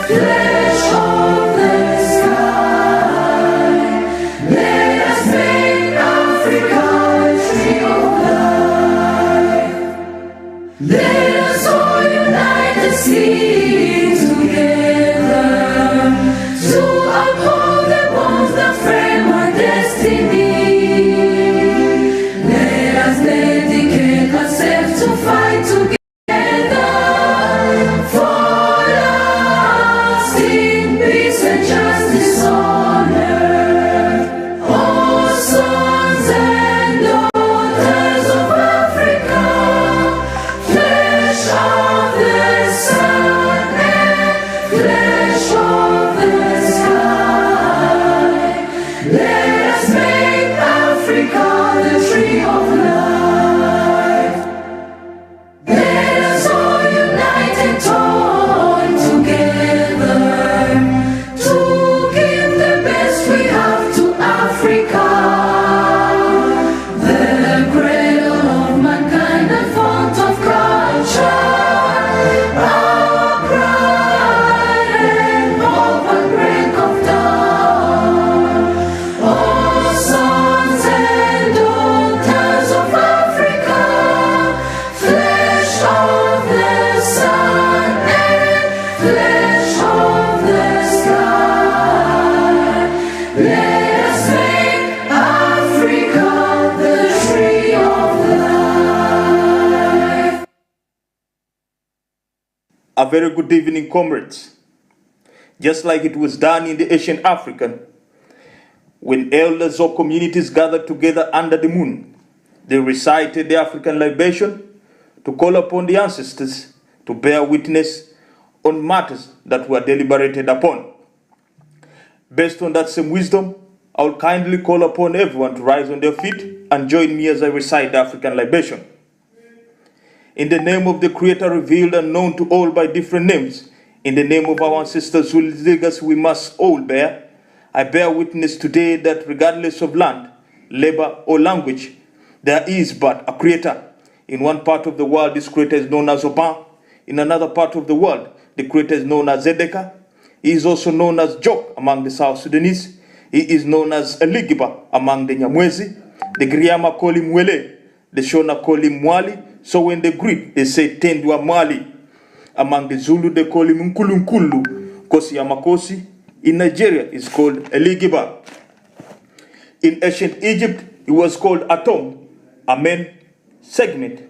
flesh of the sky. Let us make Africa a tree of life. Let us all unite and sing together to uphold the bonds that frame our destiny. Let us dedicate ourselves to fight together. A very good evening, comrades. Just like it was done in the ancient African, when elders or communities gathered together under the moon, they recited the African libation to call upon the ancestors to bear witness on matters that were deliberated upon. Based on that same wisdom, I will kindly call upon everyone to rise on their feet and join me as I recite the African libation. In the name of the Creator revealed and known to all by different names, in the name of our ancestors whose legacy we must all bear, I bear witness today that regardless of land, labor, or language, there is but a Creator. In one part of the world, this Creator is known as Oban. In another part of the world, the Creator is known as Zedeka. He is also known as Jok among the South Sudanese. He is known as Eligiba among the Nyamwezi. The Griama call him Wele. The Shona call him Mwali. So when they greet, they say Tendwa Mwali. Among the Zulu, they call him Nkulu. Kosi Amakosi. In Nigeria, it's called Eligiba. In ancient Egypt, he was called Atom, Amen, segment.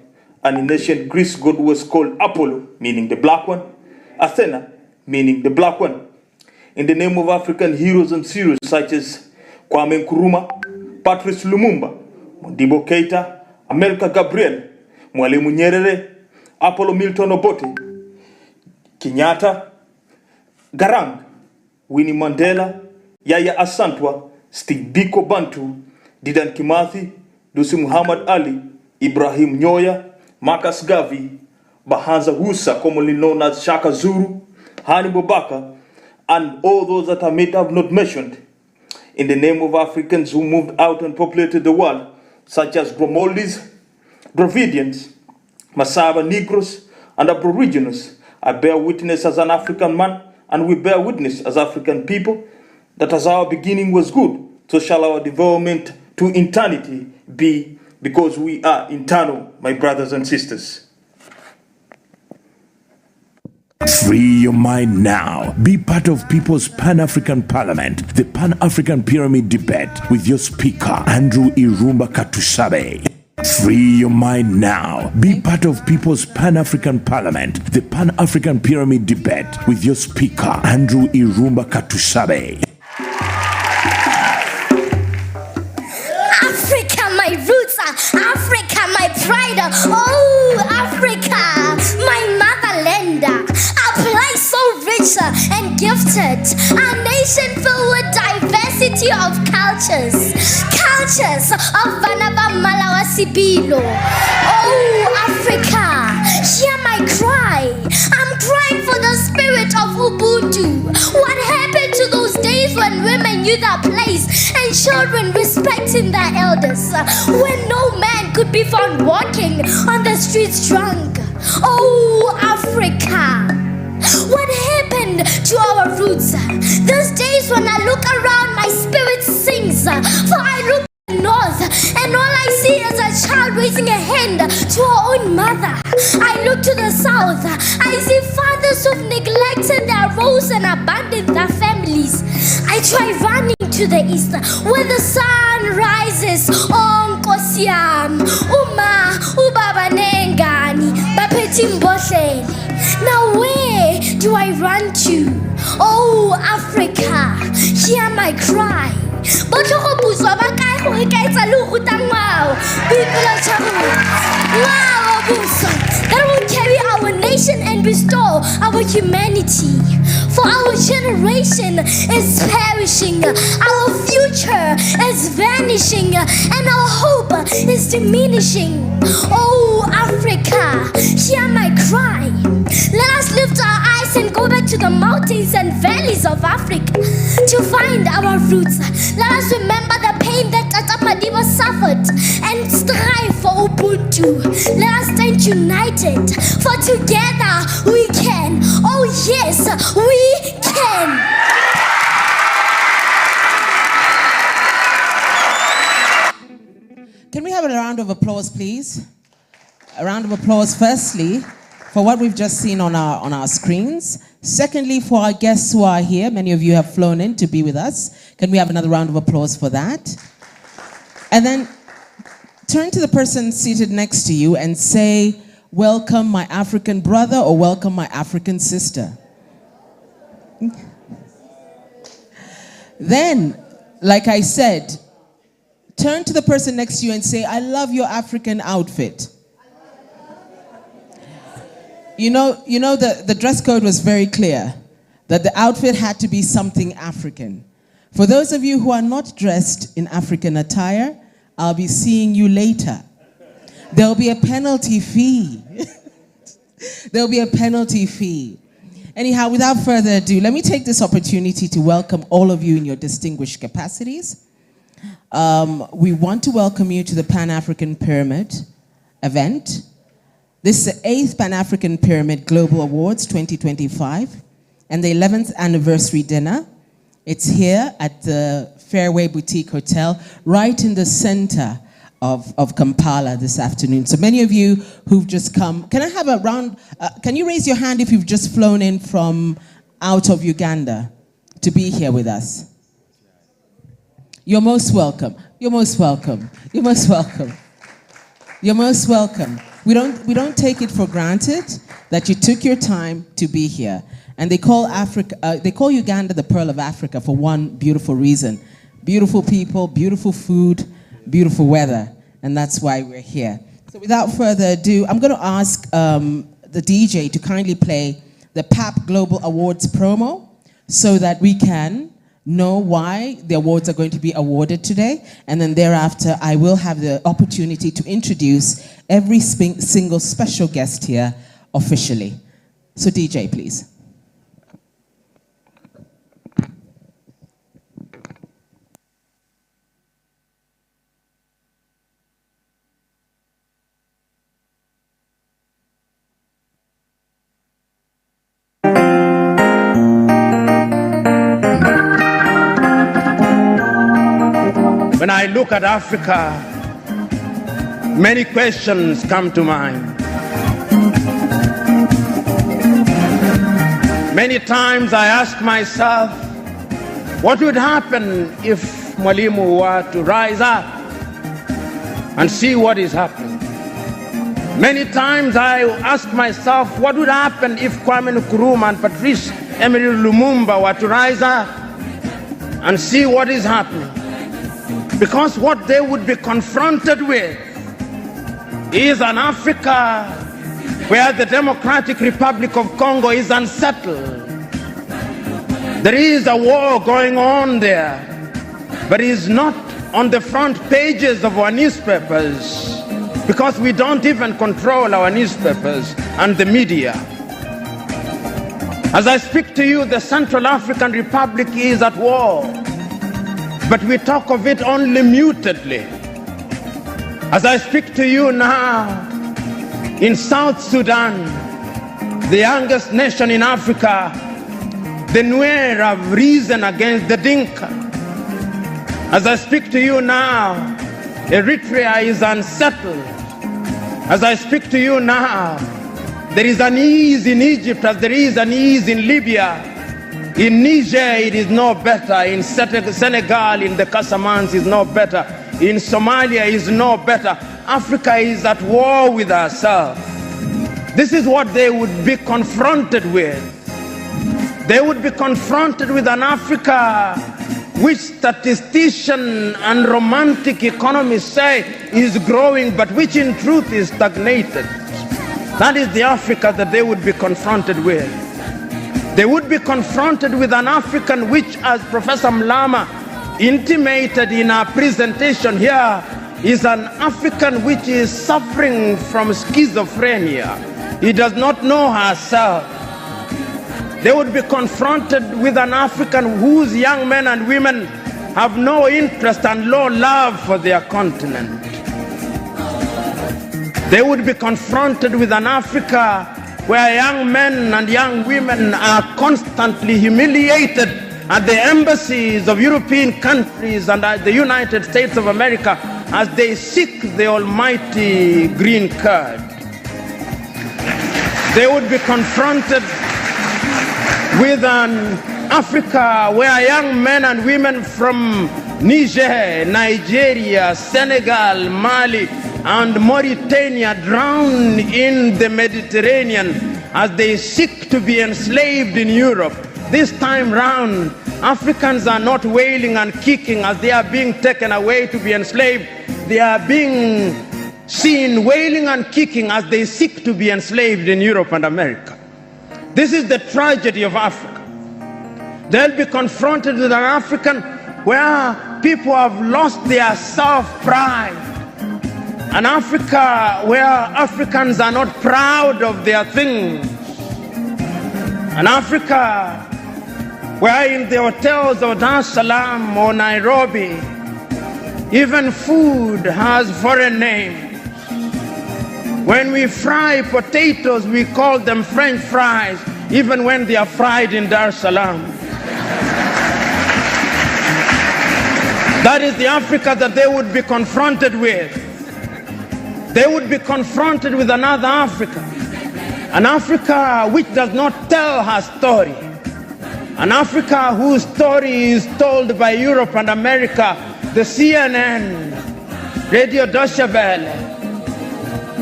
And in ancient Greece, God was called Apollo, meaning the black one. Athena, meaning the black one. In the name of African heroes and heroes such as Kwame Nkrumah, Patrice Lumumba, Modibo Keita, Amelka Gabriel, Mwalimu Nyerere, Apollo Milton Obote, Kenyatta, Garang, Winnie Mandela, Yaya Asantwa, Steve Biko Bantu, Didan Kimathi, Dusi Muhammad Ali, Ibrahim Nyoya, Marcus Garvey, Bahanza Wusa, commonly known as Shaka Zulu, Hani Bobaka, and all those that I may have not mentioned. In the name of Africans who moved out and populated the world, such as Gromoldis, Dravidians, Masaba Negroes, and Aboriginals, I bear witness as an African man, and we bear witness as African people, that as our beginning was good, so shall our development to eternity be, because we are eternal, my brothers and sisters. Free your mind now. Be part of People's Pan-African Parliament, the Pan-African Pyramid Debate with your speaker, Andrew Irumba Katusabe. Free your mind now. Be part of People's Pan-African Parliament, the Pan-African Pyramid Debate with your speaker, Andrew Irumba Katusabe. Africa, my roots are Africa, my pride. Oh, Africa, my motherland. A place so rich and gifted. A nation filled with diversity of cultures. Cultures of Vanaba Malawa Sibilo. Oh, Africa, hear my cry. I'm crying for the spirit of Ubuntu. What happened to those days when women knew their place and children respecting their elders? When no man could be found walking on the streets drunk. Oh, Africa, what happened return to our roots. Those days when I look around, my spirit sings. For I look north, and all I see is a child raising a hand to her own mother. I look to the south, I see fathers who've neglected their roles and abandoned their families. I try running to the east, where the sun rises. Oh Nkosi yami, uma ubaba nengani baphethe imbohleli. Now where do I run to? Oh Africa, hear my cry. People that will carry our nation and restore our humanity. For our generation is perishing, our future is vanishing, and our hope is diminishing. Oh Africa, hear my cry. Let us lift our eyes and go back to the mountains and valleys of Africa to find our roots. Let us remember the pain that Tata Madiba suffered and strive for Ubuntu. Let us stand united, for together we can. Oh yes, we can. Can we have a round of applause, please? A round of applause, firstly, for what we've just seen on our screens. Secondly, for our guests who are here. Many of you have flown in to be with us. Can we have another round of applause for that? And then turn to the person seated next to you and say, welcome my African brother, or welcome my African sister. Then, like I said, turn to the person next to you and say, I love your African outfit. You know, the dress code was very clear, that the outfit had to be something African. For those of you who are not dressed in African attire, I'll be seeing you later. There'll be a penalty fee. There'll be a penalty fee. Anyhow, without further ado, let me take this opportunity to welcome all of you in your distinguished capacities. We want to welcome you to the Pan-African Pyramid event. This is the 8th Pan-African Pyramid Global Awards 2025 and the 11th anniversary dinner. It's here at the Fairway Boutique Hotel, right in the center of Kampala this afternoon. So many of you who've just come, can I have a round, can you raise your hand if you've just flown in from out of Uganda to be here with us? You're most welcome. You're most welcome. You're most welcome. You're most welcome. We don't take it for granted that you took your time to be here. And they call Uganda the Pearl of Africa for one beautiful reason. Beautiful people, beautiful food, beautiful weather. And that's why we're here. So without further ado, I'm going to ask the DJ to kindly play the PAP Global Awards promo so that we can know why the awards are going to be awarded today. And then thereafter, I will have the opportunity to introduce every single special guest here officially. So DJ, please. When I look at Africa, many questions come to mind. Many times I ask myself, what would happen if Mwalimu were to rise up and see what is happening? Many times I ask myself, what would happen if Kwame Nkrumah and Patrice Emery Lumumba were to rise up and see what is happening? Because what they would be confronted with is an Africa where the Democratic Republic of Congo is unsettled. There is a war going on there, but it is not on the front pages of our newspapers because we don't even control our newspapers and the media. As I speak to you, the Central African Republic is at war, but we talk of it only mutedly. As I speak to you now, in South Sudan, the youngest nation in Africa, The Nuer have risen against the Dinka. As I speak to you now, Eritrea is unsettled. As I speak to you now, there is an ease in Egypt as there is an ease in Libya. In Niger, it is no better. In Senegal, in the Casamance, is no better. In Somalia, is no better. Africa is at war with herself. This is what they would be confronted with. They would be confronted with an Africa which statisticians and romantic economists say is growing, but which in truth is stagnated. That is the Africa that they would be confronted with. They would be confronted with an African which, as Professor Mlama intimated in our presentation here, is an African which is suffering from schizophrenia. He does not know herself. They would be confronted with an African whose young men and women have no interest and low love for their continent. They would be confronted with an Africa where young men and young women are constantly humiliated at the embassies of European countries and at the United States of America as they seek the almighty green card. They would be confronted with an Africa where young men and women from Niger, Nigeria, Senegal, Mali, and Mauritania drown in the Mediterranean as they seek to be enslaved in Europe. This time round, Africans are not wailing and kicking as they are being taken away to be enslaved. They are being seen wailing and kicking as they seek to be enslaved in Europe and America. This is the tragedy of Africa. They'll be confronted with an African where people have lost their self-pride. An Africa where Africans are not proud of their things. An Africa where in the hotels of Dar es Salaam or Nairobi, even food has foreign names. When we fry potatoes, we call them French fries, even when they are fried in Dar es Salaam. That is the Africa that they would be confronted with. They would be confronted with another Africa. An Africa which does not tell her story. An Africa whose story is told by Europe and America, the CNN, Radio Deutsche Welle,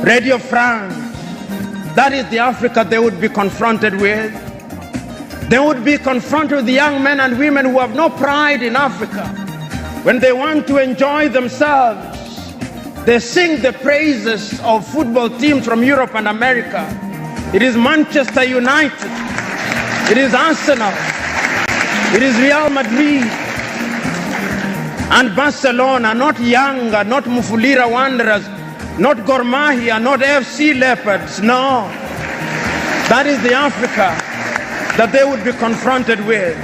Radio France. That is the Africa they would be confronted with. They would be confronted with the young men and women who have no pride in Africa. When they want to enjoy themselves, they sing the praises of football teams from Europe and America. It is Manchester United. It is Arsenal. It is Real Madrid and Barcelona, not Yanga, not Mufulira Wanderers, not Gor Mahia, not FC Leopards. No. That is the Africa that they would be confronted with.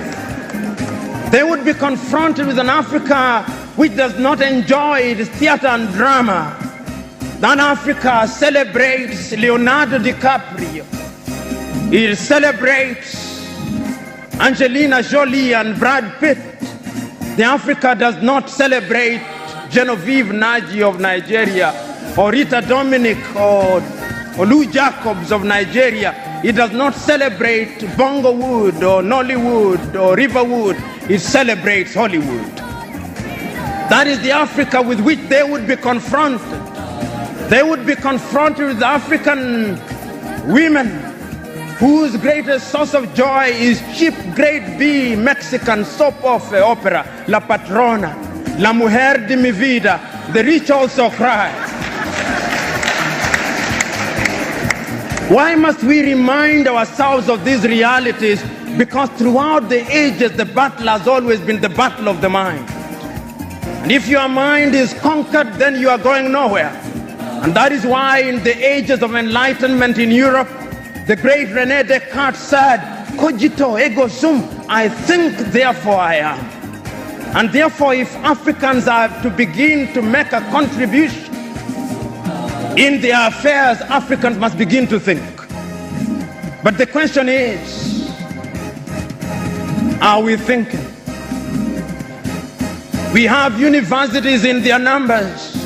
They would be confronted with an Africa which does not enjoy its theater and drama. That Africa celebrates Leonardo DiCaprio. It celebrates Angelina Jolie and Brad Pitt. The Africa does not celebrate Genevieve Naji of Nigeria or Rita Dominic or Lou Jacobs of Nigeria. It does not celebrate Bongowood or Nollywood or Riverwood. It celebrates Hollywood. That is the Africa with which they would be confronted. They would be confronted with African women whose greatest source of joy is cheap grade B Mexican soap opera, La Patrona, La Mujer de mi Vida, The Rich Also Cry. Why must we remind ourselves of these realities? Because throughout the ages, the battle has always been the battle of the mind. And if your mind is conquered, then you are going nowhere. And that is why in the ages of enlightenment in Europe, the great René Descartes said, cogito ergo sum, I think, therefore I am. And therefore, if Africans are to begin to make a contribution in their affairs, Africans must begin to think. But the question is, are we thinking? We have universities in their numbers.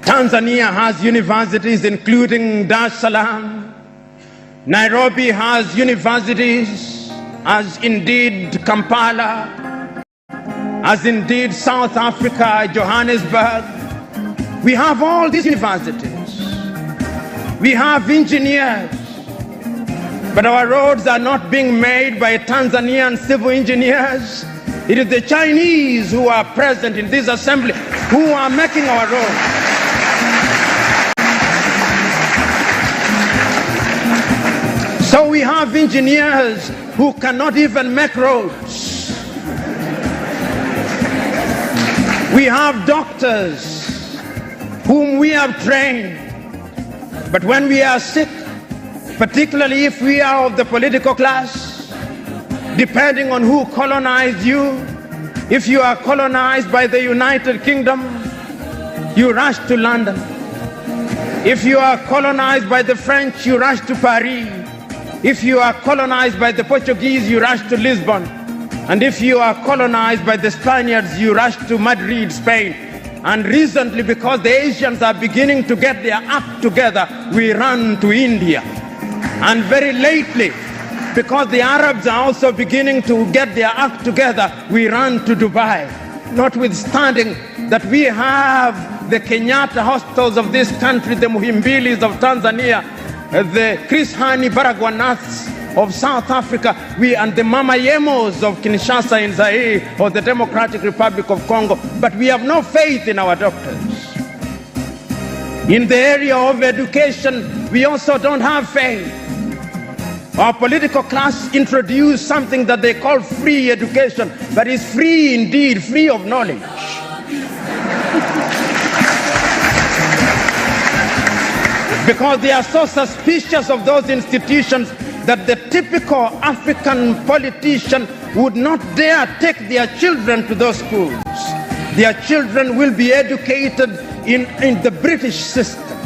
Tanzania has universities including Dar es Salaam. Nairobi has universities, as indeed Kampala, as indeed South Africa, Johannesburg. We have all these universities. We have engineers, but our roads are not being made by Tanzanian civil engineers. It is the Chinese who are present in this assembly who are making our roads. So we have engineers who cannot even make roads. We have doctors whom we have trained, but when we are sick, particularly if we are of the political class, depending on who colonized you, if you are colonized by the United Kingdom, you rush to London. If you are colonized by the French, you rush to Paris. If you are colonized by the Portuguese, you rush to Lisbon. And if you are colonized by the Spaniards, you rush to Madrid, Spain. And recently, because the Asians are beginning to get their act together, we run to India. And very lately, because the Arabs are also beginning to get their act together, we run to Dubai. Notwithstanding that we have the Kenyatta hostels of this country, the Muhimbilis of Tanzania, the Chris Hani Baragwanaths of South Africa, and the Mama Yemos of Kinshasa in Zaire or the Democratic Republic of Congo, but we have no faith in our doctors. In the area of education, we also don't have faith. Our political class introduced something that they call free education, but it's free indeed, free of knowledge. Because they are so suspicious of those institutions that the typical African politician would not dare take their children to those schools. Their children will be educated in the British system,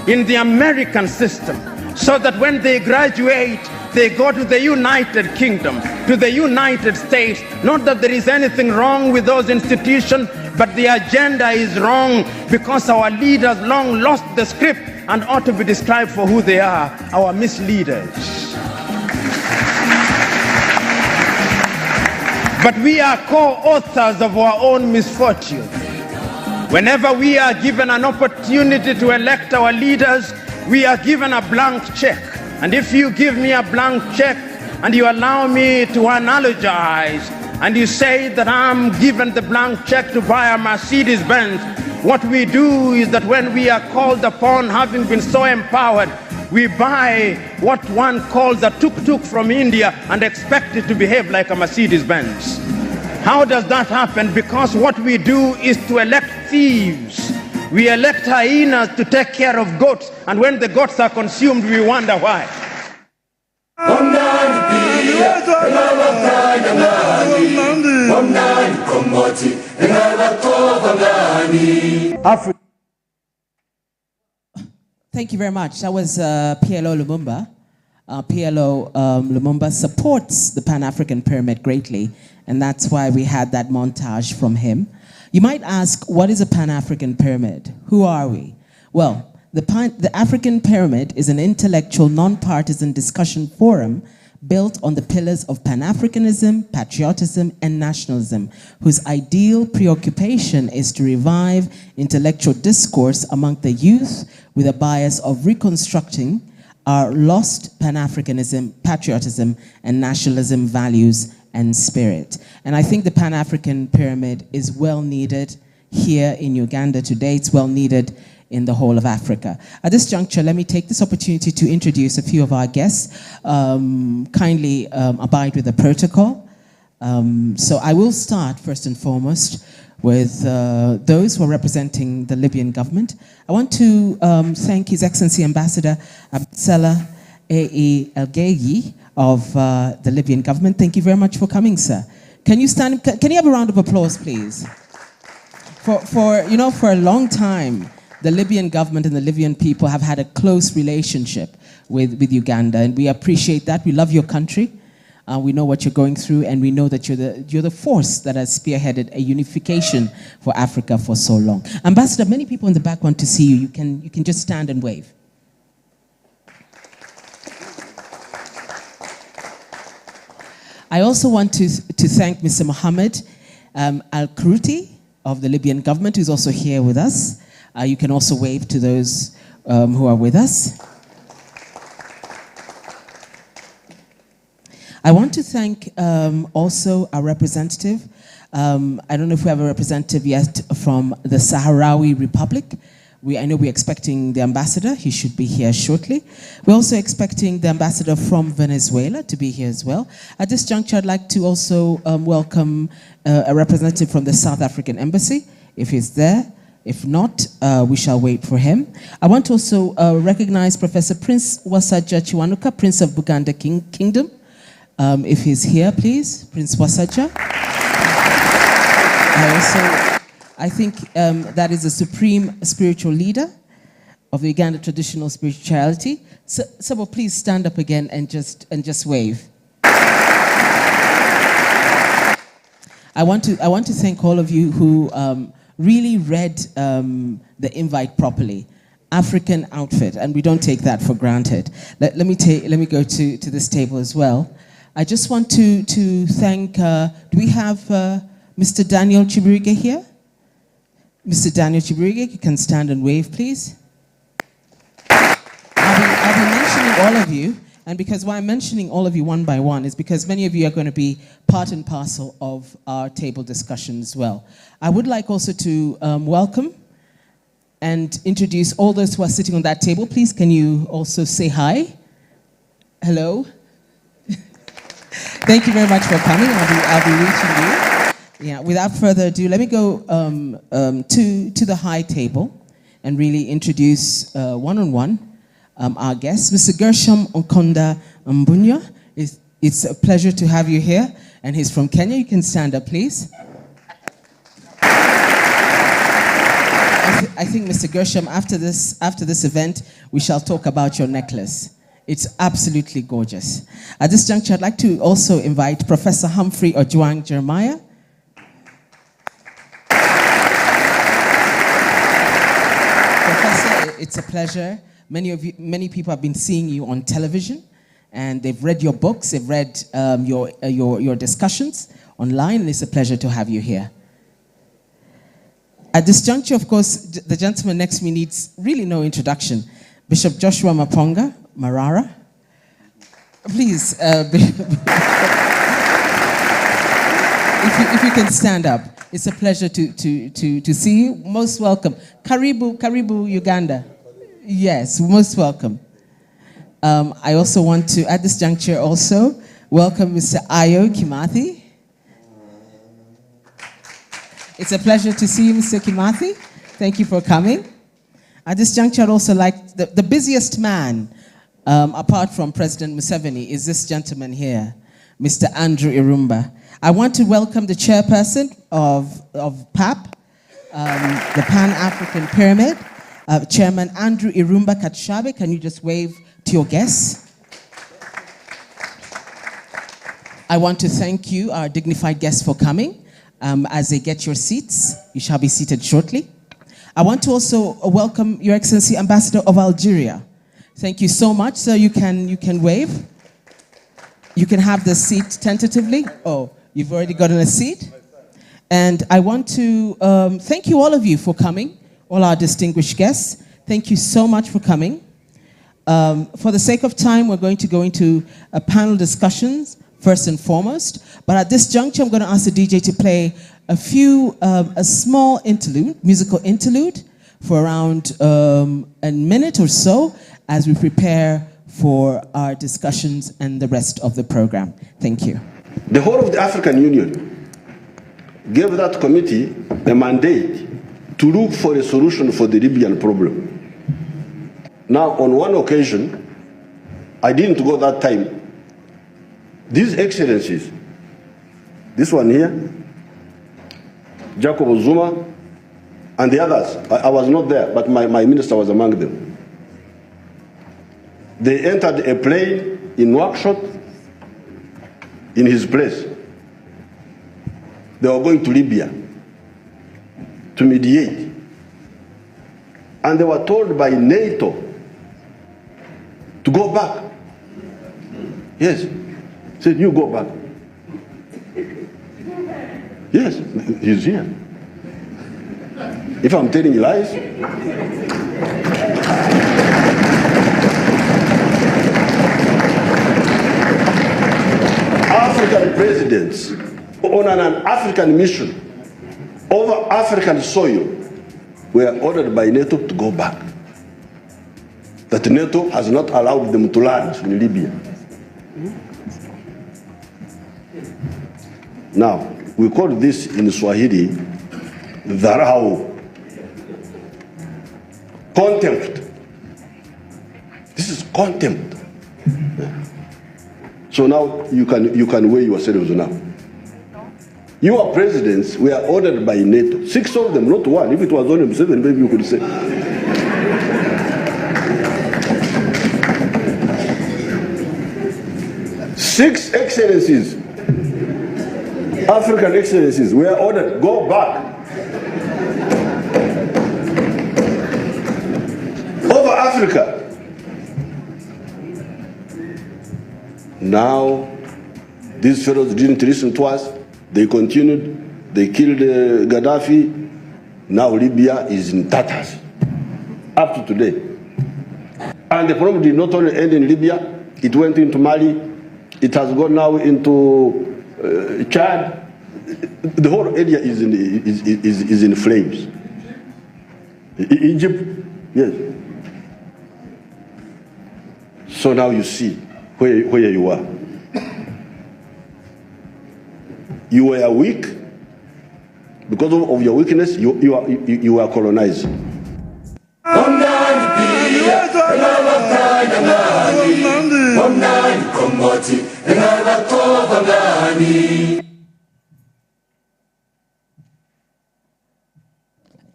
in the American system, so that when they graduate, they go to the United Kingdom, to the United States. Not that there is anything wrong with those institutions, but the agenda is wrong because our leaders long lost the script and ought to be described for who they are, our misleaders. But we are co-authors of our own misfortune. Whenever we are given an opportunity to elect our leaders, we are given a blank check. And if you give me a blank check and you allow me to analogize, and you say that I'm given the blank check to buy a Mercedes-Benz, what we do is that when we are called upon, having been so empowered, we buy what one calls a tuk-tuk from India and expect it to behave like a Mercedes-Benz. How does that happen? Because what we do is to elect thieves. We elect hyenas to take care of goats, and when the goats are consumed, we wonder why. Thank you very much. That was PLO Lumumba. PLO Lumumba supports the Pan-African Pyramid greatly, and that's why we had that montage from him. You might ask, what is a Pan-African Pyramid? Who are we? Well, the African Pyramid is an intellectual, non-partisan discussion forum built on the pillars of Pan-Africanism, patriotism, and nationalism, whose ideal preoccupation is to revive intellectual discourse among the youth with a bias of reconstructing our lost Pan-Africanism, patriotism, and nationalism values and spirit. And I think the Pan-African Pyramid is well needed here in Uganda today. It's well needed in the whole of Africa. At this juncture, let me take this opportunity to introduce a few of our guests. Kindly abide with the protocol. So I will start first and foremost with those who are representing the Libyan government. I want to thank His Excellency Ambassador Abdesela A.E. El-Geyi of the Libyan government. Thank you very much for coming, sir. Can you stand? Can you have a round of applause, please? For a long time, the Libyan government and the Libyan people have had a close relationship with Uganda, and we appreciate that. We love your country. We know what you're going through, and we know that you're the force that has spearheaded a unification for Africa for so long. Ambassador, many people in the back want to see you. You can just stand and wave. I also want to thank Mr. Mohammed Al-Krouti of the Libyan government, who's also here with us. You can also wave to those who are with us. I want to thank also our representative. I don't know if we have a representative yet from the Sahrawi Republic. I know we're expecting the ambassador. He should be here shortly. We're also expecting the ambassador from Venezuela to be here as well. At this juncture, I'd like to also welcome a representative from the South African Embassy, if he's there. If not, we shall wait for him. I want to also recognize Professor Prince Wasaja Chiwanuka, Prince of Buganda Kingdom. If he's here, please, Prince Wasaja. I think that is a supreme spiritual leader of the Uganda traditional spirituality. So, Sabo, please stand up again and just wave. I want to thank all of you who really read the invite properly. African outfit, and we don't take that for granted. Let me go to this table as well. I just want to thank. Do we have Mr. Daniel Chiburiga here? Mr. Daniel Chiburiga, you can stand and wave, please. I'll be mentioning all of you, and because why I'm mentioning all of you one by one is because many of you are going to be part and parcel of our table discussion as well. I would like also to welcome and introduce all those who are sitting on that table. Please, can you also say hi? Hello. Thank you very much for coming. I'll be reaching you. Yeah, without further ado, let me go to the high table and really introduce one-on-one our guest, Mr. Gershom Okonda Mbunya. It's a pleasure to have you here, and he's from Kenya. You can stand up, please. I think, Mr. Gershom, after this event, we shall talk about your necklace. It's absolutely gorgeous. At this juncture, I'd like to also invite Professor Humphrey Ojwang Jeremiah. Professor, it's a pleasure. Many people have been seeing you on television, and they've read your books, they've read your discussions online, and it's a pleasure to have you here. At this juncture, of course, the gentleman next to me needs really no introduction. Bishop Joshua Maponga Marara. Please, if you can stand up. It's a pleasure to see you. Most welcome. Karibu, Uganda. Yes, most welcome. I also want to, at this juncture also, welcome Mr. Ayo Kimathi. It's a pleasure to see you, Mr. Kimathi. Thank you for coming. At this juncture, I'd also like, the busiest man, apart from President Museveni, is this gentleman here, Mr. Andrew Irumba. I want to welcome the chairperson of PAP, the Pan-African Pyramid, Chairman Andrew Irumba Katshabe. Can you just wave to your guests? I want to thank you, our dignified guests, for coming. As they get your seats, you shall be seated shortly. I want to also welcome Your Excellency Ambassador of Algeria. Thank you so much. So you can wave. You can have the seat tentatively. Oh, you've already gotten a seat. And I want to thank you, all of you, for coming, all our distinguished guests. Thank you so much for coming. For the sake of time, we're going to go into a panel discussions, first and foremost. But at this juncture, I'm going to ask the DJ to play a small interlude, musical interlude, for around a minute or so as we prepare for our discussions and the rest of the program. Thank you. The whole of the African Union gave that committee a mandate to look for a solution for the Libyan problem. Now, on one occasion, I didn't go that time. These excellencies, this one here, Jacob Zuma, and the others, I was not there, but my minister was among them. They entered a plane in Nouakchott in his place. They were going to Libya to mediate. And they were told by NATO to go back. Yes. Said, you go back. Yes, he's here. If I'm telling lies, African presidents on an African mission over African soil were ordered by NATO to go back. That NATO has not allowed them to land in Libya. Now, we call this in Swahili dharau, contempt. This is contempt. So now you can weigh yourselves now. Your presidents were ordered by NATO. 6 of them, not one. If it was only 7, maybe you could say. Six excellencies, African excellencies, were ordered, go back. Over Africa. Now, these fellows didn't listen to us. They continued. They killed Gaddafi. Now Libya is in tatters, up to today. And the problem did not only end in Libya, it went into Mali. It has gone now into Chad. The whole area is in flames. Egypt, yes. So now you see where you are. You were weak. Because of your weakness, you are colonized.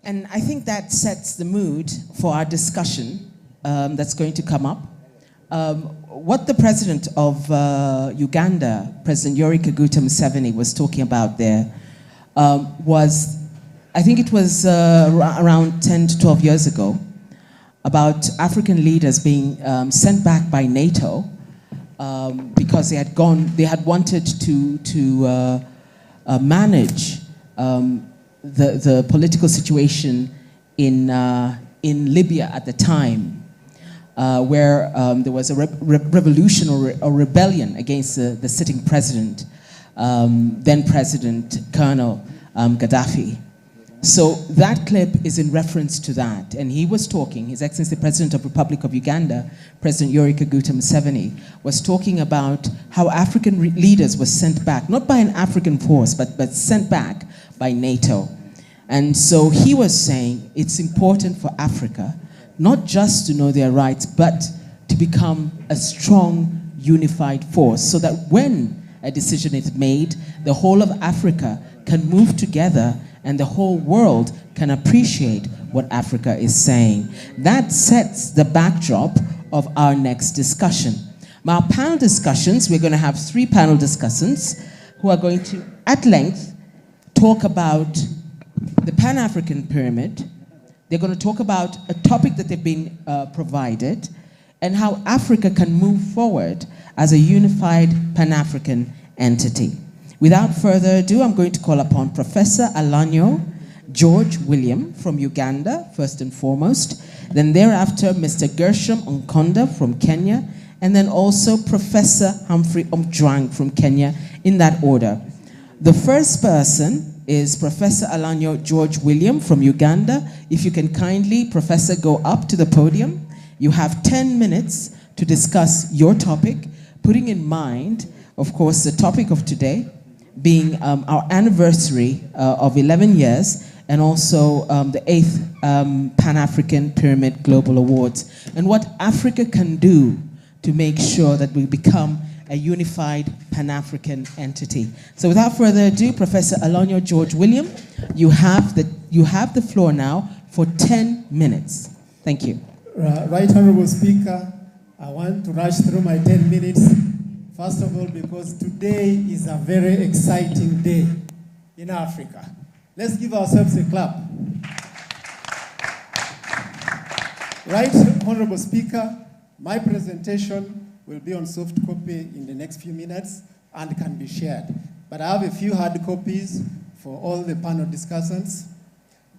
And I think that sets the mood for our discussion that's going to come up. What the president of Uganda, President Yoweri Kaguta Museveni, was talking about there was, I think it was around 10 to 12 years ago, about African leaders being sent back by NATO because they had wanted to manage the political situation in Libya at the time, where there was a revolution or rebellion against the sitting president, then President Colonel Gaddafi. So that clip is in reference to that. And he was talking, His Excellency the President of the Republic of Uganda, President Yoweri Kaguta Museveni, was talking about how African leaders were sent back, not by an African force, but sent back by NATO. And so he was saying it's important for Africa not just to know their rights, but to become a strong, unified force, so that when a decision is made, the whole of Africa can move together and the whole world can appreciate what Africa is saying. That sets the backdrop of our next discussion. Our panel discussions, we're going to have 3 panel discussants who are going to, at length, talk about the Pan-African Pyramid. They're going to talk about a topic that they've been provided and how Africa can move forward as a unified Pan-African entity. Without further ado, I'm going to call upon Professor Alanyo George William from Uganda, first and foremost. Then thereafter, Mr. Gershom Onkonda from Kenya, and then also Professor Humphrey Omjwang from Kenya, in that order. The first person is Professor Alanyo George William from Uganda. If you can kindly, Professor, go up to the podium. You have 10 minutes to discuss your topic, putting in mind, of course, the topic of today being our anniversary of 11 years, and also the 8th Pan-African Pyramid Global Awards, and what Africa can do to make sure that we become a unified Pan-African entity. So without further ado, Professor Alanyo George William, you have the floor now for 10 minutes. Thank you. Right Honorable Speaker, I want to rush through my 10 minutes First of all, because today is a very exciting day in Africa. Let's give ourselves a clap. Right, Honorable Speaker, my presentation will be on soft copy in the next few minutes and can be shared. But I have a few hard copies for all the panel discussants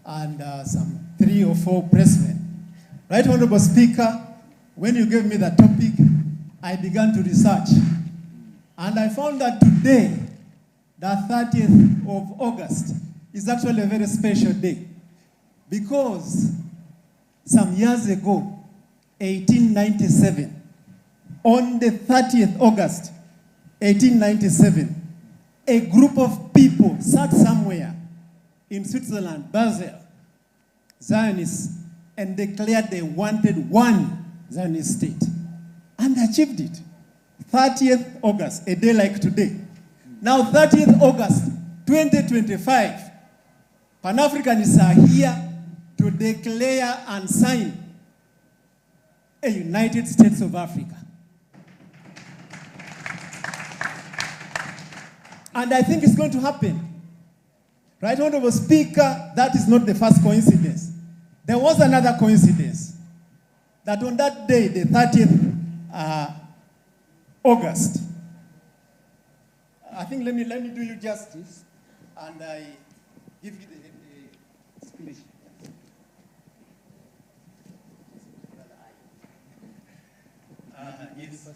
and some 3 or 4 pressmen. Right, Honorable Speaker, when you gave me the topic, I began to research. And I found that today, the 30th of August, is actually a very special day. Because some years ago, 1897, on the 30th August, 1897, a group of people sat somewhere in Switzerland, Basel, Zionists, and declared they wanted one Zionist state, and achieved it. 30th August, a day like today. Now, 30th August, 2025, Pan-Africanists are here to declare and sign a United States of Africa. And I think it's going to happen. Right, Honorable Speaker, that is not the first coincidence. There was another coincidence. That on that day, the 30th August, I think let me do you justice, and I give you the speech. Yes.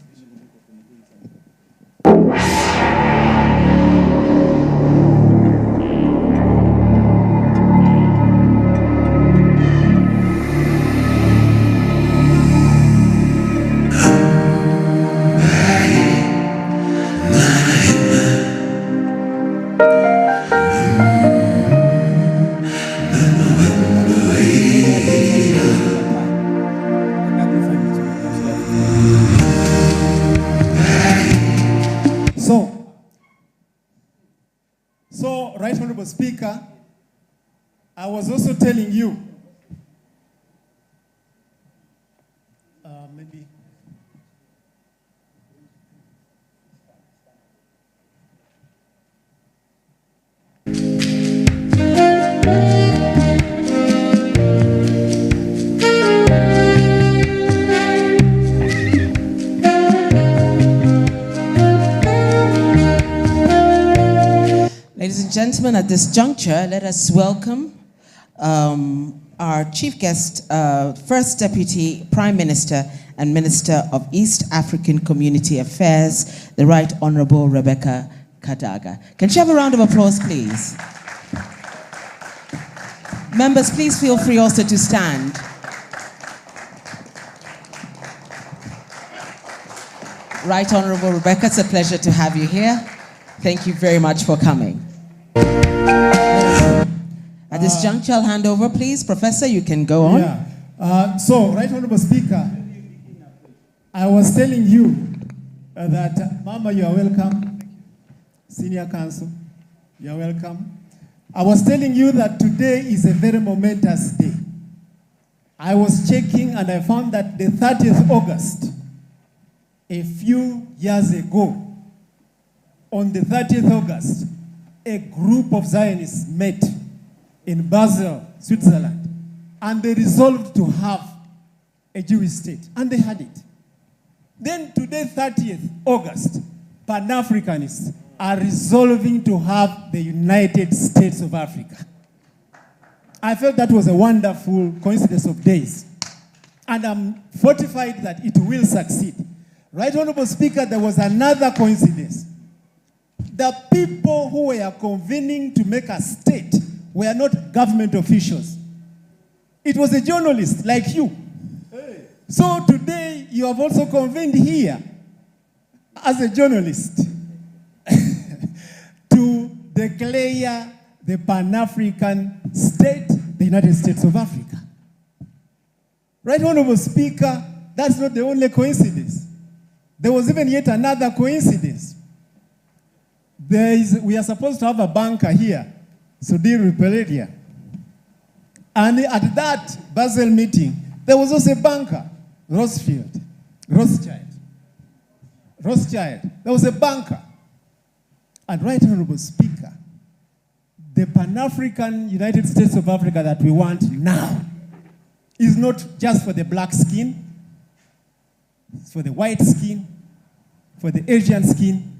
So, Right Honorable Speaker, I was also telling you, maybe. Ladies and gentlemen, at this juncture, let us welcome our chief guest, First Deputy Prime Minister and Minister of East African Community Affairs, the Right Honorable Rebecca Kadaga. Can she have a round of applause, please? Members, please feel free also to stand. Right Honorable Rebecca, it's a pleasure to have you here. Thank you very much for coming. At this juncture, I'll hand over, please. Professor, you can go on. Yeah. So, Right Honorable Speaker, I was telling you that, Mama, you are welcome. Senior Counsel, you are welcome. I was telling you that today is a very momentous day. I was checking and I found that the 30th August, a few years ago, on the 30th August, a group of Zionists met in Basel, Switzerland, and they resolved to have a Jewish state, and they had it. Then today, 30th August, Pan-Africanists are resolving to have the United States of Africa. I felt that was a wonderful coincidence of days, and I'm fortified that it will succeed. Right Honorable Speaker, there was another coincidence. The people who were convening to make a state were not government officials. It was a journalist like you. Hey. So today you have also convened here as a journalist to declare the Pan-African state, the United States of Africa. Right Honorable Speaker, that's not the only coincidence. There was even yet another coincidence. We are supposed to have a banker here, Sudhir Peledia. And at that Basel meeting, there was also a banker, Rothschild. Rothschild. There was a banker. And Right Honorable Speaker, the Pan-African United States of Africa that we want now is not just for the black skin, it's for the white skin, for the Asian skin,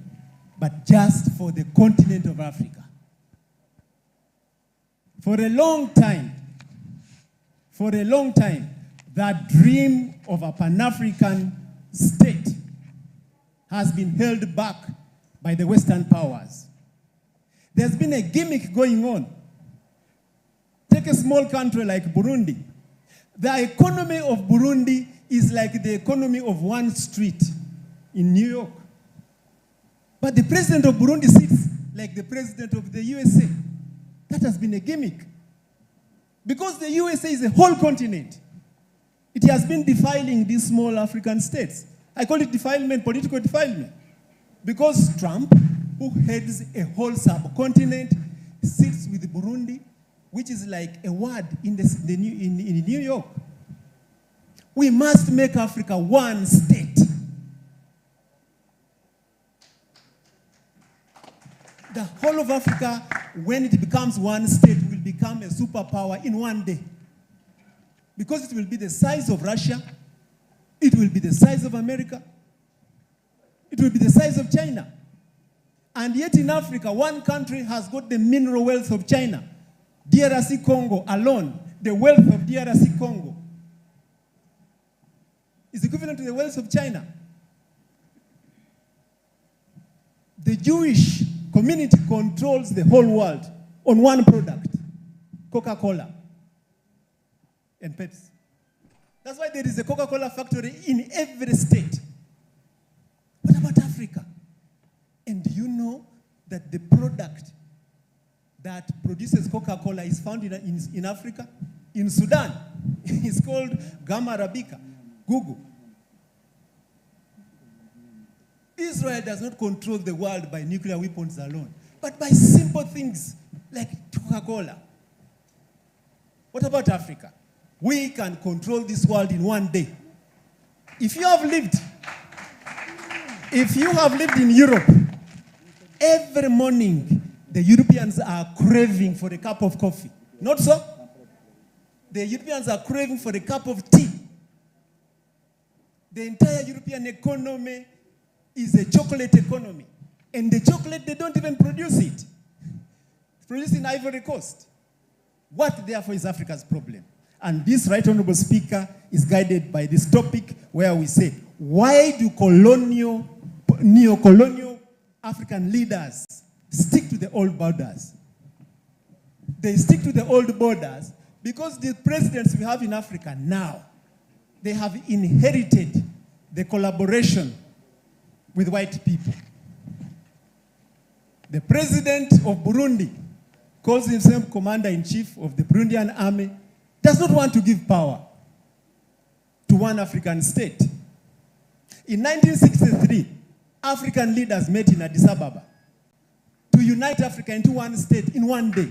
but just for the continent of Africa. For a long time, that dream of a Pan-African state has been held back by the Western powers. There's been a gimmick going on. Take a small country like Burundi. The economy of Burundi is like the economy of one street in New York. But the president of Burundi sits like the president of the USA. That has been a gimmick. Because the USA is a whole continent. It has been defiling these small African states. I call it defilement, political defilement. Because Trump, who heads a whole subcontinent, sits with Burundi, which is like a word in New York. We must make Africa one state. The whole of Africa, when it becomes one state, will become a superpower in one day. Because it will be the size of Russia, it will be the size of America, it will be the size of China. And yet in Africa, one country has got the mineral wealth of China. DRC Congo alone, the wealth of DRC Congo is equivalent to the wealth of China. The Jewish community controls the whole world on one product, Coca-Cola and Pepsi. That's why there is a Coca-Cola factory in every state. What about Africa? And do you know that the product that produces Coca-Cola is found in Africa? In Sudan. It's called Gamma Arabica. Google. Israel does not control the world by nuclear weapons alone, but by simple things like Coca-Cola. What about Africa? We can control this world in one day. If you have lived in Europe, every morning the Europeans are craving for a cup of coffee. Not so? The Europeans are craving for a cup of tea. The entire European economy is a chocolate economy. And the chocolate, they don't even produce it. It's produced in Ivory Coast. What, therefore, is Africa's problem? And this Right Honorable Speaker is guided by this topic where we say, why do neo-colonial African leaders stick to the old borders? They stick to the old borders because the presidents we have in Africa now, they have inherited the collaboration with white people. The president of Burundi calls himself commander-in-chief of the Burundian army, does not want to give power to one African state. In 1963, African leaders met in Addis Ababa to unite Africa into one state in one day.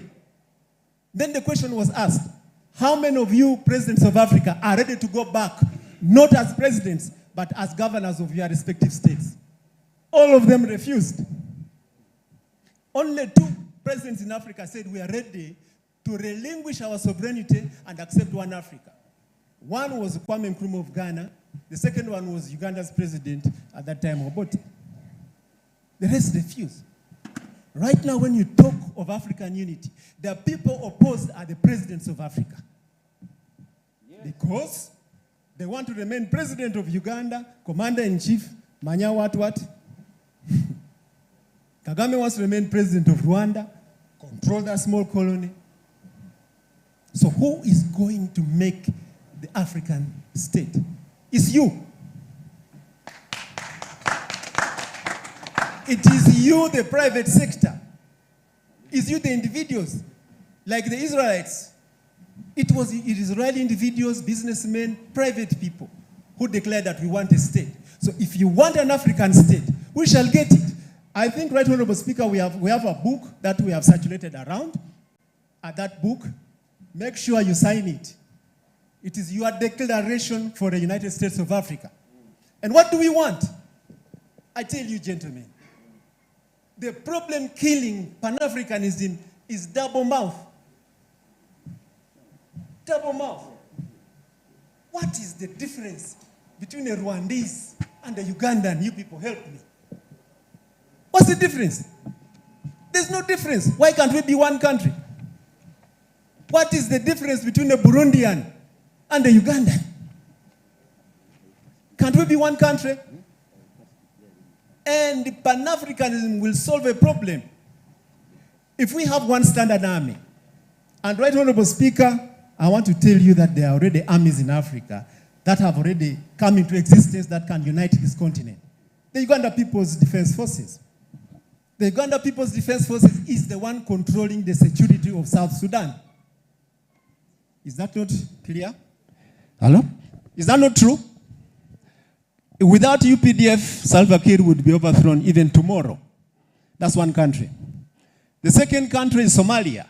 Then the question was asked, how many of you presidents of Africa are ready to go back, not as presidents, but as governors of your respective states? All of them refused. Only 2 presidents in Africa said we are ready to relinquish our sovereignty and accept one Africa. One was Kwame Nkrumah of Ghana. The second one was Uganda's president at that time, Obote. The rest refused. Right now, when you talk of African unity, the people opposed are the presidents of Africa. Yes. Because they want to remain president of Uganda, commander-in-chief, Manya what? Kagame wants to remain president of Rwanda, control that small colony. So who is going to make the African state? It's you. It is you, the private sector. It's you, the individuals, like the Israelites. It is Israeli individuals, businessmen, private people who declared that we want a state. So if you want an African state, we shall get it. I think, Right Honorable Speaker, we have a book that we have circulated around. At that book, make sure you sign it. It is your declaration for the United States of Africa. And what do we want? I tell you, gentlemen, the problem killing Pan-Africanism is double mouth. Double mouth. What is the difference between a Rwandese and a Ugandan? You people help me. What's the difference? There's no difference. Why can't we be one country? What is the difference between a Burundian and a Ugandan? Can't we be one country? And Pan-Africanism will solve a problem. If we have one standard army, and Right Honorable Speaker, I want to tell you that there are already armies in Africa that have already come into existence that can unite this continent. The Uganda People's Defense Forces. The Uganda People's Defense Forces is the one controlling the security of South Sudan. Is that not clear? Hello? Is that not true? Without UPDF, Salva Kiir would be overthrown even tomorrow. That's one country. The second country is Somalia.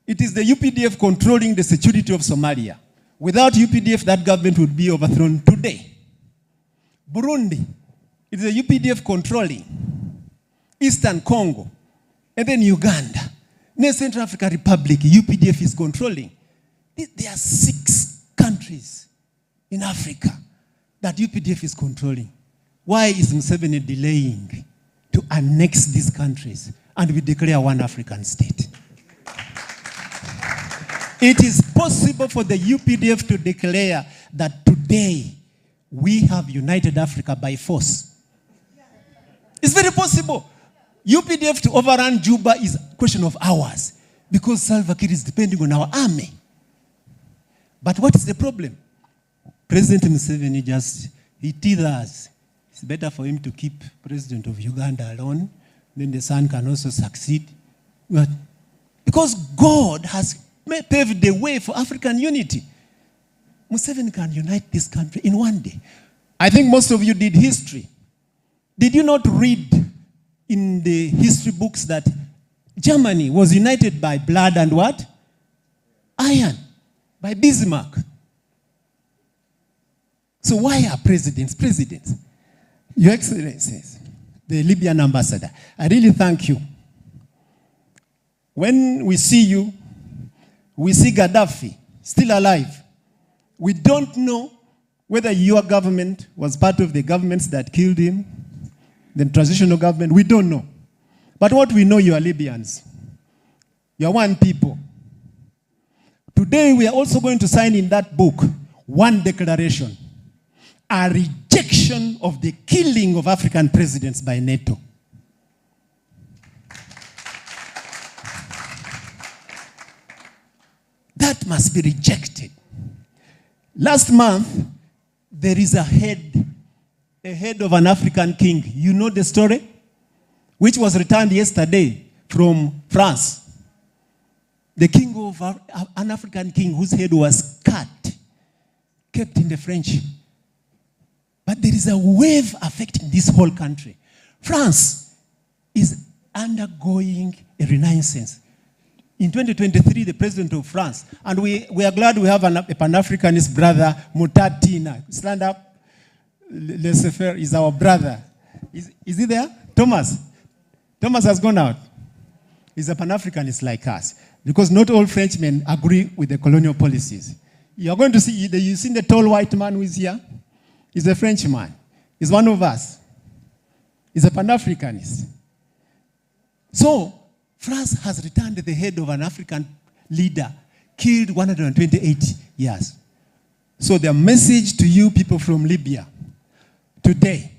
It is the UPDF controlling the security of Somalia. Without UPDF, that government would be overthrown today. Burundi, it is the UPDF controlling Eastern Congo, and then Uganda. Then Central African Republic, UPDF is controlling. There are 6 countries in Africa that UPDF is controlling. Why is Museveni delaying to annex these countries and we declare one African state? It is possible for the UPDF to declare that today we have united Africa by force. It's very possible. UPDF to overrun Juba is a question of hours because Salva Kiir is depending on our army. But what is the problem? President Museveni he tethers. It's better for him to keep President of Uganda alone. Then the son can also succeed. But because God has paved the way for African unity. Museveni can unite this country in one day. I think most of you did history. Did you not read in the history books that Germany was united by blood and what? Iron. By Bismarck. So why are presidents presidents? Your Excellencies, the Libyan ambassador, I really thank you. When we see you, we see Gaddafi still alive. We don't know whether your government was part of the governments that killed him, the transitional government. We don't know. But what we know, you are Libyans. You are one people. Today, we are also going to sign in that book one declaration, a rejection of the killing of African presidents by NATO. That must be rejected. Last month, there is a head of an African king. You know the story? Which was returned yesterday from France. The king of an African king whose head was cut, kept in the French. But there is a wave affecting this whole country. France is undergoing a renaissance. In 2023, the president of France, and we are glad we have a Pan-Africanist brother, Mutatina. Stand up. Laissez-faire is our brother. Is he there? Thomas. Thomas has gone out. He's a Pan-Africanist like us. Because not all Frenchmen agree with the colonial policies. You're going to see, you've seen the tall white man who is here? He's a Frenchman. He's one of us. He's a Pan-Africanist. So, France has returned the head of an African leader, killed 128 years. So the message to you people from Libya, today,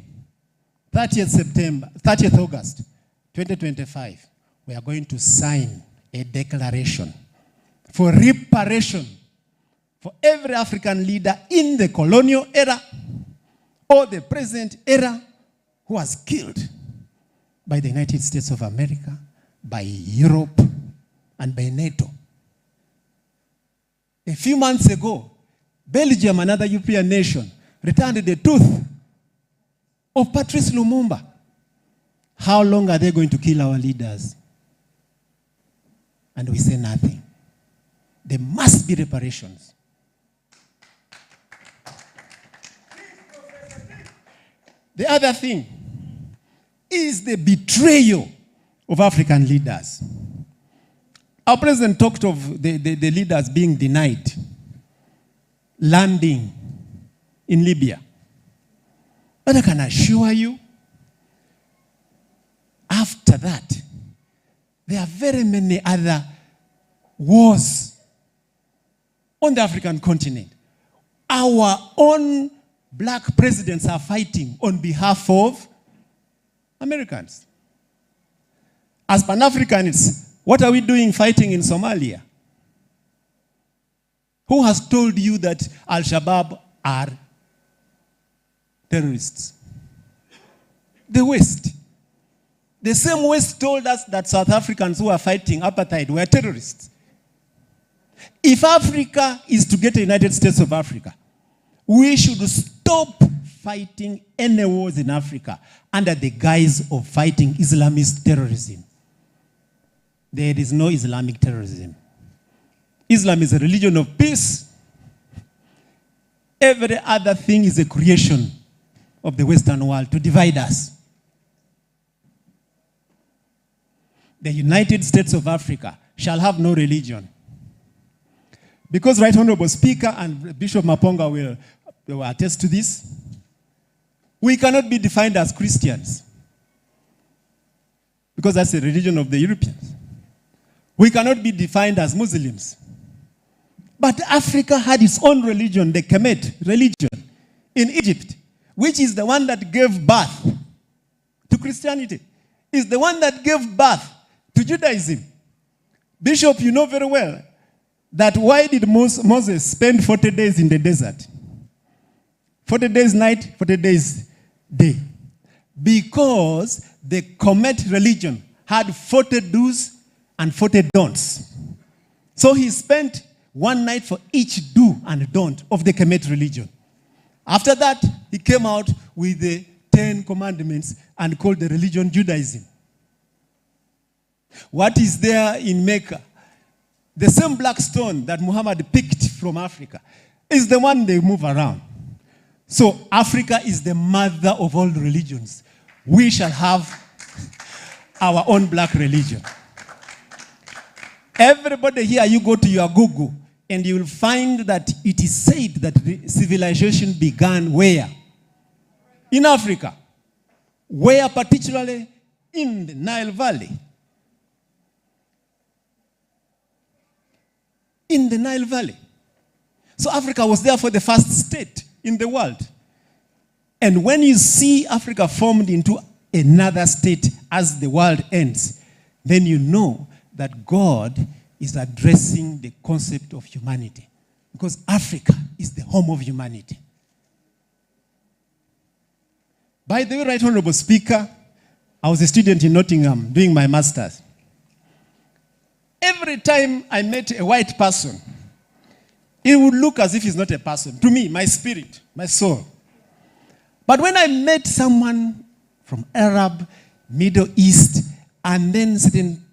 30th August, 2025, we are going to sign a declaration for reparation for every African leader in the colonial era or the present era who was killed by the United States of America, by Europe, and by NATO. A few months ago, Belgium, another European nation, returned the tooth of Patrice Lumumba. How long are they going to kill our leaders? And we say nothing. There must be reparations. The other thing, is the betrayal of African leaders. Our president talked of the leaders being denied landing in Libya. But I can assure you, after that, there are very many other wars on the African continent. Our own black presidents are fighting on behalf of Americans. As Pan-Africanists, what are we doing fighting in Somalia? Who has told you that Al-Shabaab are terrorists? The West. The same West told us that South Africans who are fighting apartheid were terrorists. If Africa is to get the United States of Africa, we should stop fighting any wars in Africa under the guise of fighting Islamist terrorism. There is no Islamic terrorism. Islam is a religion of peace. Every other thing is a creation of the Western world to divide us. The United States of Africa shall have no religion. Because Right Honorable Speaker and Bishop Maponga will attest to this, we cannot be defined as Christians. Because that's the religion of the Europeans. We cannot be defined as Muslims. But Africa had its own religion, the Kemet religion, in Egypt, which is the one that gave birth to Christianity. It's the one that gave birth to Judaism. Bishop, you know very well that why did Moses spend 40 days in the desert? 40 days night, 40 days day. Because the Kemet religion had 40 do's and 40 don'ts. So he spent one night for each do and don't of the Kemet religion. After that, he came out with the 10 commandments and called the religion Judaism. What is there in Mecca? The same black stone that Muhammad picked from Africa is the one they move around. So Africa is the mother of all religions. We shall have our own black religion. Everybody here, you go to your Google and you will find that it is said that civilization began where? In Africa. Where particularly? In the Nile Valley. In the Nile Valley. So Africa was therefore the first state in the world. And when you see Africa formed into another state as the world ends, then you know that God is addressing the concept of humanity. Because Africa is the home of humanity. By the way, Right Honorable Speaker, I was a student in Nottingham doing my master's. Every time I met a white person, it would look as if he's not a person. To me, my spirit, my soul. But when I met someone from Arab, Middle East, and then certain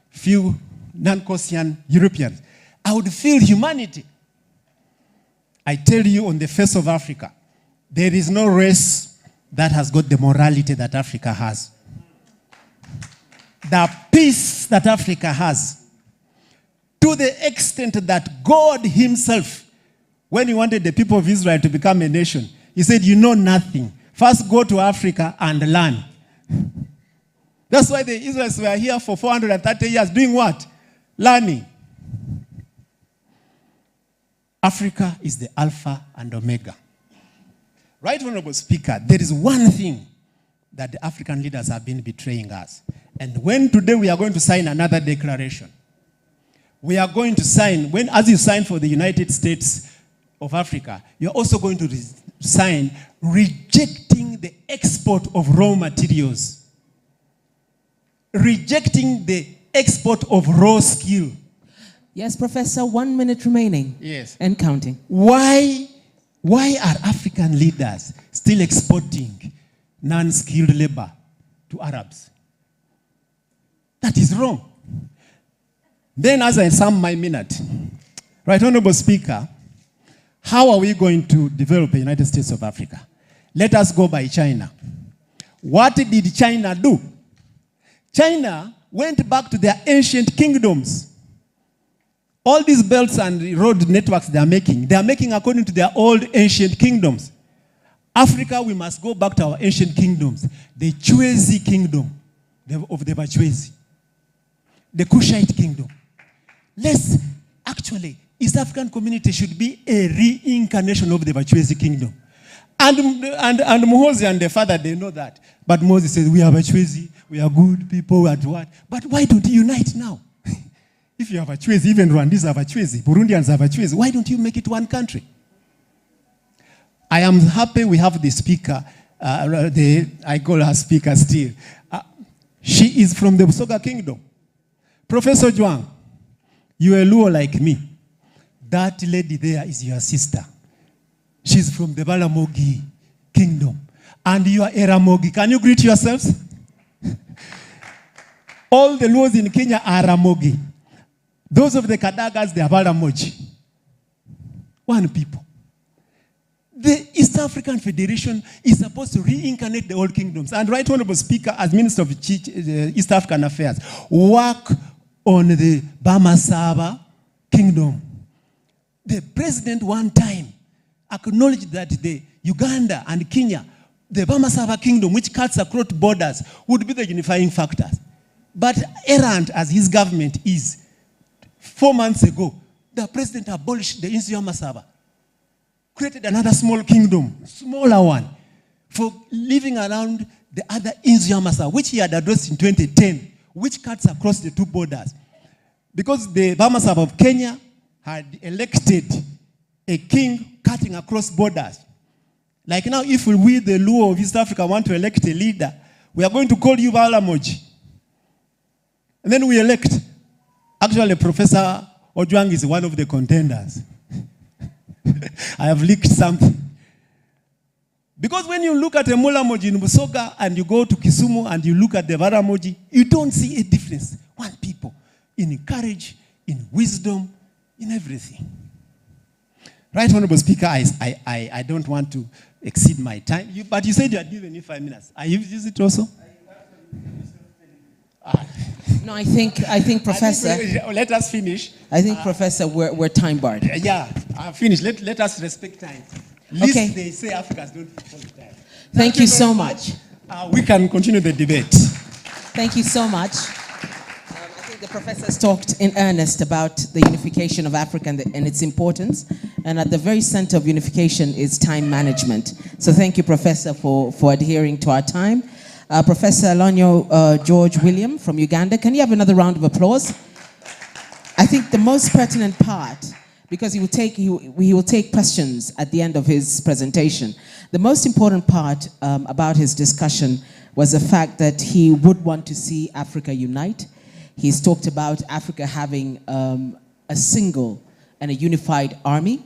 few non-Caucasian Europeans, I would feel humanity. I tell you, on the face of Africa, there is no race that has got the morality that Africa has. The peace that Africa has, to the extent that God himself, when he wanted the people of Israel to become a nation, he said, you know nothing. First go to Africa and learn. That's why the Israelites were here for 430 years doing what? Learning. Africa is the Alpha and Omega. Right Honorable Speaker, there is one thing that the African leaders have been betraying us. And when today we are going to sign another declaration, we are going to sign, as you sign for the United States of Africa, you're also going to sign rejecting the export of raw materials. Rejecting the export of raw skill. Yes, Professor, 1 minute remaining. Yes. And counting. Why are African leaders still exporting non-skilled labor to Arabs? That is wrong. Then, as I sum my minute, Right Honorable Speaker, how are we going to develop the United States of Africa? Let us go by China. What did China do? China went back to their ancient kingdoms. All these belts and road networks they are making according to their old ancient kingdoms. Africa, we must go back to our ancient kingdoms. The Chwezi kingdom of the Bachwezi. The Kushite kingdom. East African community should be a reincarnation of the Bachwezi kingdom. And Muhozi and the father, they know that. But Moses says, we are Bachwezi, we are good people, at what? But why don't you unite now? If you have Bachwezi, even Rwandese have Bachwezi, Burundians have Bachwezi, why don't you make it one country? I am happy we have the speaker, I call her speaker still. She is from the Busoga kingdom. Professor Juang, you are a Luo like me. That lady there is your sister. She's from the Balamogi kingdom. And you are Ramogi. Can you greet yourselves? All the Luos in Kenya are Ramogi. Those of the Kadagas, they are Balamoji. One people. The East African Federation is supposed to reincarnate the old kingdoms. And Right Honorable Speaker, as Minister of East African Affairs, work on the Bamasaba kingdom. The president one time acknowledged that the Uganda and Kenya, the Bamasaba kingdom, which cuts across borders, would be the unifying factors. But errant as his government is, 4 months ago, the president abolished the Insuya Masaba, created another small kingdom, smaller one, for living around the other Insuya Masaba, which he had addressed in 2010, which cuts across the two borders. Because the Bamasaba of Kenya had elected a king cutting across borders. Like now, if we, the Luo of East Africa, want to elect a leader, we are going to call you Balamoji. And then we elect. Actually, Professor Ojwang is one of the contenders. I have leaked something. Because when you look at a Mulamoji in Busoga and you go to Kisumu and you look at the Baramoji, you don't see a difference. One people, in courage, in wisdom, in everything. Right, Honorable Speaker, I don't want to exceed my time, but you said you had given me 5 minutes. Are you using it also? No, I think Professor. Let us finish. I think, Professor, we're time barred. Yeah, finished. Let us respect time. Okay. They say Africans don't follow time. Thank you so much. We can continue the debate. Thank you so much. I think the professors talked in earnest about the unification of Africa and its importance. And at the very center of unification is time management. So thank you, Professor, for adhering to our time. Professor Alonyo George William from Uganda. Can you have another round of applause? I think the most pertinent part, because he will take questions at the end of his presentation. The most important part about his discussion was the fact that he would want to see Africa unite. He's talked about Africa having a single and a unified army.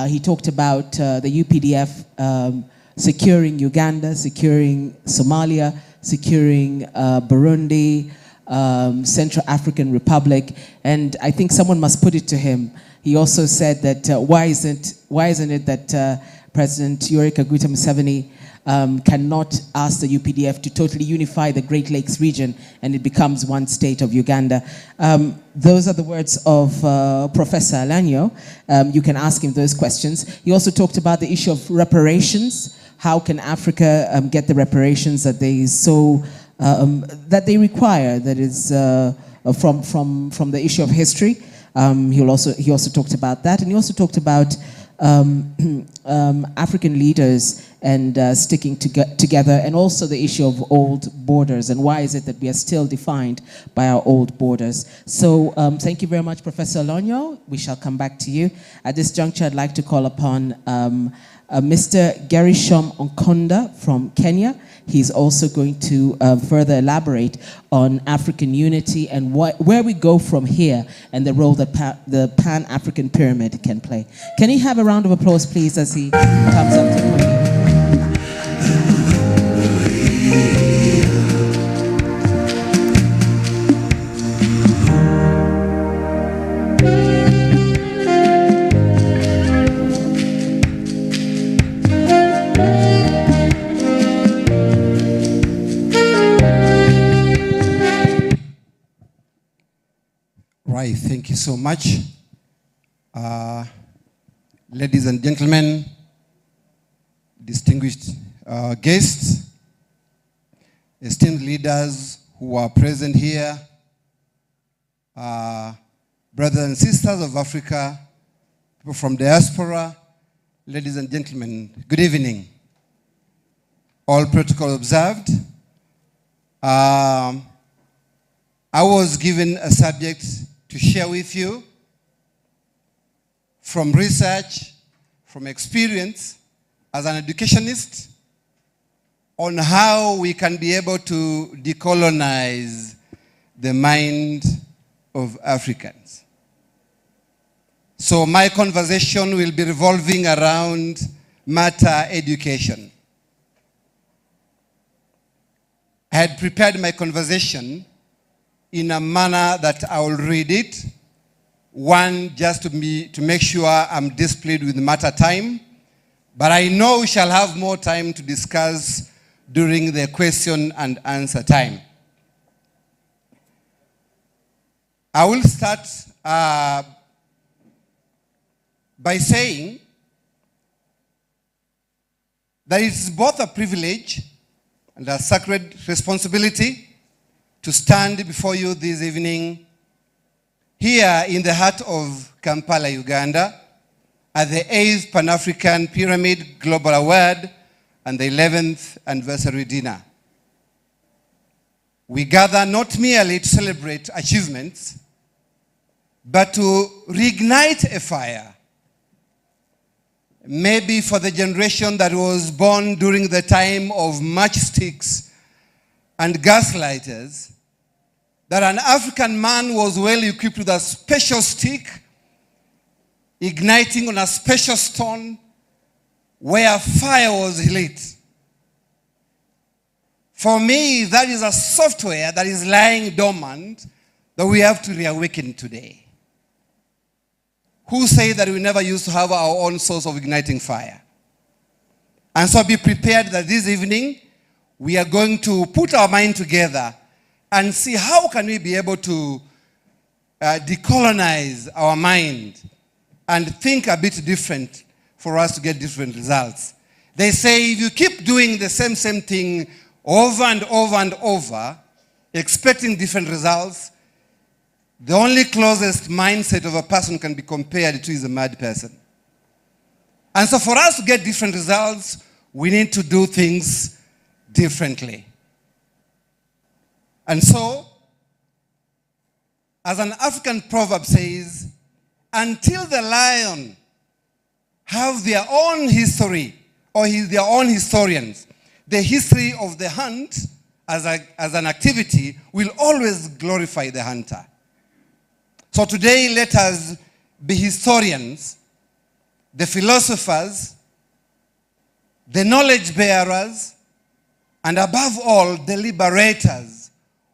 He talked about the UPDF securing Uganda, securing Somalia, securing Burundi, Central African Republic, and I think someone must put it to him. He also said that why isn't it that President Yoweri Kaguta Museveni cannot ask the UPDF to totally unify the Great Lakes region and it becomes one state of Uganda. Those are the words of Professor Alanyo. You can ask him those questions. He also talked about the issue of reparations. How can Africa get the reparations that that they require? That is from the issue of history. He also talked about that, and he also talked about African leaders and sticking together, and also the issue of old borders and why is it that we are still defined by our old borders. So thank you very much, Professor Alonyo. We shall come back to you. At this juncture, I'd like to call upon Mr. Gerishom Onkonda from Kenya. He's also going to further elaborate on African unity and where we go from here and the role that the Pan-African Pyramid can play. Can you have a round of applause, please, as he comes up to the podium? Right, thank you so much. Ladies and gentlemen, distinguished guests, esteemed leaders who are present here, brothers and sisters of Africa, people from diaspora, ladies and gentlemen, good evening. All protocol observed. I was given a subject to share with you from research, from experience as an educationist on how we can be able to decolonize the mind of Africans. So my conversation will be revolving around matter education. I had prepared my conversation in a manner that I will read it. One, just to make sure I'm displayed with matter time. But I know we shall have more time to discuss during the question and answer time. I will start by saying that it is both a privilege and a sacred responsibility to stand before you this evening here in the heart of Kampala, Uganda, at the 8th Pan-African Pyramid Global Award and the 11th anniversary dinner. We gather not merely to celebrate achievements, but to reignite a fire, maybe for the generation that was born during the time of matchsticks and gaslighters, that an African man was well equipped with a special stick, igniting on a special stone where fire was lit. For me, that is a software that is lying dormant that we have to reawaken today. Who say that we never used to have our own source of igniting fire? And so be prepared that this evening we are going to put our mind together and see how can we be able to decolonize our mind and think a bit different for us to get different results. They say if you keep doing the same thing over and over and over, expecting different results, the only closest mindset of a person can be compared to is a mad person. And so for us to get different results, we need to do things differently. And so, as an African proverb says, until the lion have their own history, or their own historians, the history of the hunt as an activity will always glorify the hunter. So today, let us be historians, the philosophers, the knowledge bearers, and above all, the liberators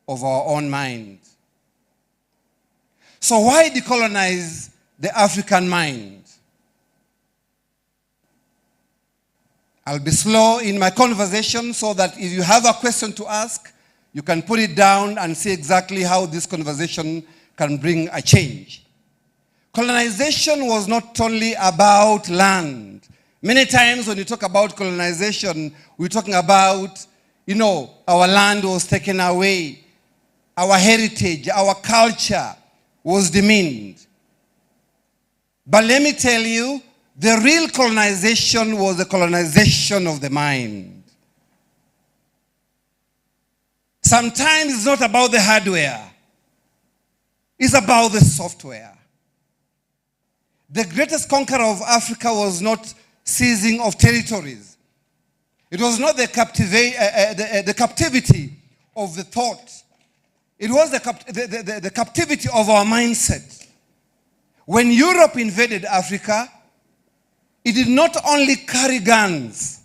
of our own mind. So why decolonize the African mind? I'll be slow in my conversation so that if you have a question to ask, you can put it down and see exactly how this conversation can bring a change. Colonization was not only about land. Many times when you talk about colonization, we're talking about, our land was taken away. Our heritage, our culture was demeaned. But let me tell you, the real colonization was the colonization of the mind. Sometimes it's not about the hardware. It's about the software. The greatest conqueror of Africa was not seizing of territories. It was not the captivity of the thought. It was the captivity of our mindset. When Europe invaded Africa, it did not only carry guns,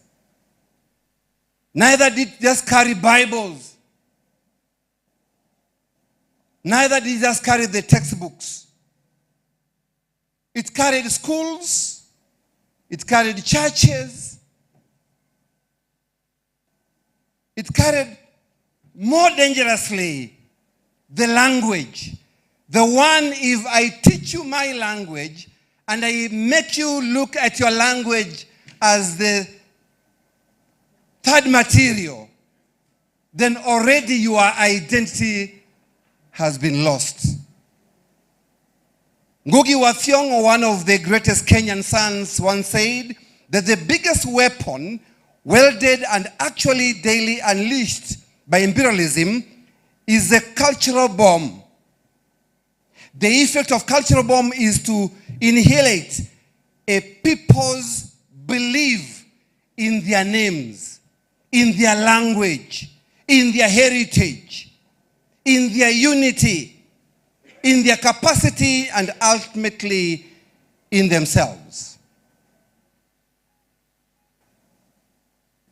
neither did it just carry Bibles, neither did it just carry the textbooks. It carried schools, it carried churches, it carried more dangerously the language, The one, if I teach you my language and I make you look at your language as the third material, then already your identity has been lost. Ngugi wa Thiong'o, one of the greatest Kenyan sons, once said that the biggest weapon wielded and actually daily unleashed by imperialism is the cultural bomb. The effect of cultural bomb is to annihilate a people's belief in their names, in their language, in their heritage, in their unity, in their capacity, and ultimately in themselves.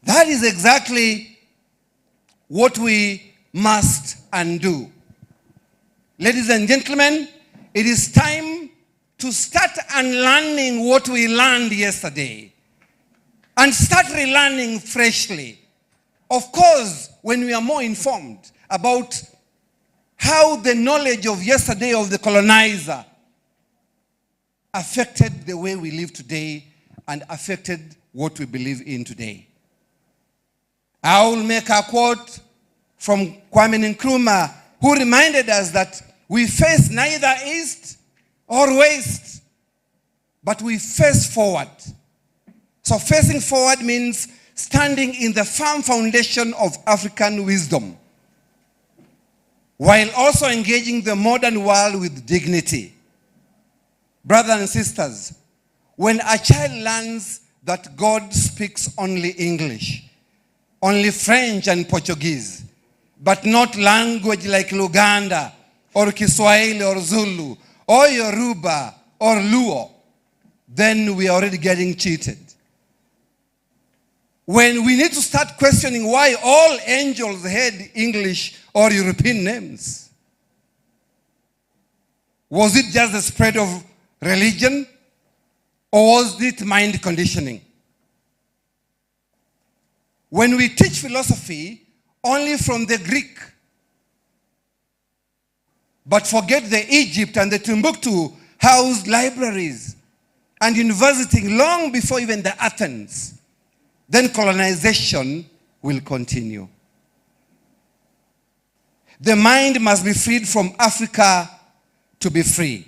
That is exactly what we must undo. Ladies and gentlemen, it is time to start unlearning what we learned yesterday and start relearning freshly. Of course, when we are more informed about how the knowledge of yesterday of the colonizer affected the way we live today and affected what we believe in today. I will make a quote from Kwame Nkrumah, who reminded us that we face neither east or west, but we face forward. So facing forward means standing in the firm foundation of African wisdom, while also engaging the modern world with dignity. Brothers and sisters, when a child learns that God speaks only English, only French and Portuguese, but not language like Luganda or Kiswahili or Zulu or Yoruba or Luo, then we are already getting cheated. When we need to start questioning why all angels had English or European names. Was it just the spread of religion, or was it mind conditioning? When we teach philosophy only from the Greek, but forget the Egypt and the Timbuktu housed libraries and universities long before even the Athens, then colonization will continue. The mind must be freed from Africa to be free.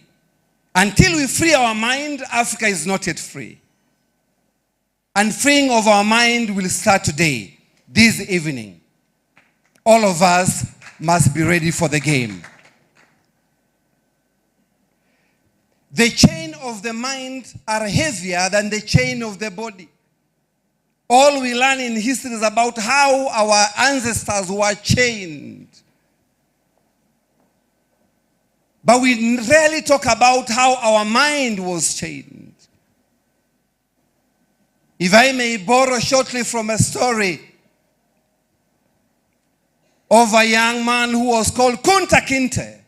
Until we free our mind, Africa is not yet free. And freeing of our mind will start today, this evening. All of us must be ready for the game. The chain of the mind are heavier than the chain of the body. All we learn in history is about how our ancestors were chained. But we rarely talk about how our mind was chained. If I may borrow shortly from a story of a young man who was called Kunta Kinte,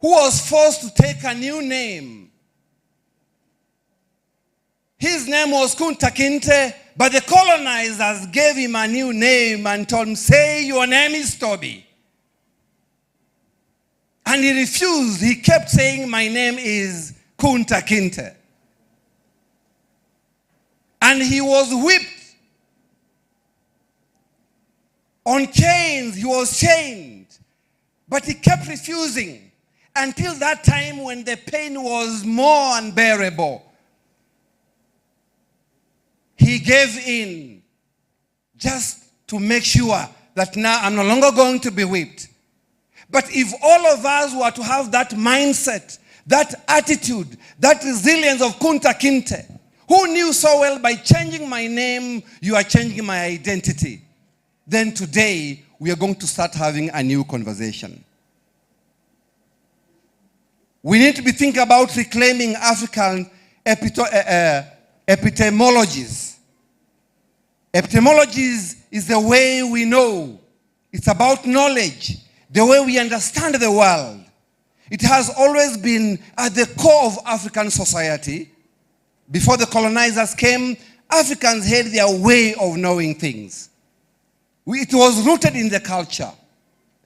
who was forced to take a new name. His name was Kunta Kinte, but the colonizers gave him a new name and told him, say your name is Toby. And he refused. He kept saying, my name is Kunta Kinte. And he was whipped. On chains, he was chained. But he kept refusing until that time when the pain was more unbearable. He gave in just to make sure that now I'm no longer going to be whipped. But if all of us were to have that mindset, that attitude, that resilience of Kunta Kinte, who knew so well by changing my name, you are changing my identity, then today we are going to start having a new conversation. We need to be thinking about reclaiming African epistemologies. Epistemologies is the way we know. It's about knowledge, the way we understand the world. It has always been at the core of African society. Before the colonizers came, Africans had their way of knowing things. It was rooted in the culture,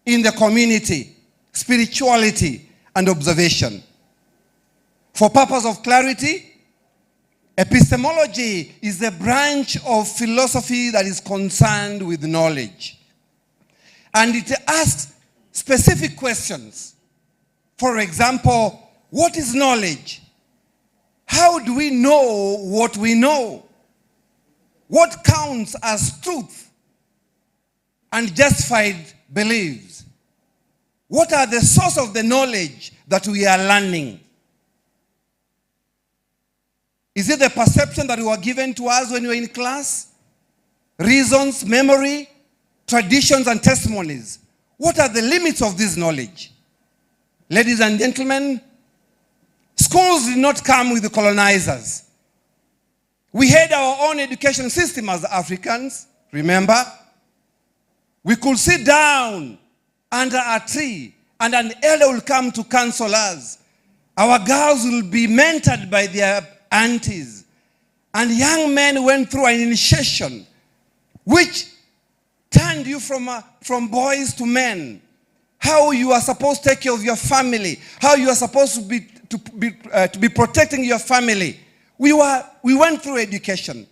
in the community, spirituality, and observation. For purpose of clarity, epistemology is a branch of philosophy that is concerned with knowledge. And it asks specific questions. For example, what is knowledge? How do we know what we know? What counts as truth and justified beliefs? What are the source of the knowledge that we are learning? Is it the perception that were given to us when we were in class? Reasons, memory, traditions, and testimonies. What are the limits of this knowledge? Ladies and gentlemen, schools did not come with the colonizers. We had our own education system as Africans, remember? We could sit down under a tree and an elder will come to counsel us. Our girls will be mentored by their aunties. And young men went through an initiation which turned you from boys to men. How you are supposed to take care of your family. How you are supposed to be protecting your family. We went through education.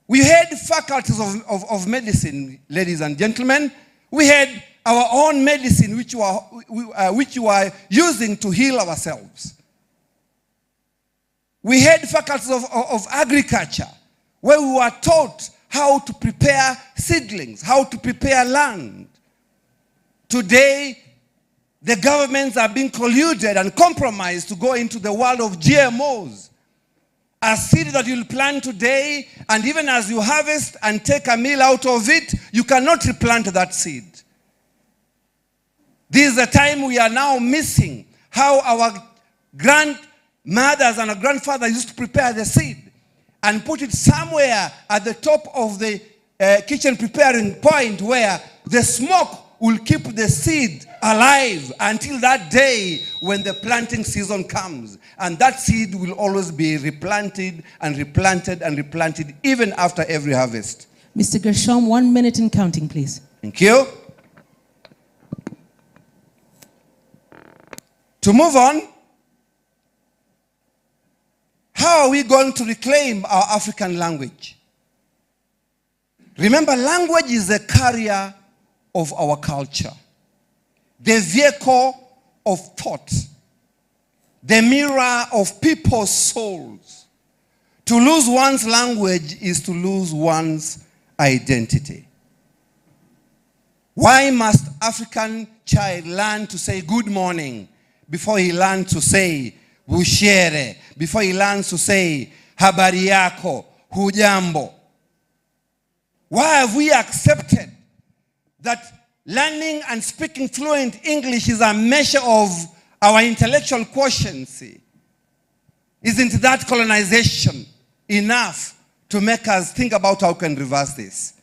We had faculties of medicine, ladies and gentlemen. We had our own medicine which we were using to heal ourselves. We had faculties of agriculture where we were taught how to prepare seedlings, how to prepare land. Today, the governments are being colluded and compromised to go into the world of GMOs. A seed that you'll plant today, and even as you harvest and take a meal out of it, you cannot replant that seed. This is the time we are now missing how our grandmothers and our grandfathers used to prepare the seed and put it somewhere at the top of the kitchen preparing point where the smoke will keep the seed alive until that day when the planting season comes. And that seed will always be replanted and replanted and replanted even after every harvest. Mr. Gershom, 1 minute and counting, please. Thank you. To move on, how are we going to reclaim our African language? Remember, language is the carrier of our culture, the vehicle of thought, the mirror of people's souls. To lose one's language is to lose one's identity. Why must African child learn to say good morning before he learns to say bushere, before he learns to say habari yako, hujambo? Why have we accepted that learning and speaking fluent English is a measure of our intellectual quotient? Isn't that colonization enough to make us think about how we can reverse this?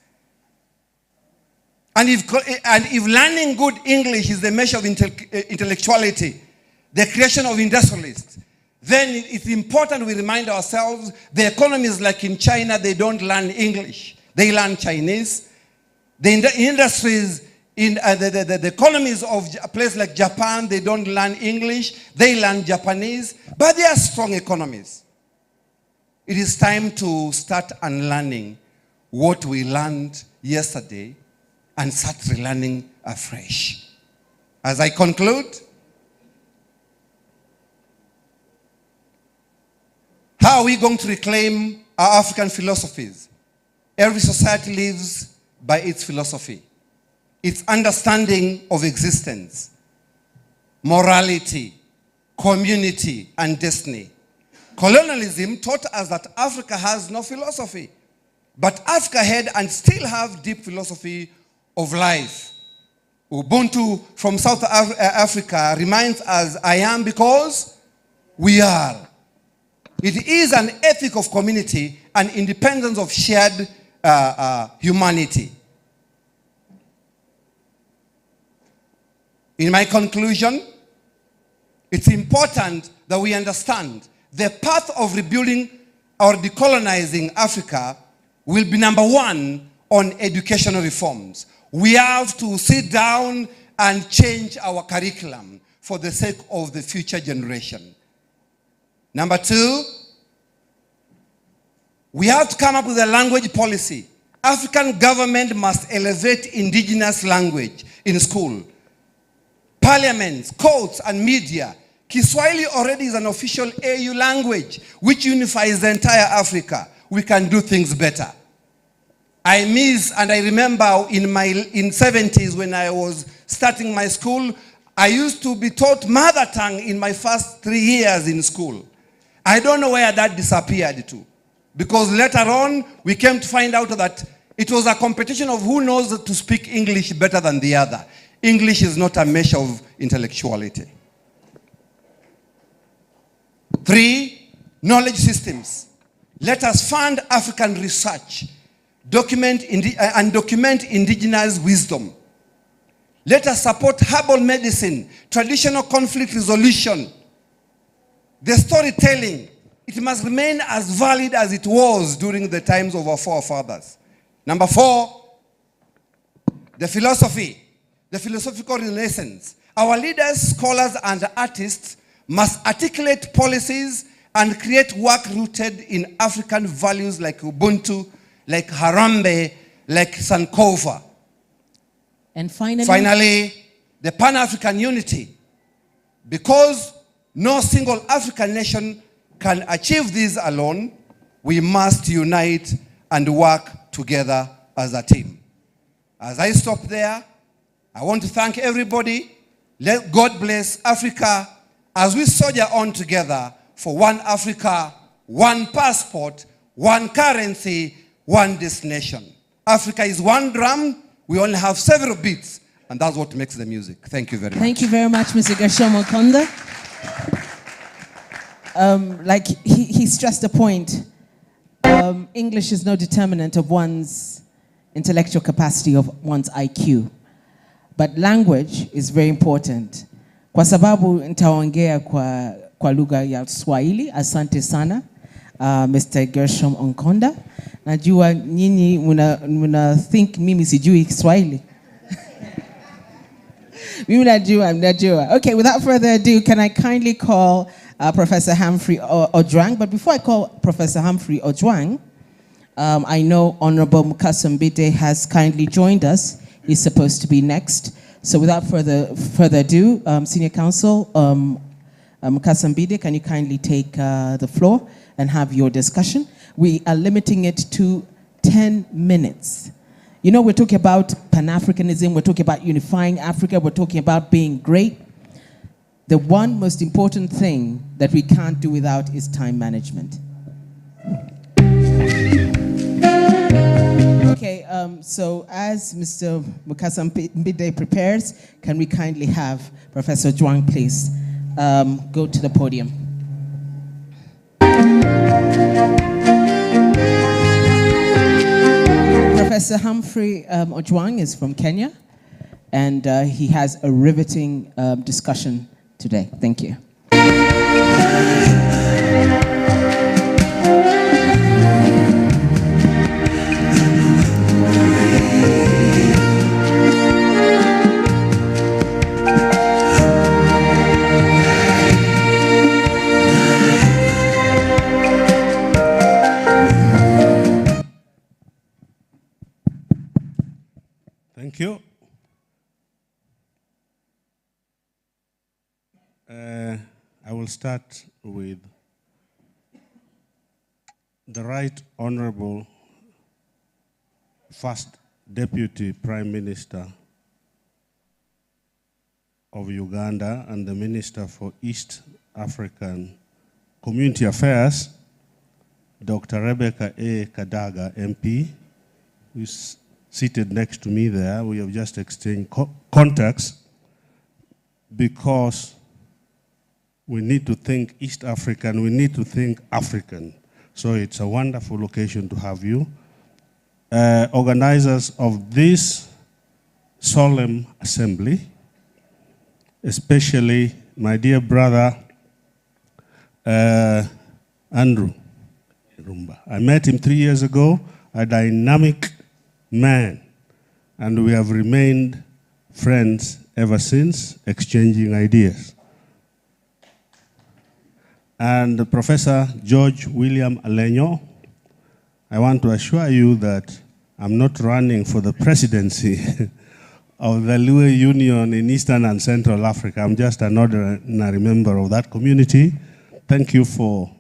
And if learning good English is the measure of intellectuality, the creation of industrialists, then it's important we remind ourselves the economies like in China, they don't learn English. They learn Chinese. The industries, the economies of a place like Japan, they don't learn English. They learn Japanese. But they are strong economies. It is time to start unlearning what we learned yesterday and start relearning afresh. As I conclude, how are we going to reclaim our African philosophies? Every society lives by its philosophy, its understanding of existence, morality, community, and destiny. Colonialism taught us that Africa has no philosophy, but Africa had and still have deep philosophy of life. Ubuntu from South Africa reminds us, I am because we are. It is an ethic of community and independence of shared humanity. In my conclusion, it's important that we understand the path of rebuilding or decolonizing Africa will be number one on educational reforms. We have to sit down and change our curriculum for the sake of the future generation. Number two, we have to come up with a language policy. African government must elevate indigenous language in school. Parliaments, courts, and media. Kiswahili already is an official AU language which unifies the entire Africa. We can do things better. I miss and I remember in 70s when I was starting my school, I used to be taught mother tongue in my first 3 years in school. I don't know where that disappeared to. Because later on, we came to find out that it was a competition of who knows to speak English better than the other. English is not a measure of intellectuality. 3, knowledge systems. Let us fund African research, document indigenous wisdom. Let us support herbal medicine, traditional conflict resolution, the storytelling. It must remain as valid as it was during the times of our forefathers. Number 4, the philosophy, the philosophical renaissance. Our leaders, scholars, and artists must articulate policies and create work rooted in African values like Ubuntu, like Harambe, like Sankofa. And finally, the Pan-African unity. Because no single African nation can achieve this alone, we must unite and work together as a team. As I stop there, I want to thank everybody. Let God bless Africa as we soldier on together for one Africa, one passport, one currency, one destination. Africa is one drum. We only have several beats, and that's what makes the music. Thank you very much. Thank you very much, Mr. Gershom Okonda. Like he stressed a point, English is no determinant of one's intellectual capacity, of one's IQ. But language is very important. Kwa sababu nitaongea kwa lugha ya Swahili. Asante sana, Mr. Gershom Okonda. Najua nyinyi muna think mimi sijui Kiswahili. Mimi najua. Okay, without further ado, can I kindly call Professor Humphrey Ojwang? But before I call Professor Humphrey Ojwang, I know Honorable Mukasa Mbide has kindly joined us. He's supposed to be next. So without further ado, Senior Counsel Mukasa Mbide, can you kindly take the floor and have your discussion? We are limiting it to 10 minutes. You know, we're talking about Pan-Africanism, we're talking about unifying Africa, we're talking about being great. The one most important thing that we can't do without is time management. Okay, so as Mr. Mukasa Mbide prepares, can we kindly have Professor Ojwang please go to the podium. Professor Humphrey Ojwang is from Kenya, and he has a riveting discussion today. Thank you. Thank you. I will start with the Right Honorable First Deputy Prime Minister of Uganda and the Minister for East African Community Affairs, Dr. Rebecca A. Kadaga, MP, who is seated next to me there. We have just exchanged contacts because we need to think East African, we need to think African. So it's a wonderful occasion to have you. Organizers of this solemn assembly, especially my dear brother, Andrew Irumba. I met him 3 years ago, a dynamic man, and we have remained friends ever since, exchanging ideas. And Professor George William Alenyo, I want to assure you that I'm not running for the presidency of the Luo Union in Eastern and Central Africa. I'm just an ordinary member of that community. Thank you for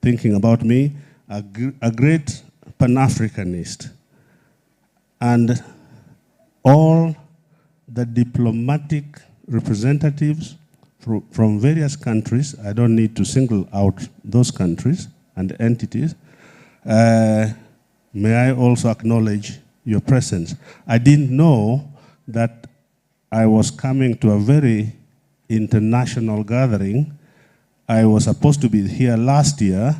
thinking about me, a great Pan-Africanist. And all the diplomatic representatives from various countries, I don't need to single out those countries and entities, may I also acknowledge your presence. I didn't know that I was coming to a very international gathering. I was supposed to be here last year,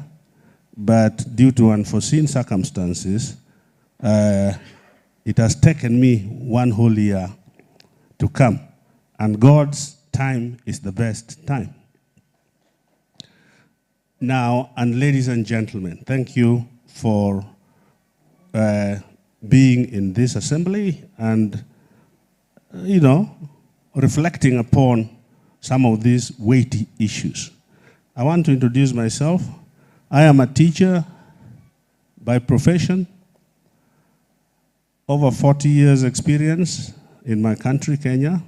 but due to unforeseen circumstances, it has taken me one whole year to come. And God's time is the best time. Now, and ladies and gentlemen, thank you for being in this assembly and, reflecting upon some of these weighty issues. I want to introduce myself. I am a teacher by profession, over 40 years experience in my country, Kenya.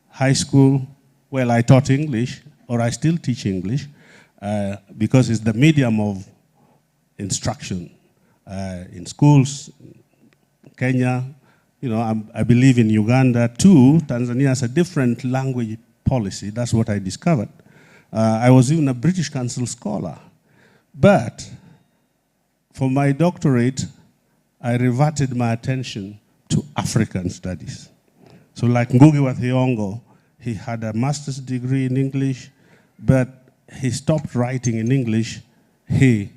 High school, well, I taught English, or I still teach English, because it's the medium of instruction in schools. Kenya, I believe in Uganda too. Tanzania has a different language policy. That's what I discovered. I was even a British Council scholar. But for my doctorate, I reverted my attention to African studies. So like Ngugi wa Thiong'o, he had a master's degree in English, but he stopped writing in English. He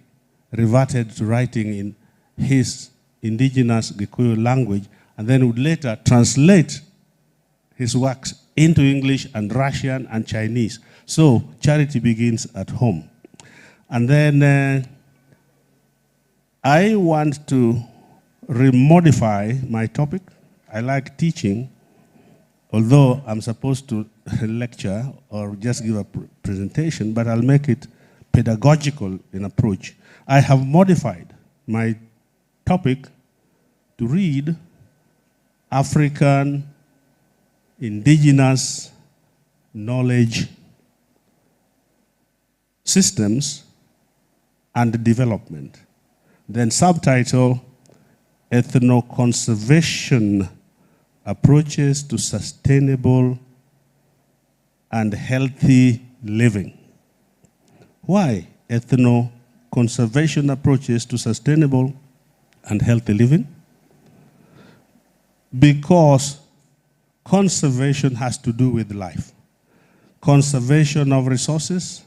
reverted to writing in his indigenous Gikuyu language, and then would later translate his works into English and Russian and Chinese. So charity begins at home. And then I want to remodify my topic. I like teaching, although I'm supposed to lecture or just give a presentation, but I'll make it pedagogical in approach. I have modified my topic to read African indigenous knowledge systems and development. Then subtitle, Ethno-conservation approaches to sustainable and healthy living. Why ethno-conservation approaches to sustainable and healthy living? Because conservation has to do with life. Conservation of resources,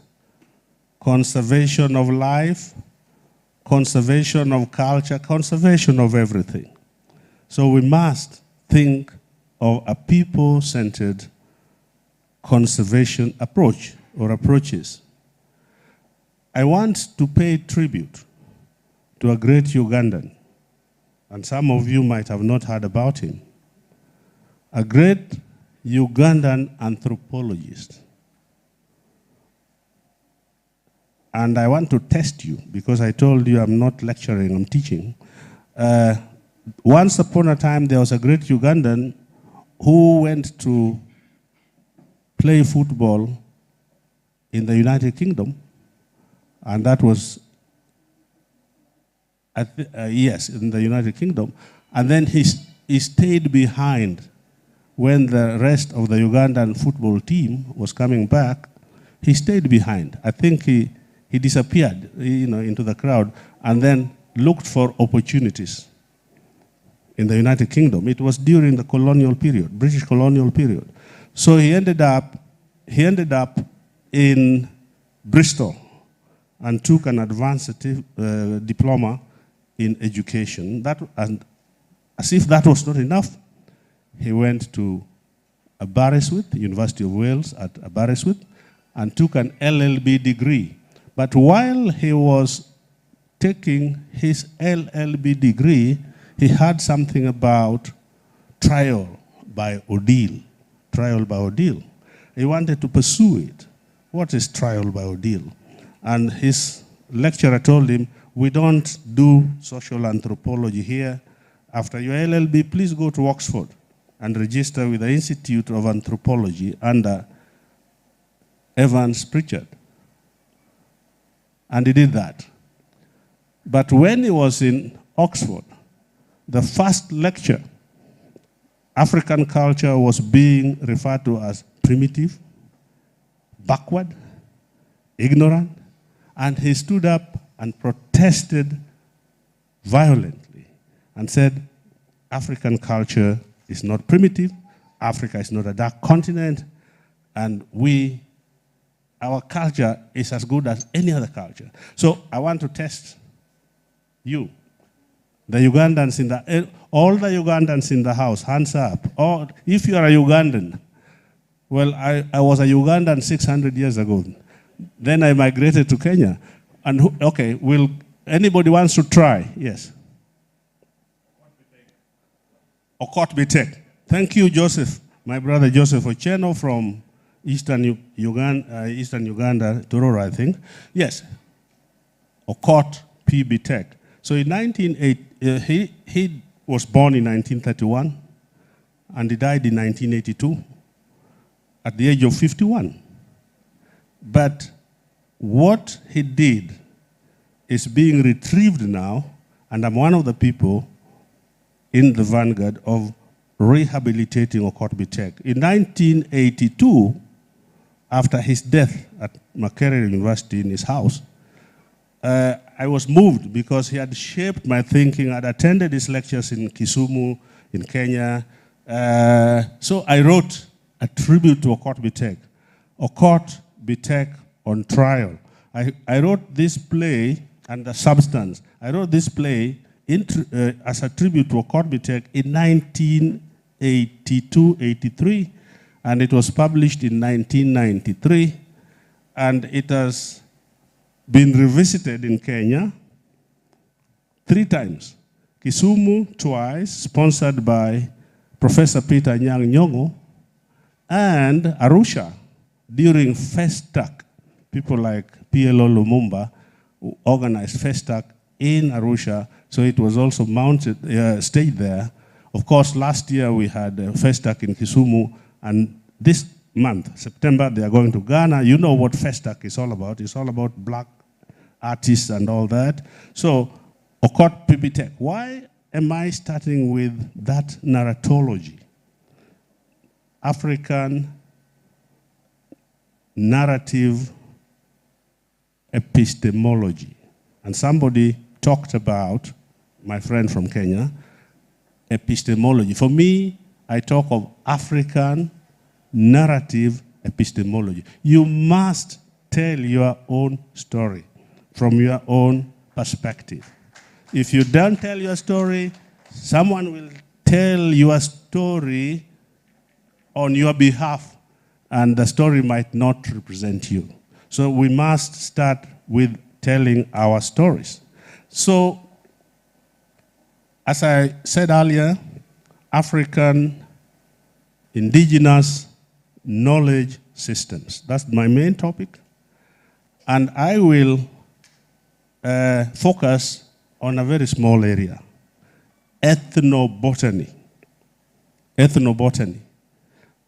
conservation of life, conservation of culture, conservation of everything. So we must think of a people-centered conservation approach or approaches. I want to pay tribute to a great Ugandan, and some of you might have not heard about him, a great Ugandan anthropologist. And I want to test you, because I told you I'm not lecturing, I'm teaching. Once upon a time, there was a great Ugandan who went to play football in the United Kingdom, and that was, yes, in the United Kingdom. And then he stayed behind when the rest of the Ugandan football team was coming back. He stayed behind. I think he disappeared, into the crowd, and then looked for opportunities in the United Kingdom. It was during the colonial period, British colonial period. So he ended up in Bristol and took an advanced diploma in education. And as if that was not enough, he went to Aberystwyth, University of Wales at Aberystwyth, and took an LLB degree. But while he was taking his LLB degree, he heard something about trial by ordeal. trial by ordeal. He wanted to pursue it. What is trial by ordeal? And his lecturer told him, we don't do social anthropology here. After your LLB, please go to Oxford and register with the Institute of Anthropology under Evans Pritchard. And he did that. But when he was in Oxford, the first lecture, African culture was being referred to as primitive, backward, ignorant, and he stood up and protested violently and said, African culture is not primitive, Africa is not a dark continent, and our culture is as good as any other culture. So I want to test you, the Ugandans all the Ugandans in the house, hands up. Or if you are a Ugandan, well, I was a Ugandan 600 years ago. Then I migrated to Kenya. And okay, anybody wants to try? Yes. Okot Bitek. Thank you, Joseph, my brother Joseph Ocheno from Eastern Uganda, Tororo, I think. Yes. Okot P. Bitek. So in 1980, he was born in 1931 and he died in 1982 at the age of 51. But what he did is being retrieved now, and I'm one of the people in the vanguard of rehabilitating Okot Bitek. In 1982, after his death at Makerere University in his house, I was moved because he had shaped my thinking. I'd attended his lectures in Kisumu, in Kenya. So I wrote a tribute to Okot Bitek. Okot Bitek on trial. I wrote this play and the substance. I wrote this play as a tribute to Okot Bitek in 1982-83, and it was published in 1993, and it has been revisited in Kenya 3 times. Kisumu twice, sponsored by Professor Peter Nyang' Nyong'o, and Arusha during Festac. People like PLO Lumumba organized Festac in Arusha, so it was also staged there. Of course, last year we had Festac in Kisumu, and this month, September, they are going to Ghana. You know what Festac is all about. It's all about black artists and all that. So, Okot Bitek. Why am I starting with that narratology? African narrative epistemology. And somebody talked about, my friend from Kenya, epistemology. For me, I talk of African narrative epistemology. You must tell your own story from your own perspective. If you don't tell your story, someone will tell your story on your behalf, and the story might not represent you. So we must start with telling our stories. So, as I said earlier, African indigenous knowledge systems. That's my main topic. And I will focus on a very small area, ethnobotany. Ethnobotany.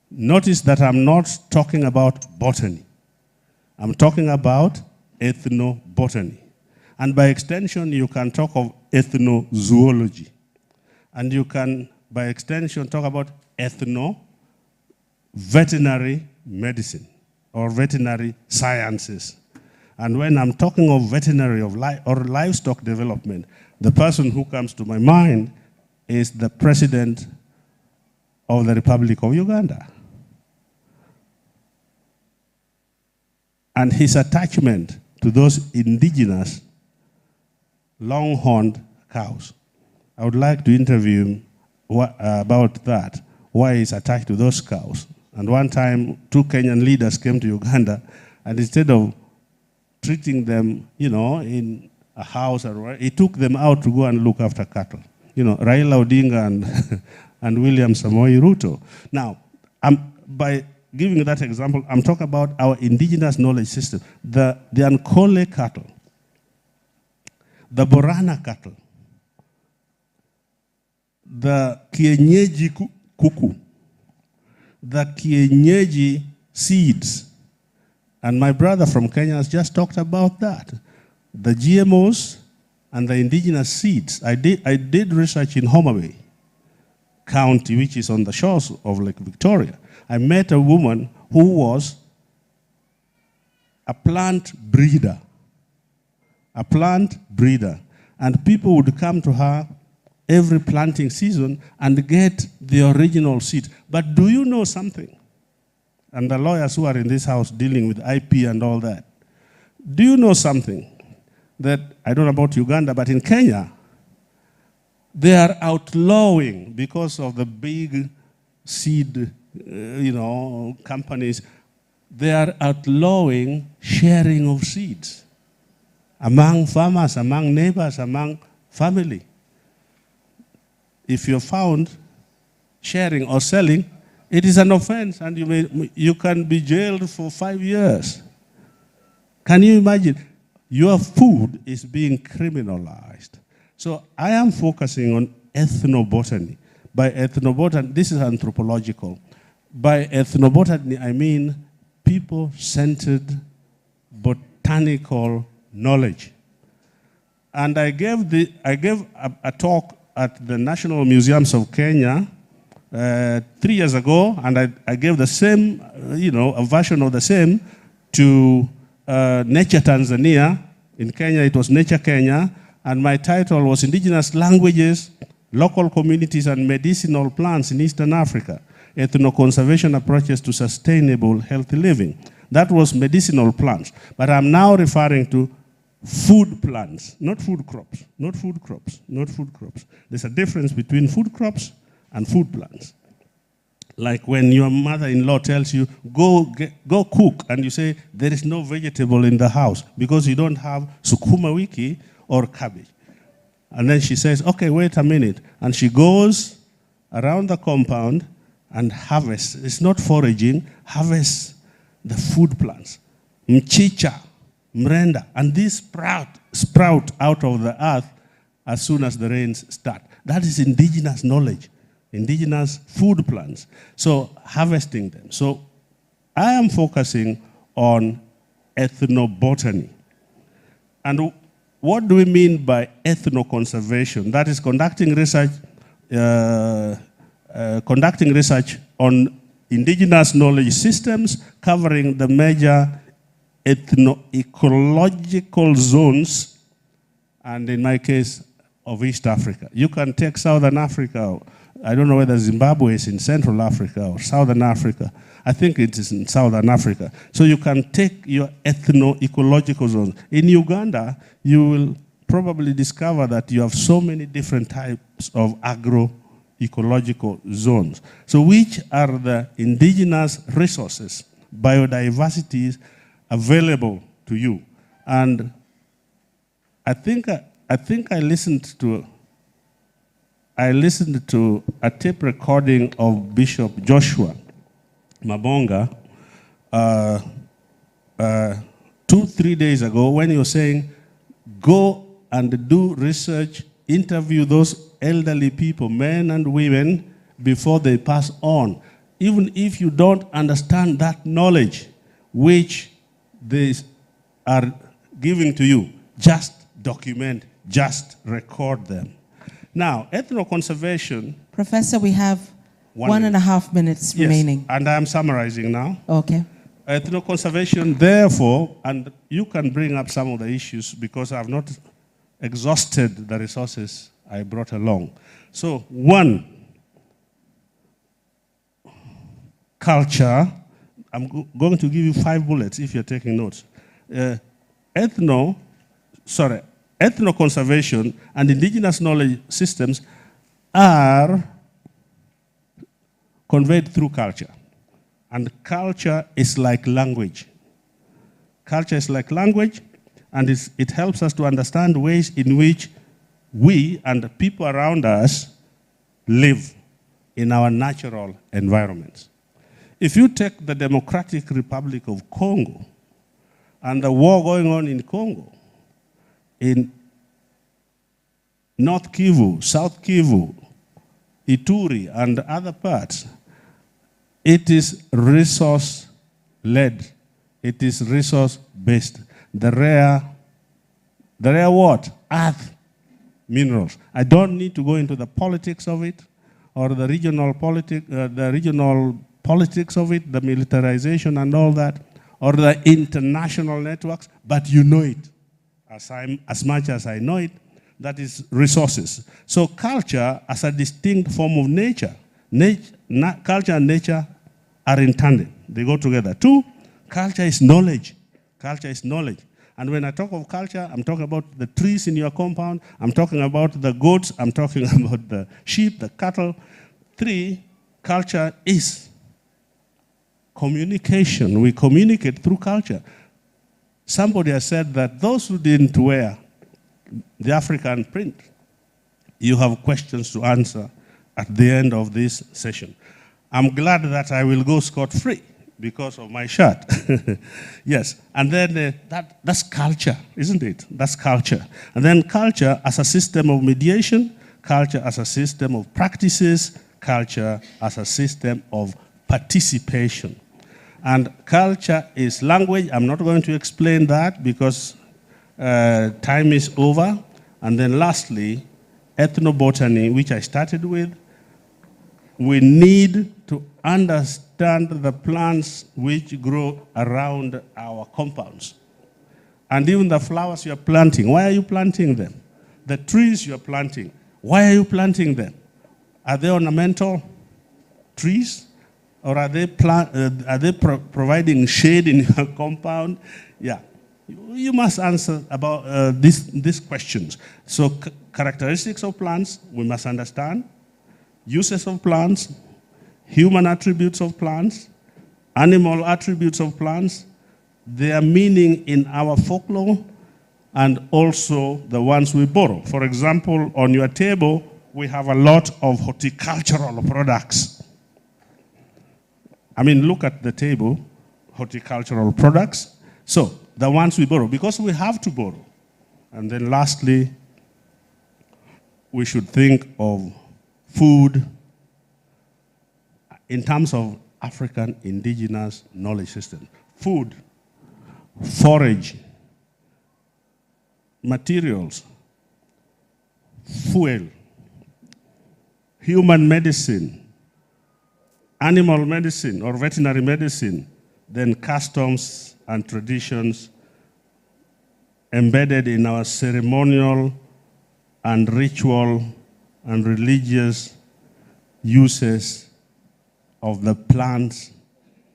Notice that I'm not talking about botany. I'm talking about ethnobotany. And by extension, you can talk of ethnozoology. And you can, by extension, talk about ethno-veterinary medicine or veterinary sciences. And when I'm talking of veterinary or livestock development, the person who comes to my mind is the President of the Republic of Uganda. And his attachment to those indigenous long-horned cows. I would like to interview him about that, why he's attached to those cows. And one time, 2 Kenyan leaders came to Uganda, and instead of treating them, in a house or whatever, he took them out to go and look after cattle. Raila Odinga and William Samoei Ruto. Now, by giving that example, I'm talking about our indigenous knowledge system. The Ankole cattle, the Borana cattle, the kienyeji kuku, the kienyeji seeds. And my brother from Kenya has just talked about that. The GMOs and the indigenous seeds. I did research in Homa Bay County, which is on the shores of Lake Victoria. I met a woman who was a plant breeder. And people would come to her every planting season and get the original seed. But do you know something? And the lawyers who are in this house dealing with IP and all that, do you know something? That, I don't know about Uganda, but in Kenya, they are outlawing, because of the big seed, companies, they are outlawing sharing of seeds among farmers, among neighbors, among family. If you're found sharing or selling, it is an offense, and you can be jailed for 5 years. Can you imagine? Your food is being criminalized. So I am focusing on ethnobotany. By ethnobotany, this is anthropological. By ethnobotany, I mean people-centered botanical knowledge. And I gave a talk at the National Museums of Kenya 3 years ago, and I gave the same, a version of the same to Nature Tanzania. In Kenya, it was Nature Kenya, and my title was Indigenous Languages, Local Communities, and Medicinal Plants in Eastern Africa, Ethno-Conservation Approaches to Sustainable Healthy Living. That was medicinal plants, but I'm now referring to food plants, not food crops, not food crops, not food crops. There's a difference between food crops and food plants. Like when your mother-in-law tells you, go cook, and you say, there is no vegetable in the house because you don't have sukuma wiki or cabbage. And then she says, okay, wait a minute. And she goes around the compound and harvests. It's not foraging, harvests the food plants. Mchicha, mrenda, and these sprout out of the earth as soon as the rains start. That is indigenous knowledge. Indigenous food plants. So harvesting them. So I am focusing on ethnobotany. And what do we mean by ethno-conservation? That is conducting research on indigenous knowledge systems covering the major ethno-ecological zones, and in my case, of East Africa. You can take Southern Africa. I don't know whether Zimbabwe is in Central Africa or Southern Africa. I think it is in Southern Africa. So you can take your ethno-ecological zones. In Uganda, you will probably discover that you have so many different types of agro-ecological zones. So which are the indigenous resources, biodiversities available to you? And I think I listened to a tape recording of Bishop Joshua Mabonga 2-3 days ago when he was saying, go and do research, interview those elderly people, men and women, before they pass on. Even if you don't understand that knowledge which they are giving to you, just document, just record them. Now, ethno-conservation... Professor, we have 1.5 minutes remaining. And I am summarizing now. Okay. Ethno-conservation, therefore, and you can bring up some of the issues because I have not exhausted the resources I brought along. So, one, culture. I'm going to give you 5 bullets if you're taking notes. Ethno-conservation and indigenous knowledge systems are conveyed through culture. And culture is like language. Culture is like language, and it helps us to understand ways in which we and the people around us live in our natural environments. If you take the Democratic Republic of Congo and the war going on in Congo, in North Kivu, South Kivu, Ituri, and other parts, it is resource-led. It is resource-based. The rare what? Earth minerals. I don't need to go into the politics of it or the regional politics of it, the militarization and all that, or the international networks, but you know it. As much as I know it, that is resources. So culture as a distinct form of nature. Culture and nature are in tandem. They go together. Two, culture is knowledge. Culture is knowledge. And when I talk of culture, I'm talking about the trees in your compound. I'm talking about the goats. I'm talking about the sheep, the cattle. Three, culture is communication. We communicate through culture. Somebody has said that those who didn't wear the African print, you have questions to answer at the end of this session. I'm glad that I will go scot-free because of my shirt. Yes, and then that's culture, isn't it? That's culture. And then culture as a system of mediation, culture as a system of practices, culture as a system of participation. And culture is language. I'm not going to explain that because time is over. And then lastly, ethnobotany, which I started with. We need to understand the plants which grow around our compounds. And even the flowers you're planting, why are you planting them? The trees you're planting, why are you planting them? Are they ornamental trees? Or are they providing shade in your compound? Yeah, you must answer about these questions. So characteristics of plants, we must understand. Uses of plants, human attributes of plants, animal attributes of plants, their meaning in our folklore, and also the ones we borrow. For example, on your table, we have a lot of horticultural products. I mean, look at the table, horticultural products. So, the ones we borrow, because we have to borrow. And then lastly, we should think of food in terms of African indigenous knowledge system. Food, forage, materials, fuel, human medicine, animal medicine or veterinary medicine, then customs and traditions embedded in our ceremonial and ritual and religious uses of the plants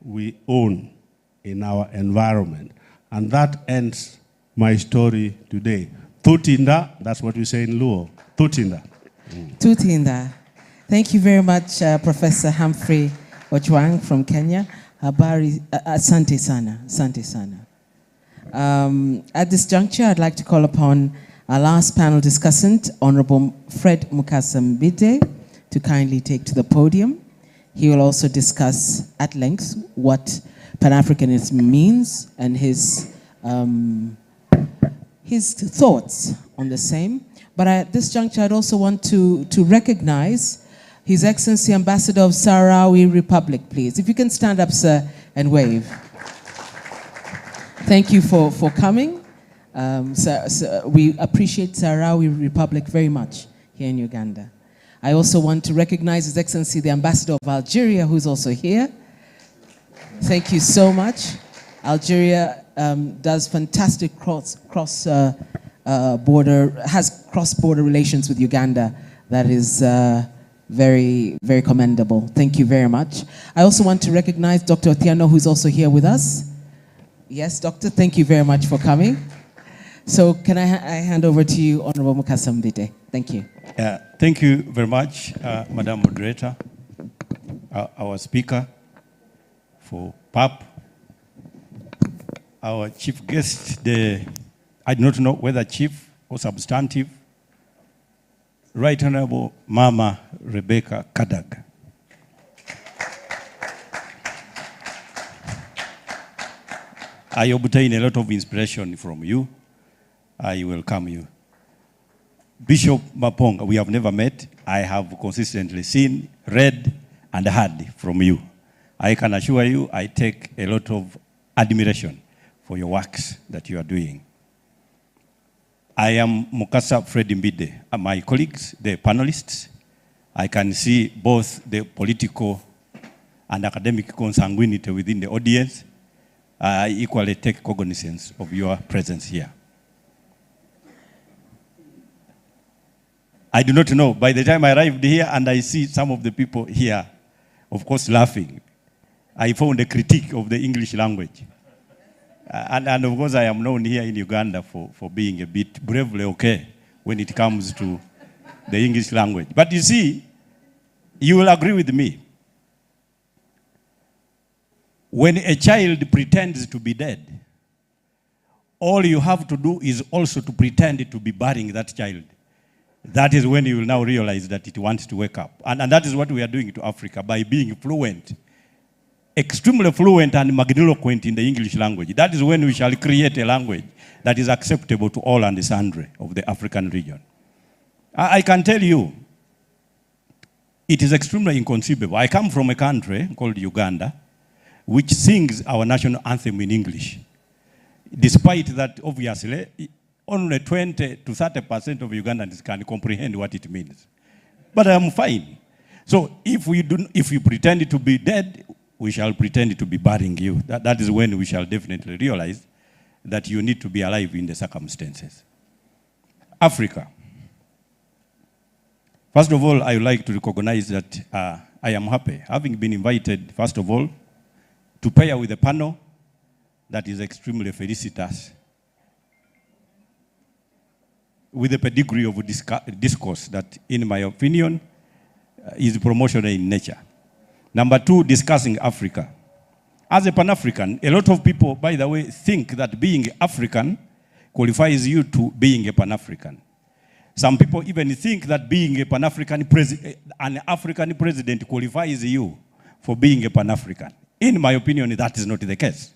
we own in our environment. And that ends my story today. Tutinda, that's what we say in Luo. Tutinda. Tutinda. Thank you very much, Professor Humphrey Ojwang from Kenya. Habari, asante sana, asante sana. At this juncture, I'd like to call upon our last panel discussant, Honorable Fred Mukasa-Mbite, to kindly take to the podium. He will also discuss at length what Pan-Africanism means and his thoughts on the same. But at this juncture, I'd also want to recognize His Excellency Ambassador of Sahrawi Republic, please. If you can stand up, sir, and wave. Thank you for coming. We appreciate Sahrawi Republic very much here in Uganda. I also want to recognize His Excellency the Ambassador of Algeria, who's also here. Thank you so much. Algeria does fantastic cross-border relations with Uganda. That is very, very commendable. Thank you very much. I also want to recognize Dr. Otieno, who's also here with us. Yes, Doctor, thank you very much for coming. So can I hand over to you, Honorable Mukasa-Mbite. Thank you. Thank you very much, Madam Moderator, our speaker for PAP, our chief guest, I do not know whether chief or substantive, Right Honorable Mama Rebecca Kadaga. I obtain a lot of inspiration from you. I welcome you. Bishop Mapong, we have never met. I have consistently seen, read, and heard from you. I can assure you I take a lot of admiration for your works that you are doing. I am Mukasa Fred Mbide. My colleagues, the panelists, I can see both the political and academic consanguinity within the audience. I equally take cognizance of your presence here. I do not know, by the time I arrived here and I see some of the people here, of course, laughing, I found a critique of the English language. And of course, I am known here in Uganda for being a bit bravely okay when it comes to the English language. But you see, you will agree with me. When a child pretends to be dead, all you have to do is also to pretend to be burying that child. That is when you will now realize that it wants to wake up. And that is what we are doing to Africa by being fluent, extremely fluent and magniloquent in the English language. That is when we shall create a language that is acceptable to all and sundry of the African region. I can tell you, it is extremely inconceivable. I come from a country called Uganda, which sings our national anthem in English. Despite that, obviously, only 20 to 30% of Ugandans can comprehend what it means. But I'm fine. So if you pretend to be dead, we shall pretend to be burying you. That is when we shall definitely realize that you need to be alive in the circumstances. Africa. First of all, I would like to recognize that I am happy, having been invited, first of all, to pair with a panel that is extremely felicitous, with a pedigree of discourse that, in my opinion, is promotional in nature. Number two, discussing Africa. As a Pan-African, a lot of people, by the way, think that being African qualifies you to being a Pan-African. Some people even think that being a Pan-African an African president qualifies you for being a Pan-African. In my opinion, that is not the case.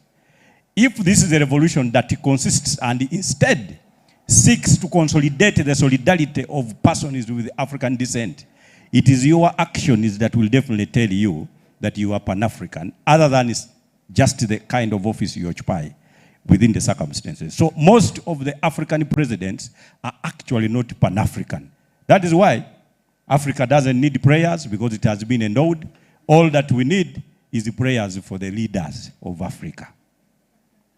If this is a revolution that consists and instead seeks to consolidate the solidarity of persons with African descent, it is your actions that will definitely tell you that you are Pan-African, other than just the kind of office you occupy within the circumstances. So most of the African presidents are actually not Pan-African. That is why Africa doesn't need prayers, because it has been endowed. All that we need is the prayers for the leaders of Africa.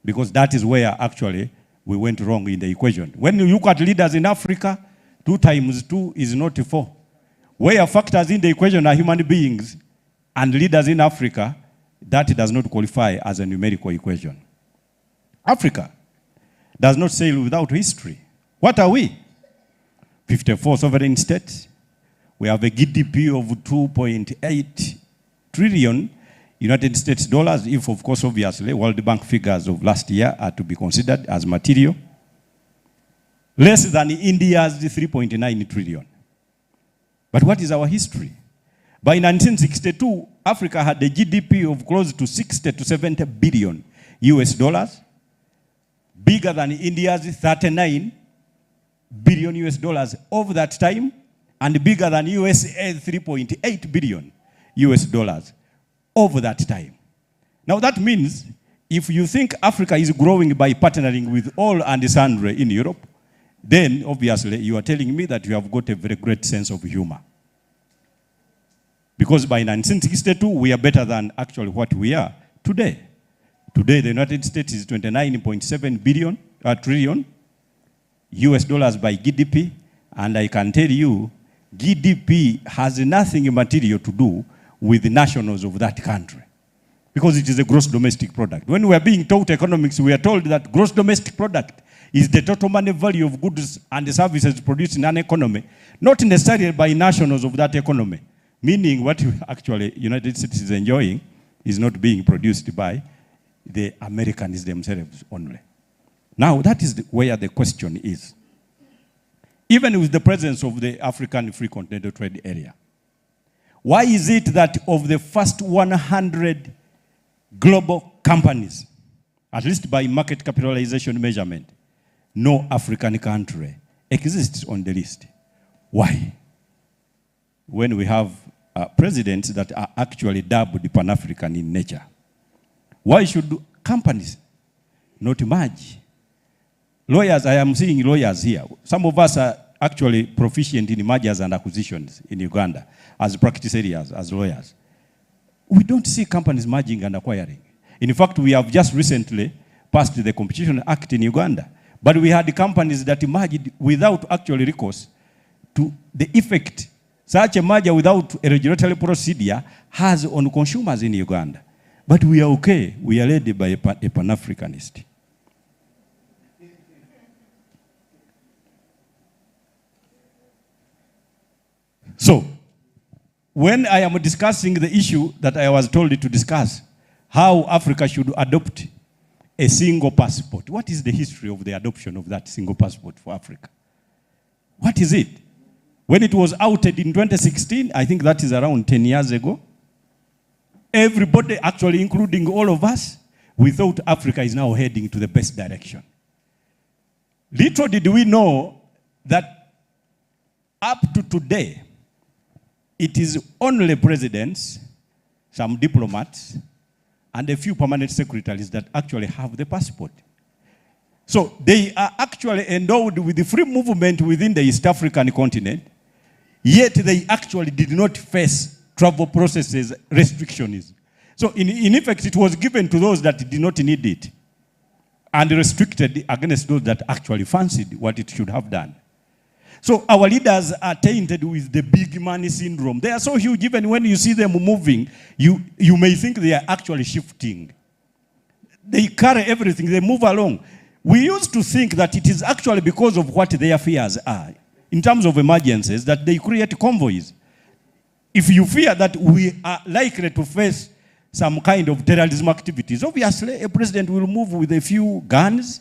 Because that is where actually we went wrong in the equation. When you look at leaders in Africa, 2 times 2 is not 4. Where factors in the equation are human beings and leaders in Africa, that does not qualify as a numerical equation. Africa does not sail without history. What are we? 54 sovereign states. We have a GDP of 2.8 trillion United States dollars, if of course obviously World Bank figures of last year are to be considered as material. Less than India's 3.9 trillion. But what is our history? By 1962, Africa had a GDP of close to 60 to 70 billion US dollars, bigger than India's 39 billion US dollars over that time, and bigger than USA's 3.8 billion US dollars over that time. Now that means if you think Africa is growing by partnering with all and sundry in Europe, then obviously you are telling me that you have got a very great sense of humor. Because by 1962, we are better than actually what we are today. Today, the United States is 29.7 trillion US dollars by GDP, and I can tell you, GDP has nothing material to do with the nationals of that country, because it is a gross domestic product. When we are being taught economics, we are told that gross domestic product is the total money value of goods and services produced in an economy, not necessarily by nationals of that economy. Meaning what actually United States is enjoying is not being produced by the Americans themselves only. Now that is where the question is. Even with the presence of the African Free Continental Trade Area, why is it that of the first 100 global companies at least by market capitalization measurement, no African country exists on the list. Why? When we have presidents that are actually dubbed Pan-African in nature. Why should companies not merge? Lawyers, I am seeing lawyers here. Some of us are actually proficient in mergers and acquisitions in Uganda as practice areas, as lawyers. We don't see companies merging and acquiring. In fact, we have just recently passed the Competition Act in Uganda, but we had companies that merged without actually recourse to the effect such a merger without a regulatory procedure has on consumers in Uganda. But we are okay. We are led by a Pan-Africanist. So, when I am discussing the issue that I was told to discuss, how Africa should adopt a single passport, what is the history of the adoption of that single passport for Africa? What is it? When it was outed in 2016, I think that is around 10 years ago, everybody, actually including all of us, we thought Africa is now heading to the best direction. Little did we know that up to today, it is only presidents, some diplomats, and a few permanent secretaries that actually have the passport. So they are actually endowed with the free movement within the East African continent, yet they actually did not face travel processes restrictions. So in effect, it was given to those that did not need it and restricted against those that actually fancied what it should have done. So our leaders are tainted with the big money syndrome. They are so huge, even when you see them moving, you may think they are actually shifting. They carry everything, they move along. We used to think that it is actually because of what their fears are. In terms of emergencies, that they create convoys. If you fear that we are likely to face some kind of terrorism activities, obviously a president will move with a few guns.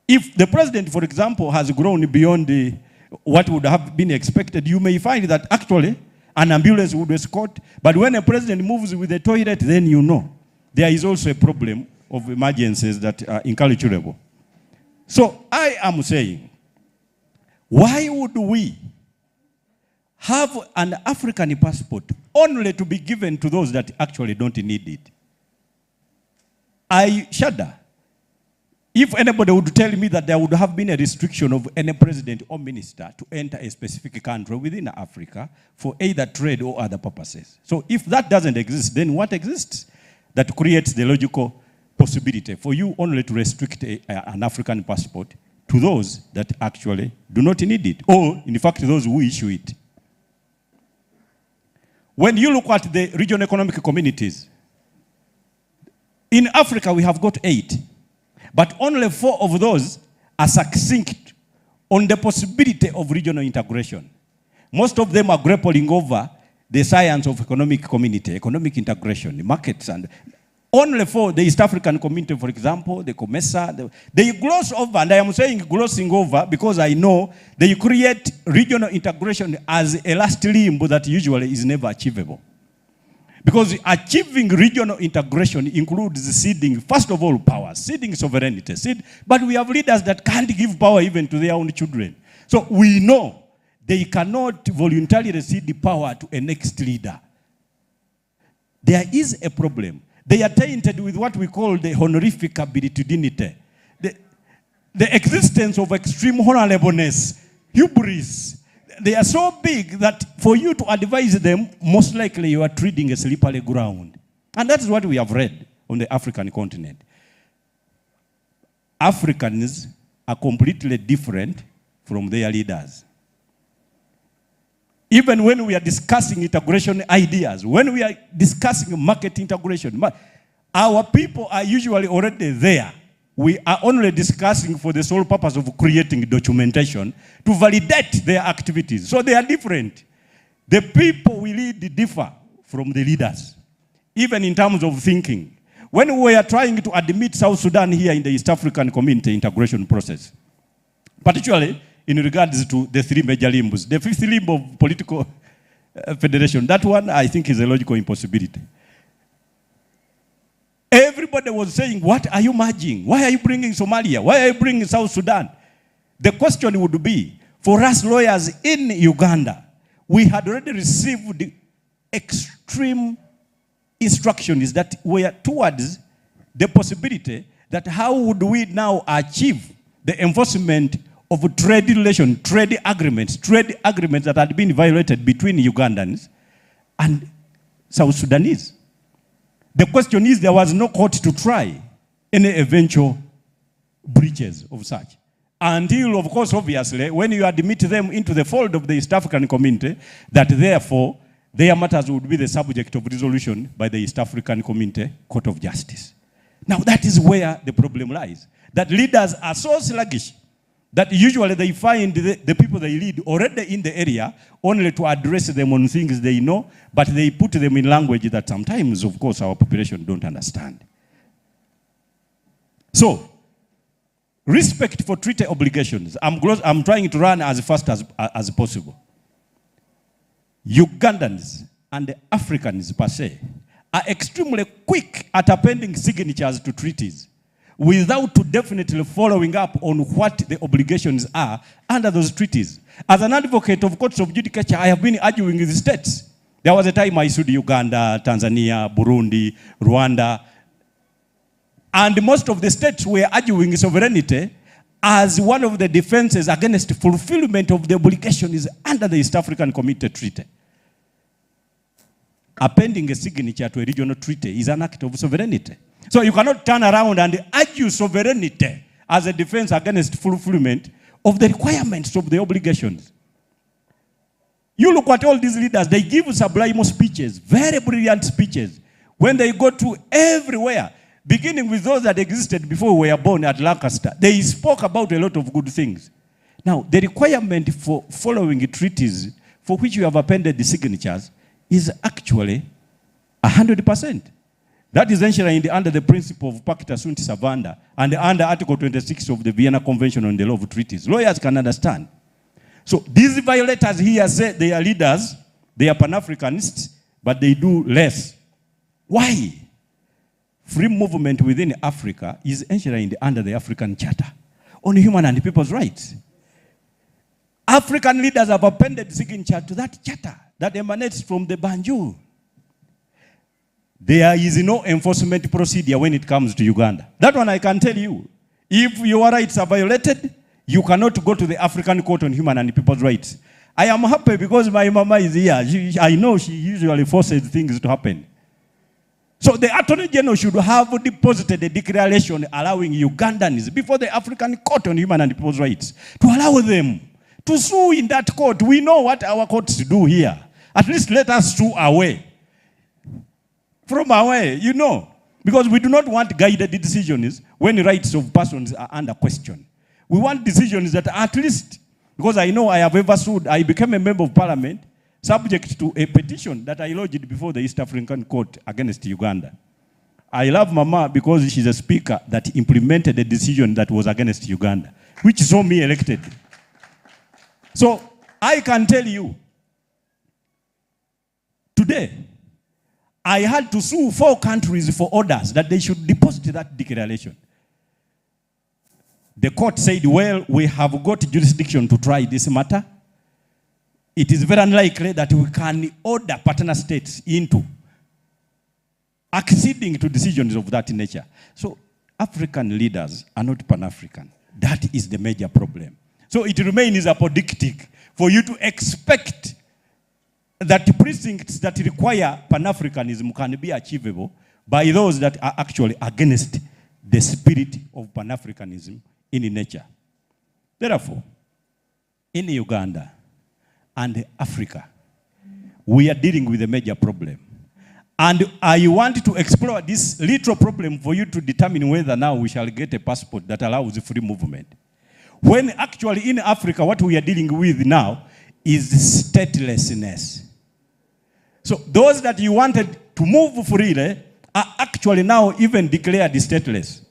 If the president, for example, has grown beyond what would have been expected, you may find that actually an ambulance would escort. But when a president moves with a toilet, then you know there is also a problem of emergencies that are incalculable. So I am saying, why would we have an African passport only to be given to those that actually don't need it? I shudder. If anybody would tell me that there would have been a restriction of any president or minister to enter a specific country within Africa for either trade or other purposes. So if that doesn't exist, then what exists that creates the logical possibility for you only to restrict an African passport to those that actually do not need it, or in fact those who issue it? When you look at the regional economic communities, in Africa we have got 8. But only 4 of those are succinct on the possibility of regional integration. Most of them are grappling over the science of economic community, economic integration, markets, and only 4, the East African community, for example, the COMESA, they gloss over, and I am saying glossing over because I know they create regional integration as a last limb that usually is never achievable. Because achieving regional integration includes ceding, first of all, power, ceding sovereignty. But we have leaders that can't give power even to their own children. So we know they cannot voluntarily cede power to a next leader. There is a problem. They are tainted with what we call the honorific abilitudinity. The existence of extreme honorableness, hubris. They are so big that for you to advise them, most likely you are treading a slippery ground. And that is what we have read on the African continent. Africans are completely different from their leaders. Even when we are discussing integration ideas, when we are discussing market integration, our people are usually already there. We are only discussing for the sole purpose of creating documentation to validate their activities. So they are different. The people we lead differ from the leaders, even in terms of thinking. When we are trying to admit South Sudan here in the East African community integration process, particularly in regards to the 3 major limbs, the 5th limb of political federation, that one I think is a logical impossibility. Everybody was saying, what are you merging? Why are you bringing Somalia? Why are you bringing South Sudan? The question would be, for us lawyers in Uganda, we had already received extreme instructions that were towards the possibility that how would we now achieve the enforcement of trade relations, trade agreements that had been violated between Ugandans and South Sudanese. The question is, there was no court to try any eventual breaches of such. Until, of course, obviously, when you admit them into the fold of the East African community, that therefore their matters would be the subject of resolution by the East African Community Court of Justice. Now, that is where the problem lies. That leaders are so sluggish that usually they find the people they lead already in the area only to address them on things they know, but they put them in language that sometimes, of course, our population don't understand. So, respect for treaty obligations. I'm trying to run as fast as possible. Ugandans and Africans per se are extremely quick at appending signatures to treaties without definitely following up on what the obligations are under those treaties. As an advocate of courts of judicature, I have been arguing with the states. There was a time I sued Uganda, Tanzania, Burundi, Rwanda, and most of the states were arguing sovereignty as one of the defenses against fulfillment of the obligations under the East African Community Treaty. Appending a signature to a regional treaty is an act of sovereignty. So you cannot turn around and argue sovereignty as a defense against fulfillment of the requirements of the obligations. You look at all these leaders, they give sublime speeches, very brilliant speeches, when they go to everywhere, beginning with those that existed before we were born at Lancaster. They spoke about a lot of good things. Now, the requirement for following treaties for which you have appended the signatures is actually 100%. That is enshrined under the principle of Pacta Sunt Servanda and under Article 26 of the Vienna Convention on the Law of Treaties. Lawyers can understand. So these violators here say they are leaders, they are Pan-Africanists, but they do less. Why? Free movement within Africa is enshrined under the African Charter on Human and People's Rights. African leaders have appended signature to that charter that emanates from the Banjul. There is no enforcement procedure when it comes to Uganda. That one I can tell you. If your rights are violated, you cannot go to the African Court on Human and People's Rights. I am happy because my mama is here. I know she usually forces things to happen. So the Attorney General should have deposited a declaration allowing Ugandans before the African Court on Human and People's Rights to allow them to sue in that court. We know what our courts do here. At least let us sue away. From away, you know. Because we do not want guided decisions when rights of persons are under question. We want decisions that at least, because I know I have ever sued, I became a member of parliament subject to a petition that I lodged before the East African Court against Uganda. I love Mama because she's a speaker that implemented a decision that was against Uganda, which saw me elected. So I can tell you, today, I had to sue 4 countries for orders that they should deposit that declaration. The court said, well, we have got jurisdiction to try this matter. It is very unlikely that we can order partner states into acceding to decisions of that nature. So African leaders are not Pan-African. That is the major problem. So it remains apodictic for you to expect that precincts that require Pan-Africanism can be achievable by those that are actually against the spirit of Pan-Africanism in nature. Therefore, in Uganda and Africa, we are dealing with a major problem. And I want to explore this little problem for you to determine whether now we shall get a passport that allows free movement. When actually in Africa, what we are dealing with now is statelessness. So those that you wanted to move freely are actually now even declared stateless.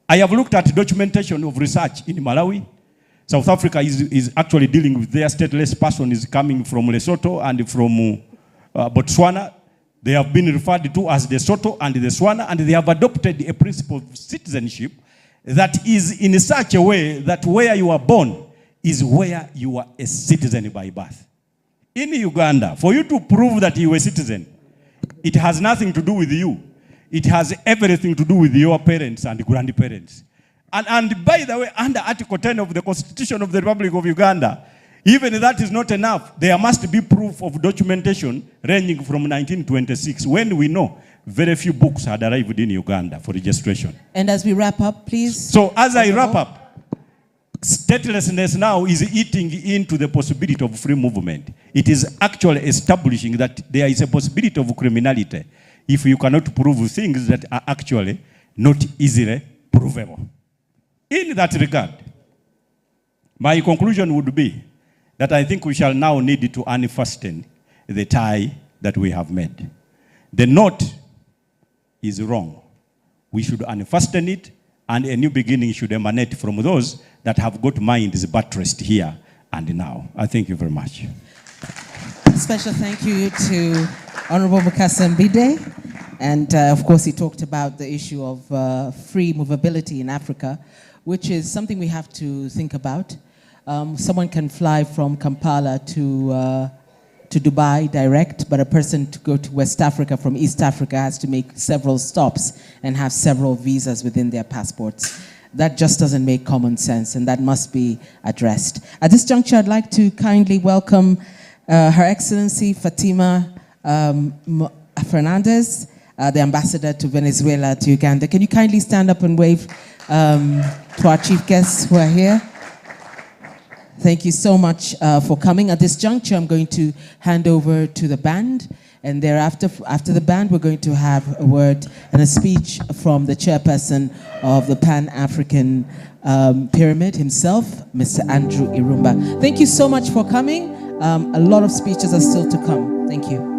I have looked at documentation of research in Malawi. South Africa is actually dealing with their stateless person is coming from Lesotho and from Botswana. They have been referred to as the Soto and the Swana, and they have adopted a principle of citizenship that is in such a way that where you are born is where you are a citizen by birth. In Uganda, for you to prove that you are a citizen, it has nothing to do with you. It has everything to do with your parents and grandparents. And by the way, under Article 10 of the Constitution of the Republic of Uganda, even that is not enough. There must be proof of documentation ranging from 1926, when we know very few books had arrived in Uganda for registration. And as we wrap up, please. So as I wrap up, statelessness now is eating into the possibility of free movement. It is actually establishing that there is a possibility of criminality if you cannot prove things that are actually not easily provable. In that regard, my conclusion would be that I think we shall now need to unfasten the tie that we have made. The knot is wrong. We should unfasten it, and a new beginning should emanate from those that have got minds buttressed here and now. I thank you very much. Special thank you to Honorable Mukasa Mbide. And of course, he talked about the issue of free movability in Africa, which is something we have to think about. Someone can fly from Kampala to Dubai direct, but a person to go to West Africa from East Africa has to make several stops and have several visas within their passports. That just doesn't make common sense, and that must be addressed. At this juncture, I'd like to kindly welcome Her Excellency Fatima Fernandez, the ambassador to Venezuela, to Uganda. Can you kindly stand up and wave to our chief guests who are here? Thank you so much for coming. At this juncture, I'm going to hand over to the band, and thereafter, after the band, we're going to have a word and a speech from the chairperson of the Pan-African Pyramid himself, Mr. Andrew Irumba. Thank you so much for coming. A lot of speeches are still to come. Thank you.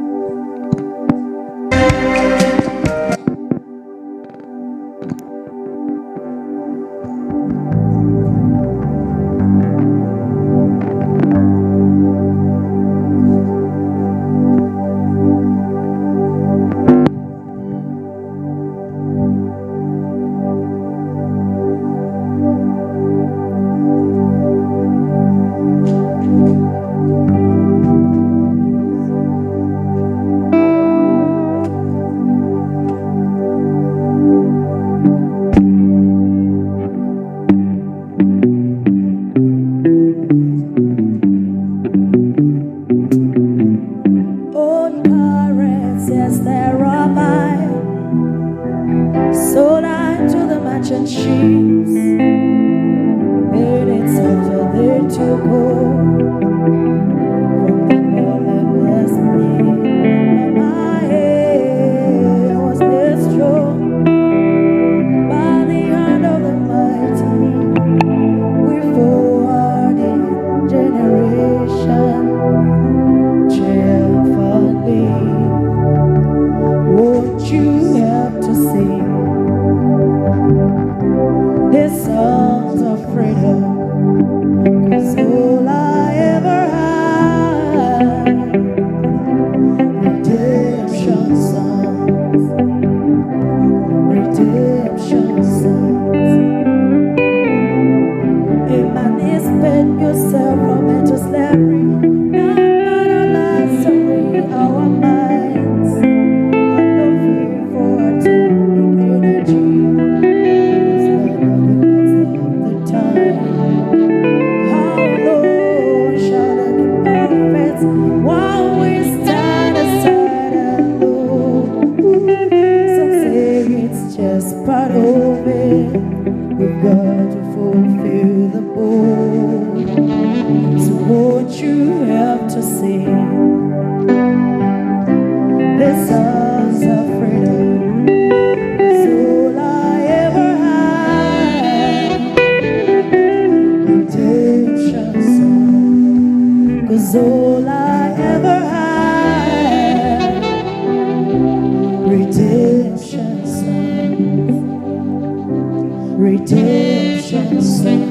Redemption song,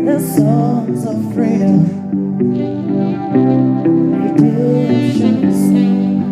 the songs of freedom. Redemption song.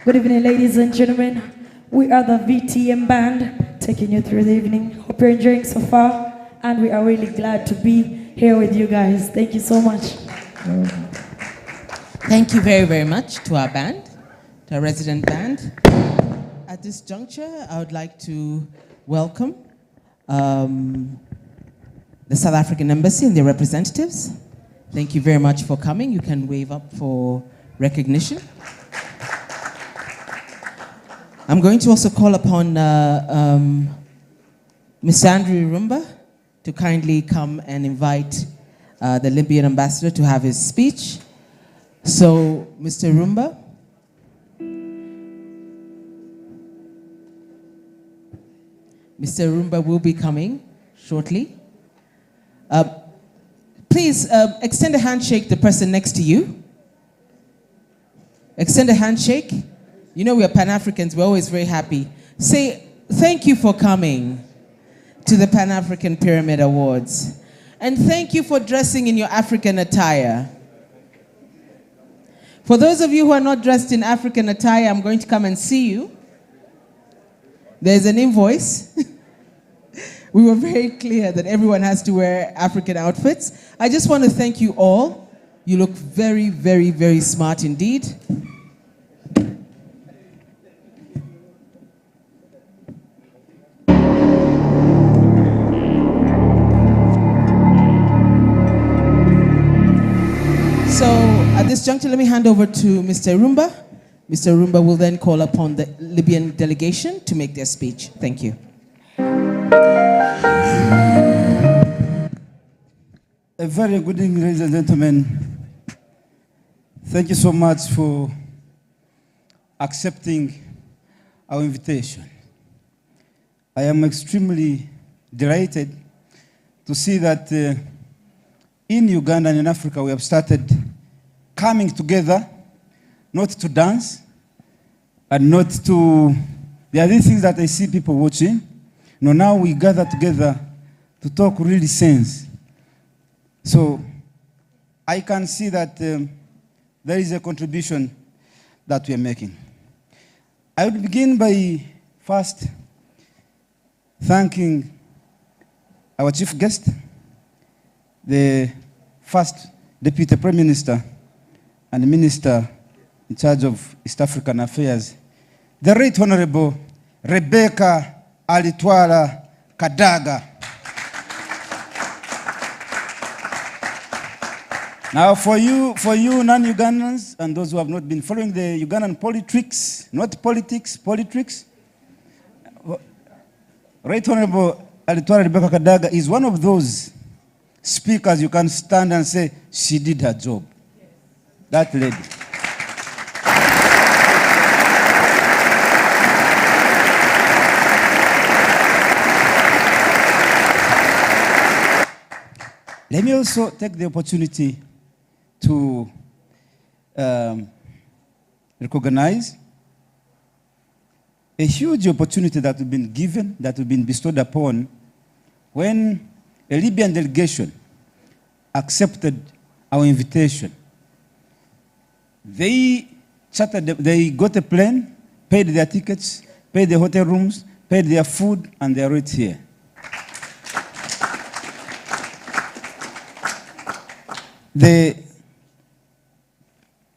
Good evening, ladies and gentlemen. We are the VTM band taking you through the evening. Hope you're enjoying so far, and we are really glad to be here with you guys. Thank you so much. Thank you very, very much to our band, to our resident band. At this juncture, I would like to welcome the South African Embassy and their representatives. Thank you very much for coming. You can wave up for recognition. I'm going to also call upon Mr. Andrew Irumba to kindly come and invite the Libyan ambassador to have his speech. So, Mr. Irumba. Mr. Irumba will be coming shortly. Please extend a handshake to the person next to you. Extend a handshake. You know we are Pan-Africans, we're always very happy. Say, thank you for coming to the Pan-African Pyramid Awards. And thank you for dressing in your African attire. For those of you who are not dressed in African attire, I'm going to come and see you. There's an invoice. We were very clear that everyone has to wear African outfits. I just want to thank you all. You look very, very, very smart indeed. So at this juncture, let me hand over to Mr. Irumba. Mr. Irumba will then call upon the Libyan delegation to make their speech. Thank you. A very good evening, ladies and gentlemen. Thank you so much for accepting our invitation. I am extremely delighted to see that in Uganda and in Africa we have started coming together, not to dance, and not to, there are these things that I see people watching. No, now we gather together to talk really sense. So I can see that there is a contribution that we are making. I would begin by first thanking our chief guest, the first Deputy Prime Minister and Minister in charge of East African Affairs, the Right Honorable Rebecca Alitwala Kadaga. Now for you non-Ugandans and those who have not been following the Ugandan politics, not politics, politics, Right Honorable Alitwala Rebecca Kadaga is one of those speakers you can stand and say, she did her job. That lady. Let me also take the opportunity to recognize a huge opportunity that we've been given, that we've been bestowed upon when a Libyan delegation accepted our invitation. They got a plane, paid their tickets, paid the hotel rooms, paid their food, and they are right here.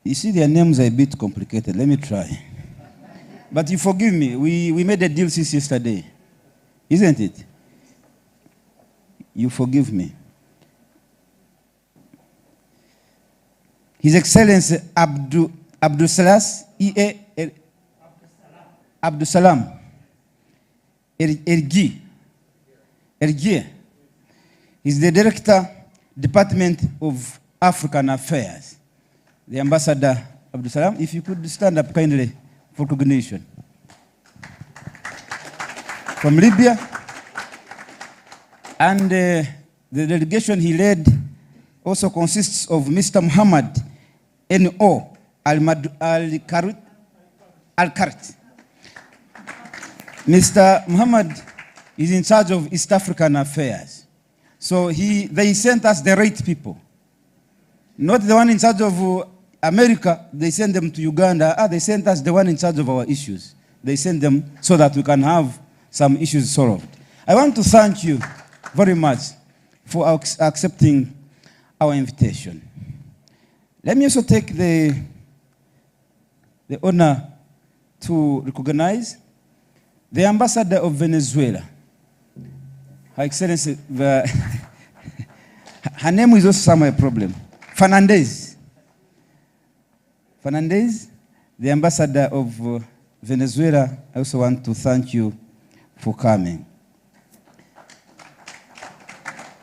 You see, their names are a bit complicated. Let me try. But you forgive me, we made a deal since yesterday, isn't it? You forgive me. His Excellency Abdul Salas E.A. Abdusalam Ergi. He's the Director, Department of African Affairs. The Ambassador Abdusalam, if you could stand up kindly for recognition. From Libya. And the delegation he led also consists of Mr. Muhammad N.O. Al-Karit. Mr. Muhammad is in charge of East African affairs. So they sent us the right people. Not the one in charge of America, they sent them to Uganda. They sent us the one in charge of our issues. They sent them so that we can have some issues solved. I want to thank you very much for accepting our invitation. Let me also take the honor to recognize the Ambassador of Venezuela. Her Excellency, her name is also some problem. Fernandez, the Ambassador of Venezuela, I also want to thank you for coming.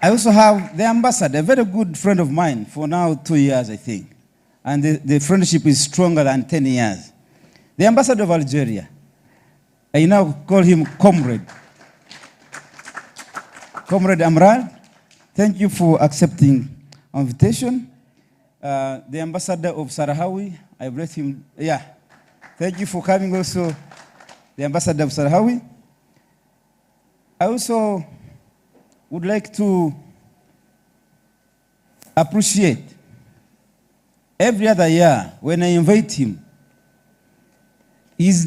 I also have the ambassador, a very good friend of mine for now 2 years, I think. And the friendship is stronger than 10 years. The ambassador of Algeria. I now call him Comrade. Comrade Amral, thank you for accepting our invitation. The ambassador of Sahrawi, I brought him, yeah. Thank you for coming also, the ambassador of Sahrawi. I also would like to appreciate every other year when I invite him. He's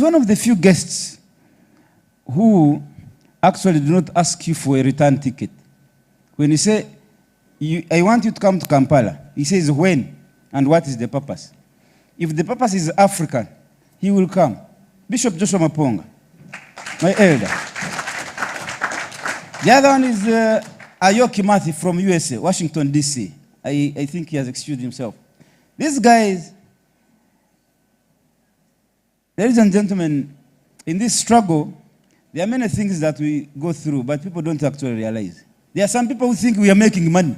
one of the few guests who actually do not ask you for a return ticket. When you say, I want you to come to Kampala, he says when and what is the purpose. If the purpose is African, he will come. Bishop Joshua Maponga, my elder. The other one is Ayo Kimathi from USA, Washington, D.C. I think he has excused himself. These guys, ladies and gentlemen, in this struggle, there are many things that we go through, but people don't actually realize. There are some people who think we are making money,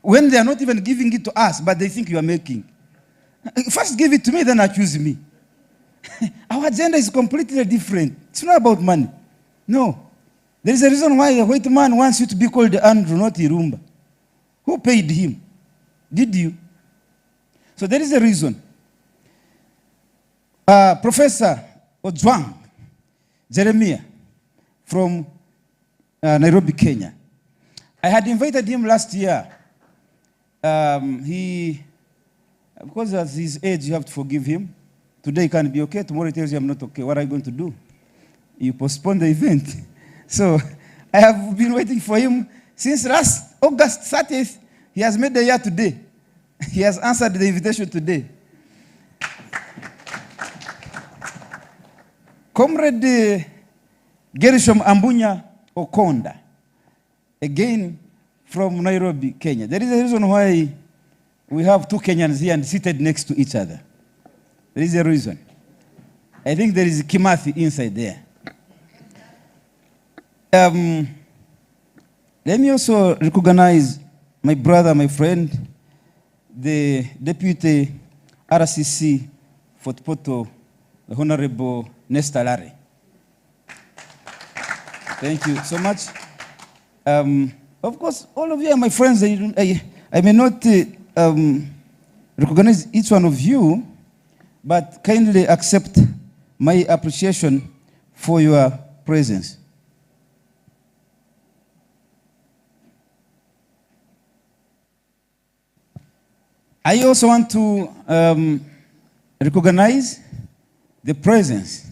when they are not even giving it to us, but they think you are making. First give it to me, then accuse me. Our agenda is completely different. It's not about money. No. There is a reason why a white man wants you to be called Andrew, not Irumba. Who paid him? Did you? So there is a reason. Professor Ojwang Jeremiah from Nairobi, Kenya. I had invited him last year. Because at his age, you have to forgive him. Today he can be okay, tomorrow he tells you I'm not okay. What are you going to do? You postpone the event. So I have been waiting for him since last August 30th. He has made the year today. He has answered the invitation today. Comrade Gershom Ambunya Okonda, again from Nairobi, Kenya. There is a reason why we have two Kenyans here and seated next to each other. There is a reason. I think there is Kimathi inside there. Let me also recognize my brother, my friend, the Deputy RCC for Poto, the Honorable Nesta Lare. Thank you so much. Of course, all of you are my friends. I may not recognize each one of you, but kindly accept my appreciation for your presence. I also want to recognize the presence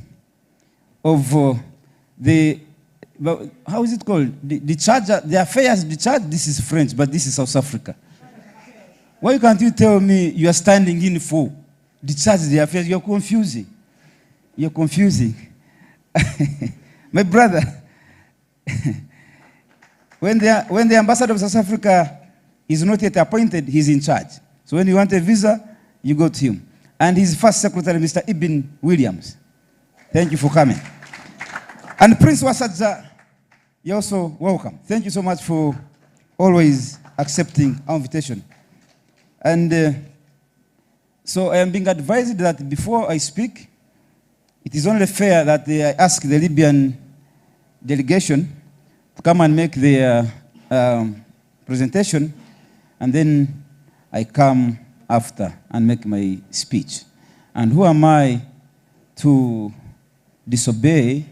of how is it called? The charger, the affairs, the charge, this is French, but this is South Africa. Why can't you tell me you are standing in for the charge, the affairs? You're confusing. You're confusing. My brother, when the ambassador of South Africa is not yet appointed, he's in charge. So when you want a visa, you go to him. And his first secretary, Mr. Ibn Williams. Thank you for coming. And Prince Wasadza, you're also welcome. Thank you so much for always accepting our invitation. And so I am being advised that before I speak, it is only fair that I ask the Libyan delegation to come and make their presentation, and then I come after and make my speech. And who am I to disobey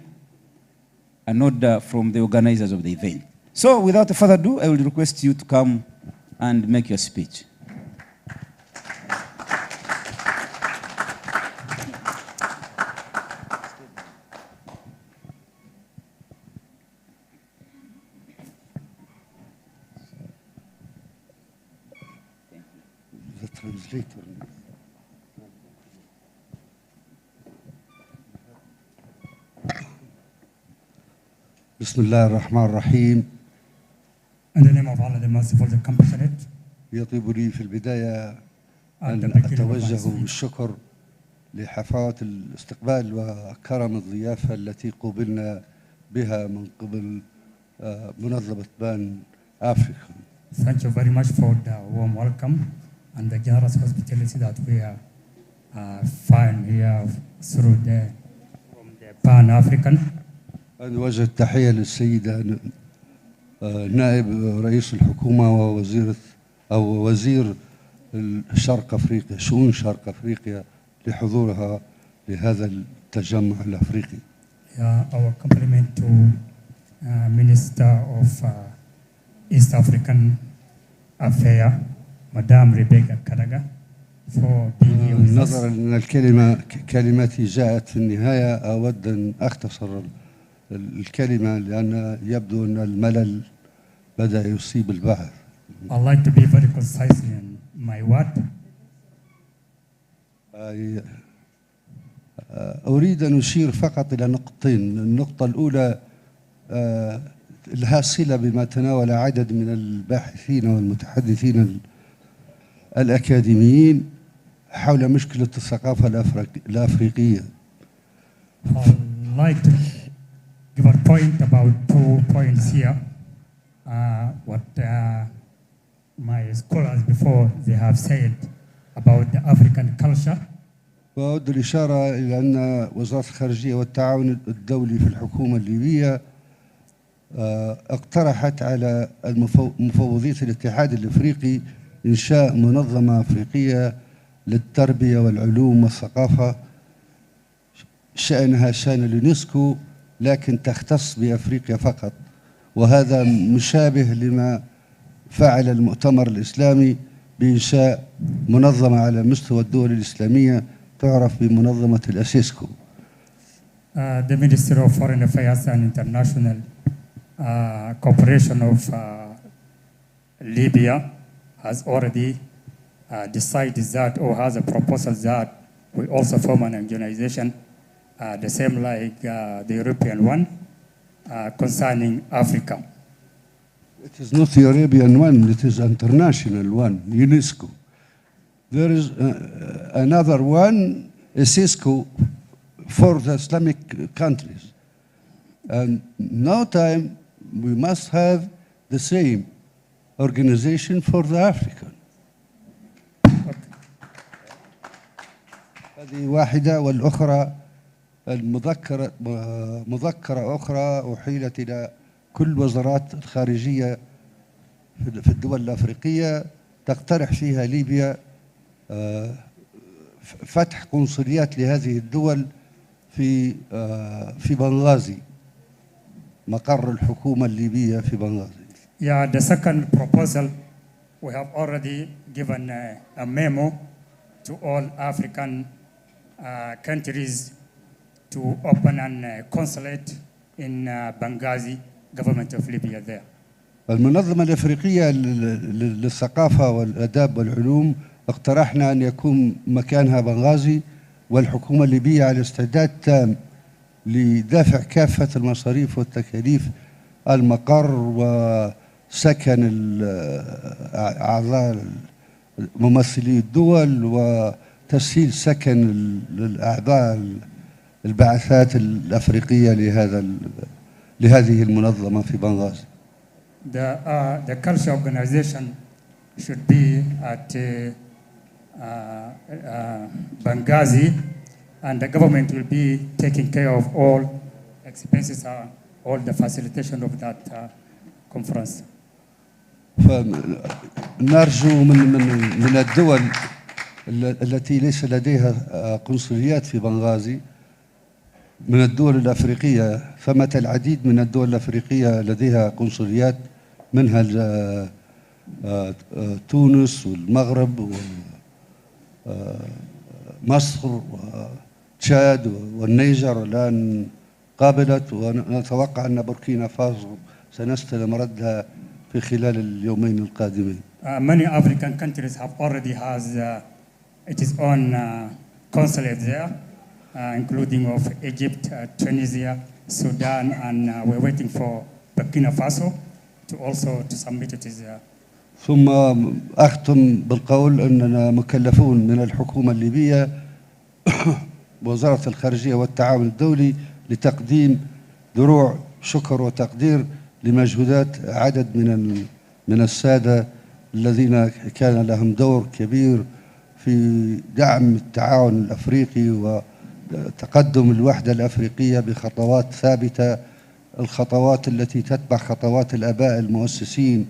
an order from the organizers of the event? So without further ado, I will request you to come and make your speech. The translator. بسم الله الرحمن الرحيم. In the name of Allah, the merciful, the compassionate. يطيب لي في البداية أن أتوجه بالشكر لحفاوة الاستقبال وكرم الضيافة التي قوبلنا بها من قبل منظمة بان أفريقيا. Thank you very much for the warm welcome and the generous hospitality that we are find here through from the Pan African. نوجه التحية للسيدة نائب رئيس الحكومة ووزير شرق أفريقيا شؤون شرق أفريقيا لحضورها لهذا التجمع الأفريقي. Our compliment to Minister of East African Affairs, Madame Rebecca Kadaga, for being here with us. نظرا أن كلمتي جاءت في النهاية، أود أن أختصر الكلمة لأن يبدو أن الملل بدأ يصيب البحر. I'd like to be very concise in my word. أريد أن أشير فقط إلى نقطتين. النقطة الأولى لها صلة بما تناول عدد من الباحثين والمتحدثين الأكاديميين حول مشكلة الثقافة الأفريقية. I'd like to give a point about 2 points here. What my scholars before they have said about the African culture. وأود الإشارة إلى أن وزارة الخارجية والتعاون الدولي في الحكومة الليبية اقترحت على مفوضية الاتحاد الأفريقي إنشاء منظمة أفريقية للتربية والعلوم والثقافة شأنها شأن اليونسكو لكن تختص بأفريقيا فقط، وهذا مشابه لما فعل المؤتمر الإسلامي بإنشاء منظمة على مستوى الدول الإسلامية تعرف بمنظمة الأسيسكو. The Ministry of Foreign Affairs and International Cooperation of Libya has already decided that, or has a proposal that we also form an organization, the same like the European one, concerning Africa. It is not the European one, it is international one, UNESCO. There is another one, Cisco, for the Islamic countries. And no time we must have the same organization for the African. هذه واحدة. والأخرى مذكرة أخرى أحيلت إلى كل وزارات الخارجية في الدول الأفريقية تقترح فيها ليبيا فتح قنصليات لهذه الدول في بنغازي، مقر الحكومة الليبية في بنغازي. Yeah, the second proposal, we have already given a memo to all African countries to open a consulate in Benghazi, government of Libya there. المنظمة الأفريقية للثقافة والآداب والعلوم اقترحنا أن يكون مكانها بنغازي، والحكومة الليبية على استعداد تام لدفع كافة المصاريف والتكاليف، المقر وسكن أعضاء ممثلي الدول وتسهيل سكن الأعضاء البعثات الأفريقية لهذه المنظمة في بنغازي. The culture organization should be at Benghazi, and the government will be taking care of all expenses, all the facilitation of that conference. فنرجو من الدول التي ليس لديها قنصليات في بنغازي، من الدول الأفريقية، ثمة العديد من الدول الأفريقية لديها قنصليات، منها تونس والمغرب ومصر وتشاد والنيجر الآن قابلت، ونتوقع أن بوركينا فاسو سنستلم ردها في خلال اليومين القادمين. Many African countries have already has its own consulate there, including of Egypt, Tunisia, Sudan, and we're waiting for Burkina Faso to also to submit it. ثم أختم بالقول أننا مكلفون من الحكومة الليبية ووزارة الخارجية والتعاون الدولي لتقديم دروع شكر وتقدير لمجهودات عدد من السادة الذين كان لهم دور كبير في دعم التعاون الأفريقي وتقدم الوحدة الأفريقية بخطوات ثابتة، الخطوات التي تتبع خطوات الآباء المؤسسين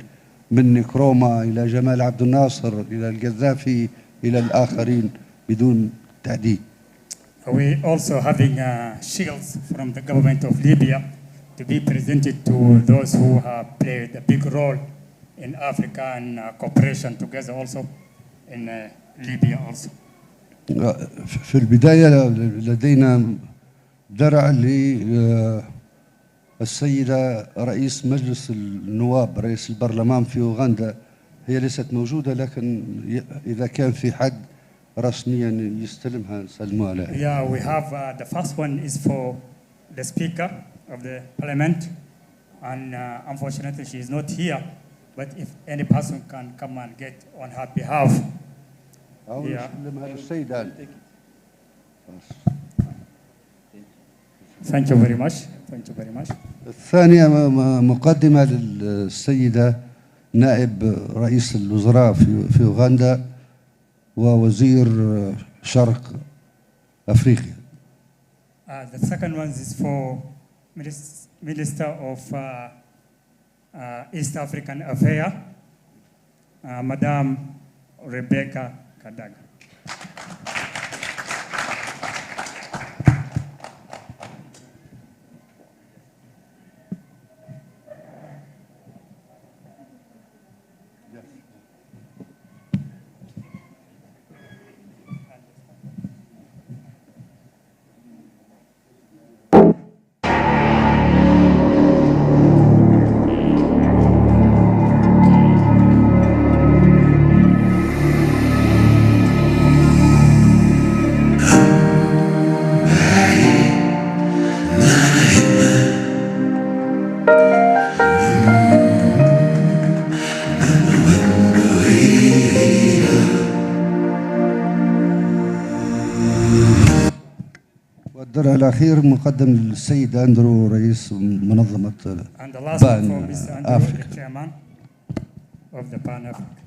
من نكروما إلى جمال عبد الناصر إلى القذافي إلى الآخرين بدون تعديل. We also having shields from the government of Libya to be presented to those who have played a big role in Africa and cooperation together also in Libya also. في البداية لدينا درع للسيدة رئيس مجلس النواب، رئيس البرلمان في أوغندا، هي ليست موجودة، لكن إذا كان في حد رسميا يستلمها نسلمها عليه. Yeah, we have the first one is for the Speaker of the Parliament, and unfortunately she is not here, but if any person can come and get on her behalf. Yeah. Thank you very much. Thank you very much. الثانية مقدمة للسيدة نائب رئيس الوزراء في أوغندا ووزير شرق أفريقيا. The second one is for Minister of East African Affairs, Madame Rebecca Kadaga. والدرع الأخير مقدم للسيد أندرو رئيس منظمة بان أفريقيا. Of the Pan Africa.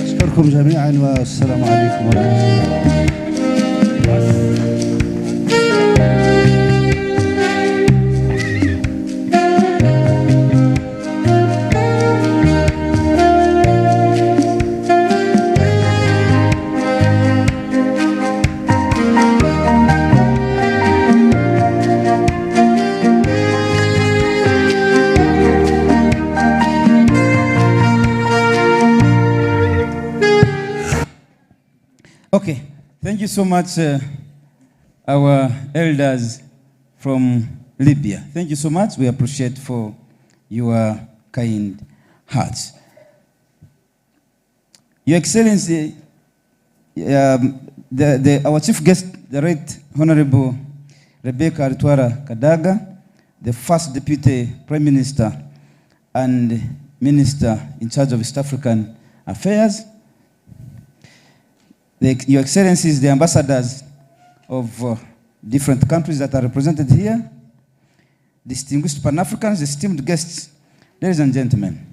أشكركم جميعا والسلام عليكم ورحمة الله. Okay, thank you so much, our elders from Libya. Thank you so much. We appreciate for your kind hearts. Your Excellency, our chief guest, the Right Honorable Rebecca Artwara Kadaga, the first Deputy Prime Minister and Minister in charge of East African Affairs, Your Excellencies, the ambassadors of different countries that are represented here, distinguished Pan-Africans, esteemed guests, ladies and gentlemen.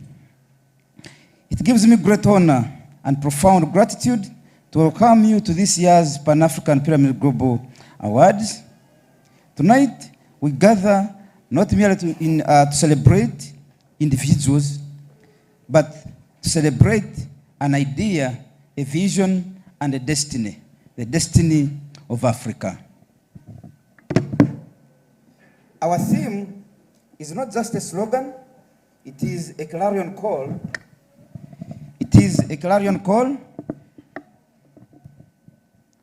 It gives me great honor and profound gratitude to welcome you to this year's Pan-African Pyramid Global Awards. Tonight, we gather not merely to celebrate individuals, but to celebrate an idea, a vision, and a destiny, the destiny of Africa. Our theme is not just a slogan, it is a clarion call. It is a clarion call.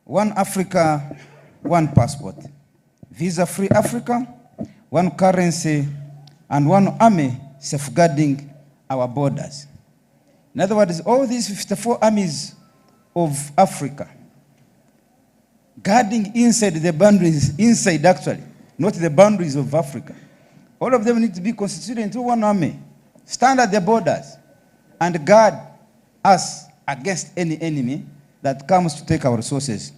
One Africa, one passport. Visa-free Africa, one currency, and one army safeguarding our borders. In other words, all these 54 armies of Africa, guarding inside the boundaries, inside actually, not the boundaries of Africa. All of them need to be constituted into one army, stand at the borders, and guard us against any enemy that comes to take our resources.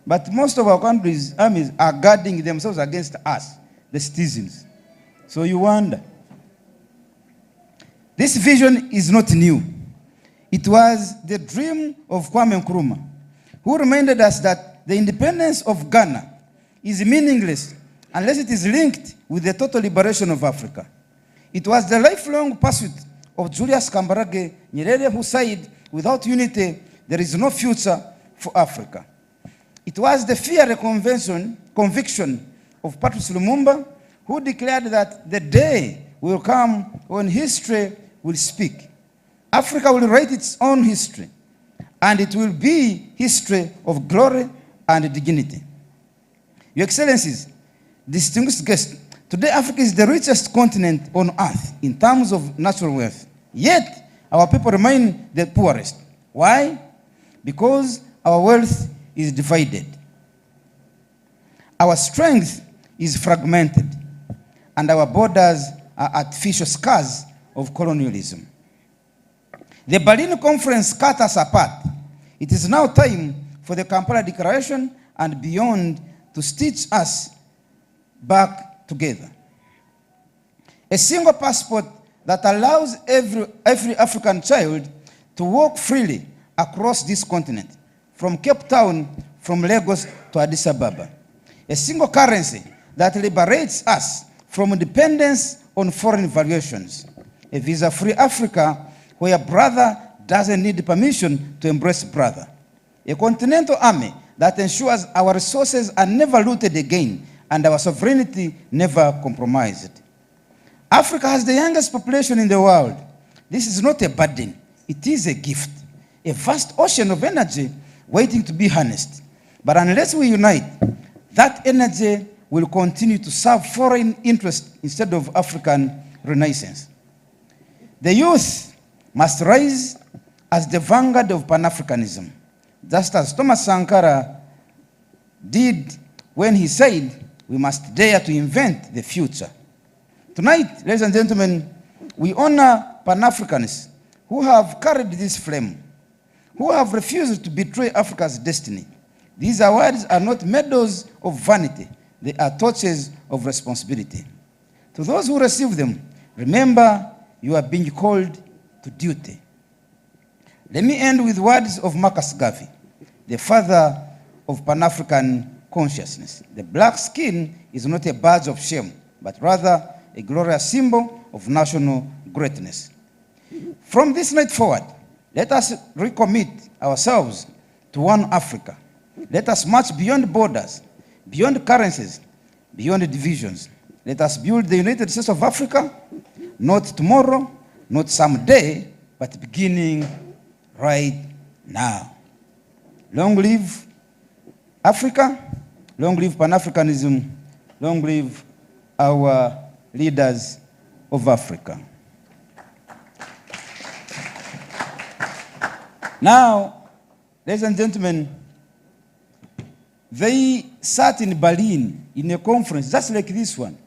But most of our countries' armies are guarding themselves against us, the citizens. So you wonder. This vision is not new. It was the dream of Kwame Nkrumah, who reminded us that the independence of Ghana is meaningless unless it is linked with the total liberation of Africa. It was the lifelong pursuit of Julius Kambarage Nyerere, who said, without unity, there is no future for Africa. It was the fear conviction of Patrice Lumumba, who declared that the day will come when history will speak. Africa will write its own history, and it will be history of glory and dignity. Your Excellencies, distinguished guests, today Africa is the richest continent on earth in terms of natural wealth. Yet, our people remain the poorest. Why? Because our wealth is divided. Our strength is fragmented, and our borders are artificial scars of colonialism. The Berlin Conference cut us apart. It is now time for the Kampala Declaration and beyond to stitch us back together. A single passport that allows every African child to walk freely across this continent, from Cape Town, from Lagos to Addis Ababa. A single currency that liberates us from dependence on foreign valuations. A visa-free Africa where brother doesn't need permission to embrace brother. A continental army that ensures our resources are never looted again and our sovereignty never compromised. Africa has the youngest population in the world. This is not a burden, it is a gift. A vast ocean of energy waiting to be harnessed. But unless we unite, that energy will continue to serve foreign interests instead of African renaissance. The youth must rise as the vanguard of Pan-Africanism, just as Thomas Sankara did when he said, we must dare to invent the future. Tonight, ladies and gentlemen, we honor Pan-Africanists who have carried this flame, who have refused to betray Africa's destiny. These awards are not medals of vanity, they are torches of responsibility. To those who receive them, remember you are being called to duty. Let me end with words of Marcus Garvey, the father of Pan-African consciousness. The black skin is not a badge of shame, but rather a glorious symbol of national greatness. From this night forward, let us recommit ourselves to one Africa. Let us march beyond borders, beyond currencies, beyond divisions. Let us build the United States of Africa, not tomorrow, not someday, but beginning right now. Long live Africa, long live Pan-Africanism, long live our leaders of Africa. Now, ladies and gentlemen, they sat in Berlin in a conference just like this one.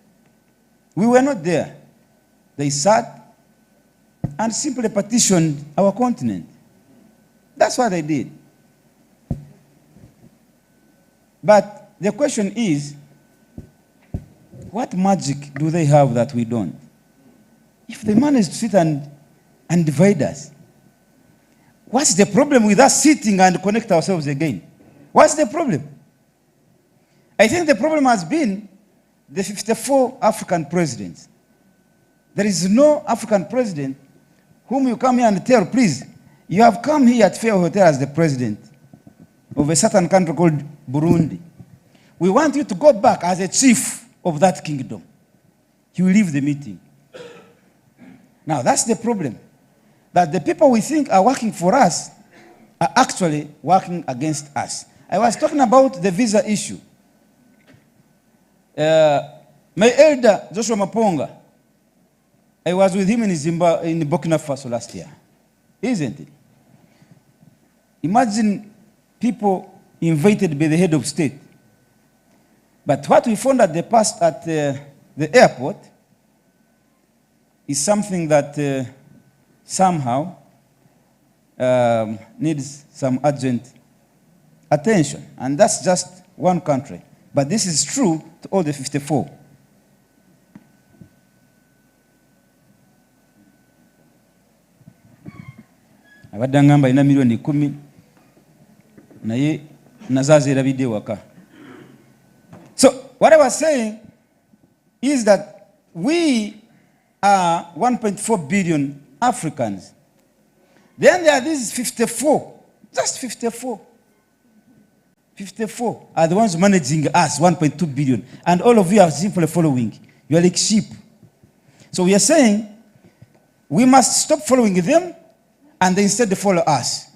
We were not there. They sat and simply partitioned our continent. That's what they did. But the question is, what magic do they have that we don't? If they manage to sit and divide us, what's the problem with us sitting and connect ourselves again? What's the problem? I think the problem has been the 54 African presidents. There is no African president whom you come here and tell, please, you have come here at Fair Hotel as the president of a certain country called Burundi. We want you to go back as a chief of that kingdom. You will leave the meeting. Now, that's the problem. That the people we think are working for us are actually working against us. I was talking about the visa issue. My elder, Joshua Maponga, I was with him in Burkina Faso last year. Isn't it? Imagine people invited by the head of state. But what we found at the airport is something that somehow needs some urgent attention. And that's just one country. But this is true to all the 54. Abadde ngamba ina milioni 10 naye nazaza erabidde waka. So what I was saying is that we are 1.4 billion Africans. Then there are these 54, just 54. 54 are the ones managing us, 1.2 billion. And all of you are simply following. You are like sheep. So we are saying we must stop following them and they instead follow us.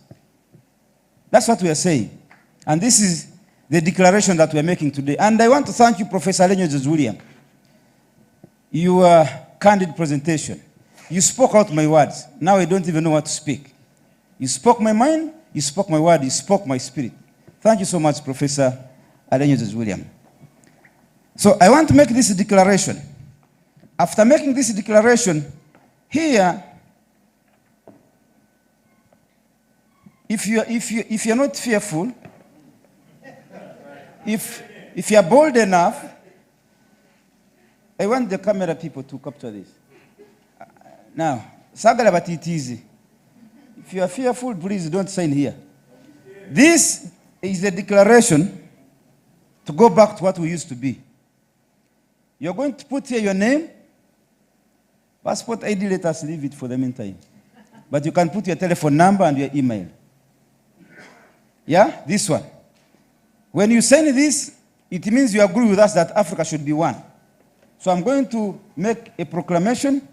That's what we are saying. And this is the declaration that we are making today. And I want to thank you, Professor Alenyo William. Your candid presentation. You spoke out my words. Now I don't even know what to speak. You spoke my mind, you spoke my word, you spoke my spirit. Thank you so much, Professor Alenyo William. So I want to make this declaration. After making this declaration, here, if you're not fearful, if you're bold enough, I want the camera people to capture this. Now, sagala batitizi. If you are fearful, please don't sign here. This is a declaration to go back to what we used to be. You're going to put here your name, passport ID, let us leave it for the meantime. But you can put your telephone number and your email. Yeah, this one. When you sign this, it means you agree with us that Africa should be one. So I'm going to make a proclamation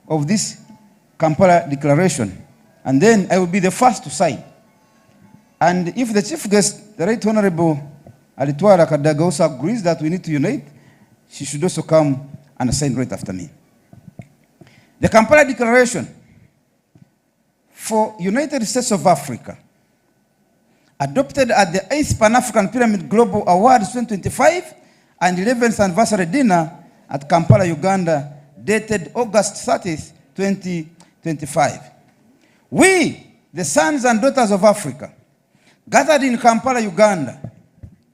of this Kampala Declaration. And then I will be the first to sign. And if the chief guest, the Right Honorable Alitwala Kadaga, also agrees that we need to unite, she should also come and sign right after me. The Kampala Declaration for United States of Africa, adopted at the 8th Pan-African Pyramid Global Awards 2025 and 11th anniversary dinner at Kampala, Uganda, dated August 30th, 2025. We, the sons and daughters of Africa, gathered in Kampala, Uganda,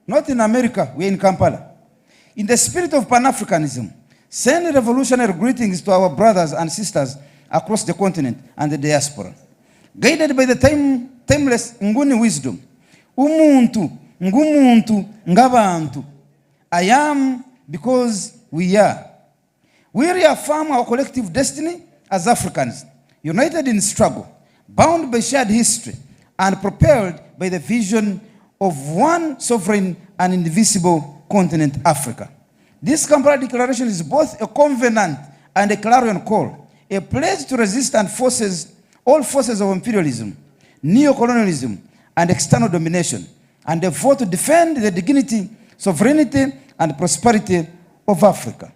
not in America, we're in Kampala, in the spirit of Pan-Africanism, send revolutionary greetings to our brothers and sisters across the continent and the diaspora. Guided by the timeless Nguni wisdom, umuntu, ngumuntu, ngabantu, I am because we are. We reaffirm our collective destiny as Africans, united in struggle, bound by shared history, and propelled by the vision of one sovereign and indivisible continent, Africa. This Kampala Declaration is both a covenant and a clarion call, a pledge to resist and all forces of imperialism, neocolonialism, and external domination, and a vote to defend the dignity, sovereignty, and prosperity of Africa.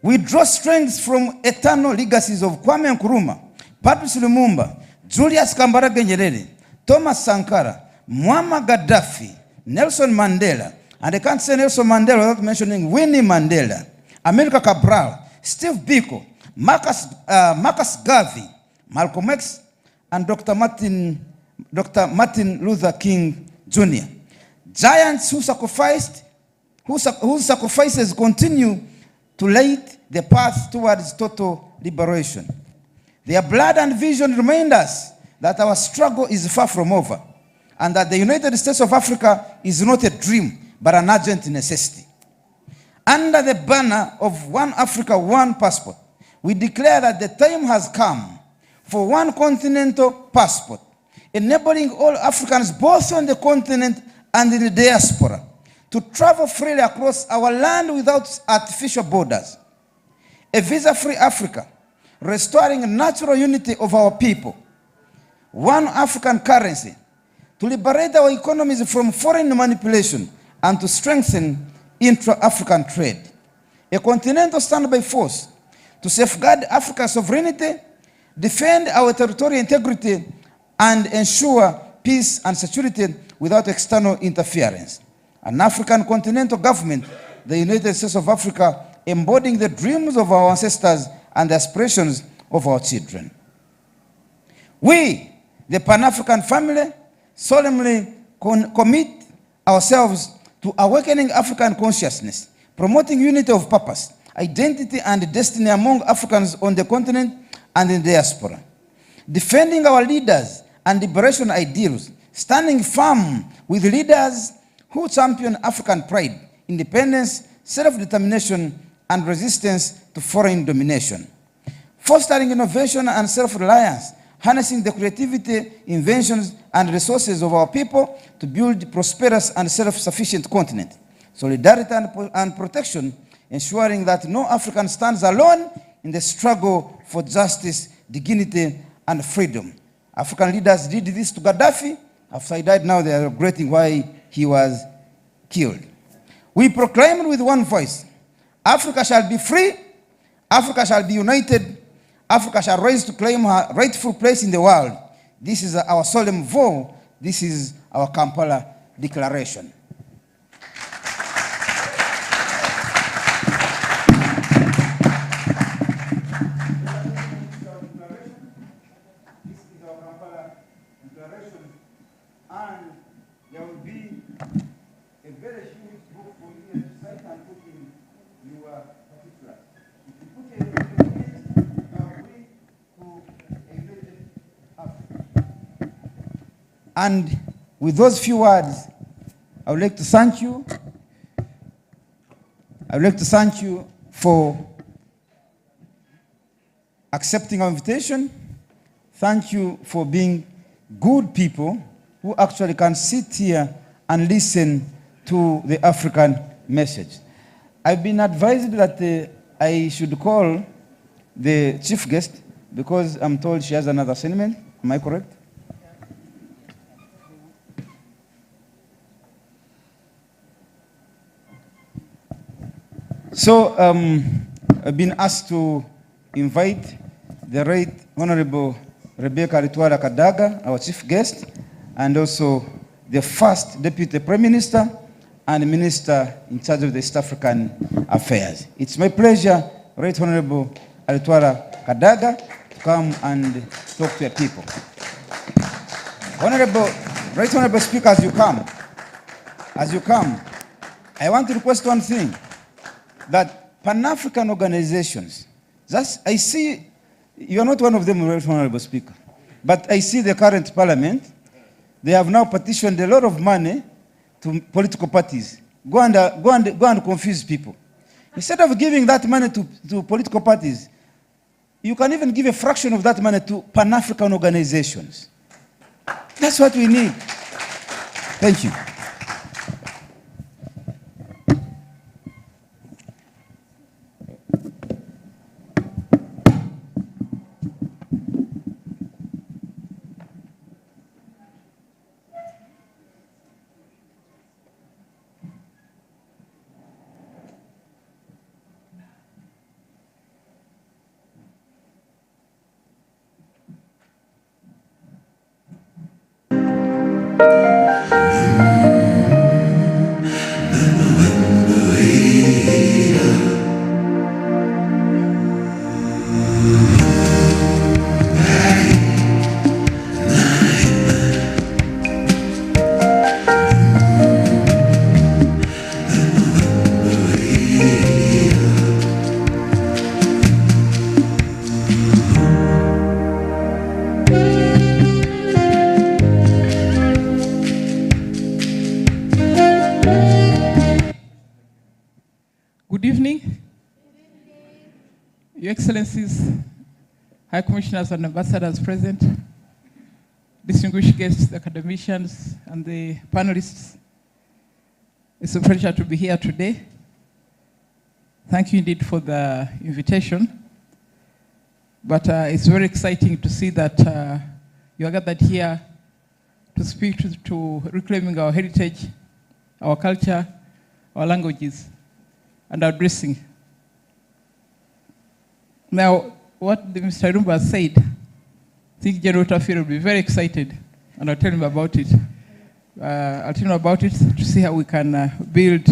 We draw strength from eternal legacies of Kwame Nkrumah, Patrice Lumumba, Julius Kambarage Nyerere, Thomas Sankara, Muammar Gaddafi, Nelson Mandela, and I can't say Nelson Mandela without mentioning Winnie Mandela, America Cabral, Steve Biko, Marcus Garvey, Malcolm X, and Dr. Martin Luther King Jr. Giants whose sacrifices continue to light the path towards total liberation. Their blood and vision remind us that our struggle is far from over, and that the United States of Africa is not a dream, but an urgent necessity. Under the banner of One Africa, One Passport, we declare that the time has come for one continental passport, enabling all Africans, both on the continent and in the diaspora, to travel freely across our land without artificial borders. A visa-free Africa, restoring natural unity of our people. One African currency, to liberate our economies from foreign manipulation and to strengthen intra-African trade. A continental standby force to safeguard Africa's sovereignty, defend our territorial integrity, and ensure peace and security without external interference. An African continental government, the United States of Africa, embodying the dreams of our ancestors and the aspirations of our children. We, the Pan-African family, solemnly commit ourselves to awakening African consciousness, promoting unity of purpose, identity, and destiny among Africans on the continent and in the diaspora, defending our leaders and liberation ideals, standing firm with leaders who champion African pride, independence, self-determination, and resistance to foreign domination, fostering innovation and self-reliance, harnessing the creativity, inventions, and resources of our people to build a prosperous and self-sufficient continent. Solidarity and protection, ensuring that no African stands alone in the struggle for justice, dignity, and freedom. African leaders did this to Gaddafi. After he died, now they are regretting why he was killed. We proclaim with one voice, Africa shall be free, Africa shall be united, Africa shall rise to claim her rightful place in the world. This is our solemn vow. This is our Kampala Declaration. And there will be a very huge book for you to cite and put in your particulars. If you put a and with those few words, I would like to thank you. I would like to thank you for accepting our invitation. Thank you for being good people who actually can sit here and listen to the African message. I've been advised that I should call the chief guest because I'm told she has another assignment. Am I correct? So I've been asked to invite the Right Honorable Rebecca Ritwara Kadaga, our chief guest, and also the first Deputy Prime Minister and Minister in charge of the East African Affairs. It's my pleasure, Right Honorable Ritwara Kadaga, to come and talk to your people. Right Honorable Speaker, as you come, I want to request one thing, that Pan-African organizations, I see, you are not one of them, Right Honorable Speaker, but I see the current parliament, they have now petitioned a lot of money to political parties. Go and confuse people. Instead of giving that money to political parties, you can even give a fraction of that money to Pan-African organizations. That's what we need. Thank you. Excellencies, High Commissioners and Ambassadors present, distinguished guests, academicians, and the panelists, it's a pleasure to be here today. Thank you indeed for the invitation. But it's very exciting to see that you are gathered here to speak to reclaiming our heritage, our culture, our languages, and our dressing. Now, what Mr. Irumba said, I think General Tafir will be very excited, and I'll tell him about it. To see how we can build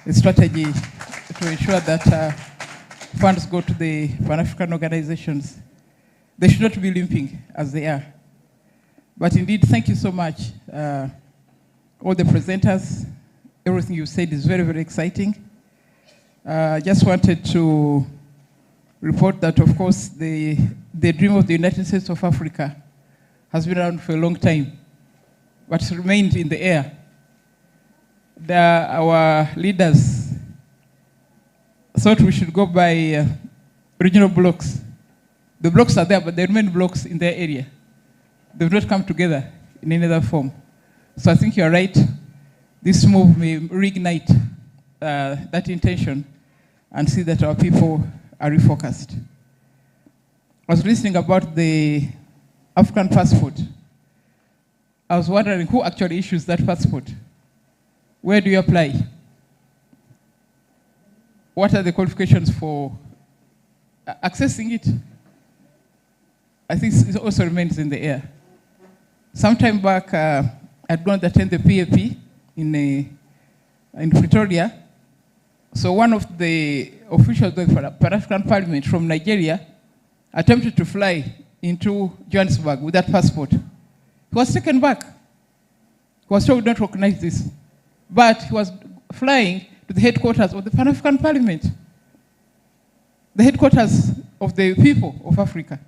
a strategy to ensure that funds go to the Pan-African organizations. They should not be limping as they are. But indeed, thank you so much. All the presenters, everything you said is very, very exciting. Just wanted to report that, of course, the dream of the United States of Africa has been around for a long time, but it's remained in the air. Our leaders thought we should go by regional blocks. The blocks are there, but they remain blocks in their area. They've not come together in any other form. So I think you're right. This move may reignite that intention and see that our people are refocused. I was listening about the African passport. I was wondering who actually issues that passport. Where do you apply? What are the qualifications for accessing it? I think it also remains in the air. Sometime back, I'd gone to attend the PAP in Pretoria. So one of the officials of the Pan-African Parliament from Nigeria attempted to fly into Johannesburg with that passport. He was taken back. He was told, don't recognize this. But he was flying to the headquarters of the Pan-African Parliament, the headquarters of the people of Africa,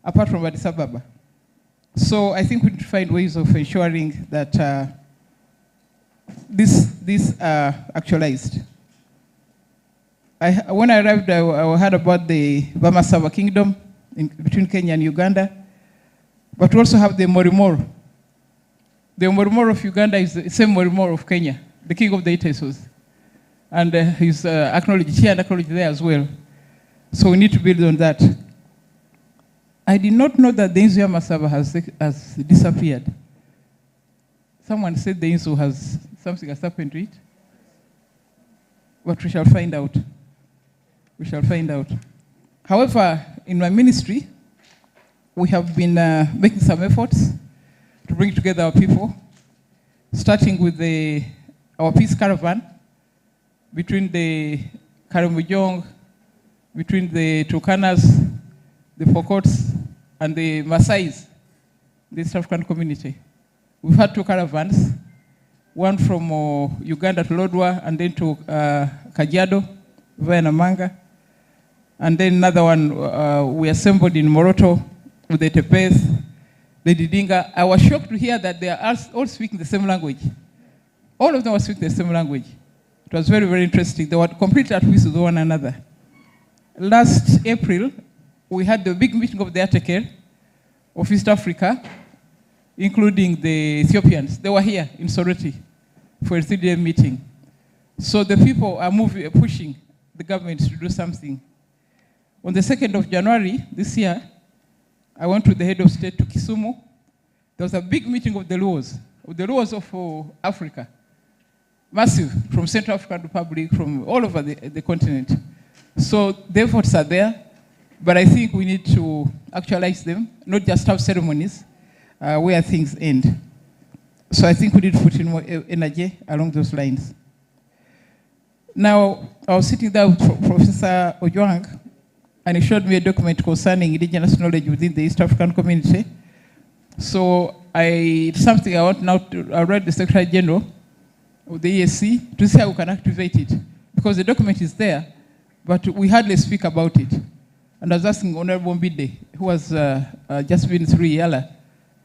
apart from Addis Ababa. So I think we need to find ways of ensuring that this actualized. When I arrived, I heard about the Bamasaba Kingdom between Kenya and Uganda, but we also have the Morimoro. The Morimoro of Uganda is the same Morimoro of Kenya, the king of the Itesos. And he's acknowledged here and acknowledged there as well. So we need to build on that. I did not know that the Inzu Masaba has disappeared. Someone said the Inzu has, something has happened to it. But we shall find out. We shall find out. However, in my ministry, we have been making some efforts to bring together our people, starting with our peace caravan between the Karamujong, between the Turkanas, the Pokots, and the Maasais, the East African community. We've had 2 caravans, one from Uganda to Lodwar, and then to Kajiado, via Namanga. And then another one we assembled in Moroto with the Tepes, the Didinga. I was shocked to hear that they are all speaking the same language. All of them were speaking the same language. It was very, very interesting. They were completely at peace with one another. Last April, we had the big meeting of the Ateke of East Africa, including the Ethiopians. They were here in Soroti for a 3-day meeting. So the people are pushing the government to do something. On the 2nd of January this year, I went with the head of state to Kisumu. There was a big meeting of the Luos of Africa. Massive, from Central African Republic, from all over the continent. So the efforts are there, but I think we need to actualize them, not just have ceremonies where things end. So I think we need to put in more energy along those lines. Now, I was sitting there with Professor Ojwang, and he showed me a document concerning indigenous knowledge within the East African community. So it's something I want now to read the Secretary General of the ESC to see how we can activate it. Because the document is there, but we hardly speak about it. And I was asking Honorable Mbide, who has just been through Yala,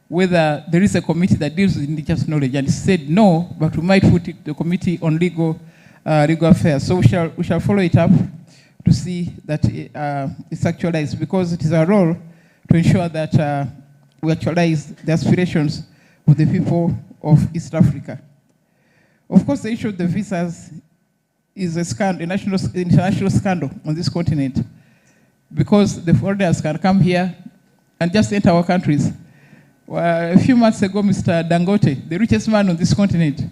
whether there is a committee that deals with indigenous knowledge. And he said no, but we might put the committee on legal affairs. So we shall follow it up to to see that it's actualized, because it is our role to ensure that we actualize the aspirations of the people of East Africa. Of course, the issue of the visas is a scandal, international scandal on this continent, because the foreigners can come here and just enter our countries. A few months ago, Mr. Dangote, the richest man on this continent,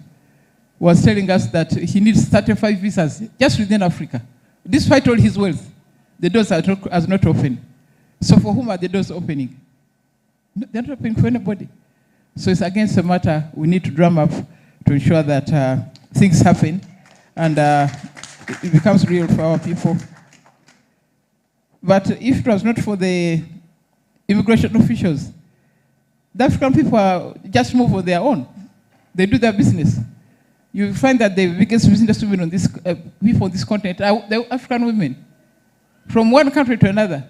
was telling us that he needs 35 visas just within Africa. Despite all his wealth, the doors are not open. So for whom are the doors opening? They're not opening for anybody. So it's against the matter we need to drum up to ensure that things happen and it becomes real for our people. But if it was not for the immigration officials, the African people just move on their own. They do their business. You find that the biggest business women on this, people on this continent are the African women, from one country to another,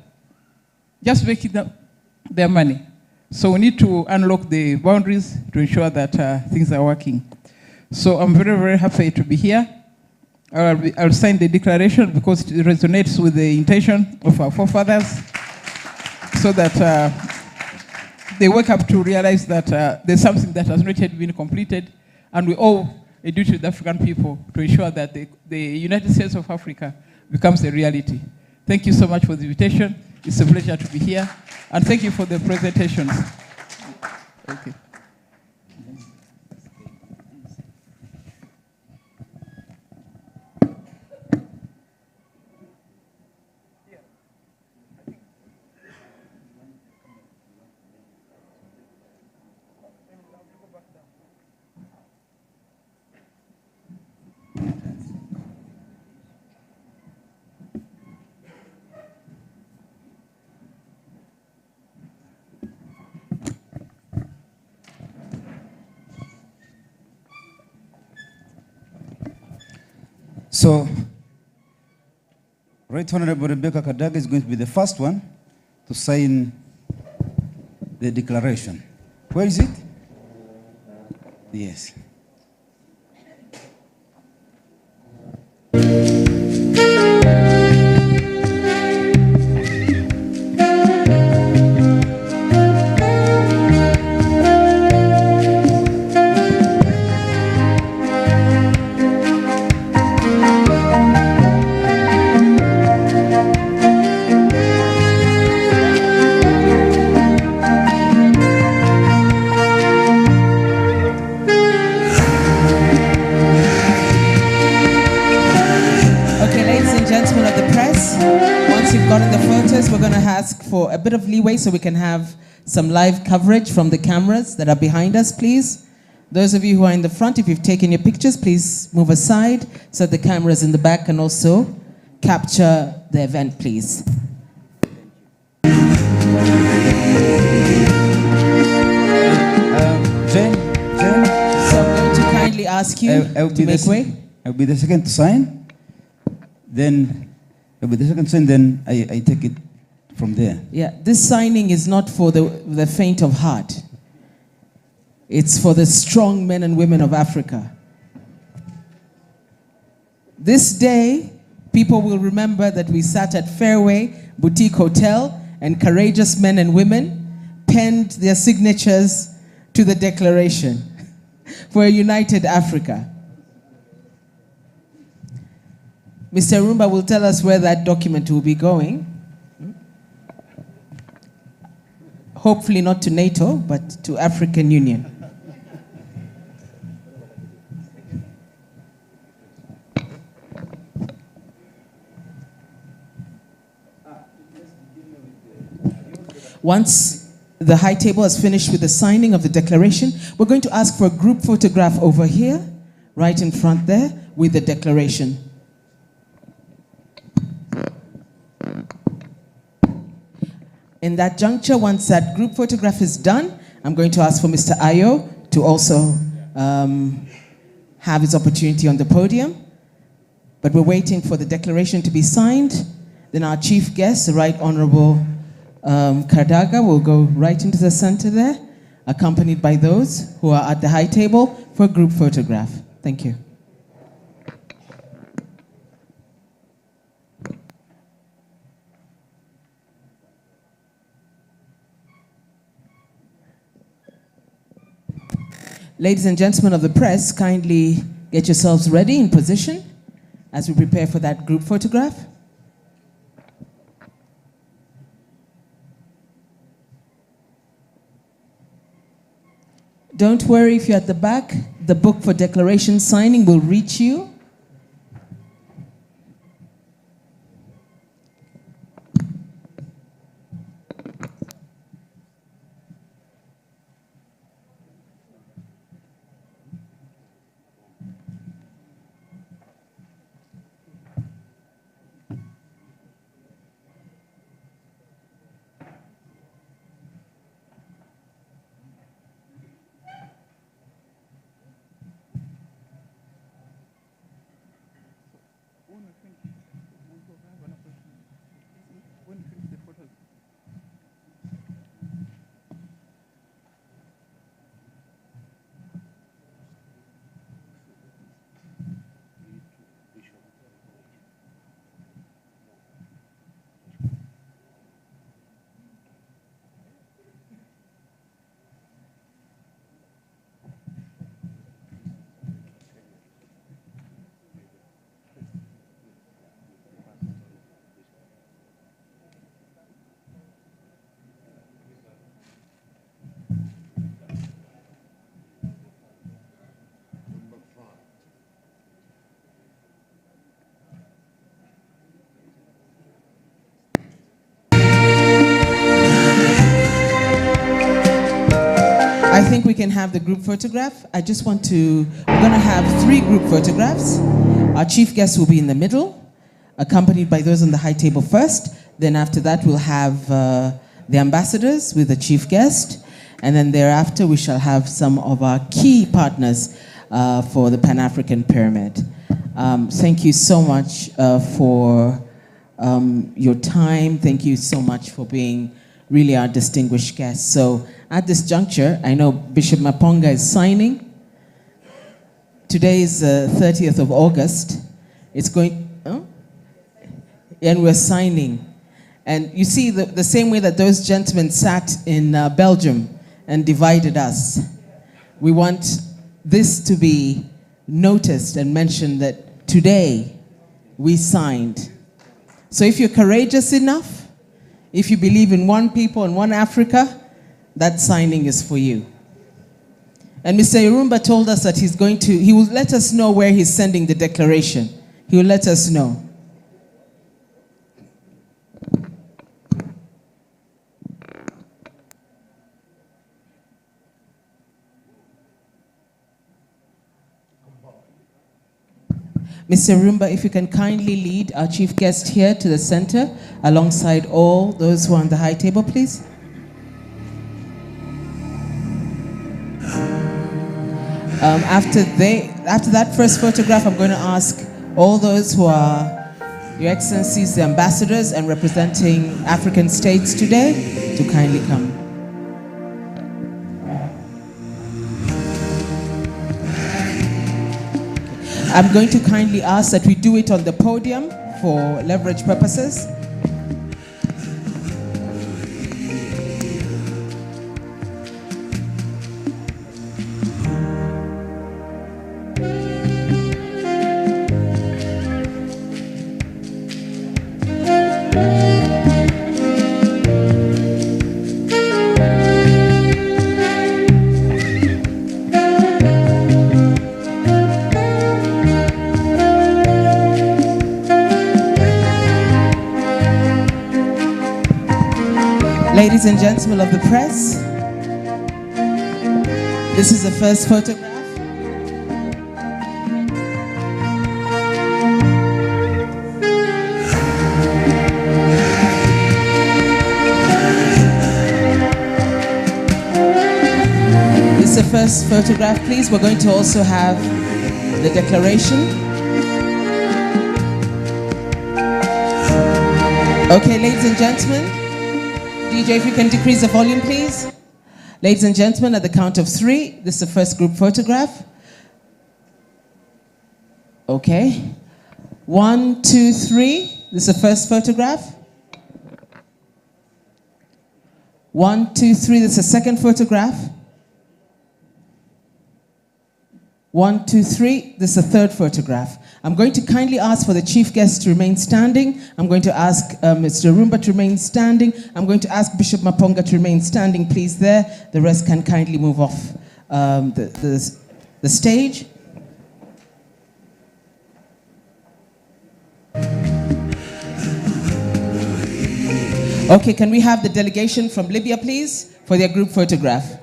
just making their money. So we need to unlock the boundaries to ensure that things are working. So I'm very, very happy to be here. I'll sign the declaration because it resonates with the intention of our forefathers, so that they wake up to realize that there's something that has not yet been completed, and we owe a duty to the African people to ensure that the United States of Africa becomes a reality. Thank you so much for the invitation. It's a pleasure to be here. And thank you for the presentations. Okay. So, Right Honorable Rebecca Kadaga is going to be the first one to sign the declaration. Where is it? Yes. We're going to ask for a bit of leeway so we can have some live coverage from the cameras that are behind us, please. Those of you who are in the front, if you've taken your pictures, please move aside so the cameras in the back can also capture the event, please. Jane, so I'm going to kindly ask you to make way. I'll be the second to sign. Then I'll be the second to sign, then I take it from there. Yeah, this signing is not for the faint of heart. It's for the strong men and women of Africa. This day, people will remember that we sat at Fairway Boutique Hotel and courageous men and women penned their signatures to the declaration for a united Africa. Mr. Rumba will tell us where that document will be going. Hopefully not to NATO, but to African Union. Once the high table has finished with the signing of the declaration, we're going to ask for a group photograph over here, right in front there, with the declaration. In that juncture, once that group photograph is done, I'm going to ask for Mr. Ayo to also have his opportunity on the podium. But we're waiting for the declaration to be signed. Then our chief guest, the Right Honorable Kadaga, will go right into the center there, accompanied by those who are at the high table for a group photograph. Thank you. Ladies and gentlemen of the press, kindly get yourselves ready in position as we prepare for that group photograph. Don't worry if you're at the back, the book for declaration signing will reach you. I think we can have the group photograph. I just want to, we're going to have 3 group photographs. Our chief guest will be in the middle, accompanied by those on the high table first. Then after that, we'll have the ambassadors with the chief guest. And then thereafter, we shall have some of our key partners for the Pan-African Pyramid. Thank you so much for your time. Thank you so much for being really our distinguished guests. So at this juncture, I know Bishop Maponga is signing. Today is 30th of August. It's going, and we're signing. And you see the same way that those gentlemen sat in Belgium and divided us. We want this to be noticed and mentioned that today we signed. So if you're courageous enough, if you believe in one people and one Africa, that signing is for you. And Mr. Irumba told us that he will let us know where he's sending the declaration. He will let us know. Mr. Irumba, if you can kindly lead our chief guest here to the center, alongside all those who are on the high table, please. After that first photograph, I'm going to ask all those who are Your Excellencies, the ambassadors and representing African states today to kindly come. I'm going to kindly ask that we do it on the podium for leverage purposes. Ladies and gentlemen of the press, this is the first photograph. This is the first photograph, please. We're going to also have the declaration. Okay, ladies and gentlemen. DJ, if you can decrease the volume, please. Ladies and gentlemen, at the count of 3, this is the first group photograph. Okay. 1, 2, 3. This is the first photograph. 1, 2, 3. This is the second photograph. 1, 2, 3. This is the third photograph. I'm going to kindly ask for the chief guest to remain standing. I'm going to ask Mr. Rumba to remain standing. I'm going to ask Bishop Maponga to remain standing, please, there. The rest can kindly move off the stage. Okay, can we have the delegation from Libya, please, for their group photograph?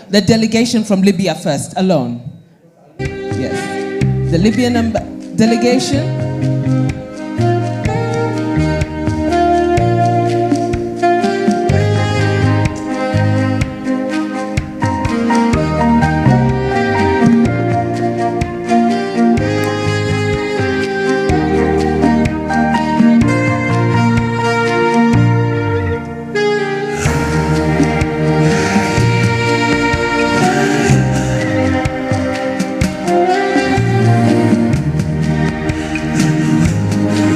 The delegation from Libya first, alone. Yes. The Libyan delegation.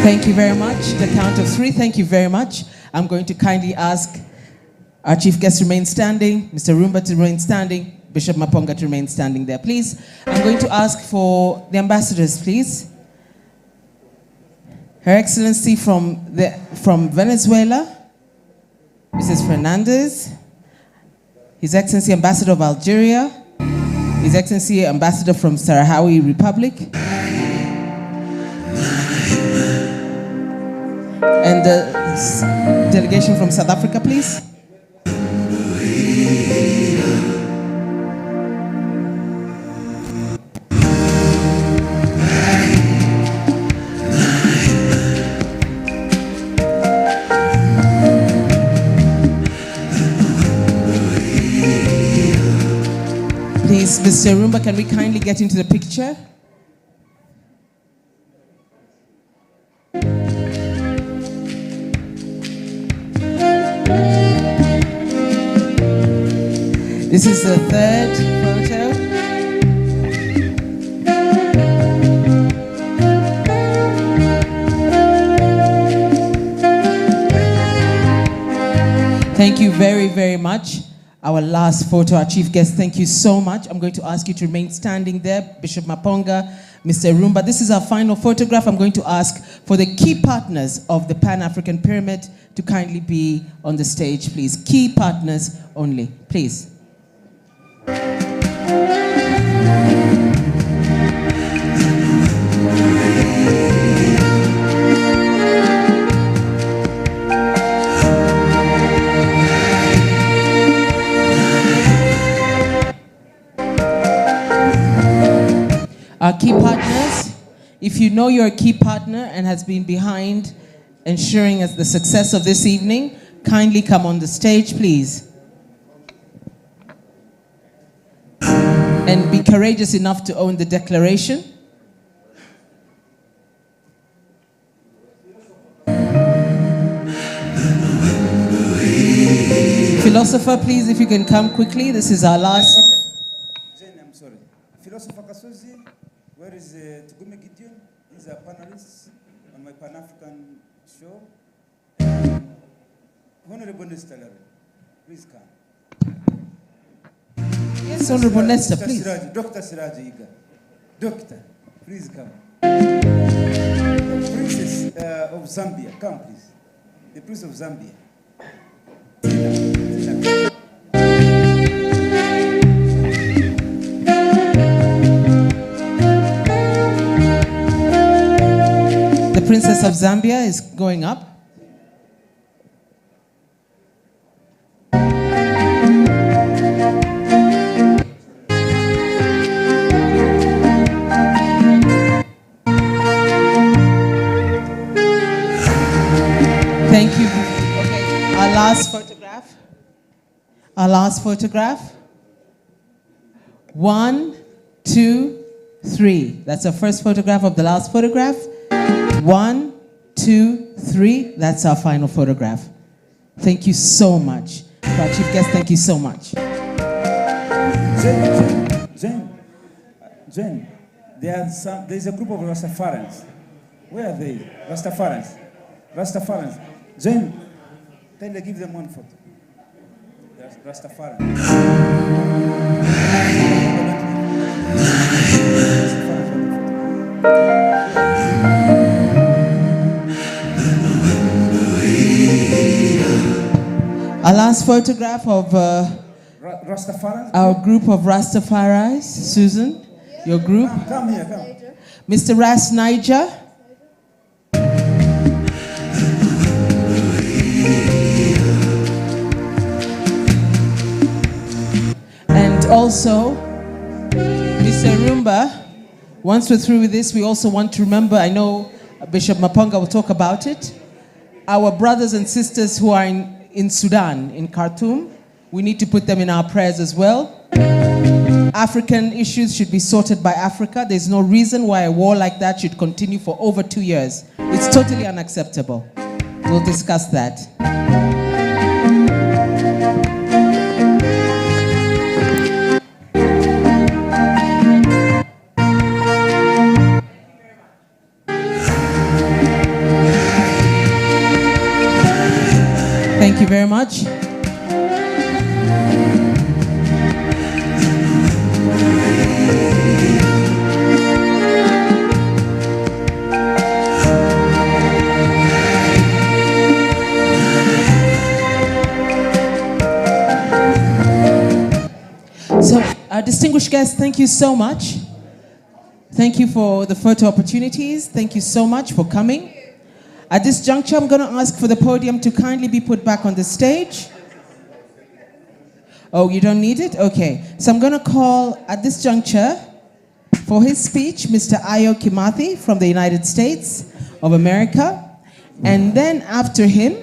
Thank you very much. The count of 3, thank you very much. I'm going to kindly ask our chief guest to remain standing, Mr. Rumba to remain standing, Bishop Maponga to remain standing there, please. I'm going to ask for the ambassadors, please. Her Excellency from Venezuela, Mrs. Fernandez, His Excellency Ambassador of Algeria, His Excellency Ambassador from Sahrawi Republic, and the delegation from South Africa, please. Please, Mr. Rumba, can we kindly get into the picture? This is the third photo. Thank you very, very much. Our last photo, our chief guest, thank you so much. I'm going to ask you to remain standing there, Bishop Maponga, Mr. Rumba. This is our final photograph. I'm going to ask for the key partners of the Pan-African Pyramid to kindly be on the stage, please. Key partners only, please. Our key partners, if you know you're a key partner and has been behind ensuring the success of this evening, kindly come on the stage, please. And be courageous enough to own the declaration. Philosopher, please, if you can come quickly. This is our last. Jane, I'm sorry. Philosopher Kasozi, where is Tugume Gideon? He's a panelist on my Pan-African show. Honorable Nesta, please come. Yes, Honorable Nesta, please. Dr. Siraj Iga. Doctor, please come. The Princess of Zambia, come please. The Prince of Zambia. The Princess of Zambia is going up. Thank you. Okay, our last photograph. Our last photograph. 1, 2, 3. That's our first photograph of the last photograph. 1, 2, 3. That's our final photograph. Thank you so much. To our chief guest, thank you so much. Jen, there's a group of Rastafarians. Where are they? Rastafarians. Rastafarians. Join. Kindly give them one photo. Rastafarians. Our last photograph of Rastafarians. our group of Rastafaris. Susan, your group. Come here, come. Mr. Ras Niger. And also, Mr. Rumba, once we're through with this, we also want to remember, I know Bishop Maponga will talk about it, our brothers and sisters who are in Sudan, in Khartoum. We need to put them in our prayers as well. African issues should be sorted by Africa. There's no reason why a war like that should continue for over 2 years. It's totally unacceptable. We'll discuss that. Thank you very much. So, our distinguished guests, thank you so much. Thank you for the photo opportunities. Thank you so much for coming. At this juncture, I'm going to ask for the podium to kindly be put back on the stage. Oh, you don't need it? Okay. So I'm going to call, at this juncture, for his speech, Mr. Ayo Kimathi from the United States of America. And then after him,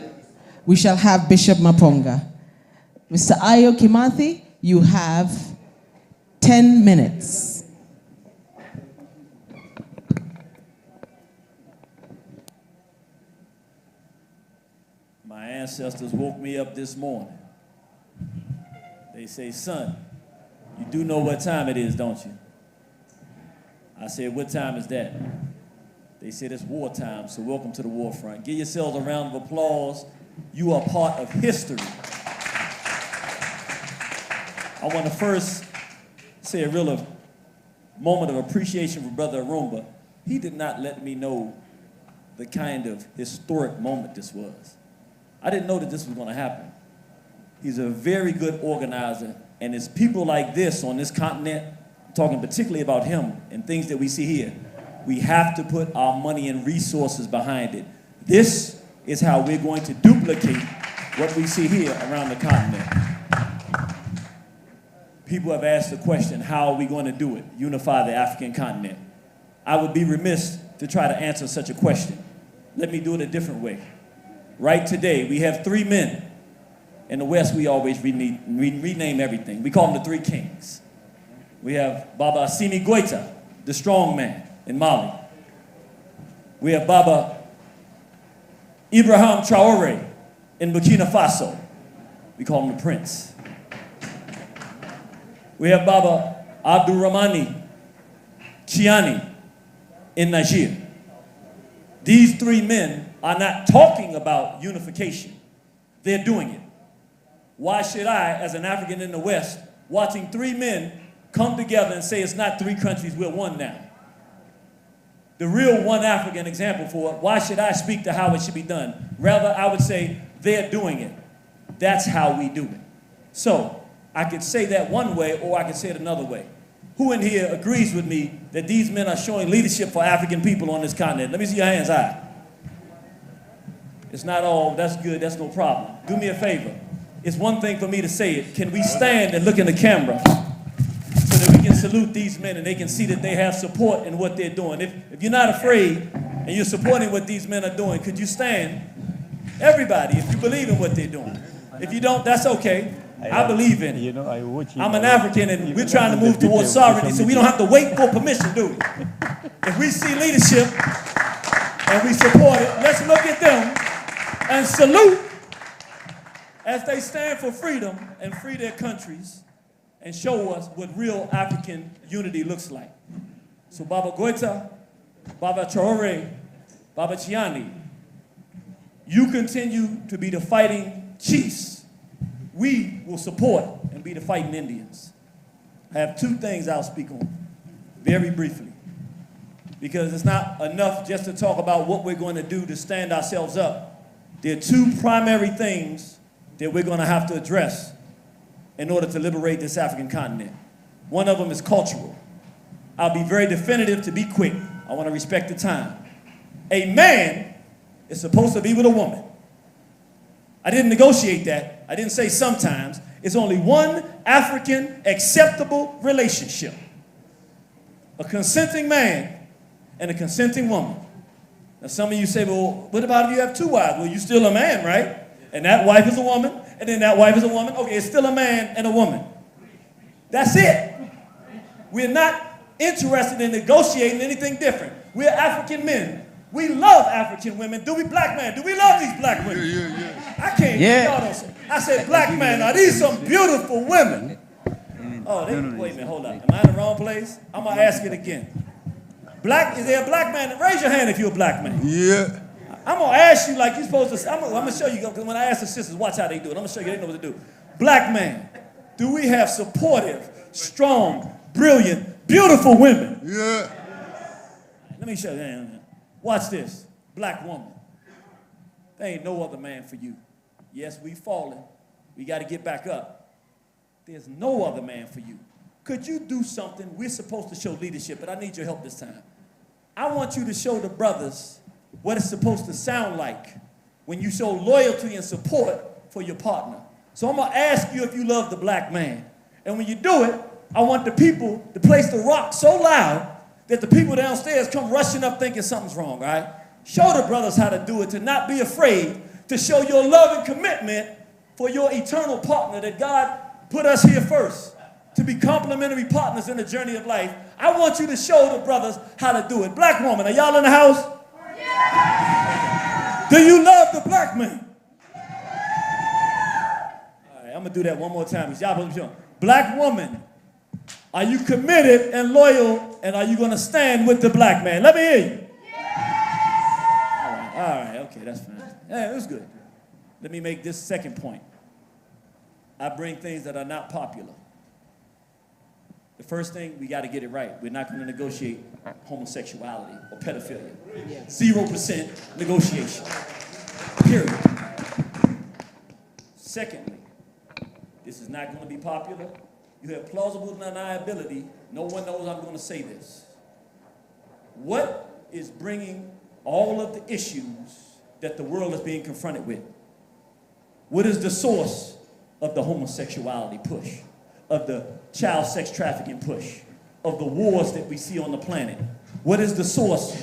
we shall have Bishop Maponga. Mr. Ayo Kimathi, you have 10 minutes. My ancestors woke me up this morning. They say, son, you do know what time it is, don't you? I said, what time is that? They said, it's wartime, so welcome to the war front. Give yourselves a round of applause. You are part of history. I want to first say a real moment of appreciation for Brother Arumba. He did not let me know the kind of historic moment this was. I didn't know that this was going to happen. He's a very good organizer, and it's people like this on this continent, talking particularly about him and things that we see here, we have to put our money and resources behind it. This is how we're going to duplicate what we see here around the continent. People have asked the question, how are we going to do it, unify the African continent? I would be remiss to try to answer such a question. Let me do it a different way. Right today, we have 3 men. In the West, we always rename everything. We call them the 3 kings. We have Baba Assimi Goïta, the strong man in Mali. We have Baba Ibrahim Traoré in Burkina Faso. We call him the prince. We have Baba Abdurrahmani Chiani in Niger. These 3 men are not talking about unification. They're doing it. Why should I, as an African in the West, watching 3 men come together and say it's not 3 countries, we're one now? The real one African example for it, why should I speak to how it should be done? Rather, I would say they're doing it. That's how we do it. So, I could say that one way, or I could say it another way. Who in here agrees with me that these men are showing leadership for African people on this continent? Let me see your hands high. It's not all, that's good, that's no problem. Do me a favor. It's one thing for me to say it. Can we stand and look in the camera so that we can salute these men and they can see that they have support in what they're doing? If you're not afraid and you're supporting what these men are doing, could you stand? Everybody, if you believe in what they're doing. If you don't, that's okay. I believe in it. I'm an African and we're trying to move towards sovereignty, so we don't have to wait for permission, do we? If we see leadership and we support it, let's look at them and salute as they stand for freedom and free their countries and show us what real African unity looks like. So Baba Goïta, Baba Traoré, Baba Chiani, You continue to be the fighting chiefs. We will support and be the fighting Indians. I have two things I'll speak on very briefly, because it's not enough just to talk about what we're going to do to stand ourselves up. There are two primary things that we're going to have to address in order to liberate this African continent. One of them is cultural. I'll be very definitive to be quick. I want to respect the time. A man is supposed to be with a woman. I didn't negotiate that. I didn't say sometimes. It's only one African acceptable relationship. A consenting man and a consenting woman. Now some of you say, well, what about if you have two wives? Well, you're still a man, right? And that wife is a woman, and then that wife is a woman. Okay, it's still a man and a woman. That's it. We're not interested in negotiating anything different. We're African men. We love African women. Do we, black men? Do we love these black women? Yeah. I can't. Y'all don't say. I said, black man, are these some beautiful women? Oh, wait a minute, hold on. Am I in the wrong place? I'm going to ask it again. Is there a black man? Raise your hand if you're a black man. Yeah. I'm going to ask you like you're supposed to. I'm going to show you, because when I ask the sisters, watch how they do it. I'm going to show you they know what to do. Black man, do we have supportive, strong, brilliant, beautiful women? Yeah. Let me show you. Watch this. Black woman. There ain't no other man for you. Yes, we fallen. We got to get back up. There's no other man for you. Could you do something? We're supposed to show leadership, but I need your help this time. I want you to show the brothers what it's supposed to sound like when you show loyalty and support for your partner. So I'm going to ask you if you love the black man. And when you do it, I want the people to place the rock so loud that the people downstairs come rushing up thinking something's wrong, all right? Show the brothers how to do it, to not be afraid, to show your love and commitment for your eternal partner, that God put us here first, to be complementary partners in the journey of life. I want you to show the brothers how to do it. Black woman, are y'all in the house? Yeah. Do you love the black man? All right, I'm going to do that one more time. Black woman, are you committed and loyal, and are you going to stand with the black man? Let me hear you. Yeah. All right, okay, that's fine. Yeah, it was good. Let me make this second point. I bring things that are not popular. The first thing, we got to get it right. We're not going to negotiate homosexuality or pedophilia. 0% negotiation. Period. Secondly, this is not going to be popular. You have plausible deniability. No one knows I'm going to say this. What is bringing all of the issues that the world is being confronted with? What is the source of the homosexuality push, of the child sex trafficking push, of the wars that we see on the planet? What is the source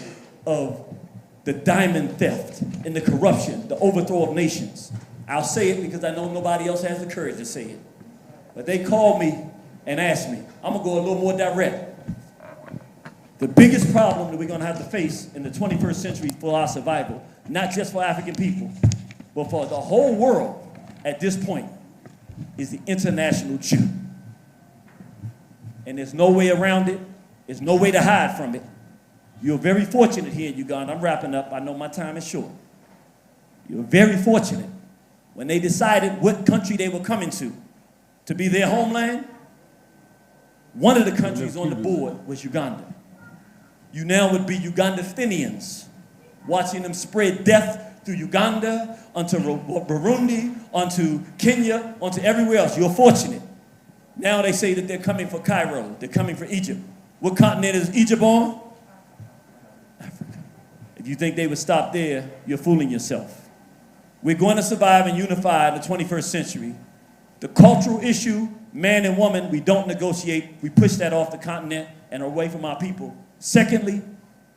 of the diamond theft and the corruption, the overthrow of nations? I'll say it because I know nobody else has the courage to say it. But they called me and asked me. I'm going to go a little more direct. The biggest problem that we're going to have to face in the 21st century for our survival, not just for African people, but for the whole world at this point, is the international Jew. And there's no way around it. There's no way to hide from it. You're very fortunate here in Uganda. I'm wrapping up. I know my time is short. You're very fortunate. When they decided what country they were coming to be their homeland, one of the countries on the board was Uganda. You now would be Ugandastinians, watching them spread death through Uganda, onto Burundi, onto Kenya, onto everywhere else. You're fortunate. Now they say that they're coming for Cairo. They're coming for Egypt. What continent is Egypt on? Africa. If you think they would stop there, you're fooling yourself. We're going to survive and unify in the 21st century. The cultural issue, man and woman, we don't negotiate. We push that off the continent and away from our people. Secondly,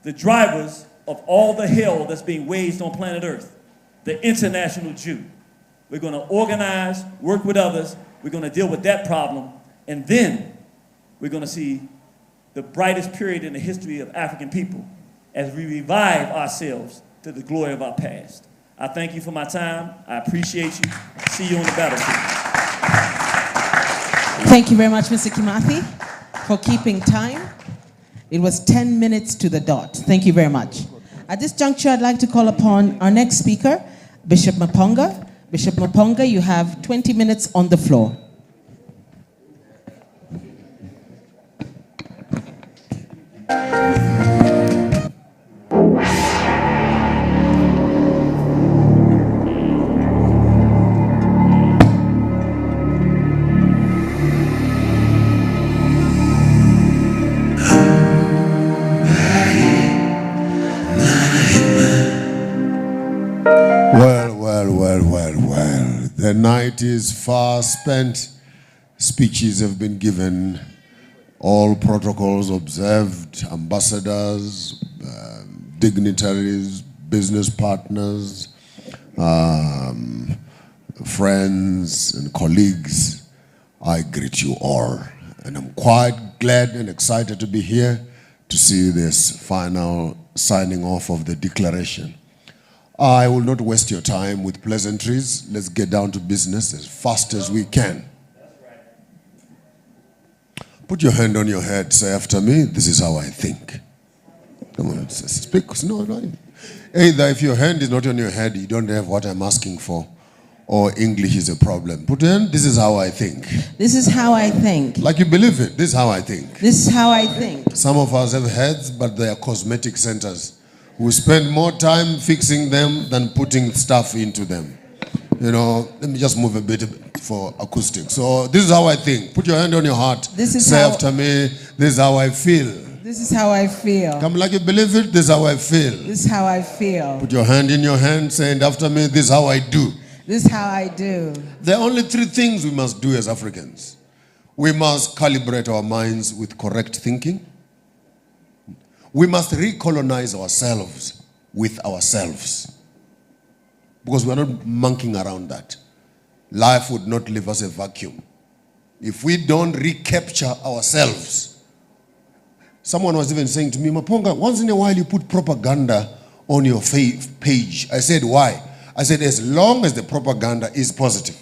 the drivers of all the hell that's being waged on planet Earth, the international Jew. We're going to organize, work with others. We're going to deal with that problem. And then we're going to see the brightest period in the history of African people as we revive ourselves to the glory of our past. I thank you for my time. I appreciate you. See you on the battlefield. Thank you very much, Mr. Kimathi, for keeping time. It was 10 minutes to the dot. Thank you very much. At this juncture, I'd like to call upon our next speaker, Bishop Maponga. Bishop Maponga, you have 20 minutes on the floor. Well. The night is far spent. Speeches have been given. All protocols observed. Ambassadors, dignitaries, business partners, friends and colleagues. I greet you all. And I'm quite glad and excited to be here to see this final signing off of the declaration. I will not waste your time with pleasantries. Let's get down to business as fast as we can. Put your hand on your head. Say after me, this is how I think. Come on, speak. No. Either if your hand is not on your head, you don't have what I'm asking for, or English is a problem. Put your hand, this is how I think. This is how I think. Like you believe it, this is how I think. This is how I think. Some of us have heads, but they are cosmetic centers. We spend more time fixing them than putting stuff into them. You know, let me just move a bit for acoustics. So this is how I think. Put your hand on your heart. Say after me, this is how I feel. This is how I feel. Come like you believe it, this is how I feel. This is how I feel. Put your hand in your hand, saying after me, this is how I do. This is how I do. There are only three things we must do as Africans. We must calibrate our minds with correct thinking. We must recolonize ourselves with ourselves. Because we're not monkeying around that. Life would not leave us a vacuum. If we don't recapture ourselves. Someone was even saying to me, Maponga, once in a while you put propaganda on your page. I said, why? I said, as long as the propaganda is positive,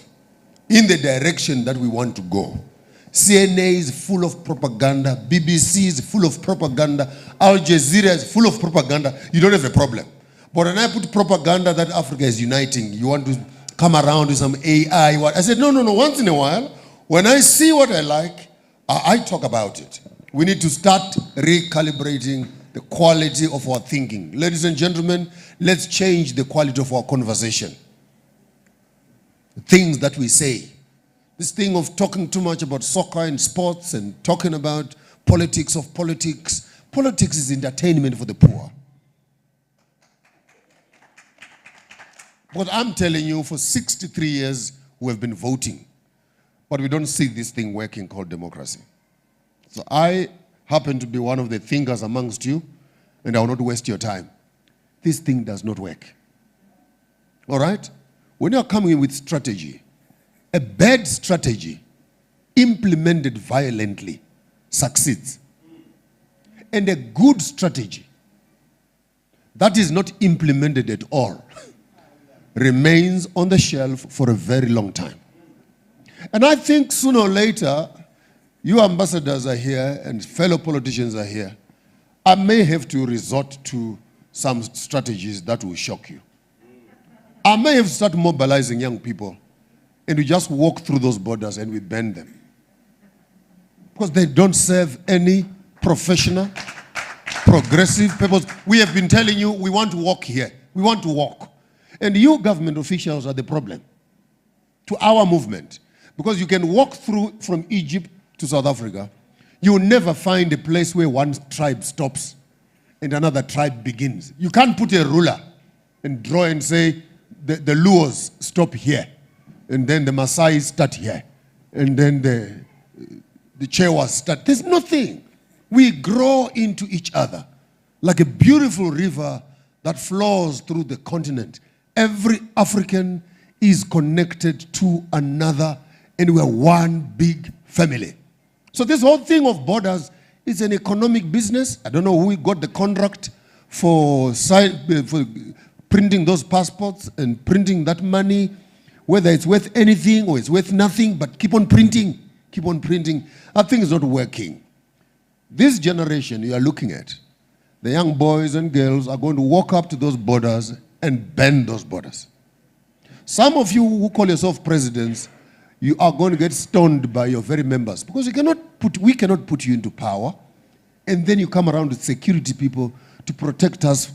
in the direction that we want to go. CNA is full of propaganda. BBC is full of propaganda. Al Jazeera is full of propaganda. You don't have a problem. But when I put propaganda that Africa is uniting, you want to come around with some AI. I said, no. Once in a while, when I see what I like, I talk about it. We need to start recalibrating the quality of our thinking. Ladies and gentlemen, let's change the quality of our conversation. The things that we say. This thing of talking too much about soccer and sports and talking about politics of politics. Politics is entertainment for the poor. But I'm telling you, for 63 years, we have been voting. But we don't see this thing working called democracy. So I happen to be one of the thinkers amongst you, and I will not waste your time. This thing does not work. All right? When you are coming in with strategy, a bad strategy implemented violently succeeds. And a good strategy that is not implemented at all remains on the shelf for a very long time. And I think sooner or later, you ambassadors are here and fellow politicians are here. I may have to resort to some strategies that will shock you. I may have to start mobilizing young people and we just walk through those borders and we ban them. Because they don't serve any professional, progressive purpose. We have been telling you we want to walk here. We want to walk. And you government officials are the problem to our movement. Because you can walk through from Egypt to South Africa. You will never find a place where one tribe stops and another tribe begins. You can't put a ruler and draw and say the Luos stop here. And then the Maasai start here. And then the Chewas start. There's nothing. We grow into each other like a beautiful river that flows through the continent. Every African is connected to another, and we're one big family. So this whole thing of borders is an economic business. I don't know who got the contract for printing those passports and printing that money, whether it's worth anything or it's worth nothing, but keep on printing, keep on printing. That thing is not working. This generation you are looking at, the young boys and girls are going to walk up to those borders and bend those borders. Some of you who call yourself presidents, you are going to get stoned by your very members because we cannot put you into power, and then you come around with security people to protect us,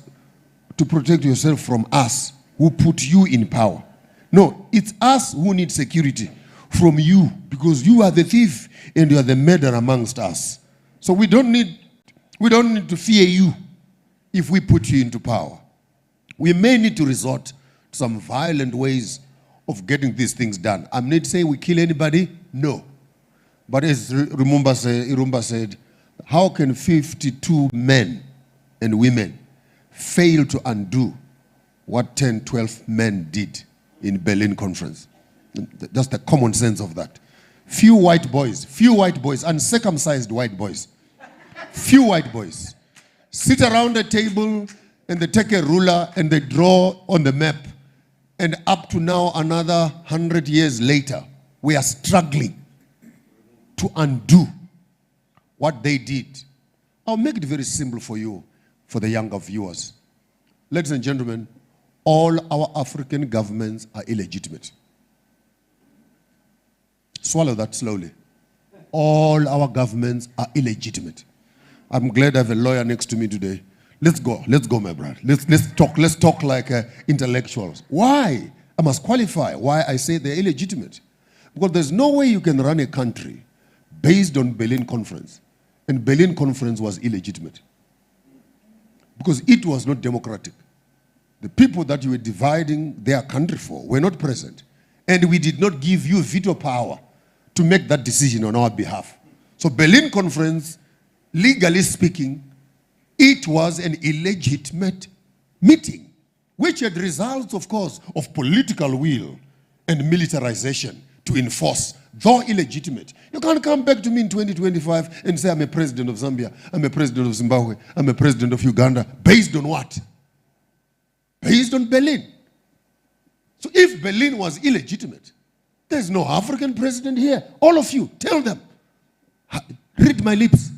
to protect yourself from us who put you in power. No, it's us who need security from you because you are the thief and you are the murderer amongst us. So we don't need to fear you if we put you into power. We may need to resort to some violent ways of getting these things done. I'm not saying we kill anybody, no. But as Irumba said, how can 52 men and women fail to undo what 10, 12 men did in Berlin Conference? Just the common sense of that. Few white boys, uncircumcised white boys, few white boys sit around a table and they take a ruler and they draw on the map. And up to now, another 100 years later, we are struggling to undo what they did. I'll make it very simple for you, for the younger viewers. Ladies and gentlemen, all our African governments are illegitimate. Swallow that slowly. All our governments are illegitimate. I'm glad I have a lawyer next to me today. Let's go, my brother. Let's talk like intellectuals. Why? I must qualify why I say they're illegitimate. Because there's no way you can run a country based on Berlin Conference. And Berlin Conference was illegitimate. Because it was not democratic. The people that you were dividing their country for were not present. And we did not give you veto power to make that decision on our behalf. So Berlin Conference, legally speaking, it was an illegitimate meeting, which had results, of course, of political will and militarization to enforce, though illegitimate. You can't come back to me in 2025 and say, I'm a president of Zambia, I'm a president of Zimbabwe, I'm a president of Uganda. Based on what? Based on Berlin. So if Berlin was illegitimate, there's no African president here. All of you, tell them. Read my lips.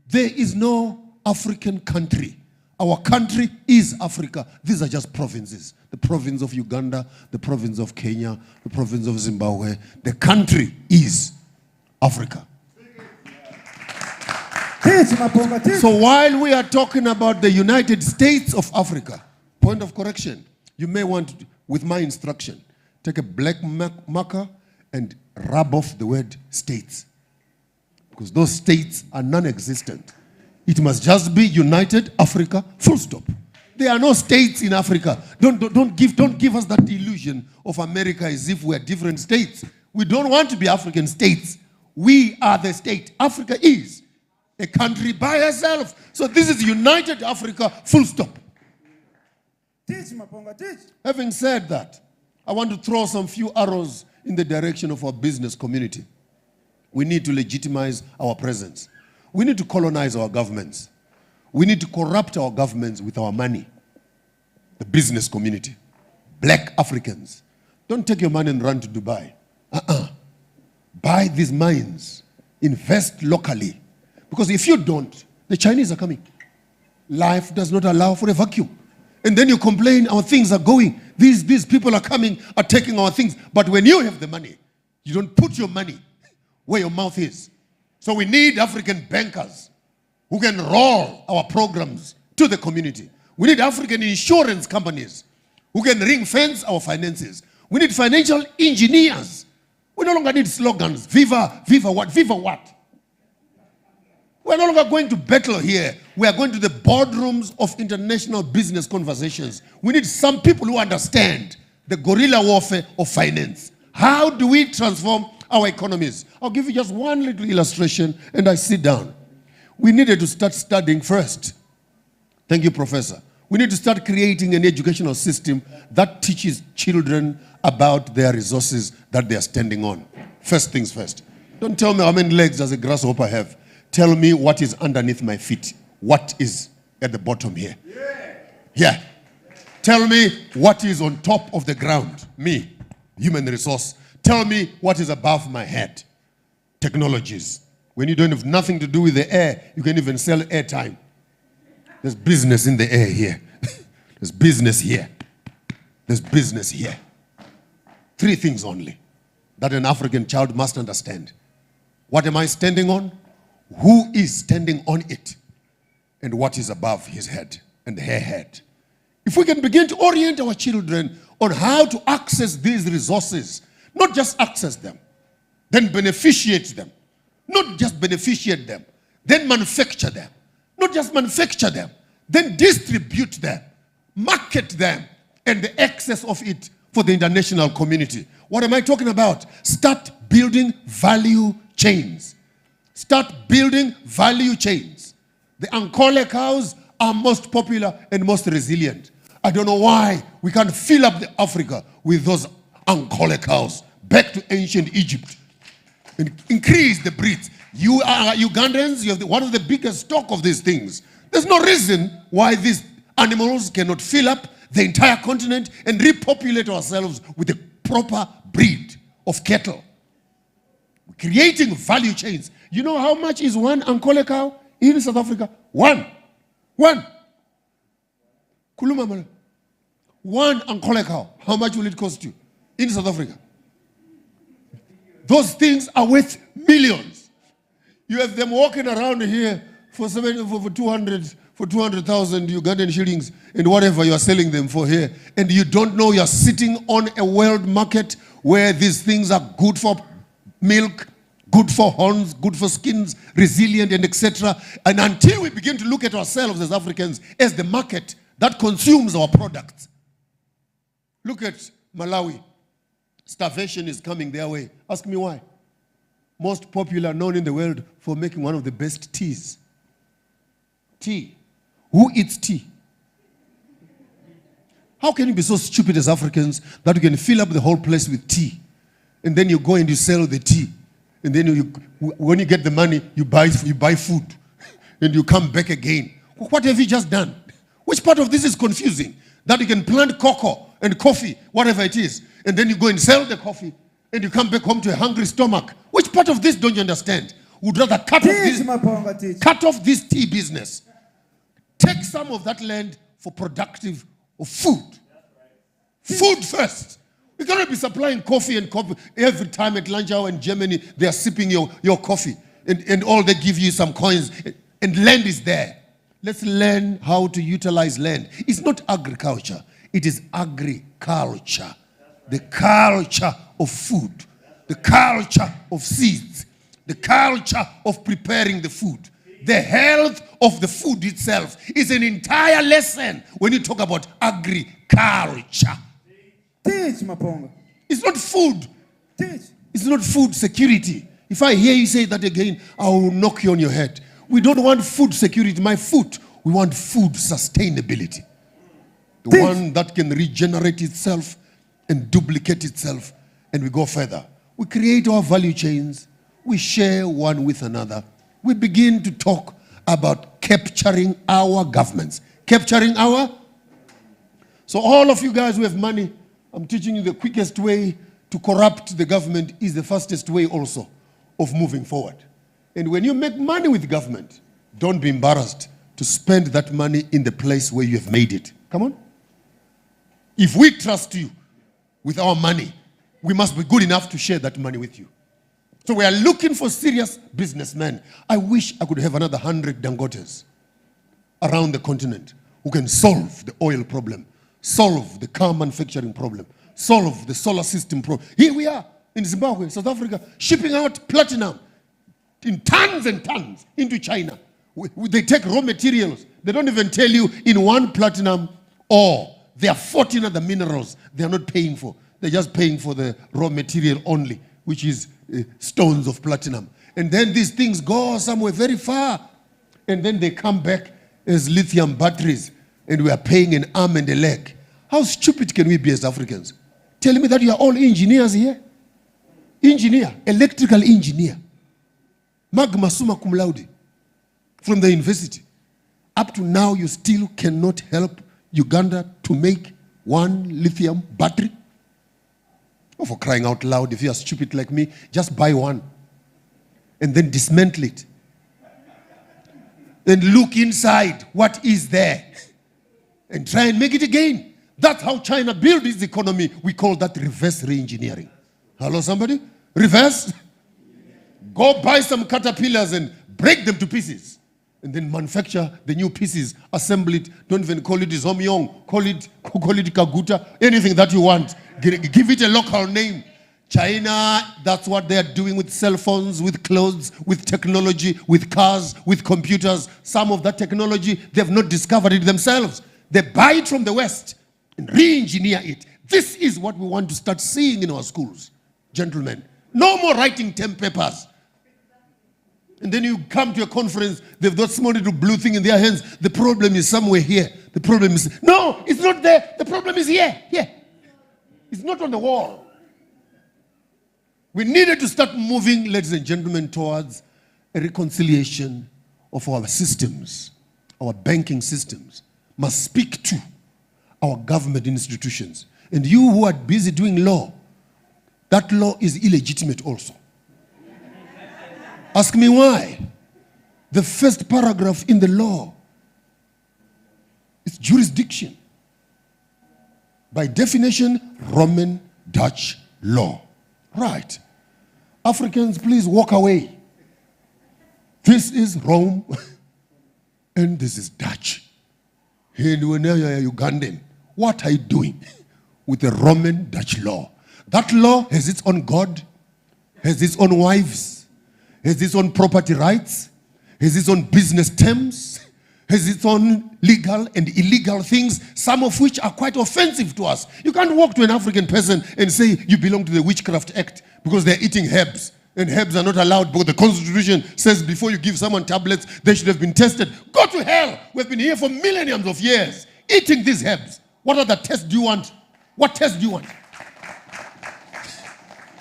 There is no African country. Our country is Africa. These are just provinces. The province of Uganda, the province of Kenya, the province of Zimbabwe. The country is Africa. So while we are talking about the United States of Africa, point of correction, you may want, with my instruction, take a black marker and rub off the word states. Because those states are non-existent. It must just be United Africa, full stop. There are no states in Africa. Don't give us that illusion of America as if we're different states. We don't want to be African states. We are the state. Africa is a country by herself. So this is United Africa, full stop. Teach, Maponga, teach. Having said that, I want to throw some few arrows in the direction of our business community. We need to legitimize our presence. We need to colonize our governments. We need to corrupt our governments with our money. The business community. Black Africans. Don't take your money and run to Dubai. Buy these mines. Invest locally. Because if you don't, the Chinese are coming. Life does not allow for a vacuum. And then you complain, our things are going. These people are coming, are taking our things. But when you have the money, you don't put your money where your mouth is. So we need African bankers who can roll our programs to the community. We need African insurance companies who can ring fence our finances. We need financial engineers. We no longer need slogans. Viva, viva what? Viva what? We're no longer going to battle here. We are going to the boardrooms of international business conversations. We need some people who understand the guerrilla warfare of finance. How do we transform our economies? I'll give you just one little illustration and I sit down. We needed to start studying first. Thank you, Professor. We need to start creating an educational system that teaches children about their resources that they are standing on. First things first. Don't tell me how many legs does a grasshopper have. Tell me what is underneath my feet. What is at the bottom here? Yeah. Tell me what is on top of the ground. Me, human resource. Tell me what is above my head. Technologies. When you don't have nothing to do with the air, you can even sell airtime. There's business in the air here. There's business here. There's business here. Three things only that an African child must understand. What am I standing on? Who is standing on it? And what is above his head and her head? If we can begin to orient our children on how to access these resources, not just access them, then beneficiate them, not just beneficiate them, then manufacture them, not just manufacture them, then distribute them, market them, and the excess of it for the international community. What am I talking about? Start building value chains. Start building value chains. The Ankole cows are most popular and most resilient. I don't know why we can't fill up Africa with those Ankole cows back to ancient Egypt and increase the breeds. You are Ugandans, you have one of the biggest stock of these things. There's no reason why these animals cannot fill up the entire continent and repopulate ourselves with a proper breed of cattle. We're creating value chains. You know how much is one Ankole cow in South Africa? One. Kuluma, one Ankole cow. How much will it cost you in South Africa? Those things are worth millions. You have them walking around here for 200,000 Ugandan shillings and whatever you are selling them for here, and you don't know you are sitting on a world market where these things are good for milk, good for horns, good for skins, resilient, and etc. And until we begin to look at ourselves as Africans as the market that consumes our products. Look at Malawi. Starvation is coming their way. Ask me why. Most popular, known in the world for making one of the best teas. Tea. Who eats tea? How can you be so stupid as Africans that you can fill up the whole place with tea, and then you go and you sell the tea, and then when you get the money, you buy food, and you come back again? What have you just done? Which part of this is confusing? That you can plant cocoa and coffee, whatever it is, and then you go and sell the coffee, and you come back home to a hungry stomach. Which part of this don't you understand? Would rather cut off this tea business. Take some of that land for productive of food. Food first. We cannot be supplying coffee and coffee every time at lunch hour in Germany. They are sipping your coffee, and all they give you some coins, and land is there. Let's learn how to utilize land. It's not agriculture. It is agriculture. The culture of food. The culture of seeds. The culture of preparing the food. The health of the food itself is an entire lesson when you talk about agriculture. Teach, Maponga. It's not food. Teach. It's not food security. If I hear you say that again, I will knock you on your head. We don't want food security, my foot. We want food sustainability. The one that can regenerate itself and duplicate itself, and we go further. We create our value chains. We share one with another. We begin to talk about capturing our governments. Capturing our... So all of you guys who have money, I'm teaching you the quickest way to corrupt the government is the fastest way also of moving forward. And when you make money with government, don't be embarrassed to spend that money in the place where you have made it. Come on. If we trust you with our money, we must be good enough to share that money with you. So we are looking for serious businessmen. I wish I could have another 100 Dangotes around the continent who can solve the oil problem, solve the car manufacturing problem, solve the solar system problem. Here we are in Zimbabwe, South Africa, shipping out platinum in tons and tons into China. They take raw materials. They don't even tell you in one platinum ore, there are 14 other minerals they are not paying for. They're just paying for the raw material only, which is stones of platinum. And then these things go somewhere very far. And then they come back as lithium batteries. And we are paying an arm and a leg. How stupid can we be as Africans? Tell me that you are all engineers here. Engineer, electrical engineer. Magma summa cum laude. From the university. Up to now, you still cannot help Uganda to make one lithium battery. Oh, for crying out loud, if you are stupid like me, just buy one. And then dismantle it. And look inside what is there. And try and make it again. That's how China built its economy. We call that reverse re-engineering. Hello, somebody? Reverse? Go buy some caterpillars and break them to pieces. And then manufacture the new pieces, assemble it. Don't even call it Zomyong. Call it Kaguta. Anything that you want. Give it a local name. China, that's what they're doing with cell phones, with clothes, with technology, with cars, with computers. Some of that technology, they've not discovered it themselves. They buy it from the West and re-engineer it. This is what we want to start seeing in our schools, gentlemen. No more writing 10 papers. And then you come to a conference, they've got small little blue thing in their hands. The problem is somewhere here. The problem is, no, it's not there. The problem is here. It's not on the wall. We needed to start moving, ladies and gentlemen, towards a reconciliation of our systems. Our banking systems must speak to our government institutions. And you who are busy doing law, that law is illegitimate also. Ask me why. The first paragraph in the law is jurisdiction. By definition, Roman Dutch law. Right. Africans, please walk away. This is Rome and this is Dutch. And when you're Ugandan, what are you doing with the Roman Dutch law? That law has its own God, has its own wives, has its own property rights, has its own business terms, has its own legal and illegal things, some of which are quite offensive to us. You can't walk to an African person and say you belong to the Witchcraft Act because they're eating herbs. And herbs are not allowed because the Constitution says before you give someone tablets, they should have been tested. Go to hell. We've been here for millenniums of years eating these herbs. What other test do you want? What test do you want?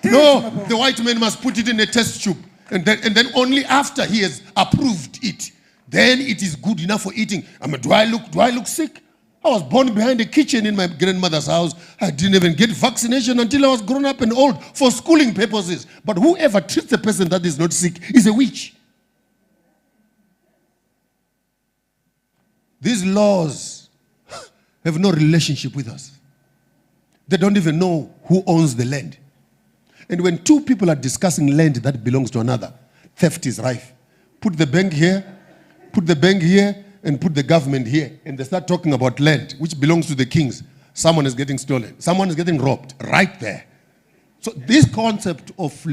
No, the white man must put it in a test tube. And then only after he has approved it, then it is good enough for eating. Do I look sick? I was born behind a kitchen in my grandmother's house. I didn't even get vaccination until I was grown up and old for schooling purposes. But whoever treats a person that is not sick is a witch. These laws have no relationship with us. They don't even know who owns the land. And when two people are discussing land that belongs to another, theft is rife. Put the bank here, and put the government here, and they start talking about land which belongs to the kings. Someone is getting stolen. Someone is getting robbed right there. So this concept of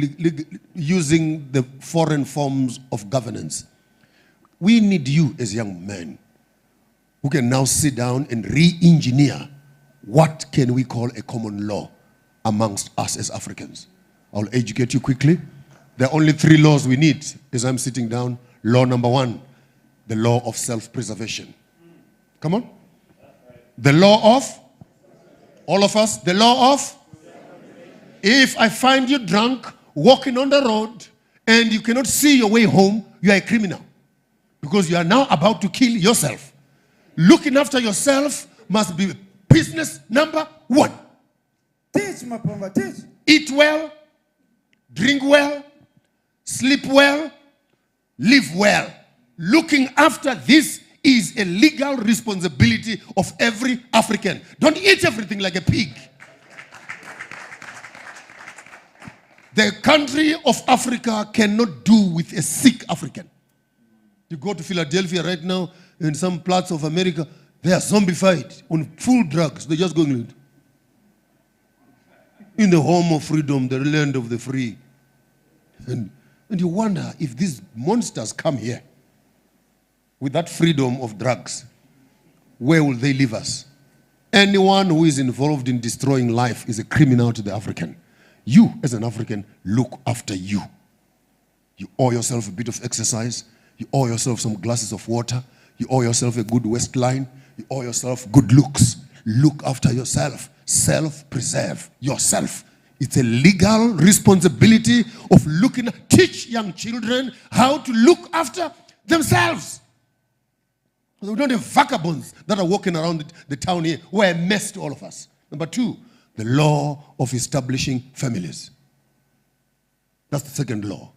using the foreign forms of governance, we need you as young men who can now sit down and re-engineer what can we call a common law amongst us as Africans. I'll educate you quickly. There are only 3 laws we need as I'm sitting down. Law number 1, the law of self-preservation. Come on. The law of, all of us, the law of, if I find you drunk, walking on the road, and you cannot see your way home, you are a criminal. Because you are now about to kill yourself. Looking after yourself must be business number 1. Teach, Mapamba, teach. Eat well, drink well, sleep well, live well. Looking after this is a legal responsibility of every African. Don't eat everything like a pig. The country of Africa cannot do with a sick African. You go to Philadelphia right now, in some parts of America, they are zombified on full drugs. They're just going in the home of freedom, the land of the free. And you wonder if these monsters come here with that freedom of drugs, where will they leave us? Anyone who is involved in destroying life is a criminal to the African. You, as an African, look after you. You owe yourself a bit of exercise. You owe yourself some glasses of water. You owe yourself a good waistline. You owe yourself good looks. Look after yourself. Self-preserve yourself. It's a legal responsibility of teach young children how to look after themselves. We don't have vagabonds that are walking around the town here who are a mess to all of us. Number 2, the law of establishing families. That's the second law.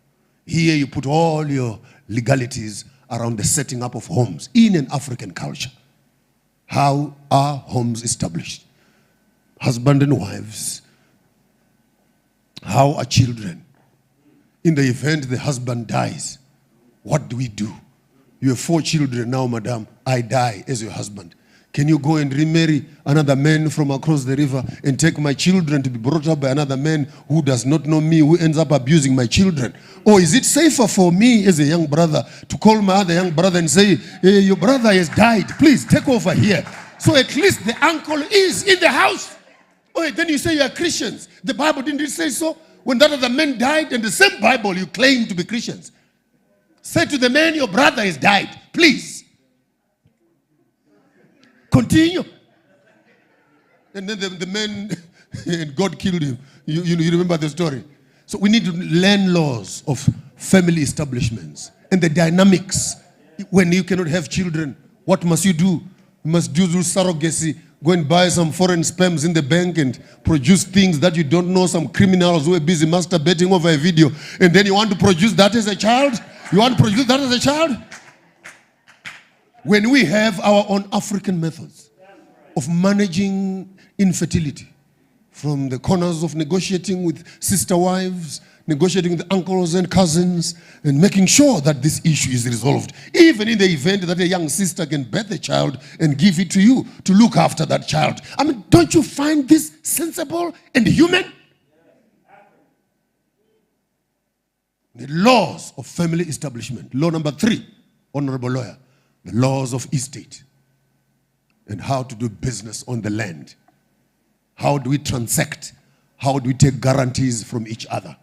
Here you put all your legalities around the setting up of homes in an African culture. How are homes established? husband and wives. How are children? In the event the husband dies, what do we do? You have 4 children now, madam. I die as your husband. Can you go and remarry another man from across the river and take my children to be brought up by another man who does not know me, who ends up abusing my children? Or is it safer for me as a young brother to call my other young brother and say, hey, your brother has died, please take over here. So at least the uncle is in the house. Oh, then you say you are Christians. The Bible didn't say so. When that other man died, in the same Bible you claim to be Christians. Say to the man, your brother has died, please. Continue. And then the man, and God killed him. You remember the story. So we need to learn laws of family establishments and the dynamics. When you cannot have children, what must you do? You must do surrogacy. Go and buy some foreign sperms in the bank and produce things that you don't know, some criminals who are busy masturbating over a video. And then you want to produce that as a child? You want to produce that as a child? When we have our own African methods of managing infertility, from the corners of negotiating with sister wives, negotiating with uncles and cousins, and making sure that this issue is resolved, even in the event that a young sister can birth a child and give it to you to look after that child. I mean, don't you find this sensible and human? The laws of family establishment. Law number 3, honorable lawyer. The laws of estate and how to do business on the land. How do we transact? How do we take guarantees from each other?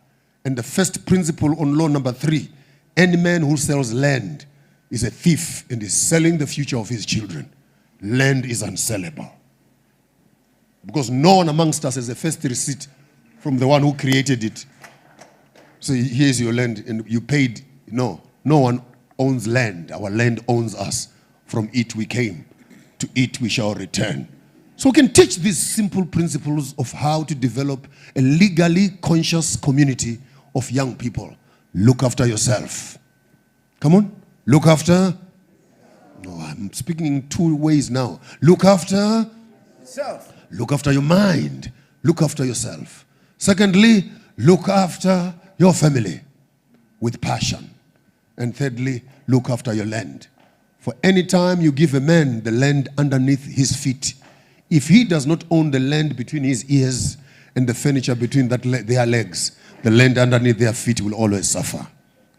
And the first principle on law number 3, any man who sells land is a thief and is selling the future of his children. Land is unsellable. Because no one amongst us has a first receipt from the one who created it. So here's your land and you paid. No one owns land. Our land owns us. From it we came. To it we shall return. So we can teach these simple principles of how to develop a legally conscious community of young people. Look after yourself. Come on. Look after. No, I'm speaking in 2 ways now. Look after yourself. Look after your mind. Look after yourself. Secondly, look after your family with passion. And thirdly, look after your land. For any time you give a man the land underneath his feet, if he does not own the land between his ears and the furniture between their legs, the land underneath their feet will always suffer.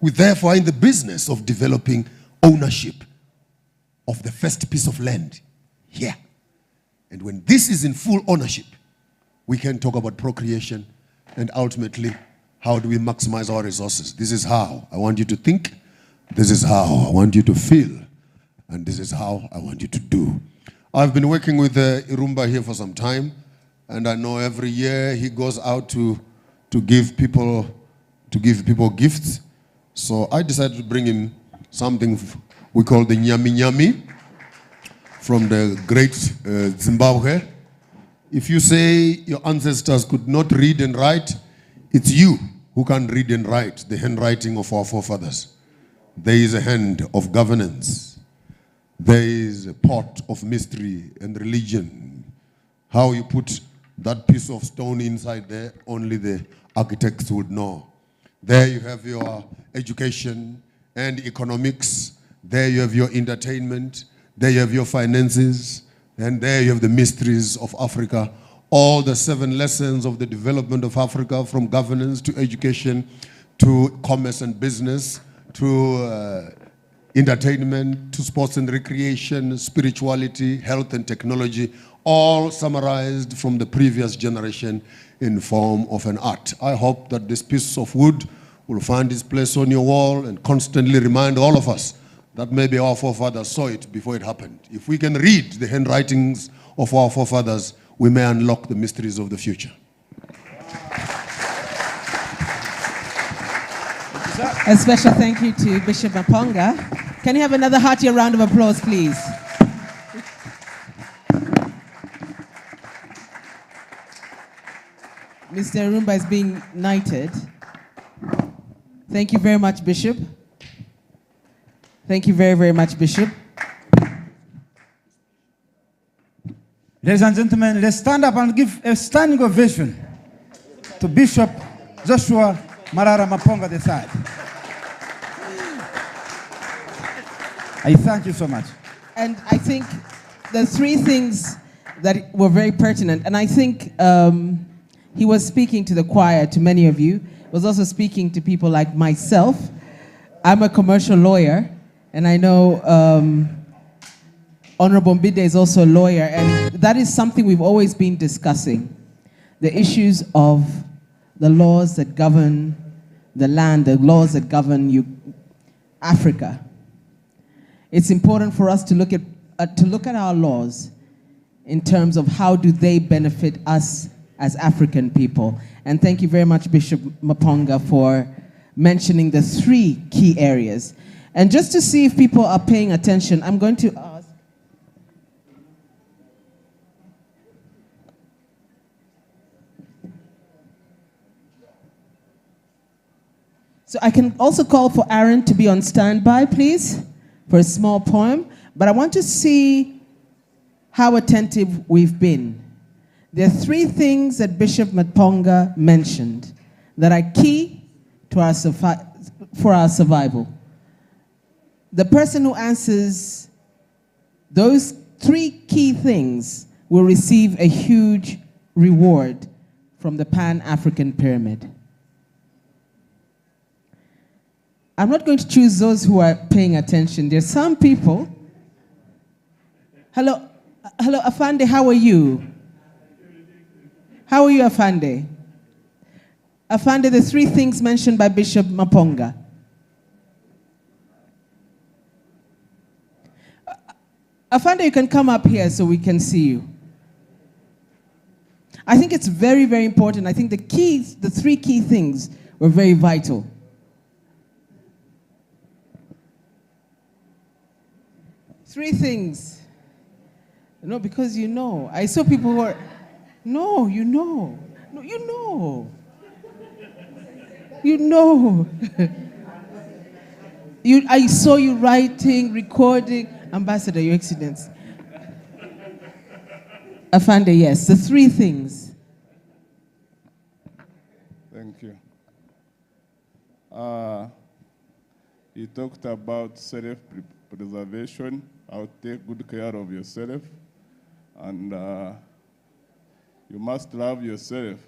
We therefore are in the business of developing ownership of the first piece of land here. And when this is in full ownership, we can talk about procreation and ultimately how do we maximize our resources. This is how I want you to think. This is how I want you to feel. And this is how I want you to do. I've been working with Irumba here for some time. And I know every year he goes out to give people gifts. So I decided to bring him something we call the Nyami Nyami from the great Zimbabwe. If you say your ancestors could not read and write, it's you who can read and write the handwriting of our forefathers. There is a hand of governance. There is a pot of mystery and religion. How you put that piece of stone inside there, only the architects would know. There you have your education and economics. There you have your entertainment. There you have your finances. And there you have the mysteries of Africa. All the 7 lessons of the development of Africa, from governance to education to commerce and business to entertainment to sports and recreation, spirituality, health and technology, all summarized from the previous generation in form of an art. I hope that this piece of wood will find its place on your wall and constantly remind all of us that maybe our forefathers saw it before it happened. If we can read the handwritings of our forefathers, we may unlock the mysteries of the future. A special thank you to Bishop Maponga. Can you have another hearty round of applause, please? Mr. Irumba is being knighted. Thank you very much, Bishop. Thank you very, very much, Bishop. Ladies and gentlemen, let's stand up and give a standing ovation to Bishop Joshua Marara Maponga III. I thank you so much. And I think the three things that were very pertinent, and I think he was speaking to the choir, to many of you, was also speaking to people like myself. I'm a commercial lawyer, and I know Honorable Mbide is also a lawyer, and that is something we've always been discussing. The issues of the laws that govern the land, the laws that govern Africa. It's important for us to look at our laws in terms of how do they benefit us as African people. And thank you very much, Bishop Maponga, for mentioning the three key areas. And just to see if people are paying attention, I'm going to ask. So I can also call for Aaron to be on standby, please, for a small poem. But I want to see how attentive we've been. There are three things that Bishop Maponga mentioned that are key to for our survival. The person who answers those three key things will receive a huge reward from the Pan-African Pyramid. I'm not going to choose those who are paying attention. There's some people. Hello, Afande, how are you? How are you, Afande? Afande, the three things mentioned by Bishop Maponga. Afande, you can come up here so we can see you. I think it's very, very important. I think the three key things were very vital. Three things. No, because you know. I saw people who are, no, you know. No, you know. You know. I saw you writing, recording. Ambassador, Your Excellency. Afande, yes, the three things. Thank you. You talked about self-preservation, how to take good care of yourself, and you must love yourself,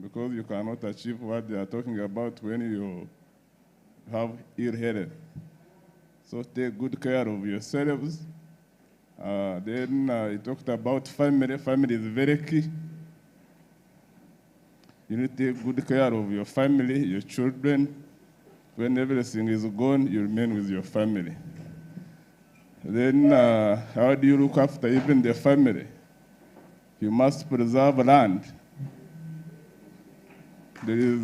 because you cannot achieve what they are talking about when you have ill health. So take good care of yourselves. Then you talked about family. Family is very key. You need to take good care of your family, your children. When everything is gone, you remain with your family. Then how do you look after even the family? You must preserve land. There is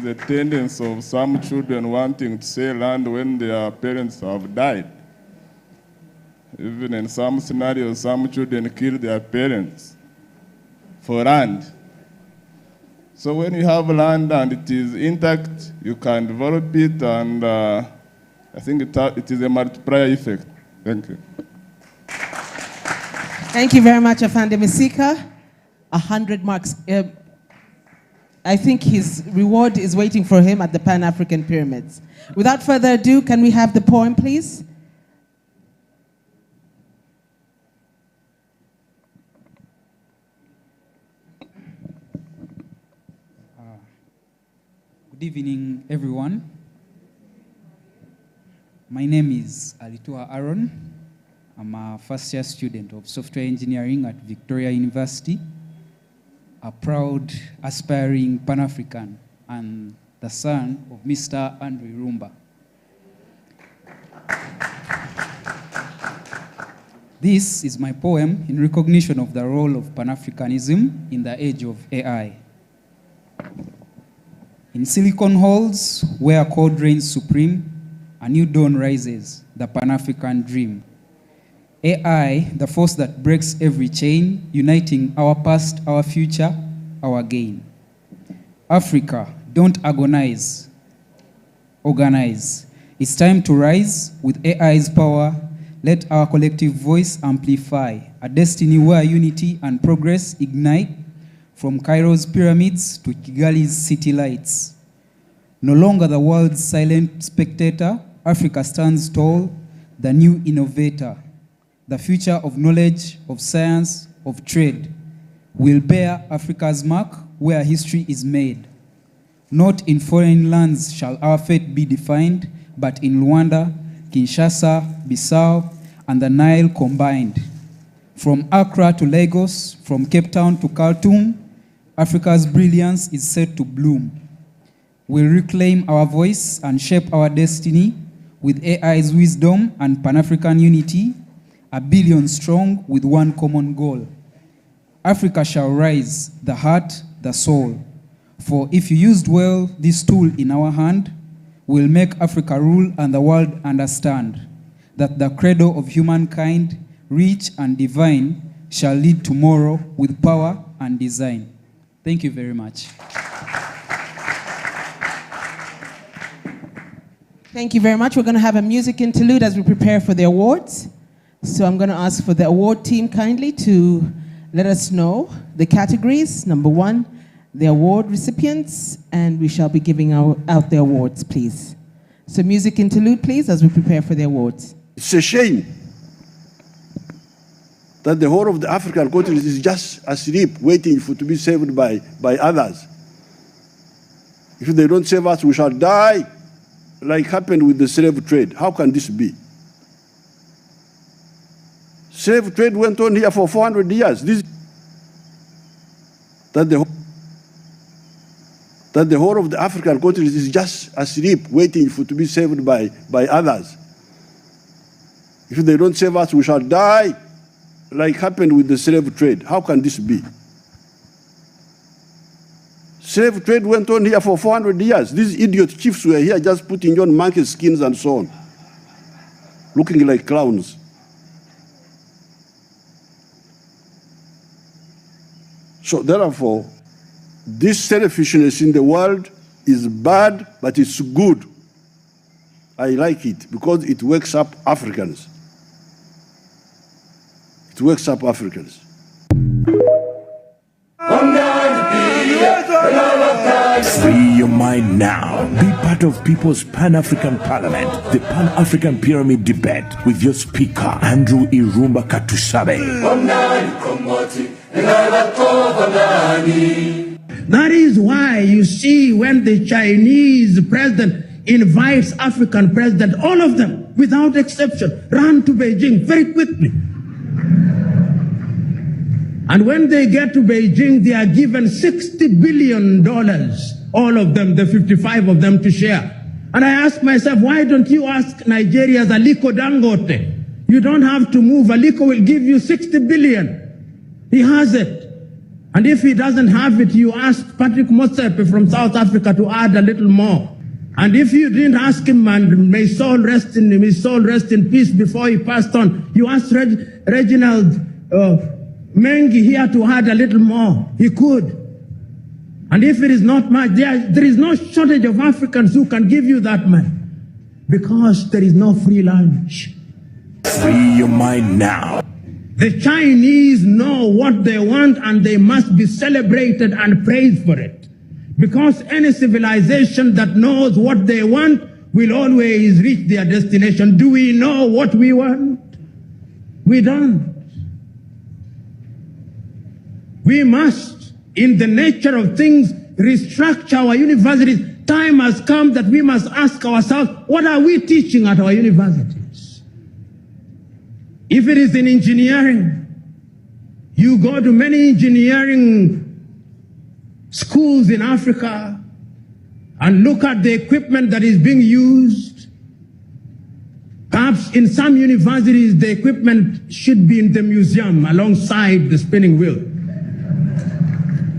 a tendency of some children wanting to sell land when their parents have died. Even in some scenarios, some children kill their parents for land. So when you have land and it is intact, you can develop it, and I think it is a multiplier effect. Thank you. Thank you very much, Afande Misika. 100 marks. I think his reward is waiting for him at the Pan-African Pyramids. Without further ado, can we have the poem, please? Good evening, everyone. My name is Alitua Aaron. I'm a first-year student of software engineering at Victoria University, a proud, aspiring Pan-African, and the son of Mr. Andrew Irumba. This is my poem in recognition of the role of Pan-Africanism in the age of AI. In silicon halls, where code reigns supreme, a new dawn rises, the Pan-African dream. AI, the force that breaks every chain, uniting our past, our future, our gain. Africa, don't agonize, organize. It's time to rise with AI's power let our collective voice amplify a destiny where unity and progress ignite from Cairo's pyramids to Kigali's city lights. No longer the world's silent spectator, Africa stands tall, the new innovator. The future of knowledge, of science, of trade will bear Africa's mark where history is made. Not in foreign lands shall our fate be defined, but in Rwanda, Kinshasa, Bissau, and the Nile combined. From Accra to Lagos, from Cape Town to Khartoum, Africa's brilliance is set to bloom. We'll reclaim our voice and shape our destiny with AI's wisdom and Pan-African unity, 1 billion strong with one common goal. Africa shall rise, the heart, the soul. For if you used well this tool in our hand, we'll make Africa rule and the world understand that the credo of humankind, rich and divine, shall lead tomorrow with power and design. Thank you very much. Thank you very much. We're going to have a music interlude as we prepare for the awards. So I'm going to ask for the award team kindly to let us know the categories. Number 1, the award recipients, and we shall be giving out the awards, please. So music interlude, please, as we prepare for the awards. It's a shame that the whole of the African continent is just asleep, waiting to be saved by others. If they don't save us, we shall die, like happened with the slave trade. How can this be? Slave trade went on here for 400 years. That the whole of the African continent is just asleep, waiting to be saved by others. If they don't save us, we shall die, like happened with the slave trade. How can this be? Slave trade went on here for 400 years. These idiot chiefs were here just putting on monkey skins and so on, looking like clowns. So therefore, this selfishness in the world is bad, but it's good. I like it because it wakes up Africans. It wakes up Africans. Free your mind now. Be part of People's Pan-African Parliament, the Pan-African Pyramid Debate with your speaker, Andrew Irumba Katusabe. That is why you see when the Chinese president invites African president, all of them, without exception, run to Beijing very quickly. And when they get to Beijing, they are given $60 billion, all of them, the 55 of them, to share. And I ask myself, why don't you ask Nigeria's Aliko Dangote? You don't have to move. Aliko will give you 60 billion. He has it. And if he doesn't have it, you ask Patrick Motsepe from South Africa to add a little more. And if you didn't ask him, and may his soul rest in peace before he passed on, you asked Reginald Mengi here to add a little more. He could. And if it is not much, there is no shortage of Africans who can give you that much, because there is no free lunch. Free your mind now. The Chinese know what they want, and they must be celebrated and praised for it. Because any civilization that knows what they want will always reach their destination. Do we know what we want? We don't. We must, in the nature of things, restructure our universities. Time has come that we must ask ourselves, what are we teaching at our universities? If it is in engineering, you go to many engineering schools in Africa and look at the equipment that is being used. Perhaps in some universities, the equipment should be in the museum alongside the spinning wheel.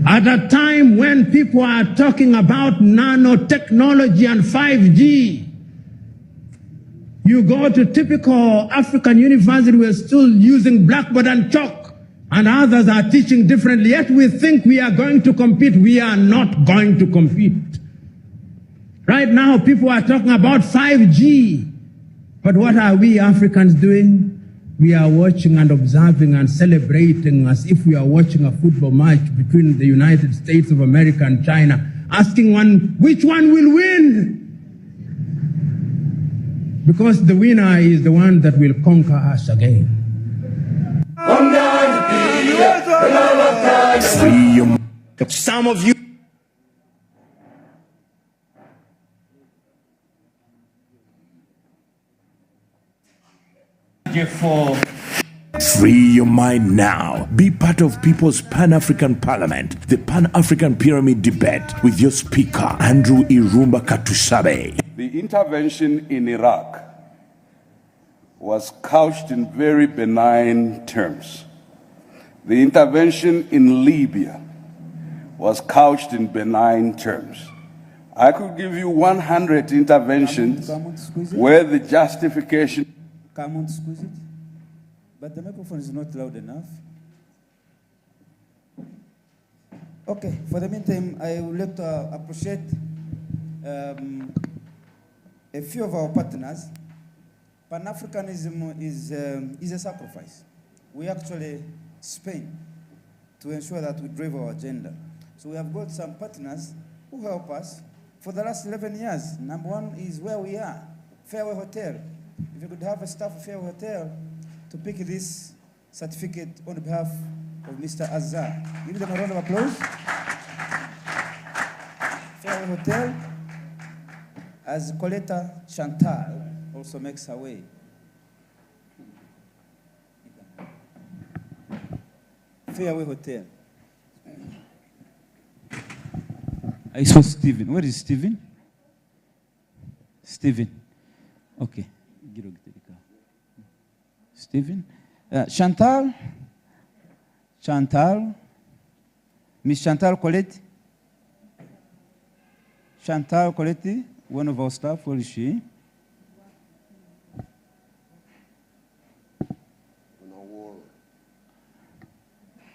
At a time when people are talking about nanotechnology and 5G, you go to typical African university, we're still using blackboard and chalk, and others are teaching differently. Yet we think we are going to compete. We are not going to compete. Right now, people are talking about 5G. But what are we Africans doing? We are watching and observing and celebrating as if we are watching a football match between the United States of America and China, asking which one will win? Because the winner is the one that will conquer us again. Some of you. Free your mind now. Be part of People's Pan-African Parliament, the Pan-African Pyramid Debate with your speaker, Andrew Irumba Katusabe. The intervention in Iraq was couched in very benign terms. The intervention in Libya was couched in benign terms. I could give you 100 interventions where the justification... Come on, squeeze it. But the microphone is not loud enough. Okay, for the meantime, I would like to appreciate a few of our partners. Pan-Africanism is a sacrifice. We actually spend to ensure that we drive our agenda. So we have got some partners who help us for the last 11 years. Number one is where we are, Fairway Hotel. If you could have a staff of Fairway Hotel to pick this certificate on behalf of Mr. Azar. Give them a round of applause. Fairway Hotel, as Coletta Chantal also makes her way. Fairway Hotel. I saw Stephen. Where is Stephen? Stephen. Okay. Stephen. Chantal. Chantal. Miss Chantal Colette. Chantal Colette, one of our staff. Where is she?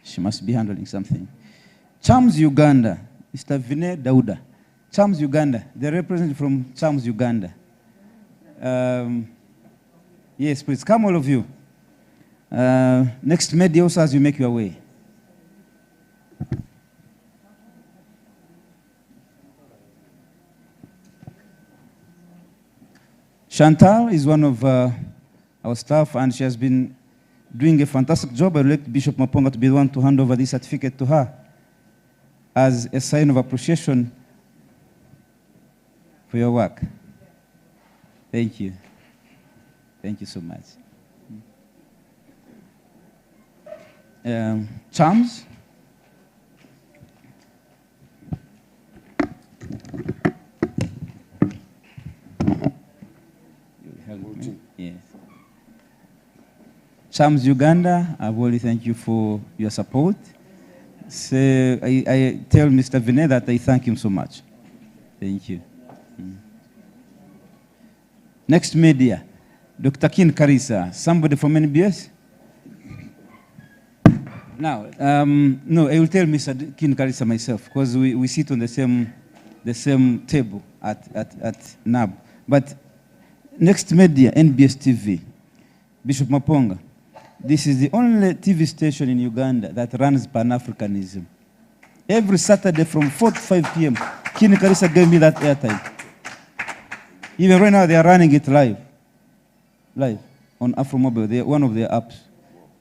She must be handling something. Chams Uganda. Mr. Vinay Dauda. Chams Uganda. The representative from Chams Uganda. Yes, please come, all of you. Next media also as you make your way. Chantal is one of our staff, and she has been doing a fantastic job. I'd like Bishop Maponga to be the one to hand over this certificate to her as a sign of appreciation for your work. Thank you. Thank you so much. Charms? Yes. Charms Uganda, I really thank you for your support. So I tell Mr. Vinay that I thank him so much. Thank you. Next media, Dr. Kin Karisa. Somebody from NBS? Now, no, I will tell Mr. Kin Karisa myself, because we sit on the same table at NAB. But next media, NBS TV, Bishop Maponga. This is the only TV station in Uganda that runs Pan-Africanism. Every Saturday from 4 to 5 p.m., Kin Karisa gave me that airtime. Even right now, they are running it live on Afromobile, one of their apps.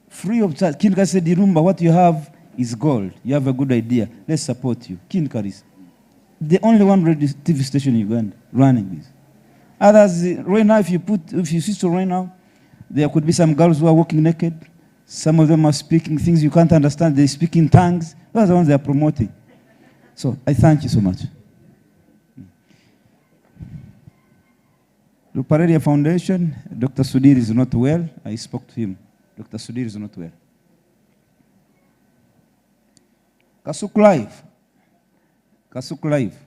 Free of charge. Kin Karisa said, Irumba, what you have is gold. You have a good idea. Let's support you. Kin Karisa. The only one radio TV station in Uganda running this. Others, right now, if you switch to right now, there could be some girls who are walking naked. Some of them are speaking things you can't understand. They speak in tongues. Those are the ones they are promoting. So I thank you so much. Lupareria Foundation, Dr. Sudhir is not well. I spoke to him. Dr. Sudhir is not well. Kasuk Live. Kasuk Live.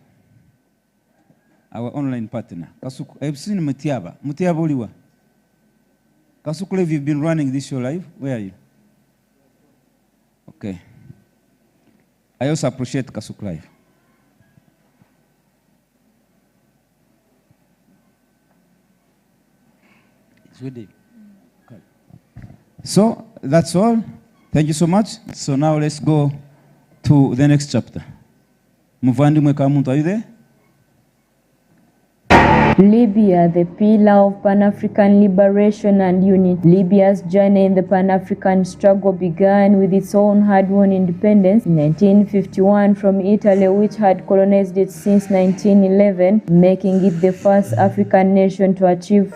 Our online partner. Kasuk, I've seen Mutiaba. Mutiaba Oliwa. Kasuk Live, you've been running this show live. Where are you? Okay. I also appreciate Kasuk Live. So that's all. Thank you so much. So now let's go to the next chapter. Muvandimwe Kamuntu, are you there? Libya, the pillar of Pan-African liberation and unity. Libya's journey in the Pan-African struggle began with its own hard-won independence in 1951 from Italy, which had colonized it since 1911, making it the first African nation to achieve.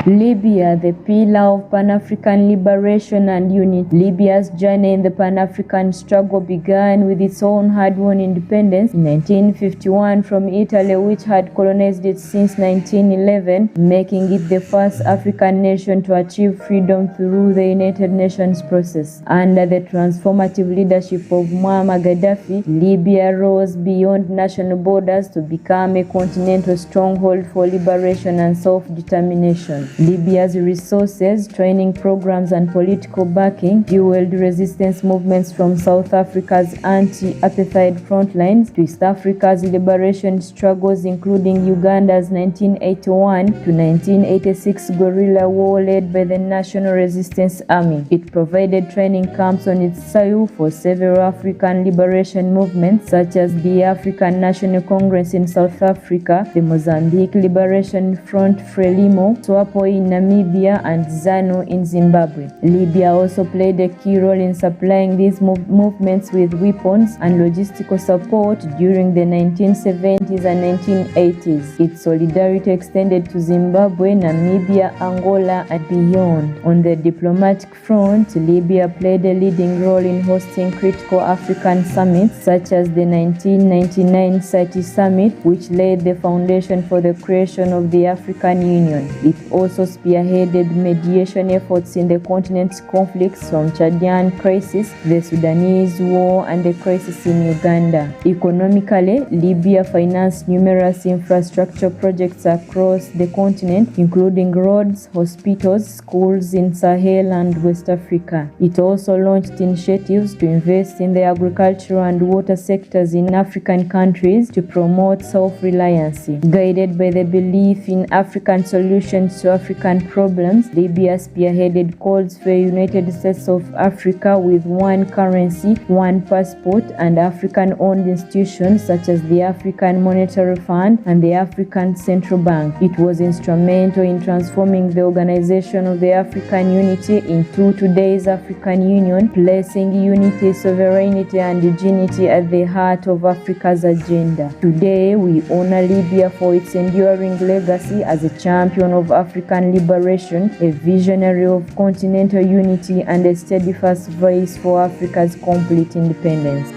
Libya, the pillar of Pan-African liberation and unity. Libya's journey in the Pan-African struggle began with its own hard-won independence in 1951 from Italy, which had colonized it since 1911, making it the first African nation to achieve freedom through the United Nations process. Under the transformative leadership of Muammar Gaddafi, Libya rose beyond national borders to become a continental stronghold for liberation and self-determination. Libya's resources, training programs, and political backing fueled resistance movements from South Africa's anti-apartheid frontlines to East Africa's liberation struggles, including Uganda's 1981 to 1986 guerrilla war led by the National Resistance Army. It provided training camps on its soil for several African liberation movements, such as the African National Congress in South Africa, the Mozambique Liberation Front Frelimo, SWAPO in Namibia, and ZANU in Zimbabwe. Libya also played a key role in supplying these movements with weapons and logistical support during the 1970s and 1980s. Its solidarity extended to Zimbabwe, Namibia, Angola, and beyond. On the diplomatic front, Libya played a leading role in hosting critical African summits, such as the 1999 City Summit, which laid the foundation for the creation of the African Union. It also spearheaded mediation efforts in the continent's conflicts, from Chadian crisis, the Sudanese war, and the crisis in Uganda. Economically, Libya financed numerous infrastructure projects across the continent, including roads, hospitals, schools in Sahel and West Africa. It also launched initiatives to invest in the agricultural and water sectors in African countries to promote self-reliance. Guided by the belief in African solutions to African problems, Libya spearheaded calls for a United States of Africa with one currency, one passport, and African-owned institutions such as the African Monetary Fund and the African Central Bank. It was instrumental in transforming the organization of the African Unity into today's African Union, placing unity, sovereignty, and unity at the heart of Africa's agenda. Today, we honor Libya for its enduring legacy as a champion of African liberation, a visionary of continental unity, and a steadfast voice for Africa's complete independence.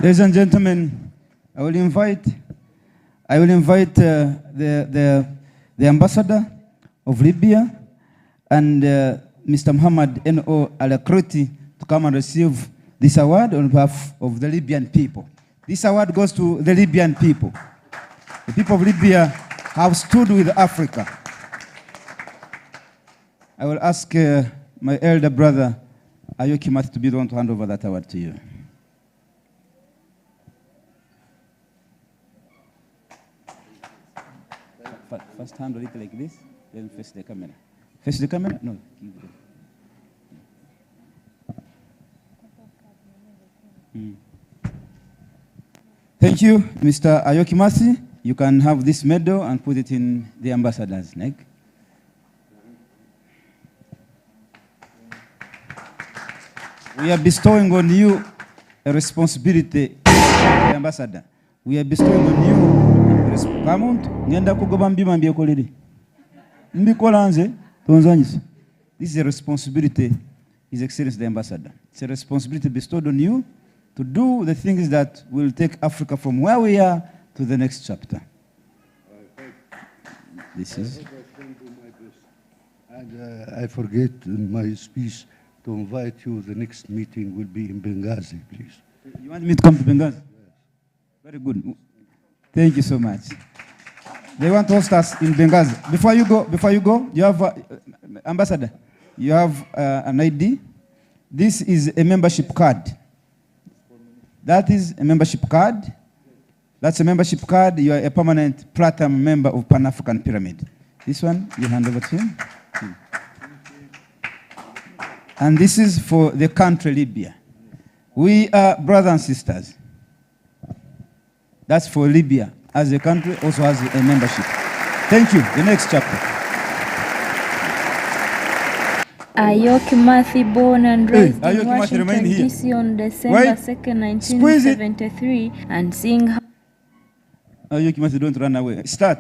Ladies and gentlemen, I will invite the ambassador of Libya and Mr. Muhammad N.O. Alakroti to come and receive this award on behalf of the Libyan people. This award goes to the Libyan people. The people of Libya have stood with Africa. I will ask my elder brother, Ayoki Math, to be the one to hand over that award to you. First handle it like this, then face the camera. Face the camera? No. Thank you, Mr. Ayoki Masi. You can have this medal and put it in the ambassador's neck. We are bestowing on you a responsibility, the ambassador. We are bestowing on you this is a responsibility, His Excellency the Ambassador. It's a responsibility bestowed on you to do the things that will take Africa from where we are to the next chapter. This is. And I forget in my speech to invite you. The next meeting will be in Benghazi, please. You want me to come to Benghazi? Yes. Very good. Thank you so much. They want to host us in Benghazi. Before you go, you have Ambassador. You have an ID. This is a membership card. That is a membership card That's a membership card. You are a permanent platinum member of Pan-African Pyramid. This one, you hand over to him. And this is for the country Libya. We are brothers and sisters. That's for Libya. As a country, also has a membership. Thank you. The next chapter. Ayo Kimathi, born and raised in Washington, here. D.C. on December 2nd, 1973, and seeing how... Ayo Kimathi, don't run away. Start.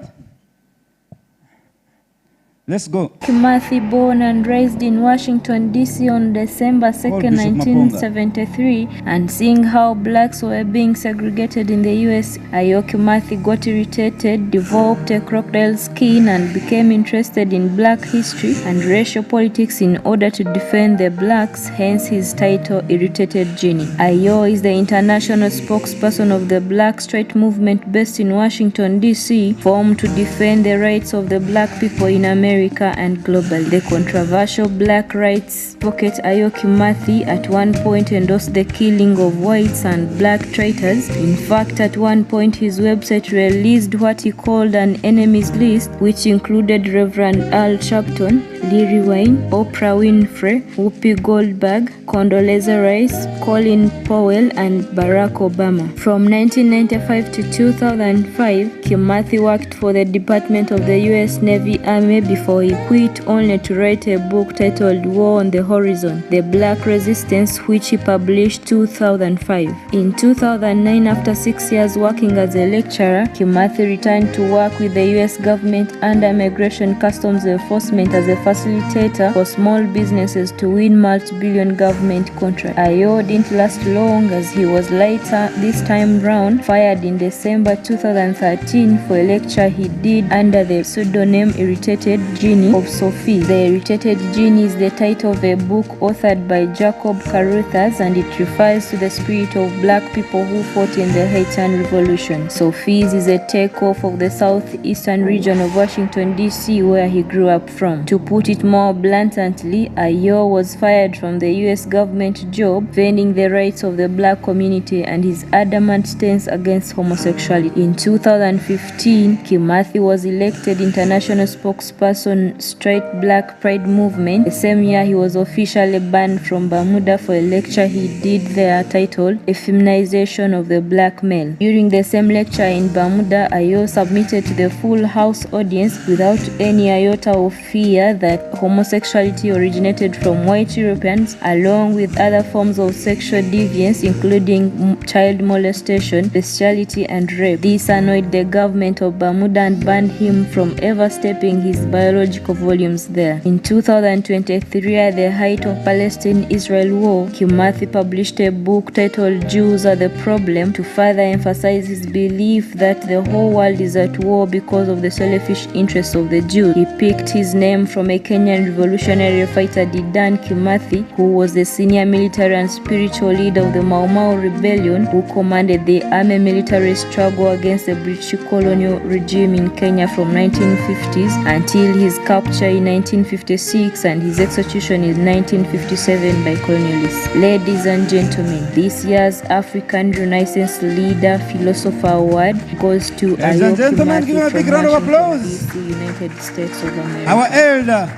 Let's go. Kimathi, born and raised in Washington, D.C. on December 2nd, 1973, and seeing how blacks were being segregated in the U.S., Ayo Kimathi got irritated, developed a crocodile skin, and became interested in black history and racial politics in order to defend the blacks, hence his title, Irritated Genie. Ayo is the international spokesperson of the Black Straight Movement based in Washington, D.C., formed to defend the rights of the black people in America and global. The controversial black rights advocate Ayo Kimathi at one point endorsed the killing of whites and black traitors. In fact, at one point his website released what he called an enemies list, which included Reverend Al Sharpton, Lil Wayne, Oprah Winfrey, Whoopi Goldberg, Condoleezza Rice, Colin Powell, and Barack Obama. From 1995 to 2005, Kimathi worked for the Department of the U.S. Navy Army before he quit, only to write a book titled War on the Horizon: The Black Resistance, which he published 2005. In 2009, after 6 years working as a lecturer, Kimathi returned to work with the U.S. government under Immigration Customs Enforcement as a facilitator for small businesses to win multi-billion government contracts. Ayo didn't last long, as he was later, this time round, fired in December 2013 for a lecture he did under the pseudonym Irritated Genie of Sophie. The Irritated Genie is the title of a book authored by Jacob Carruthers, and it refers to the spirit of black people who fought in the Haitian Revolution. Sophie's is a takeoff of the southeastern region of Washington, D.C., where he grew up from. To put it more bluntly, Ayo was fired from the U.S. government job, defending the rights of the black community and his adamant stance against homosexuality. In 2015, Kimathi was elected international spokesperson Straight Black Pride Movement. The same year, he was officially banned from Bermuda for a lecture he did there titled A Feminization of the Black Male. During the same lecture in Bermuda, Ayo submitted to the full House audience without any iota of fear that homosexuality originated from white Europeans, along with other forms of sexual deviance, including child molestation, bestiality, and rape. This annoyed the government of Bermuda and banned him from ever stepping his biological volumes there. In 2023, at the height of Palestine-Israel war, Kimathi published a book titled Jews Are the Problem to further emphasize his belief that the whole world is at war because of the selfish interests of the Jews. He picked his name from a Kenyan revolutionary fighter, Dedan Kimathi, who was the senior military and spiritual leader of the Mau Mau rebellion, who commanded the army military struggle against the British colonial regime in Kenya from 1950s until his capture in 1956 and his execution in 1957 by colonialists. Ladies and gentlemen, this year's African Renaissance Leader Philosopher Award goes to Ayo Kimathi give him a big round of applause. The United States of America. Our elder,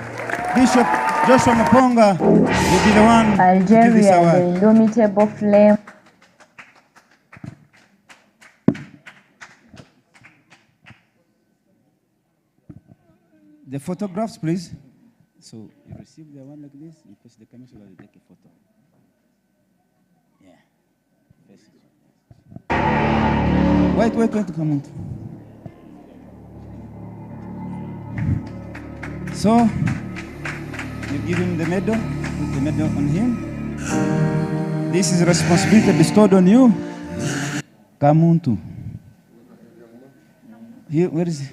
Bishop Joshua Maponga, will be the one to give this Algeria, award. the indomitable flame. The photographs, please. So you receive the one like this, you press the camera so that you take a photo. Yeah. Wait, come on. So, you give him the medal, put the medal on him. This is responsibility bestowed on you. Kamuntu. Here, where is he?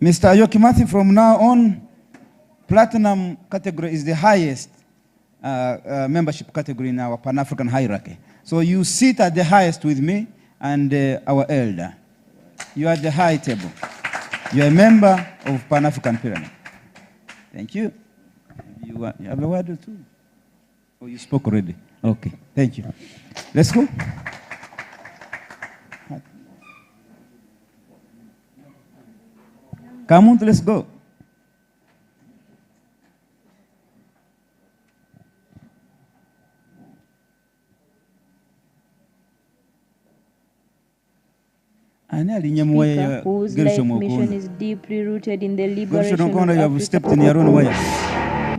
Mr. Ayo Kimathi, from now on, platinum category is the highest membership category in our Pan-African hierarchy. So you sit at the highest with me and our elder. You are at the high table. You are a member of Pan-African Pyramid. Thank you. You have a word or two? Oh, you spoke already. Okay, thank you. Let's go. Come on, let's go. Speaker, whose life mission is deeply rooted in the liberation of you have Africa. stepped in your own way.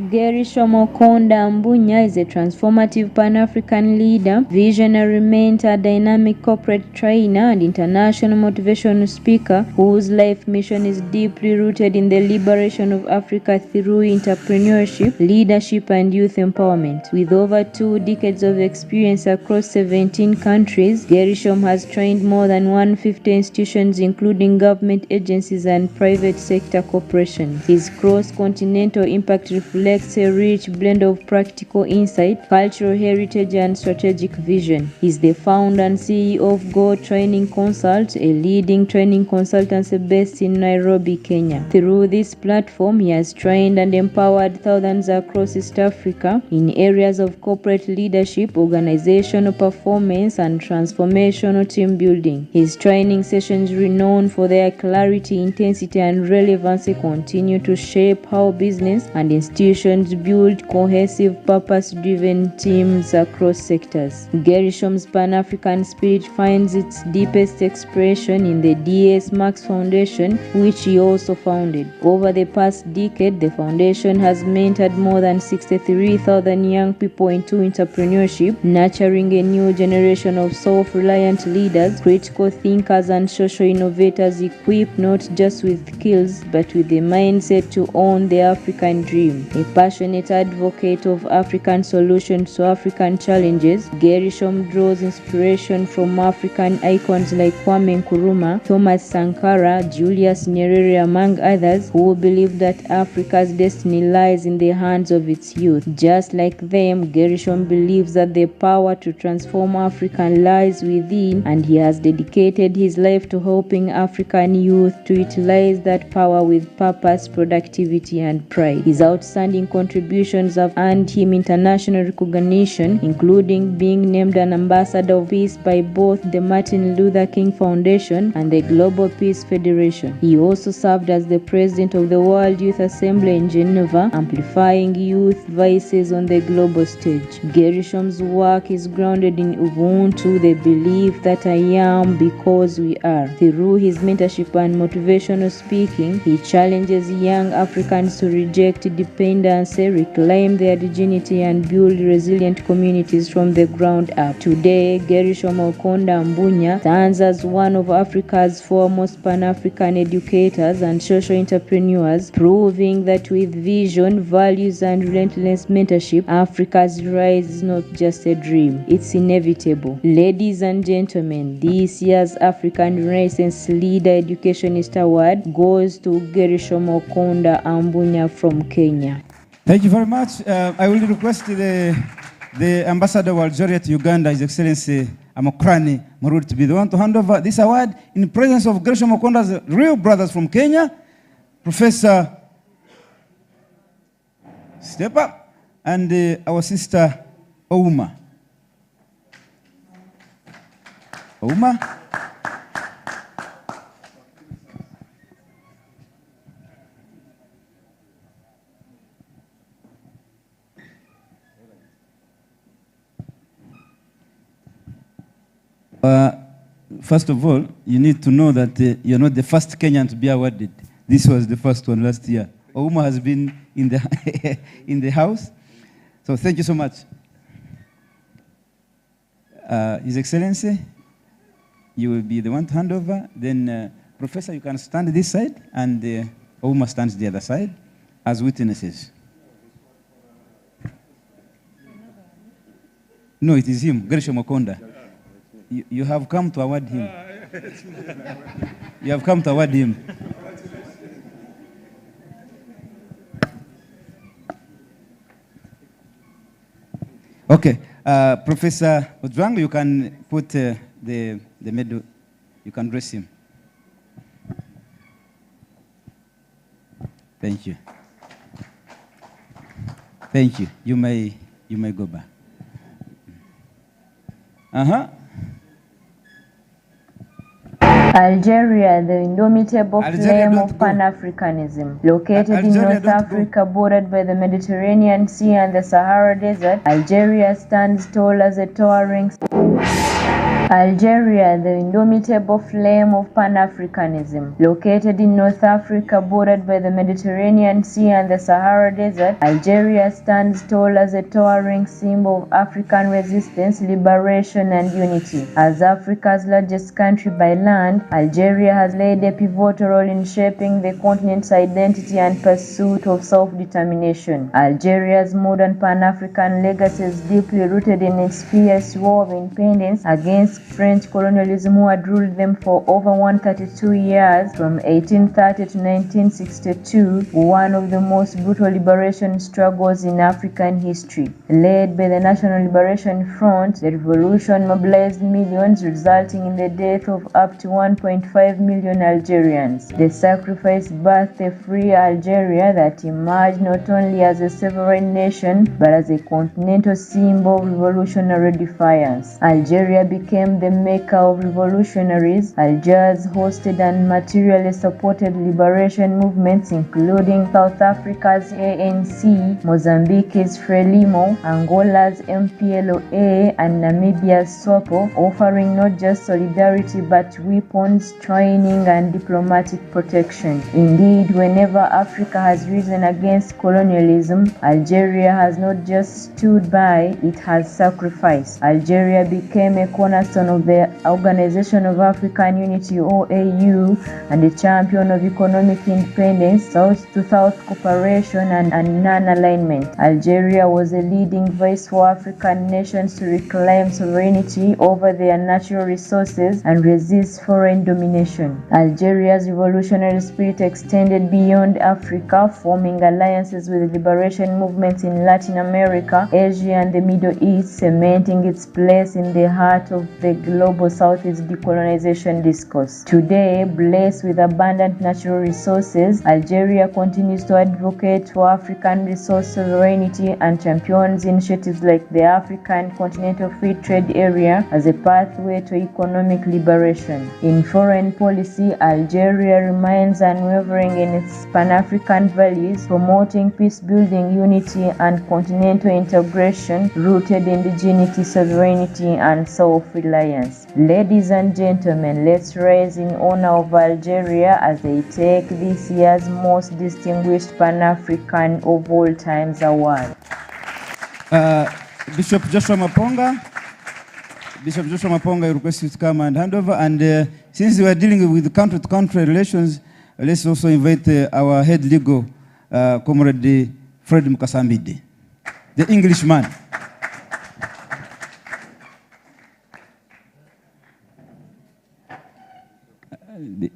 Gershom Okonda Mbunya is a transformative Pan-African leader, visionary mentor, dynamic corporate trainer, and international motivational speaker whose life mission is deeply rooted in the liberation of Africa through entrepreneurship, leadership, and youth empowerment. With over 2 decades of experience across 17 countries, Gershom has trained more than 150 institutions including government agencies and private sector corporations. His cross-continental impact reflects a rich blend of practical insight, cultural heritage, and strategic vision. He is the founder and CEO of Go Training Consult, a leading training consultancy based in Nairobi, Kenya. Through this platform, he has trained and empowered thousands across East Africa in areas of corporate leadership, organizational performance, and transformational team building. His training sessions, renowned for their clarity, intensity, and relevancy, continue to shape how business and institutions build cohesive, purpose-driven teams across sectors. Gershom's Pan-African spirit finds its deepest expression in the D.S. Marks Foundation, which he also founded. Over the past decade, the foundation has mentored more than 63,000 young people into entrepreneurship, nurturing a new generation of self-reliant leaders, critical thinkers, and social innovators equipped not just with skills but with the mindset to own the African dream. A passionate advocate of African solutions to African challenges, Gershom draws inspiration from African icons like Kwame Nkrumah, Thomas Sankara, Julius Nyerere, among others, who believe that Africa's destiny lies in the hands of its youth. Just like them, Gershom believes that the power to transform Africa lies within, and he has dedicated his life to helping African youth to utilize that power with purpose, productivity, and pride. His outstanding contributions have earned him international recognition, including being named an ambassador of peace by both the Martin Luther King Foundation and the Global Peace Federation. He also served as the president of the World Youth Assembly in Geneva, amplifying youth voices on the global stage. Gershom's work is grounded in Ubuntu, the belief that I am because we are. Through his mentorship and motivational speaking, he challenges young Africans to reject dependency, reclaim their dignity, and build resilient communities from the ground up. Today, Gershom Okonda Mbunya stands as one of Africa's foremost Pan-African educators and social entrepreneurs, proving that with vision, values, and relentless mentorship, Africa's rise is not just a dream, it's inevitable. Ladies and gentlemen, this year's African Renaissance Leader Educationist Award goes to Gershom Okonda Mbunya from Kenya. Thank you very much. I will request the Ambassador of Algeria to Uganda, His Excellency Amokrani Marud, to be the one to hand over this award in the presence of Gershom Okonda's real brothers from Kenya, Professor Step Up, and our sister Ouma. Ouma. First of all, you need to know that you're not the first Kenyan to be awarded. This was the first one last year. Ouma has been in the in the house. So thank you so much. His Excellency, you will be the one to hand over. Then, Professor, you can stand this side, and Ouma stands the other side as witnesses. No, it is him, Gershom Okonda. You have come to award him. You have come to award him. Okay, Professor Ojwang, you can put the medal. You can dress him. Thank you. Thank you. You may go back. Algeria, the indomitable flame of Pan-Africanism. Located in North Africa, bordered by the Mediterranean Sea and the Sahara Desert, Algeria stands tall as a towering... Algeria, the indomitable flame of Pan-Africanism. Located in North Africa, bordered by the Mediterranean Sea and the Sahara Desert, Algeria stands tall as a towering symbol of African resistance, liberation, and unity. As Africa's largest country by land, Algeria has played a pivotal role in shaping the continent's identity and pursuit of self-determination. Algeria's modern Pan-African legacy is deeply rooted in its fierce war of independence against French colonialism, who had ruled them for over 132 years, from 1830 to 1962, one of the most brutal liberation struggles in African history. Led by the National Liberation Front, the revolution mobilized millions, resulting in the death of up to 1.5 million Algerians. The sacrifice birthed a free Algeria that emerged not only as a sovereign nation, but as a continental symbol of revolutionary defiance. Algeria became the maker of revolutionaries. Algiers hosted and materially supported liberation movements including South Africa's ANC, Mozambique's Frelimo, Angola's MPLA, and Namibia's SWAPO, offering not just solidarity but weapons, training, and diplomatic protection. Indeed, whenever Africa has risen against colonialism, Algeria has not just stood by, it has sacrificed. Algeria became a cornerstone of the Organization of African Unity, OAU, and a champion of economic independence, South-to-South cooperation, and non-alignment. Algeria was a leading voice for African nations to reclaim sovereignty over their natural resources and resist foreign domination. Algeria's revolutionary spirit extended beyond Africa, forming alliances with liberation movements in Latin America, Asia, and the Middle East, cementing its place in the heart of the global Southeast decolonization discourse. Today, blessed with abundant natural resources, Algeria continues to advocate for African resource sovereignty and champions initiatives like the African Continental Free Trade Area as a pathway to economic liberation. In foreign policy, Algeria remains unwavering in its Pan-African values, promoting peace-building, unity, and continental integration rooted in indigeneity, sovereignty, and self-reliance. Ladies and gentlemen, let's rise in honor of Algeria as they take this year's most distinguished Pan-African of all times award. Bishop Joshua Maponga, I request you to come and hand over. And since we are dealing with country-to-country relations, let's also invite our head legal, Comrade Fred Mukasambide, the Englishman.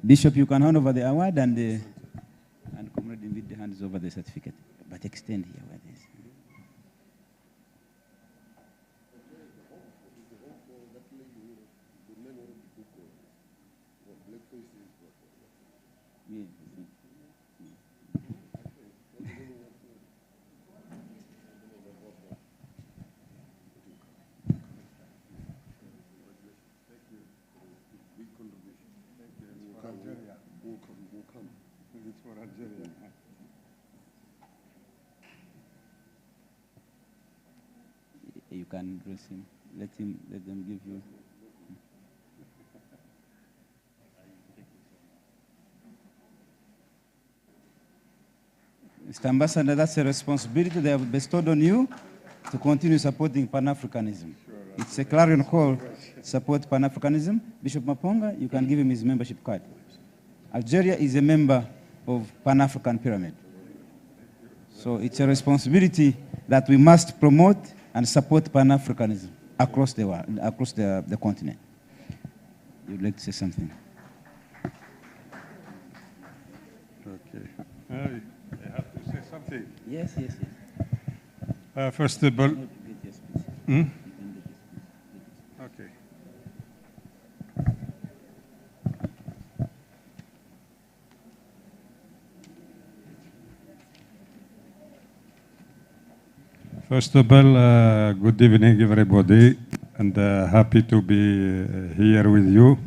Bishop, you can hand over the award, and Comrade Invite hands over the certificate. But extend here where this. You can address him. Let them give you. Mr. Ambassador, that's a responsibility they have bestowed on you to continue supporting Pan-Africanism. It's a clarion call to support Pan-Africanism. Bishop Maponga, you can give him his membership card. Algeria is a member of Pan-African Pyramid. So it's a responsibility that we must promote and support Pan-Africanism across the world, across the continent. You'd like to say something? Okay. I have to say something. Yes. First of all, okay. First of all, good evening, everybody, and happy to be here with you.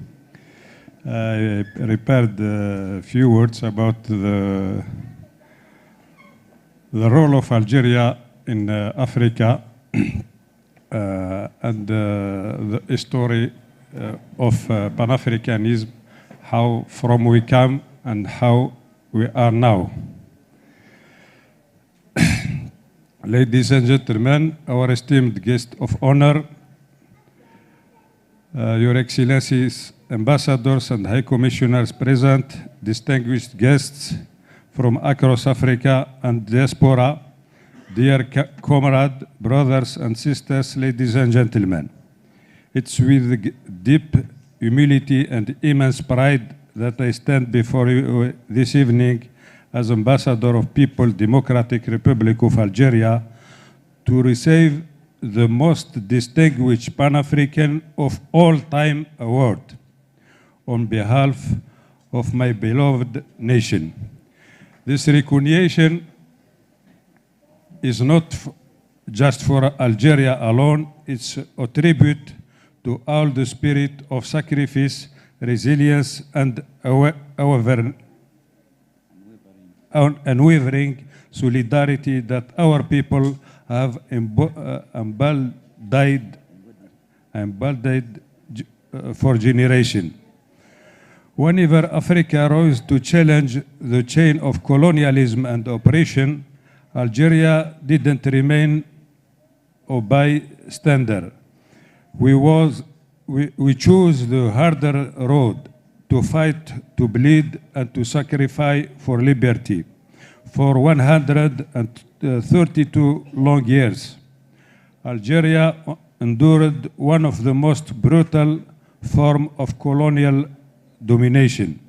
I prepared a few words about the role of Algeria in Africa and the story of Pan-Africanism, how from we come and how we are now. Ladies and gentlemen, our esteemed guest of honor, Your Excellencies, ambassadors and high commissioners present, distinguished guests from across Africa and diaspora, dear comrades, brothers and sisters, ladies and gentlemen. It's with deep humility and immense pride that I stand before you this evening as ambassador of People's Democratic Republic of Algeria to receive the most distinguished Pan-African of all time award on behalf of my beloved nation. This recognition is not just for Algeria alone, it's a tribute to all the spirit of sacrifice, resilience, and unwavering solidarity that our people have embodied for generations. Whenever Africa rose to challenge the chain of colonialism and oppression, Algeria didn't remain a bystander. We chose the harder road to fight, to bleed, and to sacrifice for liberty. For 132 long years, Algeria endured one of the most brutal forms of colonial domination.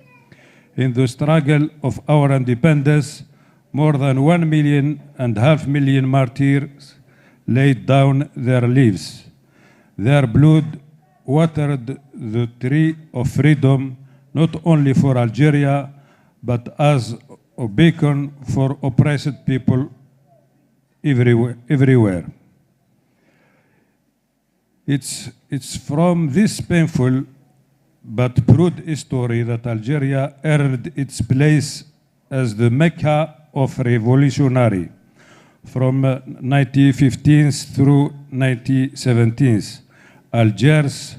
In the struggle of our independence, more than 1.5 million martyrs laid down their lives. Their blood watered the tree of freedom, not only for Algeria, but as a beacon for oppressed people everywhere. It's from this painful but proud history that Algeria earned its place as the Mecca of revolutionary. From 1915s through 1917s, Algiers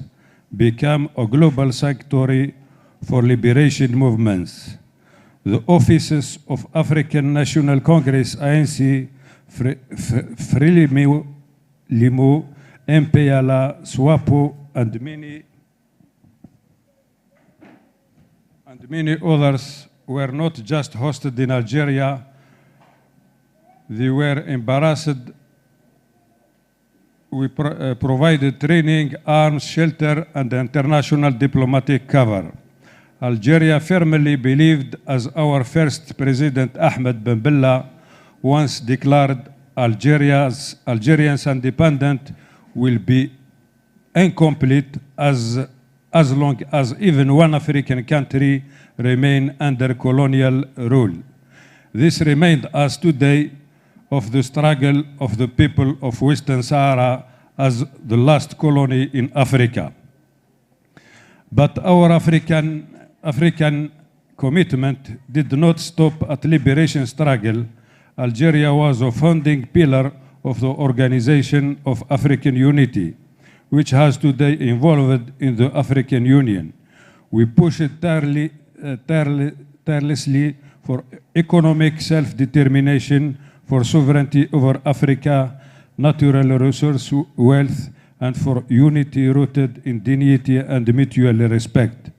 became a global sanctuary for liberation movements. The offices of African National Congress, ANC, Frelimo, MPLA, SWAPO, and many others were not just hosted in Algeria, they were embarrassed. We provided training, arms, shelter, and international diplomatic cover. Algeria firmly believed, as our first president, Ahmed Ben Bella, once declared, Algerians independent will be incomplete as long as even one African country remain under colonial rule. This reminds us today of the struggle of the people of Western Sahara as the last colony in Africa. But our African commitment did not stop at liberation struggle. Algeria was a founding pillar of the Organization of African Unity, which has today evolved in the African Union. We pushed tirelessly for economic self-determination, for sovereignty over Africa, natural resource wealth, and for unity rooted in dignity and mutual respect.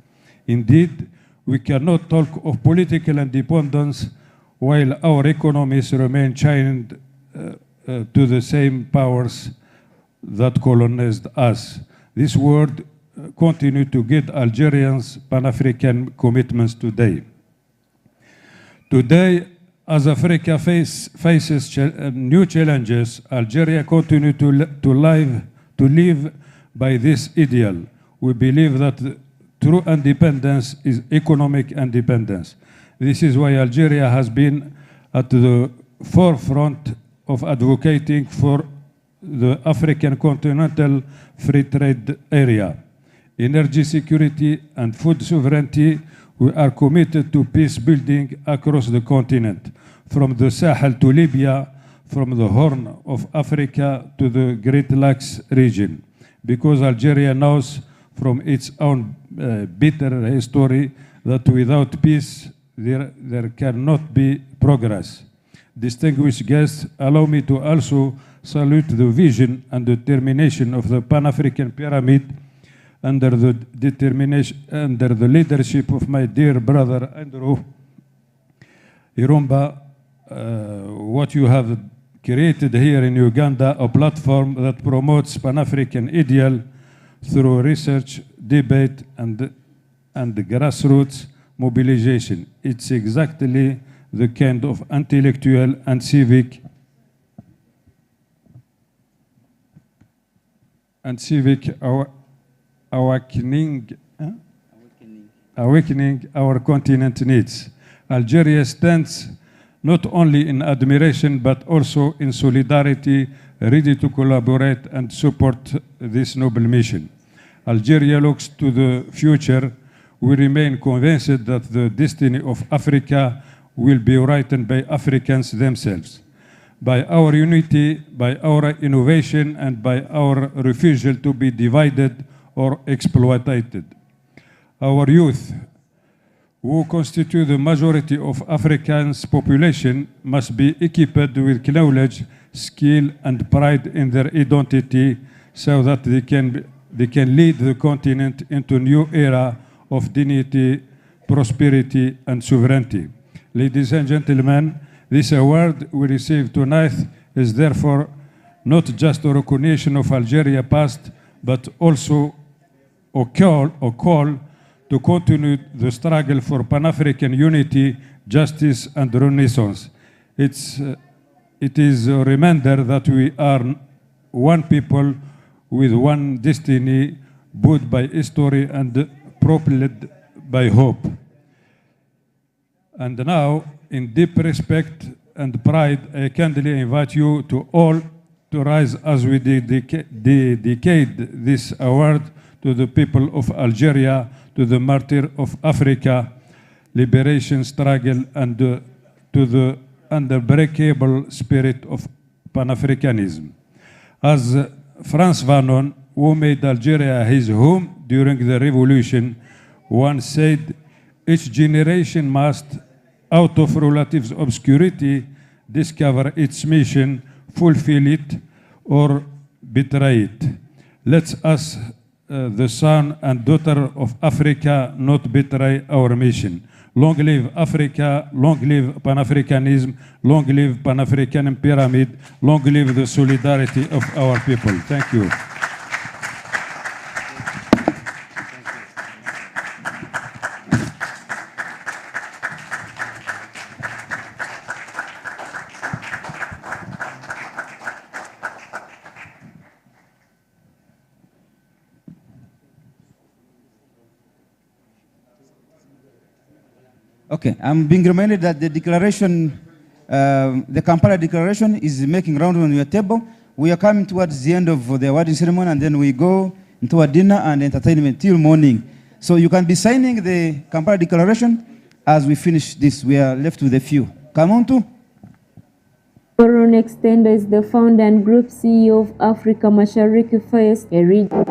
Indeed, we cannot talk of political independence while our economies remain chained to the same powers that colonized us. This word continue to guide Algerians' Pan-African commitments today. Today, as Africa faces new challenges, Algeria continues to live by this ideal. We believe that true independence is economic independence. This is why Algeria has been at the forefront of advocating for the African continental free trade area. energy security, and food sovereignty, we are committed to peace building across the continent, from the Sahel to Libya, from the Horn of Africa to the Great Lakes region, because Algeria knows from its own bitter history that without peace there cannot be progress. Distinguished guests, allow me to also salute the vision and determination of the Pan-African Pyramid under the leadership of my dear brother Andrew Irumba. What you have created here in Uganda, a platform that promotes Pan-African ideal through research, debate, and grassroots mobilization. It's exactly the kind of intellectual and civic awakening our continent needs. Algeria stands not only in admiration but also in solidarity, ready to collaborate and support this noble mission. Algeria looks to the future. We remain convinced that the destiny of Africa will be written by Africans themselves, by our unity, by our innovation, and by our refusal to be divided or exploited. Our youth, who constitute the majority of Africa's population, must be equipped with knowledge, skill, and pride in their identity so that they can lead the continent into a new era of dignity, prosperity, and sovereignty. Ladies and gentlemen, this award we receive tonight is therefore not just a recognition of Algeria's past, but also a call to continue the struggle for Pan-African unity, justice, and renaissance. It is a reminder that we are one people with one destiny, buoyed by history and propelled by hope. And now, in deep respect and pride, I kindly invite you to all to rise as we dedicate this award to the people of Algeria, to the martyr of Africa, liberation struggle, and to the unbreakable spirit of Pan-Africanism. As Frantz Fanon, who made Algeria his home during the revolution, once said, each generation must, out of relative obscurity, discover its mission, fulfill it, or betray it. Let us, the son and daughter of Africa, not betray our mission. Long live Africa, long live Pan-Africanism, long live Pan-African Pyramid, long live the solidarity of our people. Thank you. Okay, I'm being reminded that the declaration, the Kampala Declaration is making round on your table. We are coming towards the end of the awarding ceremony, and then we go into a dinner and entertainment till morning. So you can be signing the Kampala Declaration as we finish this. We are left with a few. Come on to. Baron Extender is the founder and group CEO of Africa Mashariki First, a region.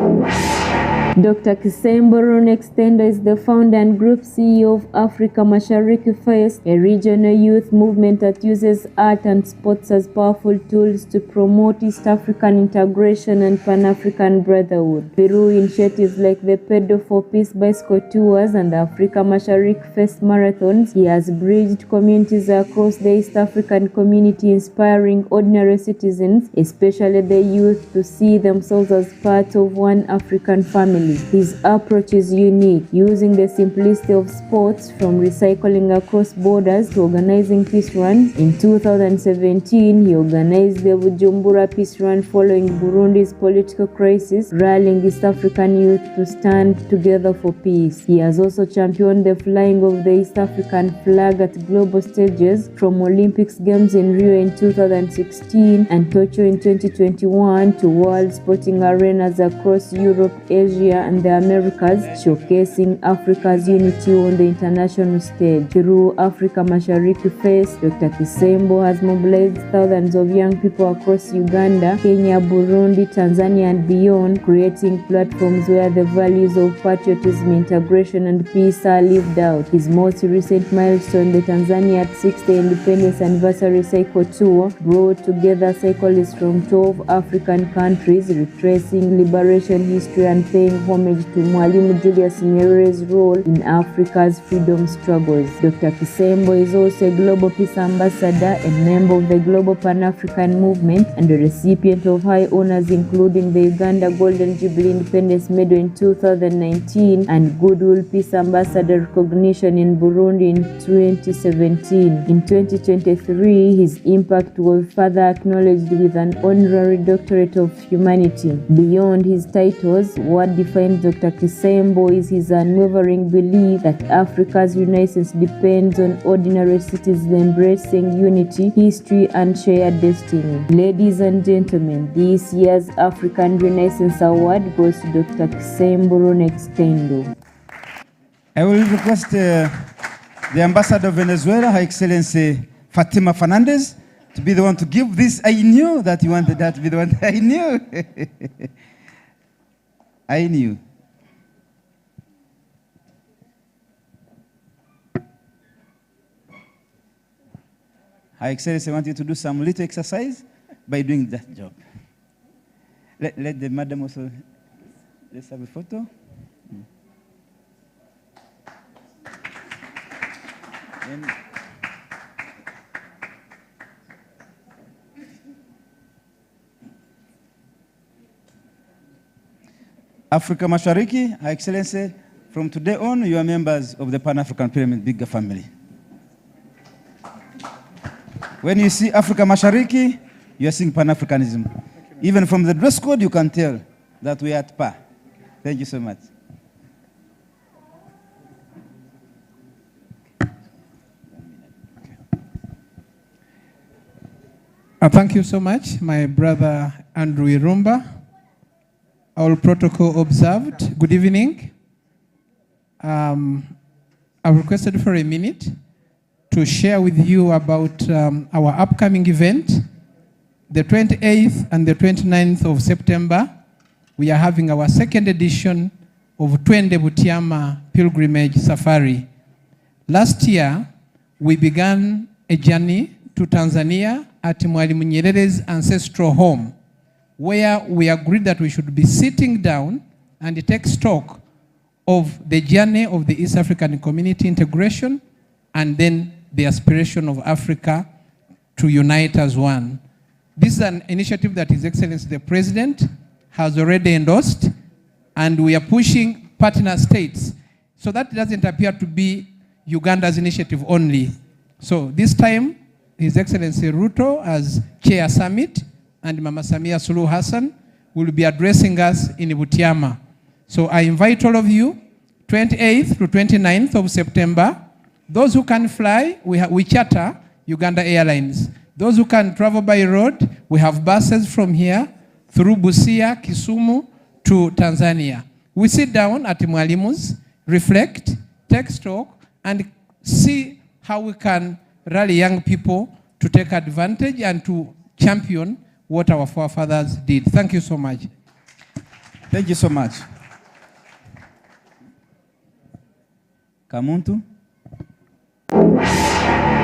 Dr. Kisembo Ron Extender is the founder and group CEO of Africa Mashariki First, a regional youth movement that uses art and sports as powerful tools to promote East African integration and Pan-African brotherhood. Through initiatives like the Pedal for Peace bicycle tours and the Africa Mashariki First marathons, he has bridged communities across the East African community, inspiring ordinary citizens, especially the youth, to see themselves as part of one African family. His approach is unique, using the simplicity of sports, from recycling across borders to organizing peace runs. In 2017, he organized the Bujumbura Peace Run following Burundi's political crisis, rallying East African youth to stand together for peace. He has also championed the flying of the East African flag at global stages, from Olympics Games in Rio in 2016 and Tokyo in 2021 to world sporting arenas across Europe, Asia, Asia and the Americas, showcasing Africa's unity on the international stage. Through Africa Mashariki Fest, Dr. Kisembo has mobilized thousands of young people across Uganda, Kenya, Burundi, Tanzania, and beyond, creating platforms where the values of patriotism, integration, and peace are lived out. His most recent milestone, the Tanzania 60th Independence Anniversary Cycle Tour, brought together cyclists from 12 African countries, retracing liberation history and paying homage to Mwalimu Julius Nyerere's role in Africa's freedom struggles. Dr. Kisembo is also a Global Peace Ambassador, a member of the Global Pan-African Movement, and a recipient of high honors including the Uganda Golden Jubilee Independence Medal in 2019 and Goodwill Peace Ambassador recognition in Burundi in 2017. In 2023, his impact was further acknowledged with an honorary doctorate of humanity. Beyond his titles, what defines Dr. Kisembo is his unwavering belief that Africa's renaissance depends on ordinary citizens embracing unity, history, and shared destiny. Ladies and gentlemen, this year's African Renaissance Award goes to Dr. Kisembo Extendo. I will request the Ambassador of Venezuela, Her Excellency Fatima Fernandez, to be the one to give this. I knew that you wanted that to be the one. I knew. I knew. Her Excellency, I want you to do some little exercise by doing that job. Let the madam also, let's have a photo. And Africa Mashariki, Her Excellency, from today on, you are members of the Pan-African Pyramid Bigger family. When you see Africa Mashariki, you are seeing Pan-Africanism. Even from the dress code, you can tell that we are at par. Thank you so much. Thank you so much, my brother Andrew Irumba. All protocol observed. Good evening. I've requested for a minute to share with you about our upcoming event. The 28th and the 29th of September, we are having our second edition of Twende Butiama Pilgrimage Safari. Last year, we began a journey to Tanzania at Mwalimu Nyerere's ancestral home, where we agreed that we should be sitting down and take stock of the journey of the East African community integration and then the aspiration of Africa to unite as one. This is an initiative that His Excellency the President has already endorsed, and we are pushing partner states so that it doesn't appear to be Uganda's initiative only. So this time, His Excellency Ruto as Chair Summit and Mama Samia Suluhu Hassan will be addressing us in Butiama. So I invite all of you, 28th to 29th of September. Those who can fly, we charter Uganda Airlines. Those who can travel by road, we have buses from here through Busia, Kisumu to Tanzania. We sit down at Mwalimu's, reflect, take stock, and see how we can rally young people to take advantage and to champion what our forefathers did. Thank you so much. Thank you so much. Kamuntu.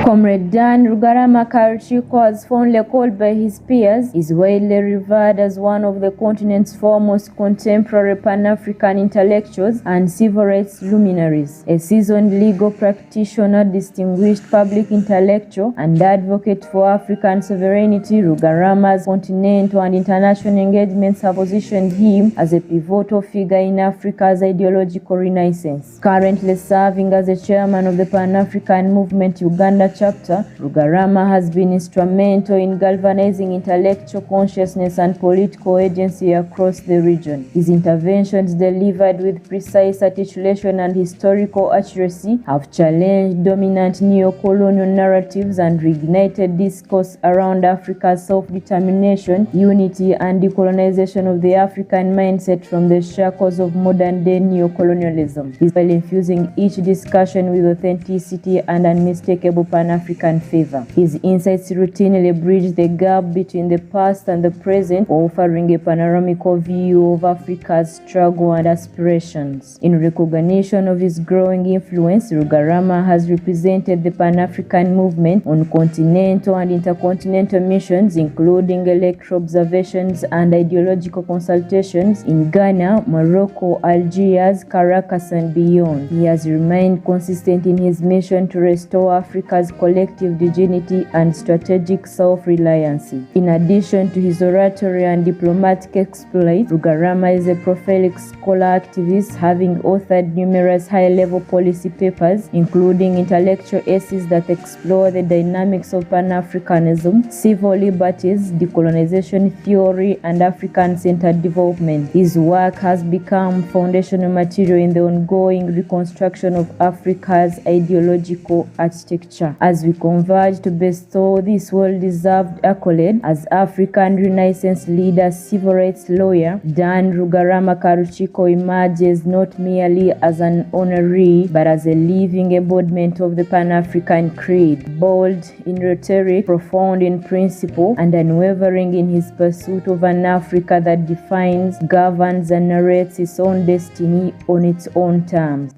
Comrade Dan Rugarama Karchiko, as fondly called by his peers, is widely revered as one of the continent's foremost contemporary Pan-African intellectuals and civil rights luminaries. A seasoned legal practitioner, distinguished public intellectual, and advocate for African sovereignty, Rugarama's continental and international engagements have positioned him as a pivotal figure in Africa's ideological renaissance. Currently serving as the chairman of the Pan-African Movement Uganda chapter, Rugarama has been instrumental in galvanizing intellectual consciousness and political agency across the region. His interventions, delivered with precise articulation and historical accuracy, have challenged dominant neo-colonial narratives and reignited discourse around Africa's self-determination, unity, and decolonization of the African mindset from the shackles of modern-day neo-colonialism. He's while infusing each discussion with authenticity and unmistakable Pan-African favor. His insights routinely bridge the gap between the past and the present, offering a panoramical view of Africa's struggle and aspirations. In recognition of his growing influence, Rugarama has represented the Pan-African movement on continental and intercontinental missions, including electoral observations and ideological consultations in Ghana, Morocco, Algiers, Caracas, and beyond. He has remained consistent in his mission to restore Africa's collective dignity and strategic self-reliance. In addition to his oratory and diplomatic exploits, Rugarama is a prolific scholar activist, having authored numerous high-level policy papers, including intellectual essays that explore the dynamics of Pan-Africanism, civil liberties, decolonization theory, and African-centered development. His work has become foundational material in the ongoing reconstruction of Africa's ideological architecture. As we converge to bestow this well-deserved accolade, as African Renaissance leader, civil rights lawyer, Dan Rugarama Karuchiko emerges not merely as an honoree, but as a living embodiment of the Pan-African creed, bold in rhetoric, profound in principle, and unwavering in his pursuit of an Africa that defines, governs, and narrates its own destiny on its own terms.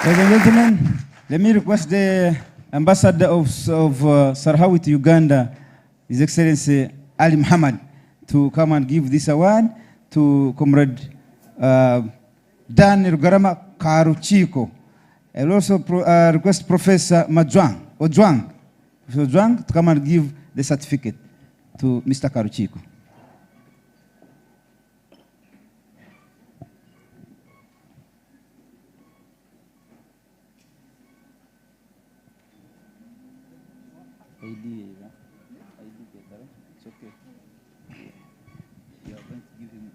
Ladies and gentlemen, let me request the Ambassador of Sahrawi to Uganda, His Excellency Ali Muhammad, to come and give this award to Comrade Dan Rugarama Karuchiko. I will also request Professor Ojwang to come and give the certificate to Mr. Karuchiko. It's okay. You are going to give him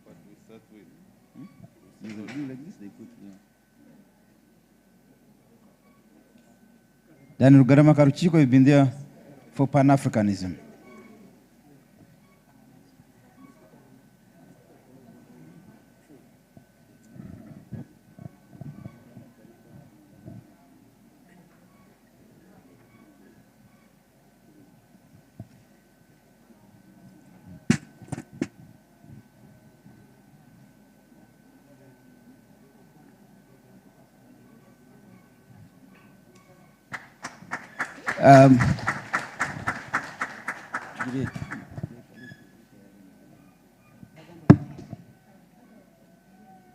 what we start with. You will do like this, they put here. Dan Rugarama Karuchiko has been there for Pan-Africanism.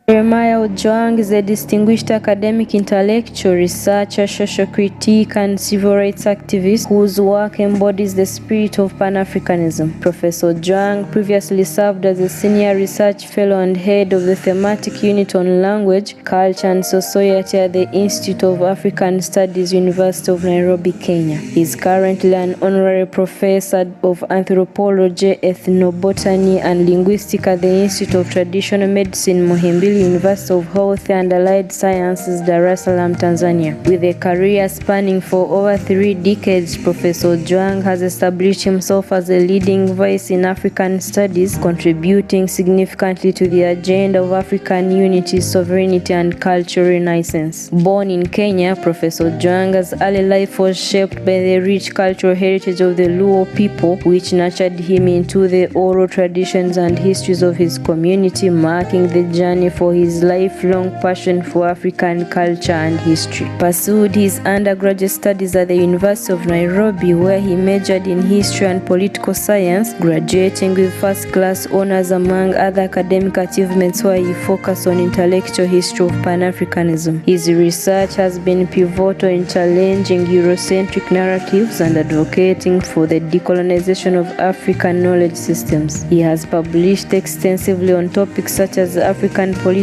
Jeremiah Ojwang is a distinguished academic, intellectual, researcher, social critique, and civil rights activist whose work embodies the spirit of Pan-Africanism. Professor Ojwang previously served as a senior research fellow and head of the thematic unit on language, culture, and society at the Institute of African Studies, University of Nairobi, Kenya. He is currently an honorary professor of anthropology, ethnobotany, and linguistics at the Institute of Traditional Medicine, Muhimbili University of Health and Allied Sciences, Dar es Salaam, Tanzania. With a career spanning for over 3 decades, Professor Ojwang has established himself as a leading voice in African studies, contributing significantly to the agenda of African unity, sovereignty, and cultural renaissance. Born in Kenya, Professor Ojwang's early life was shaped by the rich cultural heritage of the Luo people, which nurtured him into the oral traditions and histories of his community, marking the journey for his lifelong passion for African culture and history. Pursued his undergraduate studies at the University of Nairobi, where he majored in history and political science, graduating with first-class honors among other academic achievements, where he focused on intellectual history of Pan-Africanism. His research has been pivotal in challenging Eurocentric narratives and advocating for the decolonization of African knowledge systems. He has published extensively on topics such as African political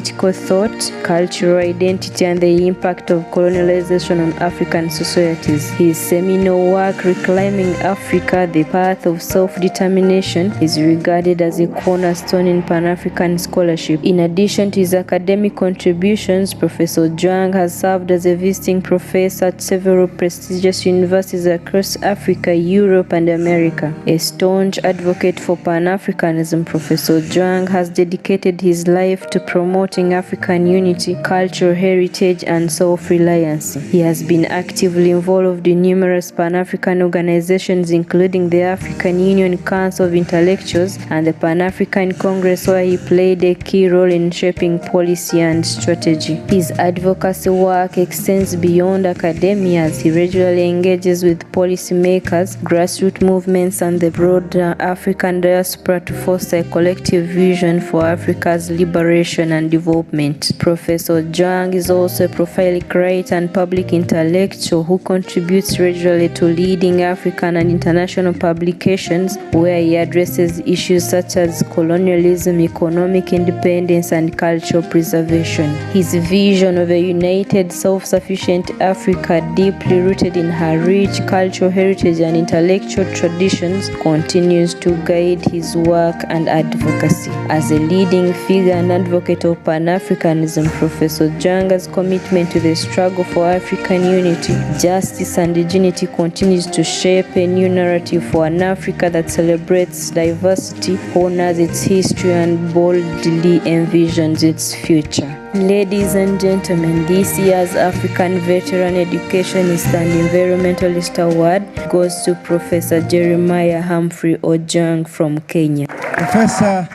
thought, cultural identity, and the impact of colonialization on African societies. His seminal work, Reclaiming Africa, The Path of Self-Determination, is regarded as a cornerstone in Pan-African scholarship. In addition to his academic contributions, Professor Ojwang has served as a visiting professor at several prestigious universities across Africa, Europe, and America. A staunch advocate for Pan-Africanism, Professor Ojwang has dedicated his life to promoting African unity, cultural heritage, and self-reliance. He has been actively involved in numerous Pan-African organizations, including the African Union Council of Intellectuals and the Pan-African Congress, where he played a key role in shaping policy and strategy. His advocacy work extends beyond academia as he regularly engages with policymakers, grassroots movements, and the broader African diaspora to foster a collective vision for Africa's liberation and development. Professor Ojwang is also a prolific writer and public intellectual who contributes regularly to leading African and international publications, where he addresses issues such as colonialism, economic independence, and cultural preservation. His vision of a united, self-sufficient Africa, deeply rooted in her rich cultural heritage and intellectual traditions, continues to guide his work and advocacy. As a leading figure and advocate of Pan-Africanism, Professor Ojwang's commitment to the struggle for African unity, justice, and dignity continues to shape a new narrative for an Africa that celebrates diversity, honors its history, and boldly envisions its future. Ladies and gentlemen, this year's African Veteran Educationist and Environmentalist Award goes to Professor Jeremiah Humphrey Ojwang from Kenya. Professor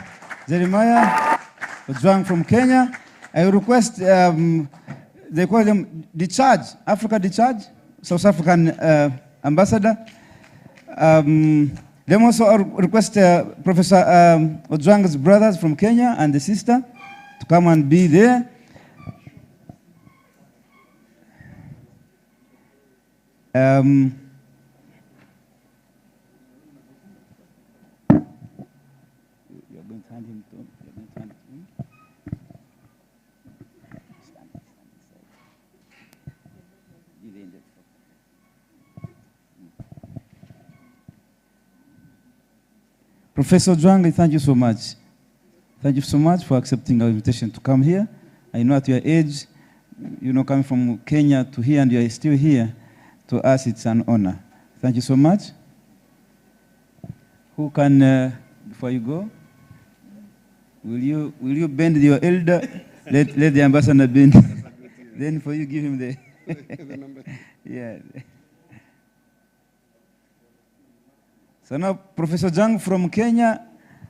Jeremiah Ojwang from Kenya. I request, they call them Discharge, Africa Discharge, South African ambassador. They also request Professor Ojwang's brothers from Kenya and the sister to come and be there. Professor Ojwang, thank you so much. Thank you so much for accepting our invitation to come here. I know at your age, coming from Kenya to here and you are still here, to us it's an honor. Thank you so much. Who can, before you go, will you bend your elder? let the ambassador bend. Then for you give him the, yeah. So now, Professor Ojwang from Kenya,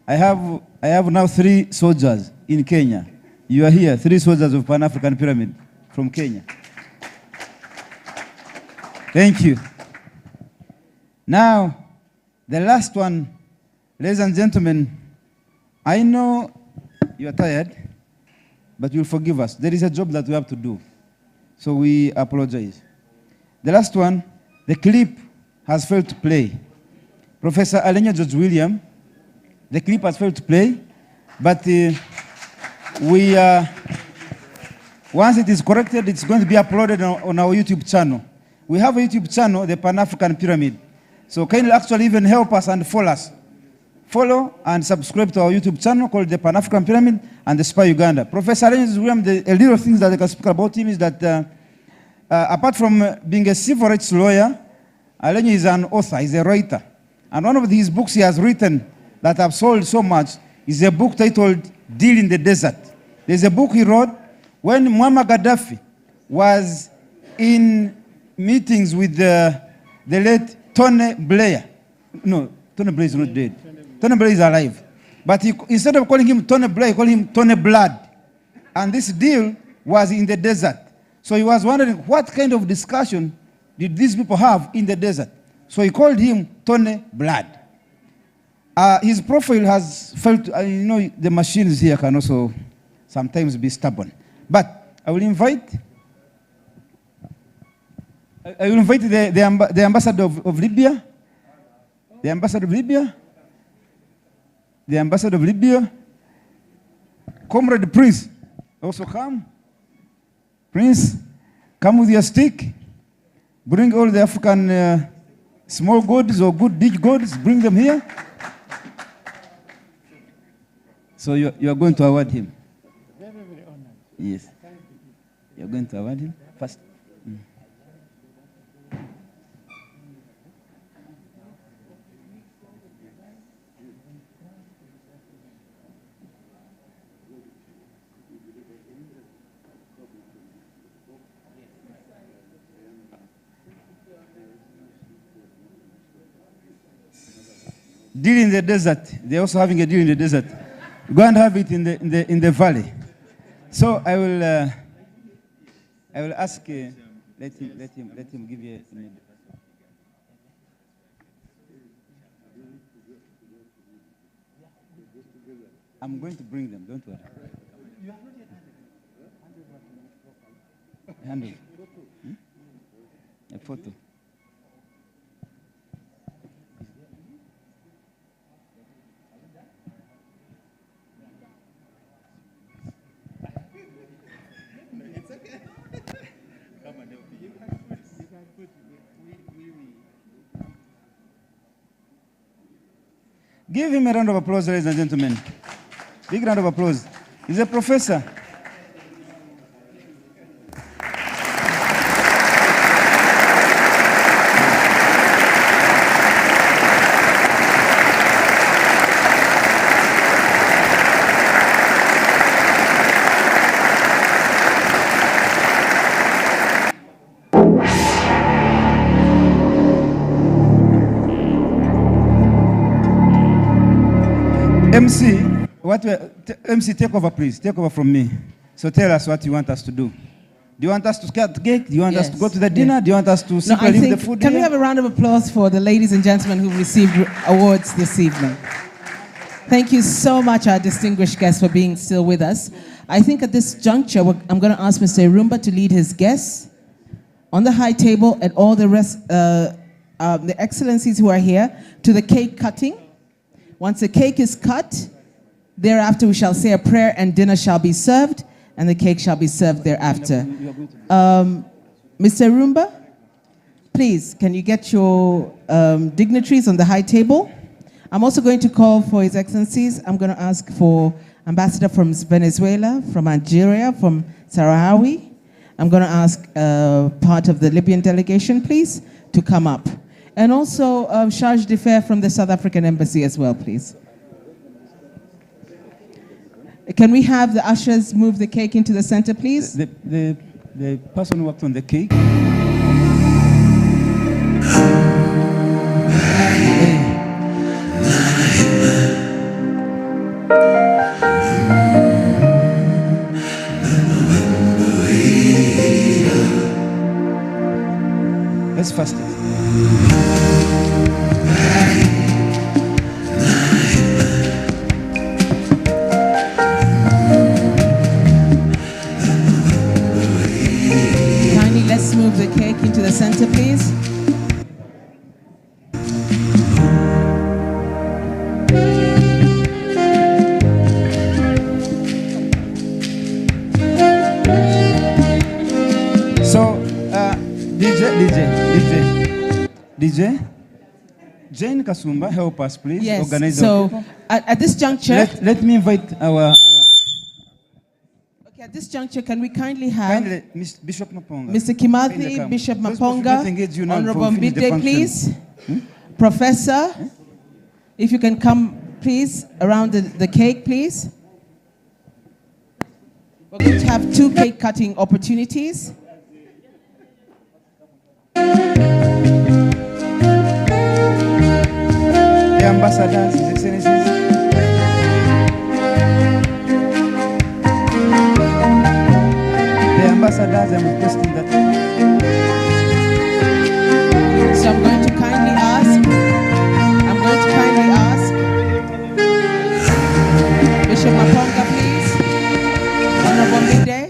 I have now 3 soldiers in Kenya. You are here, 3 soldiers of Pan-African Pyramid from Kenya. Thank you. Now, the last one, ladies and gentlemen, I know you are tired, but you'll forgive us. There is a job that we have to do, so we apologize. The last one, the clip has failed to play. Professor Alenya George William, the clip has failed to play, but once it is corrected, it's going to be uploaded on our YouTube channel. We have a YouTube channel, the Pan-African Pyramid. So can you actually even help us and follow us? Follow and subscribe to our YouTube channel called the Pan-African Pyramid and TheSpy Uganda. Professor Alenya George William, a little things that I can speak about him is that apart from being a civil rights lawyer, Alenya is an author, he's a writer. And one of his books he has written that have sold so much is a book titled Deal in the Desert. There's a book he wrote when Muammar Gaddafi was in meetings with the late Tony Blair. No, Tony Blair is not dead. Tony Blair is alive. But instead of calling him Tony Blair, he called him Tony Blood. And this deal was in the desert. So he was wondering what kind of discussion did these people have in the desert. So he called him Tony Blood. His profile has felt, the machines here can also sometimes be stubborn. But I will invite the ambassador of Libya, the ambassador of Libya, the ambassador of Libya, Comrade Prince also come. Prince, come with your stick. Bring all the African small goods or good big goods, bring them here. So you are going to award him? Very, very honored. Yes. You are going to award him first. Deal in the desert. They're also having a deal in the desert. Go and have it in the valley. So I will ask. Let him give you. I'm going to bring them. Don't worry. Hand over. A photo. Give him a round of applause, ladies and gentlemen. Big round of applause. He's a professor. MC, take over, please. Take over from me. So tell us what you want us to do. Do you want us to cut cake? Do you want us to go to the dinner? Do you want us to simply leave the food Can here? we have a round of applause for the ladies and gentlemen who received awards this evening? Thank you so much, our distinguished guests, for being still with us. I think at this juncture, I'm going to ask Mr. Irumba to lead his guests on the high table and all the rest, the excellencies who are here, to the cake cutting. Once the cake is cut, thereafter we shall say a prayer and dinner shall be served, and the cake shall be served thereafter. Mr. Irumba, please, can you get your dignitaries on the high table? I'm also going to call for His Excellencies. I'm going to ask for Ambassador from Venezuela, from Algeria, from Sahrawi. I'm going to ask part of the Libyan delegation, please, to come up. And also Charge d'Affaires from the South African Embassy as well, please. Can we have the ushers move the cake into the center, please? The person who worked on the cake. Let's fast it. Let's move the cake into the center, please. So, DJ, Jane Kasumba, help us, please. Yes. Organize So, at this juncture, let me invite our. At this juncture, can we kindly have Bishop Maponga, Mr. Kimathi, Bishop Maponga, Honorable Mbide, please. Professor, if you can come, please, around the cake, please. We're going to have 2 cake cutting opportunities. The ambassadors, His Excellencies. Ambassadors, I'm requesting that. So I'm going to kindly ask Bishop Maponga, please. Honorable Mbide.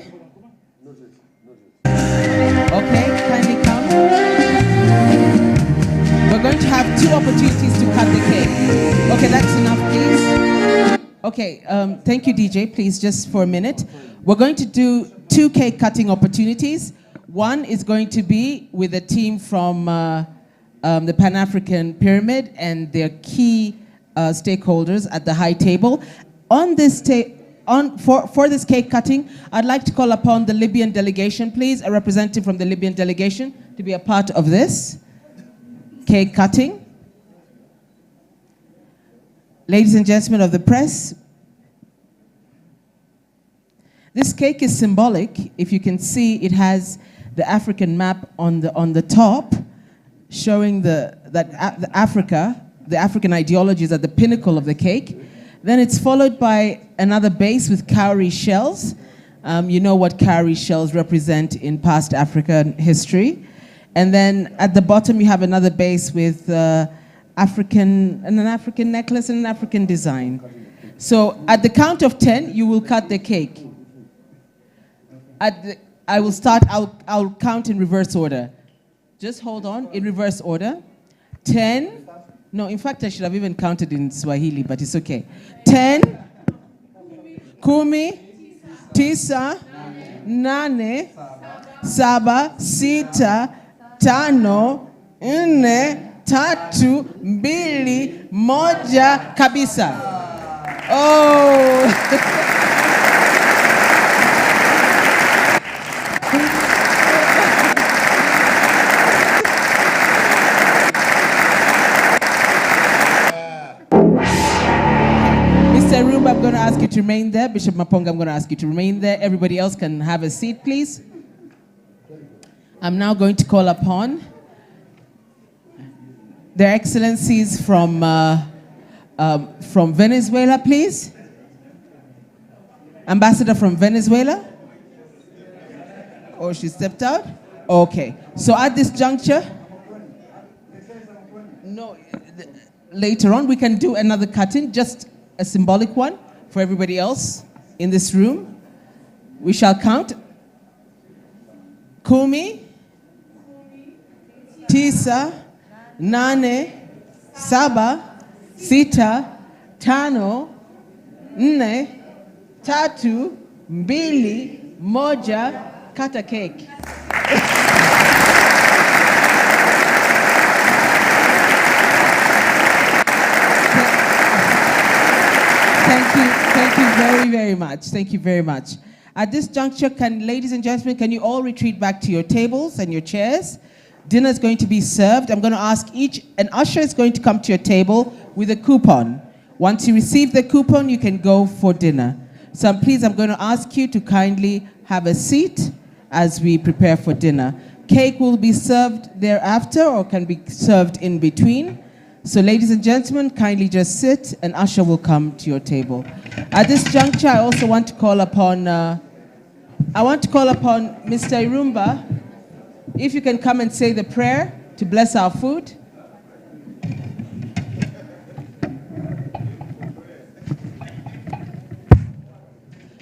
Okay, kindly come. We're going to have 2 opportunities to cut the cake. Okay, that's enough, please. Okay, thank you, DJ. Please, just for a minute. We're going to do 2 cake cutting opportunities. One is going to be with a team from the Pan-African Pyramid and their key stakeholders at the high table. On this for this cake cutting, I'd like to call upon the Libyan delegation, please, a representative from the Libyan delegation to be a part of this cake cutting. Ladies and gentlemen of the press, this cake is symbolic. If you can see, it has the African map on the top, showing the African ideology is at the pinnacle of the cake. Then it's followed by another base with cowrie shells. You know what cowrie shells represent in past African history. And then at the bottom you have another base with an African necklace and an African design. So at the count of 10, you will cut the cake. I'll count in reverse order. Just hold on, in reverse order. 10, no, in fact I should have even counted in Swahili, but it's okay. 10, kumi, tisa, nane, saba, sita, tano, nne, tatu, mbili, moja, kabisa. Oh! Mr. Rumba, I'm going to ask you to remain there. Bishop Maponga, I'm going to ask you to remain there. Everybody else can have a seat, please. I'm now going to call upon Their Excellencies from Venezuela, please. Ambassador from Venezuela? Oh, she stepped out? Okay. So at this juncture, no, later on we can do another cutting, just a symbolic one for everybody else in this room. We shall count. Kumi, tisa, nane, saba, sita, tano, nne, tatu, mbili, moja, kata cake. Thank you very, very much. Thank you very much. At this juncture, ladies and gentlemen, can you all retreat back to your tables and your chairs? Dinner is going to be served. I'm going to ask an usher is going to come to your table with a coupon. Once you receive the coupon, you can go for dinner. So please, I'm going to ask you to kindly have a seat as we prepare for dinner. Cake will be served thereafter or can be served in between. So ladies and gentlemen, kindly just sit and usher will come to your table. At this juncture, I also want to call upon, Mr. Irumba, if you can come and say the prayer to bless our food.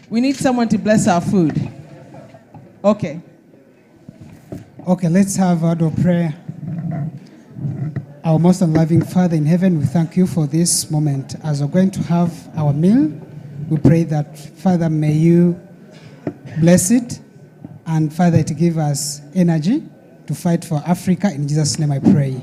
We need someone to bless our food. Okay. Okay, let's have a word of prayer. Our most loving Father in heaven, we thank you for this moment. As we're going to have our meal, we pray that, Father, may you bless it, and Father, it give us energy to fight for Africa. In Jesus' name I pray.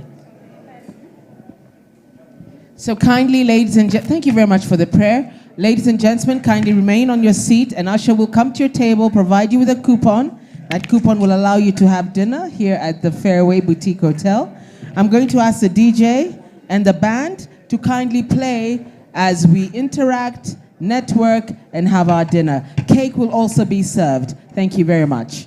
So kindly, ladies and gentlemen, thank you very much for the prayer. Ladies and gentlemen, kindly remain on your seat, and usher will come to your table, provide you with a coupon. That coupon will allow you to have dinner here at the Fairway Boutique Hotel. I'm going to ask the DJ and the band to kindly play as we interact, network, and have our dinner. Cake will also be served. Thank you very much.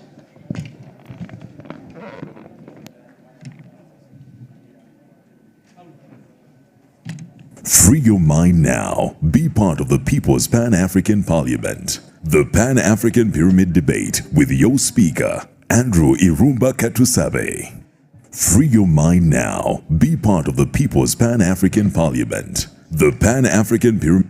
Free your mind now. Be part of the People's Pan-African Parliament. The Pan-African Pyramid Debate with your speaker, Andrew Irumba Katusabe. Free your mind now. Be part of the People's Pan-African Parliament. The Pan-African Pyramid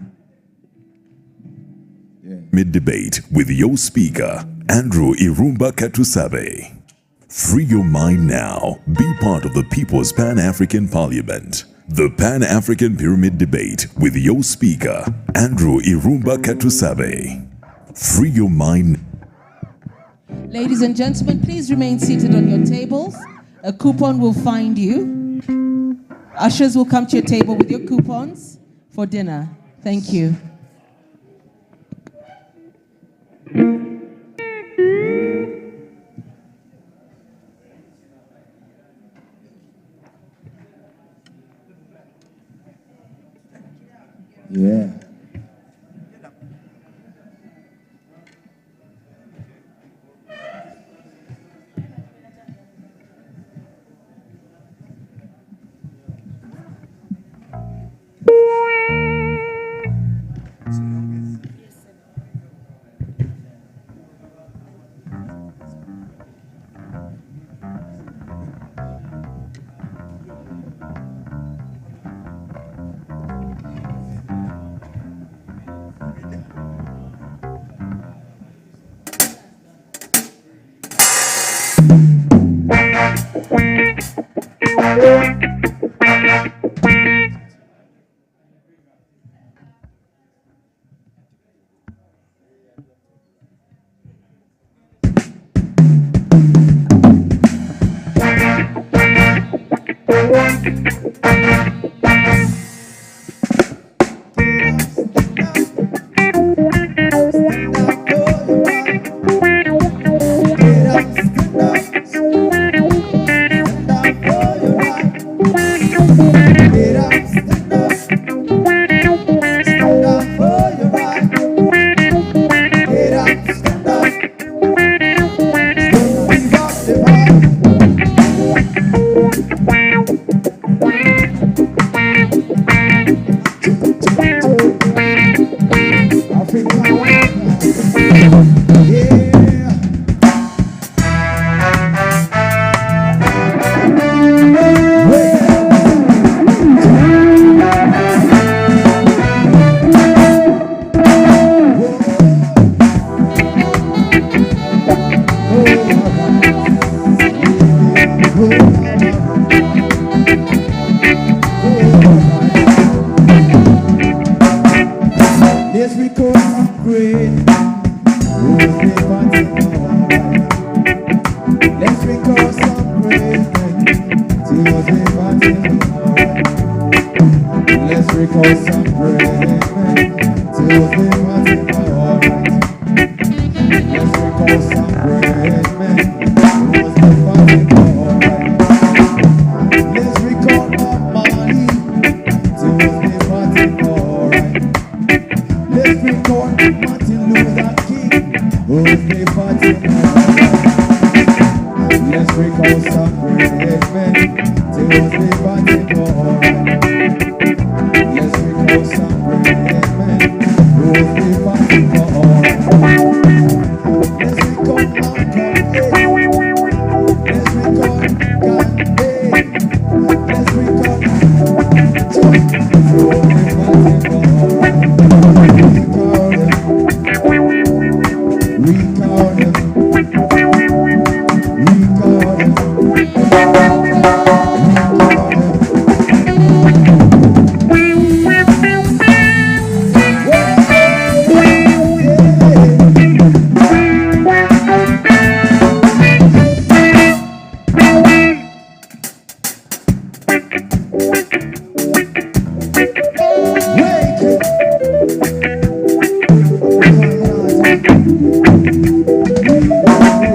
Debate with your speaker, Andrew Irumba Katusabe. Free your mind now. Be part of the People's Pan-African Parliament. The Pan-African Pyramid Debate with your speaker, Andrew Irumba Katusabe. Free your mind. Ladies and gentlemen, please remain seated on your tables. A coupon will find you. Ushers will come to your table with your coupons for dinner. Thank you. Yeah. Let's record some great. Let's record some great. Let's record some great. Tuesday party alright. Let's record some great. Tuesday party alright. Let's record more money. Tuesday party alright. Let's record Martin Luther King. Tuesday party alright. Let's record some great men. Tuesday party alright. Let's record some great men. Tuesday party alright. Let's record Malcolm X. Let's record Gandhi. Let's record Tuesday party alright.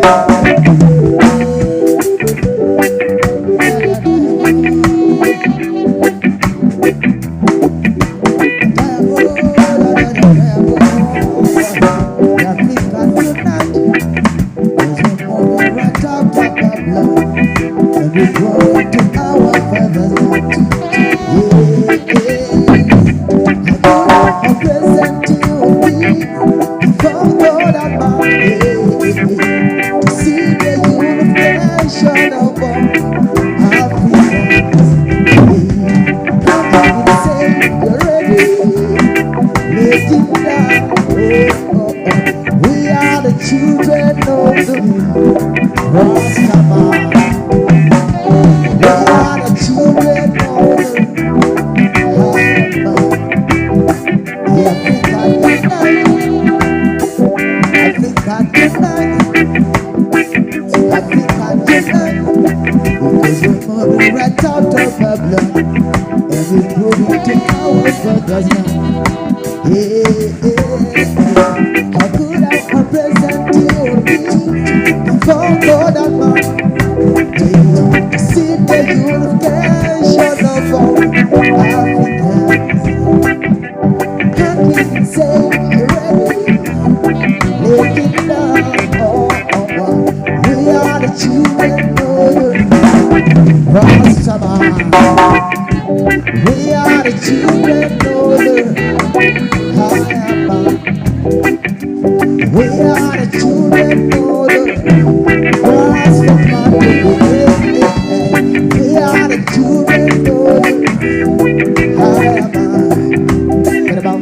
Children of went out of our blood, and we prove it to our brothers now. How could I present you before God and man? Do you want to see the unification of all Africans? Can we say we're ready? Make it down, we are the children of Rastaman. We are the children of Hayaman. We are the children of Rastaman. We are the children of Hayaman. What about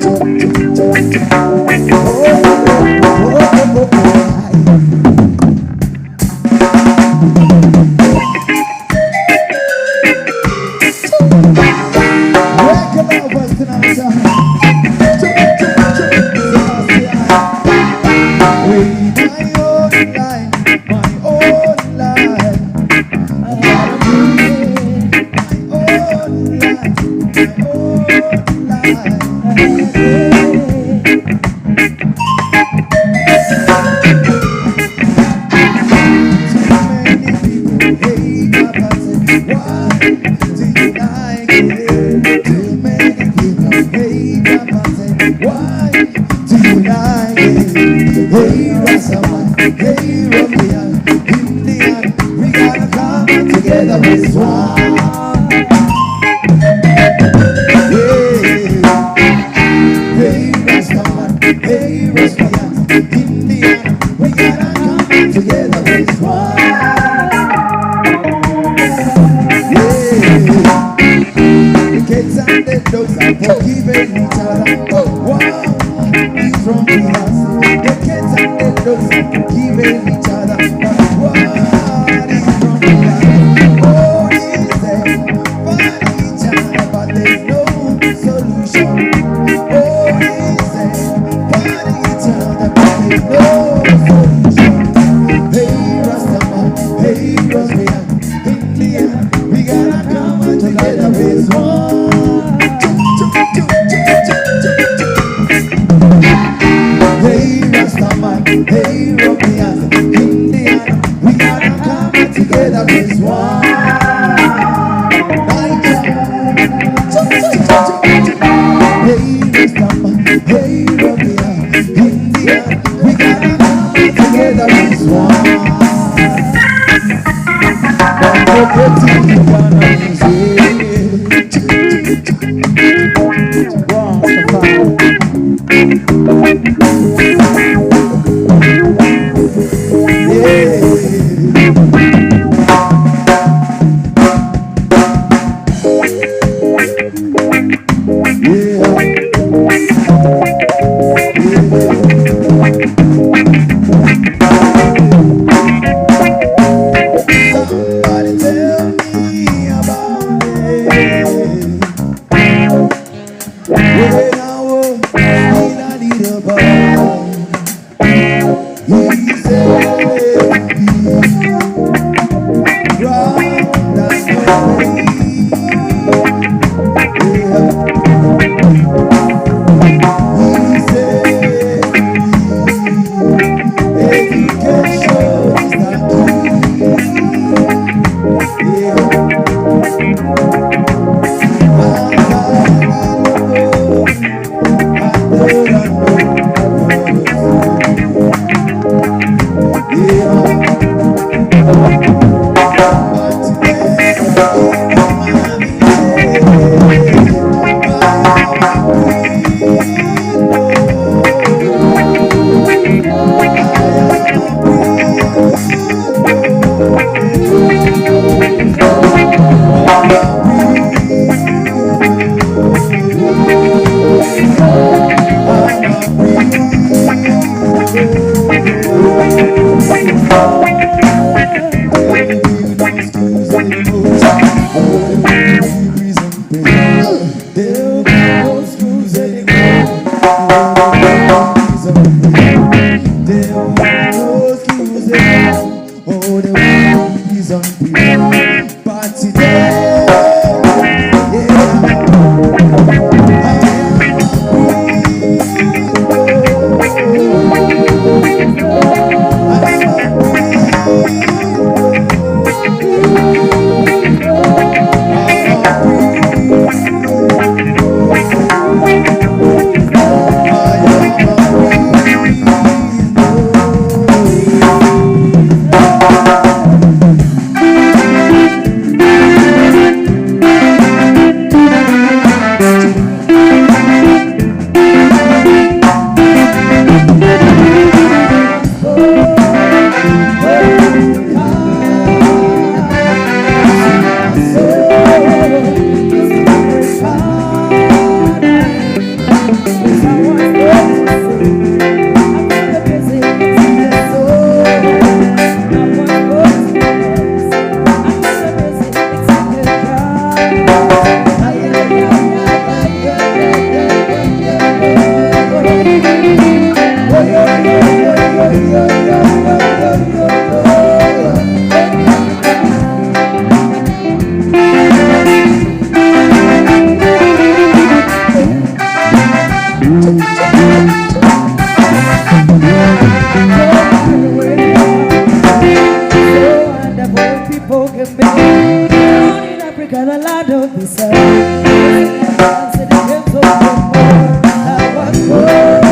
Africa, the land of the sun. The gates of the moon. I was born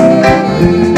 in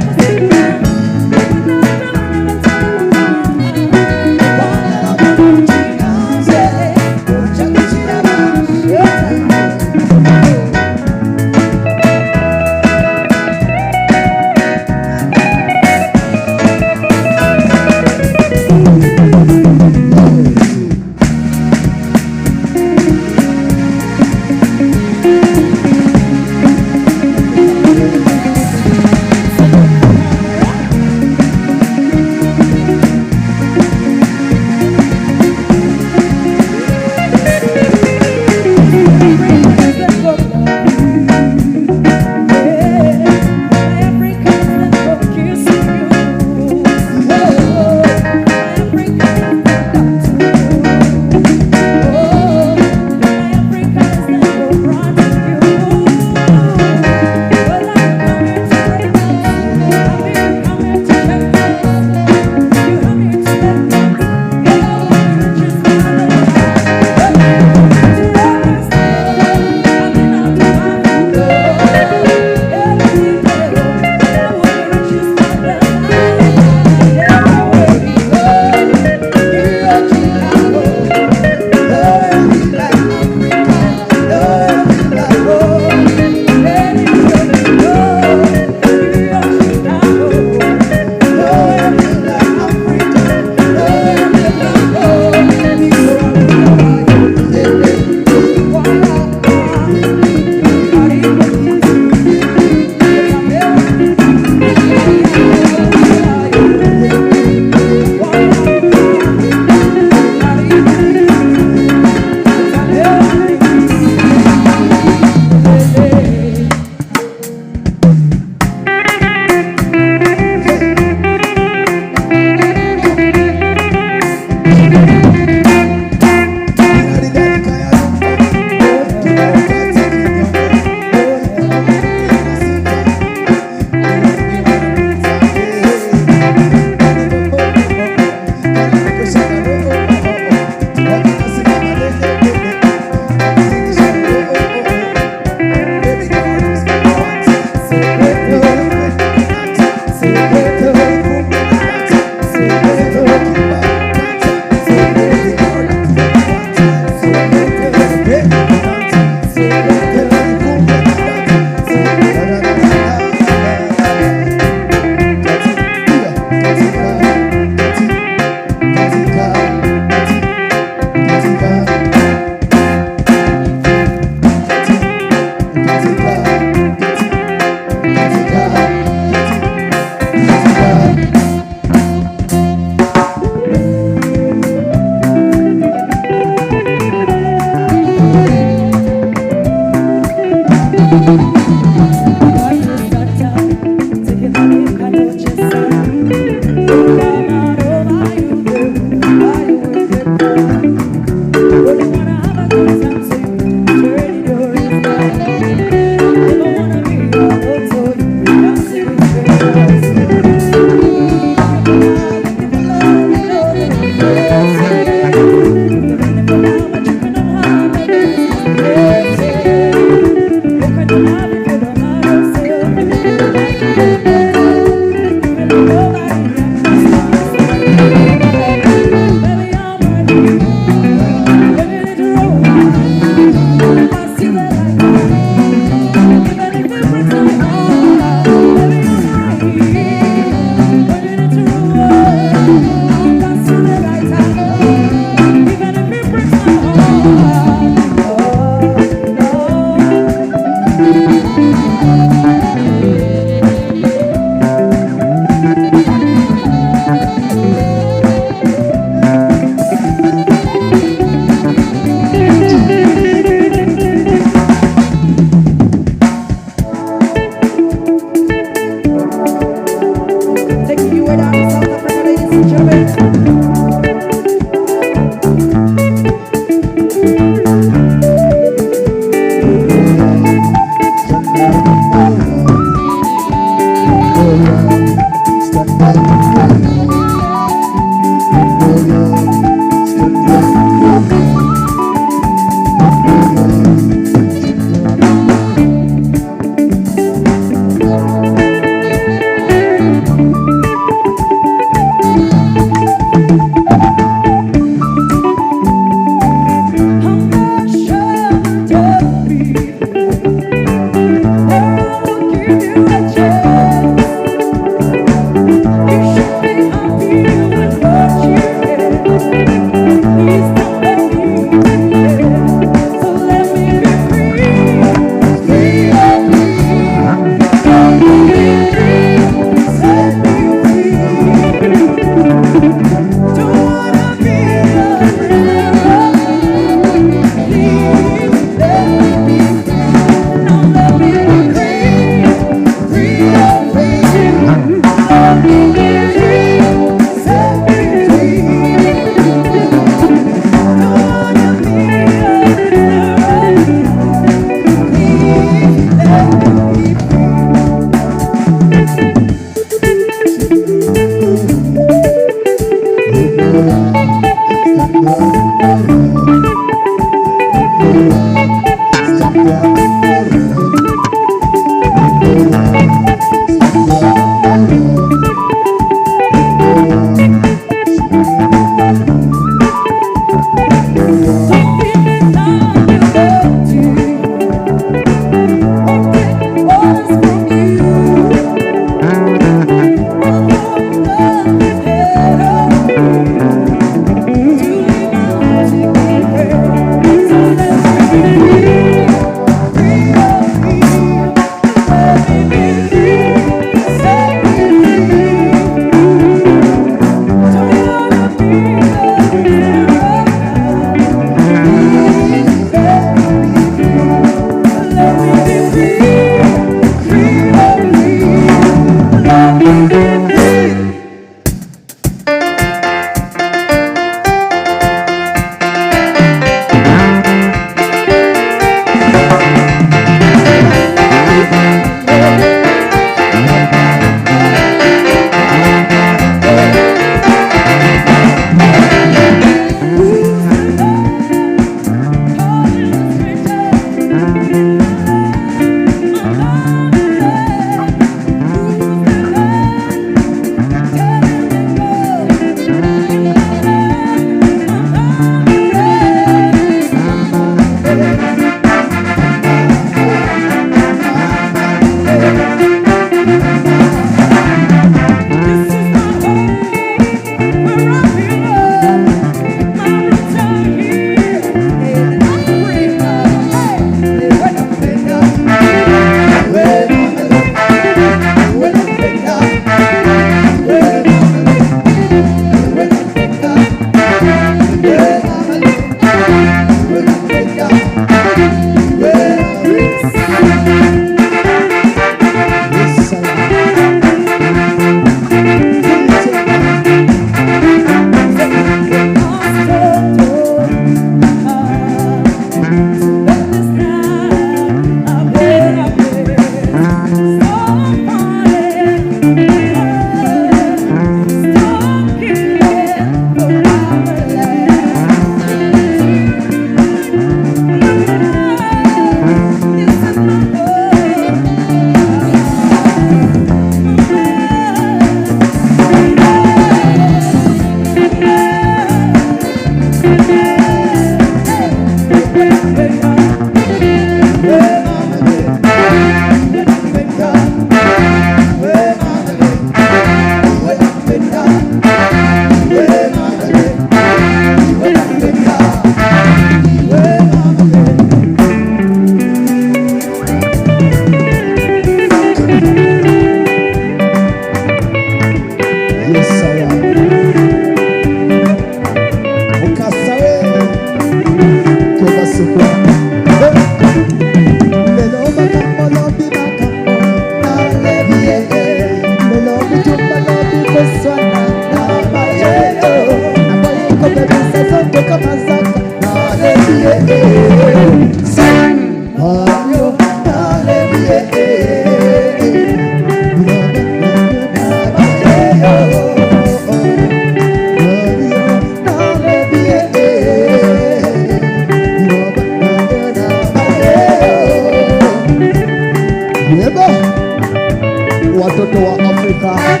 Watoto wa Afrika.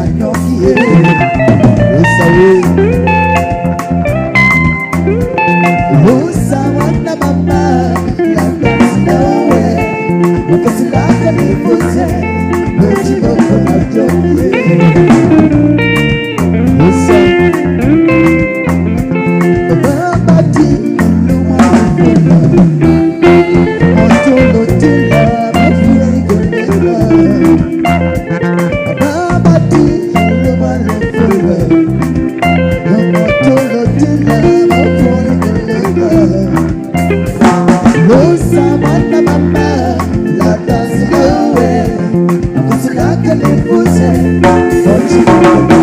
manyokie Usawe Usawana mama Labda sinawe Ukasilaka nipuse Wechiboko manyokie Usa Babati Luma Otolo tila Mafuegolera Babati Luma Lufura Otolo tila Mafuegolera Rosa Manda Mama La Dazilawe Kusilaka Nifuse Ochiboko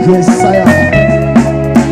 Yes, I am.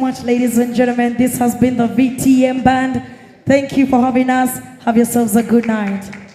much, ladies and gentlemen. This has been the VTM Band. Thank you for having us. Have yourselves a good night.